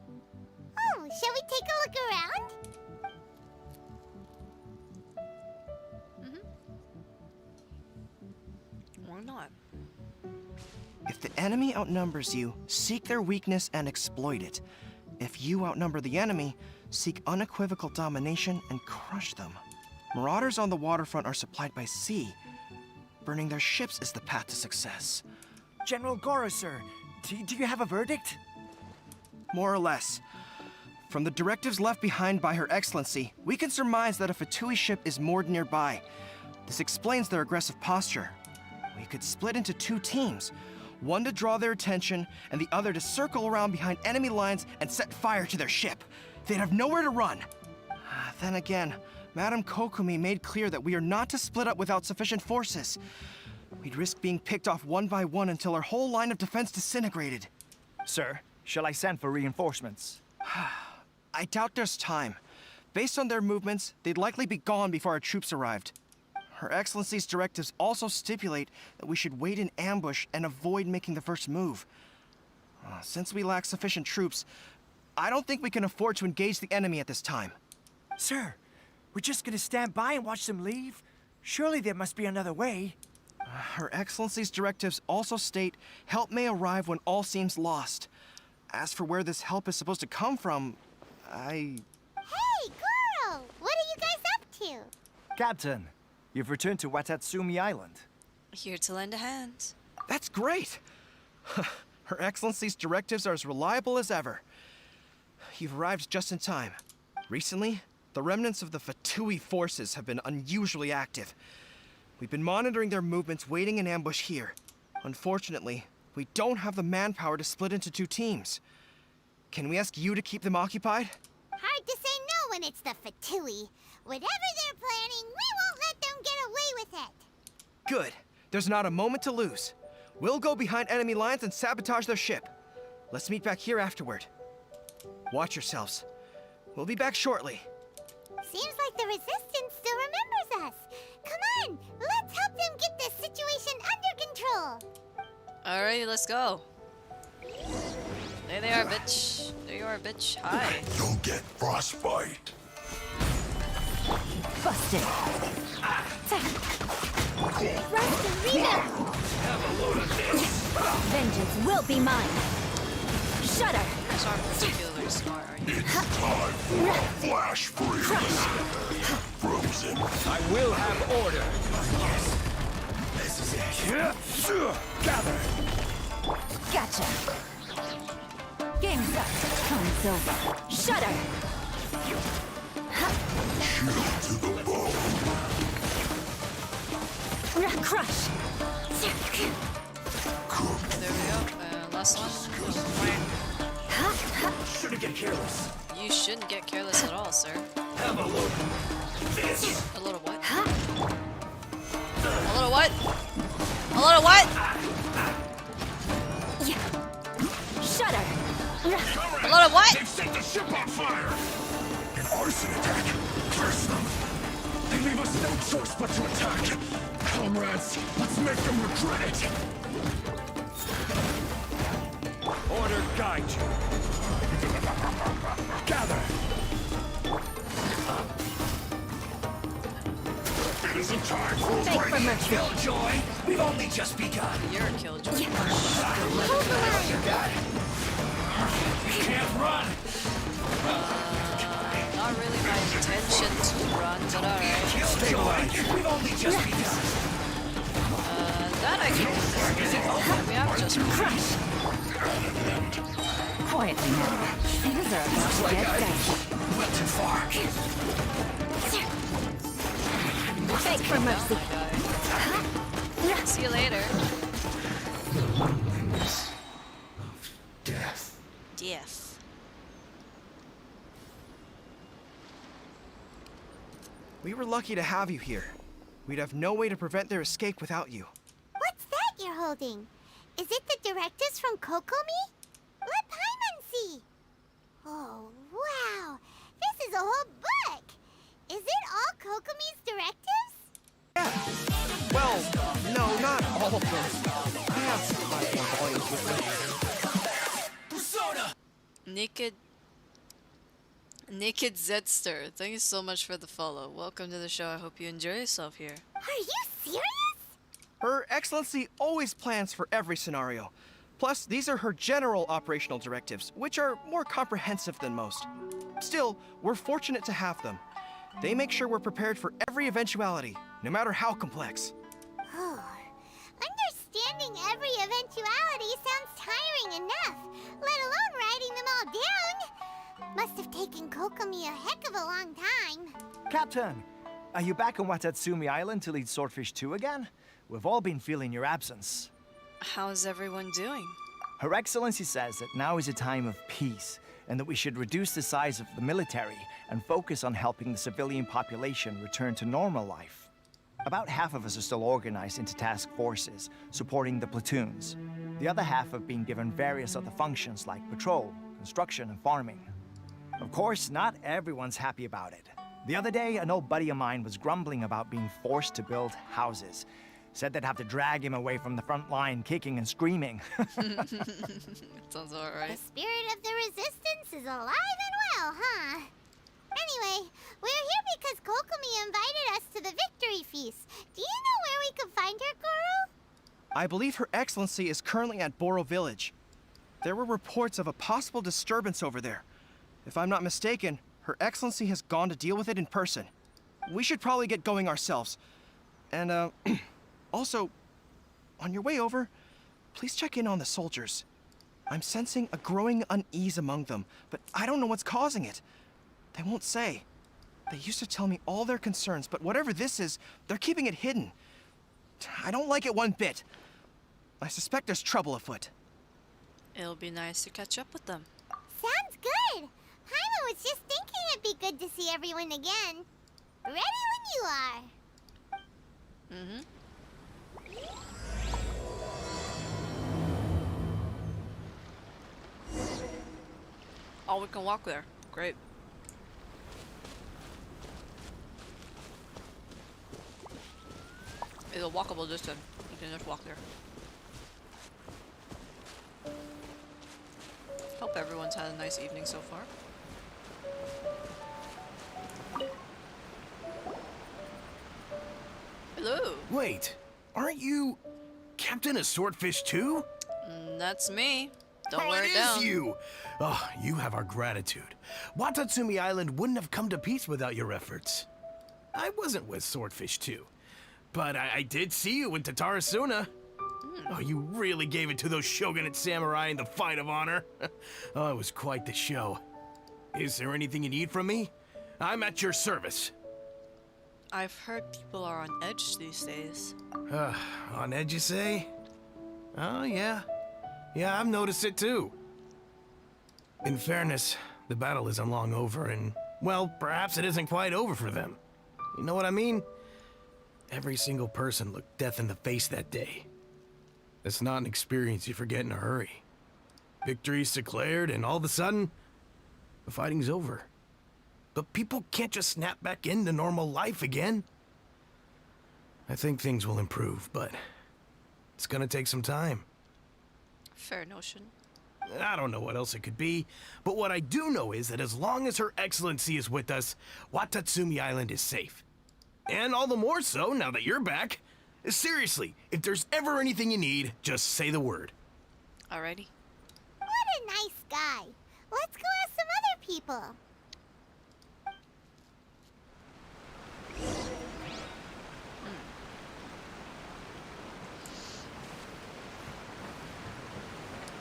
Oh, shall we take a look around? Or not. If the enemy outnumbers you, seek their weakness and exploit it. If you outnumber the enemy, seek unequivocal domination and crush them. Marauders on the waterfront are supplied by sea. Burning their ships is the path to success. General Goro, sir, do you have a verdict? More or less. From the directives left behind by Her Excellency, we can surmise that a Fatui ship is moored nearby. This explains their aggressive posture. We could split into two teams, one to draw their attention, and the other to circle around behind enemy lines and set fire to their ship. They'd have nowhere to run. Then again, Madame Kokomi made clear that we are not to split up without sufficient forces. We'd risk being picked off one by one until our whole line of defense disintegrated. Sir, shall I send for reinforcements? I doubt there's time. Based on their movements, they'd likely be gone before our troops arrived. Her Excellency's directives also stipulate that we should wait in ambush and avoid making the first move. Since we lack sufficient troops, I don't think we can afford to engage the enemy at this time. Sir, we're just gonna stand by and watch them leave? Surely there must be another way. Her Excellency's directives also state help may arrive when all seems lost. As for where this help is supposed to come from, Hey, Goro! What are you guys up to? Captain, you've returned to Watatsumi Island. Here to lend a hand. That's great! Her Excellency's directives are as reliable as ever. You've arrived just in time. Recently, the remnants of the Fatui forces have been unusually active. We've been monitoring their movements, waiting in ambush here. Unfortunately, we don't have the manpower to split into two teams. Can we ask you to keep them occupied? Hard to say no when it's the Fatui. Whatever they're planning, we won't let them get away with it. Good. There's not a moment to lose. We'll go behind enemy lines and sabotage their ship. Let's meet back here afterward. Watch yourselves. We'll be back shortly. Seems like the Resistance still remembers us. Come on, let's help Alrighty, let's go. There they are, bitch. There you are, bitch. Hi. You'll get frostbite. Busted. Have a load of this. Vengeance will be mine. Shudder. Those aren't particularly smart, are you? It's time for a flash freeze. Frozen. I will have order. Yes. This is it. Gather. Gotcha. Game's up. Time's over. Shudder. Chill to the bone. Crush. There we go. Last one. Shouldn't get careless. You shouldn't get careless at all, sir. Have a look. This. A load of what? A load of what? A load of what? Shudder. A load of what? They've set the ship on fire. An arson attack. Curse them. They leave us no choice but to attack. Comrades, let's make them regret it. Order guide you. Gather. It isn't time for a Fake for break. mercy. Killjoy, we've only just begun. You're a killjoy. You got it. You can't run. Not really my intention to run, but alright. Killjoy, we've only just begun. That I can do. We have just Crush. Quietly now. Things are about to get dicey. Went too far. Fake for mercy. See you later. Death. Death. We were lucky to have you here. We'd have no way to prevent their escape without you. What's that you're holding? Is it the directives from Kokomi? Let Paimon see. Oh, wow. This is a whole book. Is it all Kokomi's directives? Yeah. Well, no, not all of them. I have 5 more volumes with me. Persona! Naked Zedster, thank you so much for the follow. Welcome to the show. I hope you enjoy yourself here. Are you serious? Her Excellency always plans for every scenario. Plus, these are her general operational directives, which are more comprehensive than most. Still, we're fortunate to have them. They make sure we're prepared for every eventuality, no matter how complex. Oh, understanding every eventuality sounds tiring enough, let alone writing them all down. Must have taken Kokomi a heck of a long time. Captain, are you back on Watatsumi Island to lead Swordfish 2 again? We've all been feeling your absence. How's everyone doing? Her Excellency says that now is a time of peace, and that we should reduce the size of the military and focus on helping the civilian population return to normal life. About half of us are still organized into task forces, supporting the platoons. The other half have been given various other functions like patrol, construction, and farming. Of course, not everyone's happy about it. The other day, an old buddy of mine was grumbling about being forced to build houses. Said they'd have to drag him away from the front line, kicking and screaming. Sounds alright. The spirit of the resistance is alive and well, huh? Anyway, we're here because Kokomi invited us to the victory feast. Do you know where we can find her, Goro? I believe Her Excellency is currently at Boro Village. There were reports of a possible disturbance over there. If I'm not mistaken, Her Excellency has gone to deal with it in person. We should probably get going ourselves. And, also, on your way over, please check in on the soldiers. I'm sensing a growing unease among them, but I don't know what's causing it. They won't say. They used to tell me all their concerns, but whatever this is, they're keeping it hidden. I don't like it one bit. I suspect there's trouble afoot. It'll be nice to catch up with them. Sounds good. Paimon was just thinking it'd be good to see everyone again. Ready when you are. Mm-hmm. Oh, we can walk there. Great. It's a walkable distance. You can just walk there. Hope everyone's had a nice evening so far. Hello. Wait, aren't you Captain of Swordfish too? That's me. Don't Oh, wear it it down. is you! Oh, you have our gratitude. Watatsumi Island wouldn't have come to peace without your efforts. I wasn't with Swordfish 2, but I did see you in Tatarasuna. Oh, you really gave it to those shogunate samurai in the fight of honor. Oh, it was quite the show. Is there anything you need from me? I'm at your service. I've heard people are on edge these days. On edge, you say? Oh, yeah. Yeah, I've noticed it too. In fairness, the battle isn't long over, and, well, perhaps it isn't quite over for them. You know what I mean? Every single person looked death in the face that day. It's not an experience you forget in a hurry. Victory's declared, and all of a sudden, the fighting's over. But people can't just snap back into normal life again. I think things will improve, but it's gonna take some time. Fair notion. I don't know what else it could be, but what I do know is that as long as Her Excellency is with us, Watatsumi Island is safe. And all the more so now that you're back. Seriously, if there's ever anything you need, just say the word. Alrighty. What a nice guy. Let's go ask some other people.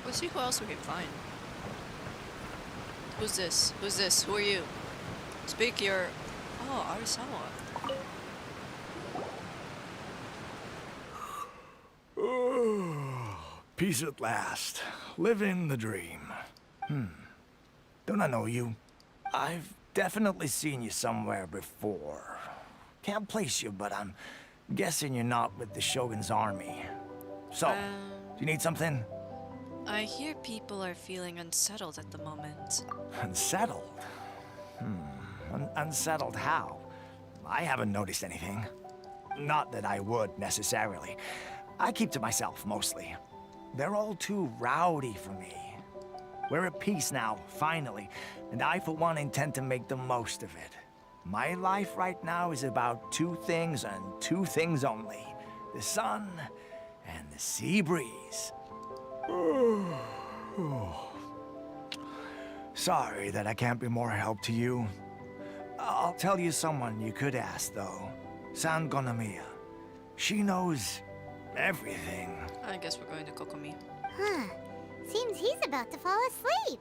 Let's see who else we can find. Who's this? Who's this? Who are you? Speak your... Oh, Arisawa. Peace at last. Living the dream. Don't I know you? I've definitely seen you somewhere before. Can't place you, but I'm guessing you're not with the Shogun's army. So, do you need something? I hear people are feeling unsettled at the moment. Unsettled? Unsettled how? I haven't noticed anything. Not that I would, necessarily. I keep to myself, mostly. They're all too rowdy for me. We're at peace now, finally, and I, for one, intend to make the most of it. My life right now is about two things and two things only. The sun and the sea breeze. Sorry that I can't be more help to you. I'll tell you someone you could ask, though. San Gonomiya. She knows everything. I guess we're going to Kokomi. Huh. Seems he's about to fall asleep.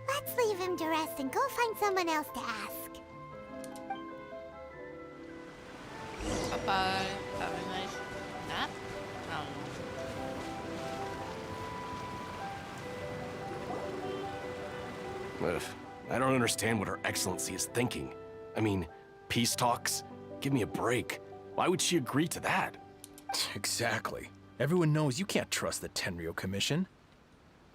Let's leave him to rest and go find someone else to ask. Bye-bye. Have a nice nap? I don't know. I don't understand what Her Excellency is thinking. I mean, peace talks? Give me a break. Why would she agree to that? Exactly. Everyone knows you can't trust the Tenryo Commission.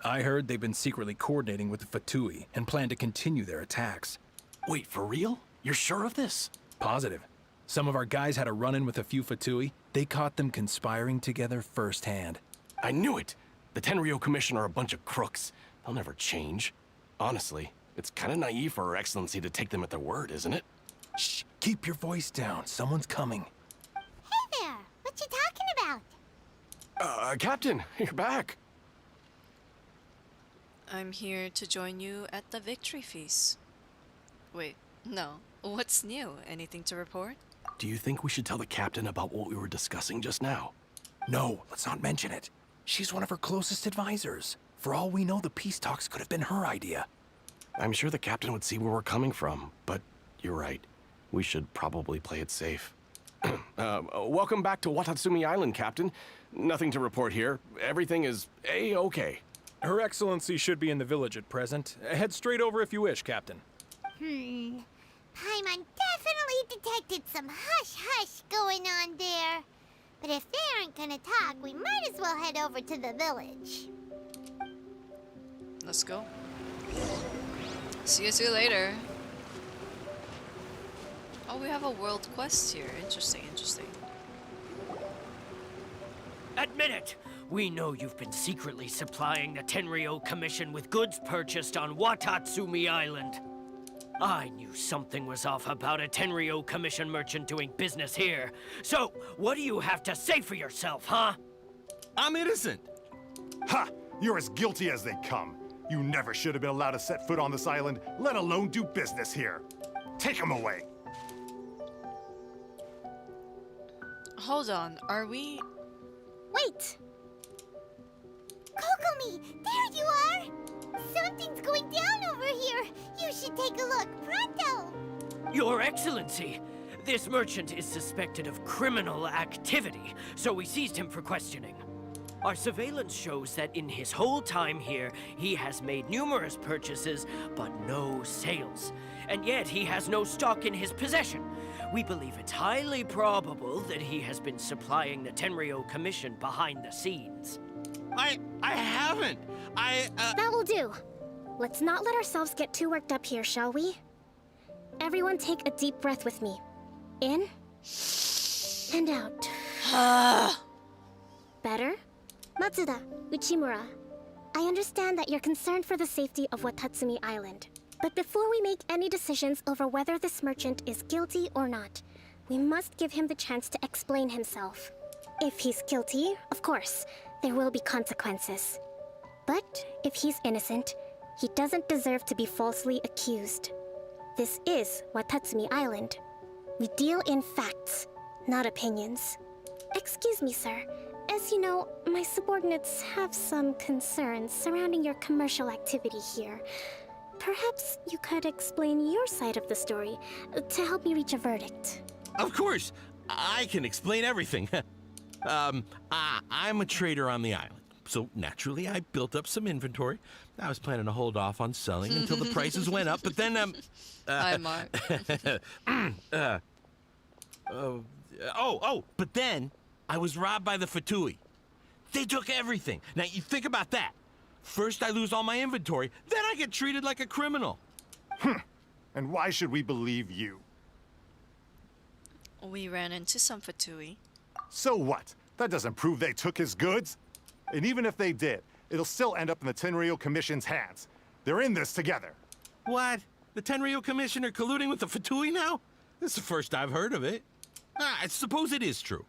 I heard they've been secretly coordinating with the Fatui and plan to continue their attacks. Wait, for real? You're sure of this? Positive. Some of our guys had a run-in with a few Fatui. They caught them conspiring together firsthand. I knew it! The Tenryo Commission are a bunch of crooks. They'll never change. Honestly, it's kind of naive for Her Excellency to take them at their word, isn't it? Shh! Keep your voice down. Someone's coming. Hey there! What you talking about? Captain, you're back. I'm here to join you at the victory feast. Wait, no. What's new? Anything to report? Do you think we should tell the captain about what we were discussing just now? No, let's not mention it. She's one of her closest advisors. For all we know, the peace talks could have been her idea. I'm sure the captain would see where we're coming from, but you're right. We should probably play it safe. Welcome back to Watatsumi Island, Captain. Nothing to report here. Everything is A-okay. Her Excellency should be in the village at present. Head straight over if you wish, Captain. Paimon definitely detected some hush-hush going on there. But if they aren't gonna talk, we might as well head over to the village. Let's go. See you later. Oh, we have a world quest here. Interesting, interesting. Admit it! We know you've been secretly supplying the Tenryou Commission with goods purchased on Watatsumi Island. I knew something was off about a Tenryou Commission merchant doing business here. So, what do you have to say for yourself, huh? I'm innocent. Ha! You're as guilty as they come. You never should have been allowed to set foot on this island, let alone do business here. Take him away. Hold on, are we... Wait! Kokomi, there you are! Something's going down over here. You should take a look, pronto! Your Excellency, this merchant is suspected of criminal activity, so we seized him for questioning. Our surveillance shows that in his whole time here, he has made numerous purchases, but no sales. And yet he has no stock in his possession. We believe it's highly probable that he has been supplying the Tenryou Commission behind the scenes. I haven't. That will do. Let's not let ourselves get too worked up here, shall we? Everyone take a deep breath with me. In and out. Better? Matsuda, Uchimura, I understand that you're concerned for the safety of Watatsumi Island. But before we make any decisions over whether this merchant is guilty or not, we must give him the chance to explain himself. If he's guilty, of course, there will be consequences. But if he's innocent, he doesn't deserve to be falsely accused. This is Watatsumi Island. We deal in facts, not opinions. Excuse me, sir. As you know, my subordinates have some concerns surrounding your commercial activity here. Perhaps you could explain your side of the story to help me reach a verdict. Of course, I can explain everything. I'm a trader on the island, so naturally I built up some inventory. I was planning to hold off on selling until the prices went up, but then, Hi, Mark. But then I was robbed by the Fatui. They took everything. Now, you think about that. First I lose all my inventory, then I get treated like a criminal. And why should we believe you? We ran into some Fatui. So what? That doesn't prove they took his goods. And even if they did, it'll still end up in the Tenryou Commission's hands. They're in this together. What? The Tenryou Commission are colluding with the Fatui now? This is the first I've heard of it. I suppose it is true.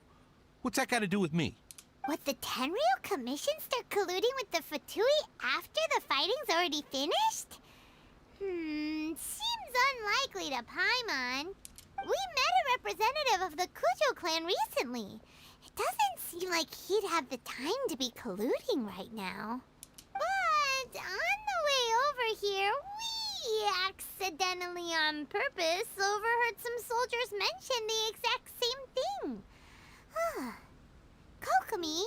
What's that got to do with me? Would the Tenryou Commission start colluding with the Fatui after the fighting's already finished? Seems unlikely to Paimon. We met a representative of the Kujo clan recently. It doesn't seem like he'd have the time to be colluding right now. But on the way over here, we accidentally on purpose overheard some soldiers mention the exact same thing. Kokomi,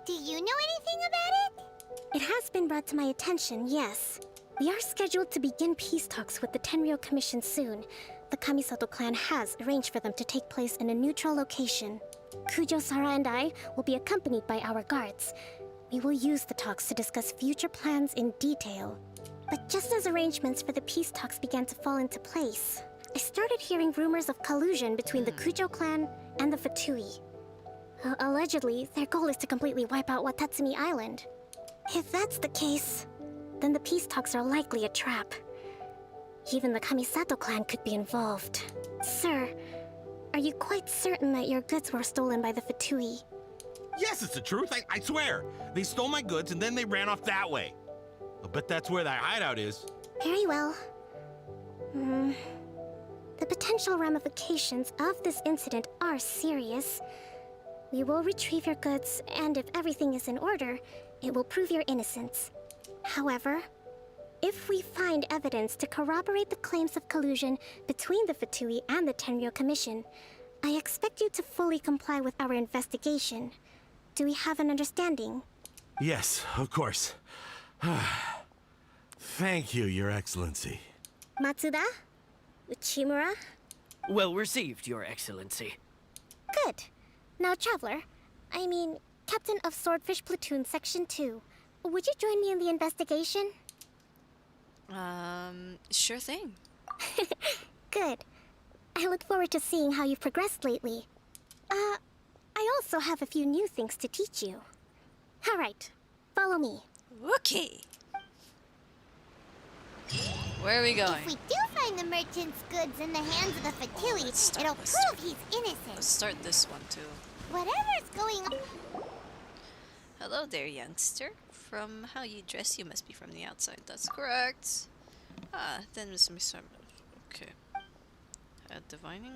do you know anything about it? It has been brought to my attention, yes. We are scheduled to begin peace talks with the Tenryou Commission soon. The Kamisato clan has arranged for them to take place in a neutral location. Kujo-Sara and I will be accompanied by our guards. We will use the talks to discuss future plans in detail. But just as arrangements for the peace talks began to fall into place, I started hearing rumors of collusion between the Kujo clan and the Fatui. Allegedly, their goal is to completely wipe out Watatsumi Island. If that's the case, then the peace talks are likely a trap. Even the Kamisato clan could be involved. Sir, are you quite certain that your goods were stolen by the Fatui? Yes, it's the truth. I swear. They stole my goods and then they ran off that way. I'll bet that's where that hideout is. Very well. The potential ramifications of this incident are serious. We will retrieve your goods, and if everything is in order, it will prove your innocence. However, if we find evidence to corroborate the claims of collusion between the Fatui and the Tenryou Commission, I expect you to fully comply with our investigation. Do we have an understanding? Yes, of course. Thank you, Your Excellency. Matsuda? Uchimura? Well received, Your Excellency. Good. Now, Traveler, Captain of Swordfish Platoon Section 2, would you join me in the investigation? Sure thing. Good. I look forward to seeing how you've progressed lately. I also have a few new things to teach you. All right, follow me. Okay. Where are we going? If we do find the merchant's goods in the hands of the Fatui, it'll prove he's innocent. Let's start this one too. Whatever's going on. Hello there, youngster. From how you dress, you must be from the outside. That's correct. Ah, then Miss Okay. Divining.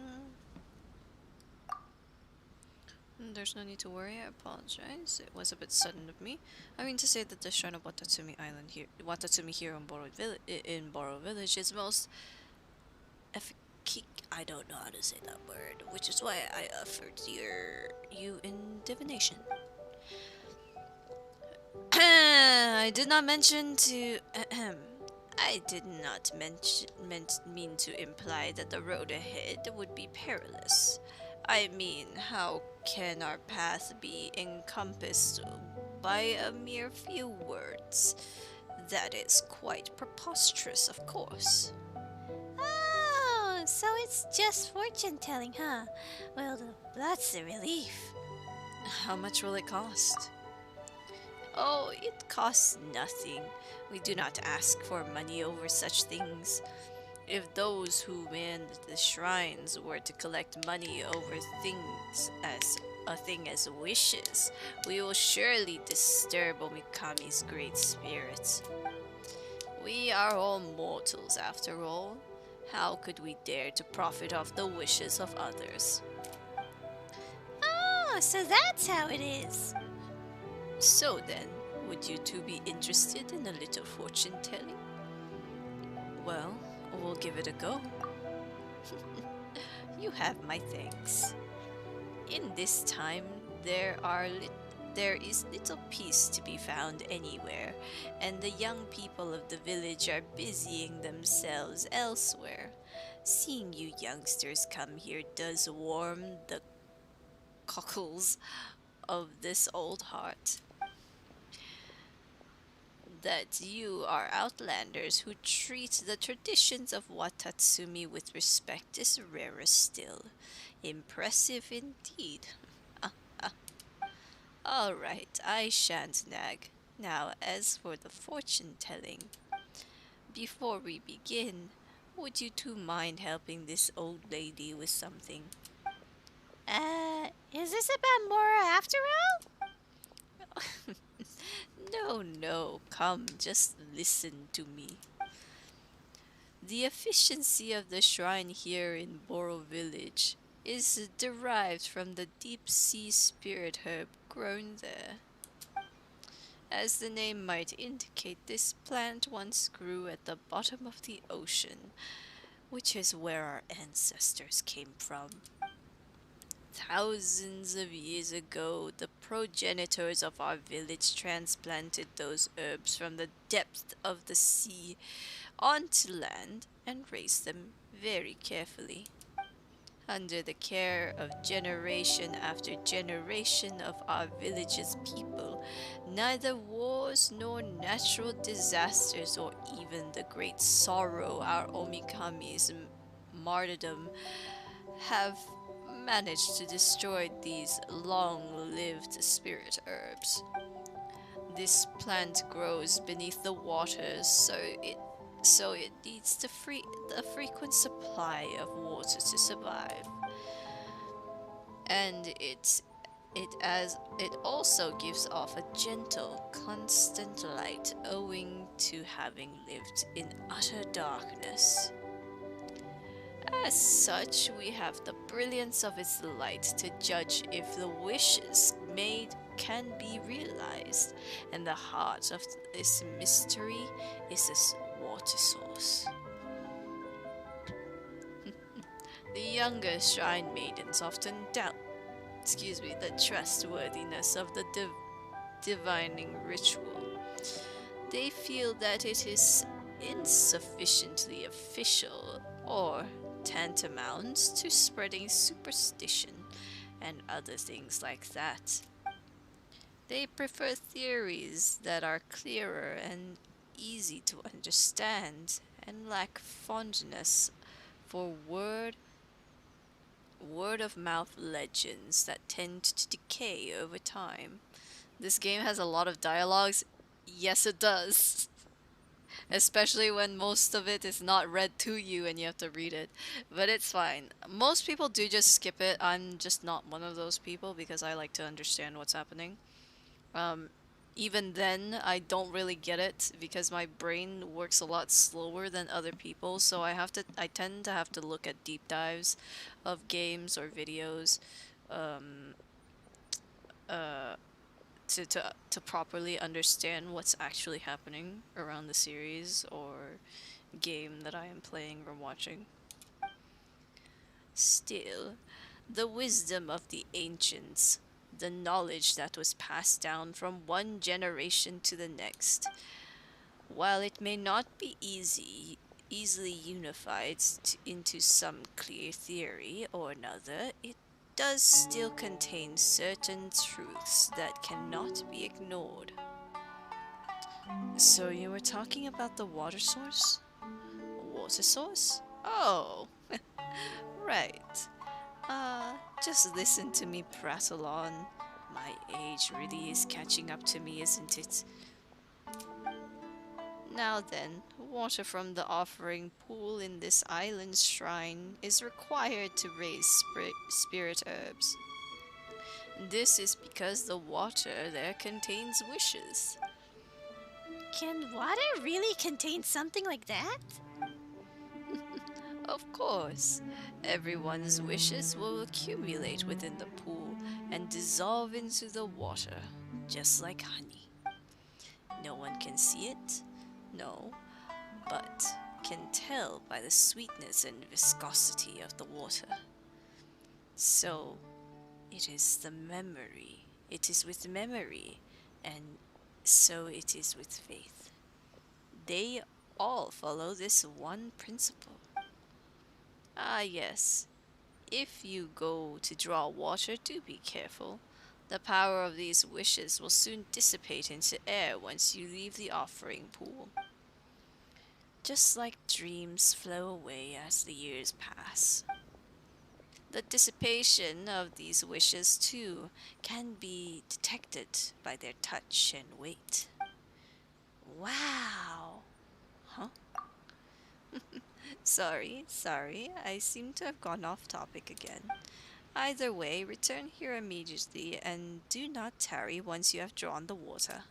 There's no need to worry, I apologize. It was a bit sudden of me. I mean to say that the shrine of Watatsumi Island here, Watatsumi here in Boro Village is most I don't know how to say that word, which is why I offered you in divination. I did not mention to I did not mean to imply that the road ahead would be perilous. I mean, how can our path be encompassed by a mere few words? That is quite preposterous, of course. Oh, so it's just fortune-telling, huh? Well, that's a relief. How much will it cost? Oh, it costs nothing. We do not ask for money over such things. If those who man the shrines were to collect money over things as wishes, we will surely disturb Omikami's great spirit. We are all mortals after all. How could we dare to profit off the wishes of others? Oh, so that's how it is. So then, would you two be interested in a little fortune-telling? Well, we'll give it a go. You have my thanks. In this time, there is little peace to be found anywhere, and the young people of the village are busying themselves elsewhere. Seeing you youngsters come here does warm the cockles of this old heart. That you are outlanders who treat the traditions of Watatsumi with respect is rarer still. Impressive indeed. Alright, I shan't nag. Now, as for the fortune-telling, before we begin, would you two mind helping this old lady with something? Is this about Mora after all? No, come, just listen to me. The efficiency of the shrine here in Boro Village is derived from the deep-sea spirit herb grown there. As the name might indicate, this plant once grew at the bottom of the ocean, which is where our ancestors came from. Thousands of years ago, the progenitors of our village transplanted those herbs from the depth of the sea onto land and raised them very carefully. Under the care of generation after generation of our village's people, neither wars nor natural disasters or even the great sorrow our Omikami's martyrdom have managed to destroy these long-lived spirit herbs. This plant grows beneath the waters, so it needs the frequent supply of water to survive. And it also gives off a gentle, constant light owing to having lived in utter darkness. As such, we have the brilliance of its light to judge if the wishes made can be realized, and the heart of this mystery is this water source. The younger shrine maidens often doubt, the trustworthiness of the divining ritual. They feel that it is insufficiently official or tantamount to spreading superstition and other things like that. They prefer theories that are clearer and easy to understand and lack fondness for word of mouth legends that tend to decay over time. This game has a lot of dialogues. Yes, it does. Especially when most of it is not read to you and you have to read it. But it's fine. Most people do just skip it. I'm just not one of those people because I like to understand what's happening. Even then, I don't really get it because my brain works a lot slower than other people, so I tend to have to look at deep dives of games or videos to properly understand what's actually happening around the series or game that I am playing or watching. Still, the wisdom of the ancients, the knowledge that was passed down from one generation to the next, while it may not be easily unified into some clear theory or another, it does still contain certain truths that cannot be ignored. So you were talking about the water source? Water source? Oh, right. Just listen to me prattle on. My age really is catching up to me, isn't it? Now then, water from the offering pool in this island shrine is required to raise spirit herbs. This is because the water there contains wishes. Can water really contain something like that? Of course, everyone's wishes will accumulate within the pool and dissolve into the water, just like honey. No one can see it, no, but can tell by the sweetness and viscosity of the water. So, it is the memory. It is with memory, and so it is with faith. They all follow this one principle. Ah, yes. If you go to draw water, do be careful. The power of these wishes will soon dissipate into air once you leave the offering pool. Just like dreams flow away as the years pass. The dissipation of these wishes, too, can be detected by their touch and weight. Wow! Huh? Sorry, I seem to have gone off topic again. Either way, return here immediately and do not tarry once you have drawn the water.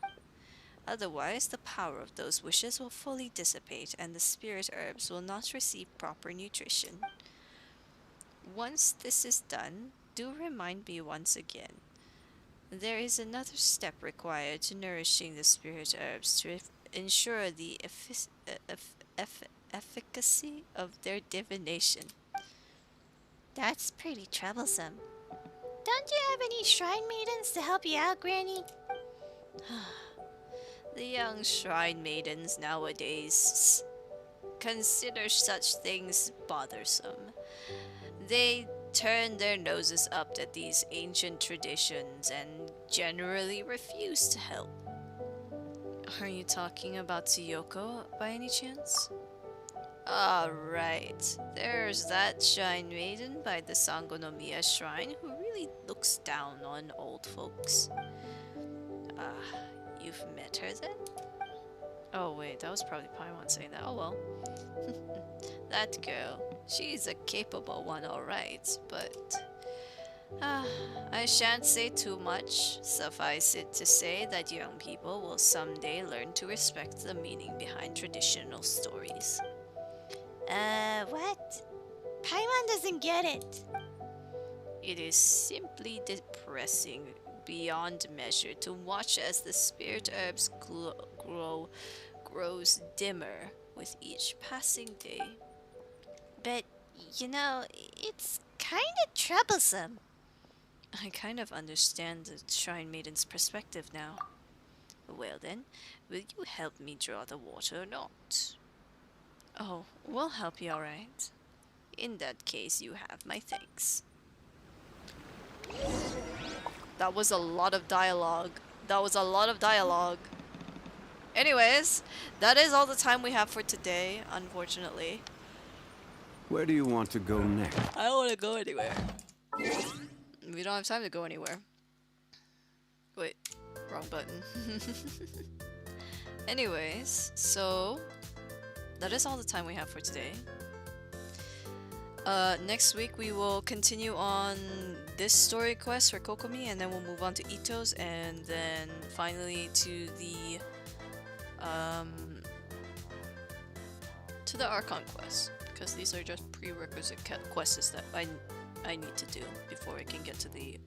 Otherwise, the power of those wishes will fully dissipate and the spirit herbs will not receive proper nutrition. Once this is done, do remind me once again. There is another step required to nourishing the spirit herbs to ensure the efficacy of their divination. That's pretty troublesome. Don't you have any shrine maidens to help you out, Granny? The young shrine maidens nowadays consider such things bothersome. They turn their noses up at these ancient traditions and generally refuse to help. Are you talking about Tsuyoko by any chance? Ah, right. There's that shrine maiden by the Sangonomiya shrine who really looks down on old folks. Ah, you've met her then? Oh wait, that was probably Paimon saying that. Oh well. That girl, she's a capable one alright, but... I shan't say too much. Suffice it to say that young people will someday learn to respect the meaning behind traditional stories. What? Paimon doesn't get it. It is simply depressing beyond measure to watch as the spirit herbs grows dimmer with each passing day. But, you know, it's kinda troublesome. I kind of understand the Shrine Maiden's perspective now. Well then, will you help me draw the water or not? Oh, we'll help you, alright. In that case, you have my thanks. That was a lot of dialogue. Anyways, that is all the time we have for today, unfortunately. Where do you want to go next? I don't want to go anywhere. We don't have time to go anywhere. Wait, wrong button. Anyways, so that is all the time we have for today. Next week we will continue on this story quest for Kokomi, and then we'll move on to Ito's, and then finally to the Archon quest, because these are just prerequisite quests that I need to do before I can get to the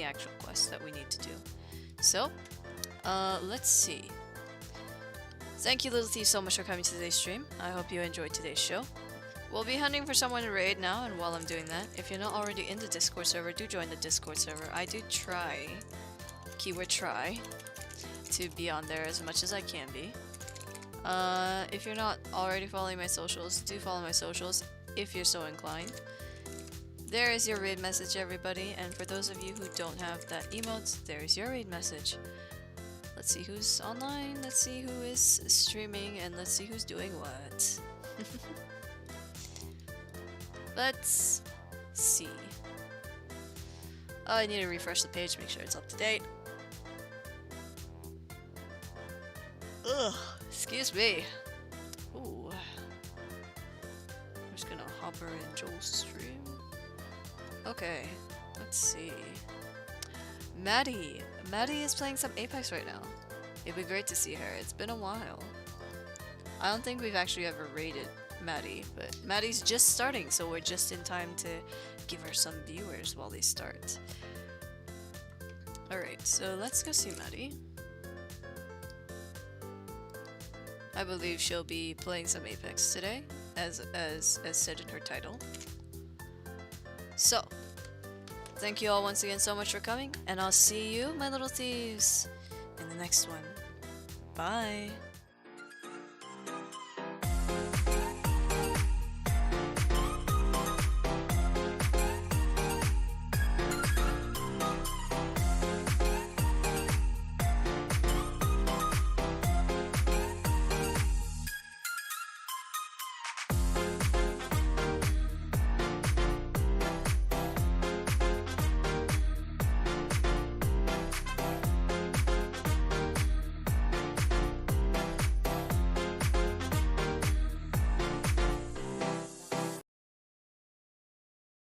actual quest that we need to do. So, let's see. Thank you, Little Thief, so much for coming to today's stream. I hope you enjoyed today's show. We'll be hunting for someone to raid now, and while I'm doing that, if you're not already in the Discord server, do join the Discord server. I do try, keyword try, to be on there as much as I can be. If you're not already following my socials, do follow my socials if you're so inclined. There is your raid message, everybody, and for those of you who don't have that emote, there is your raid message. Let's see who's online, let's see who is streaming, and let's see who's doing what. Let's see. Oh, I need to refresh the page, make sure it's up to date. Ugh, excuse me. Ooh. I'm just gonna hop her in Joel's stream. Okay, let's see. Maddie. Maddie is playing some Apex right now. It'd be great to see her. It's been a while. I don't think we've actually ever raided Maddie, but Maddie's just starting, so we're just in time to give her some viewers while they start. Alright, so let's go see Maddie. I believe she'll be playing some Apex today, as said in her title. So, thank you all once again so much for coming, and I'll see you, my little thieves, in the next one. Bye!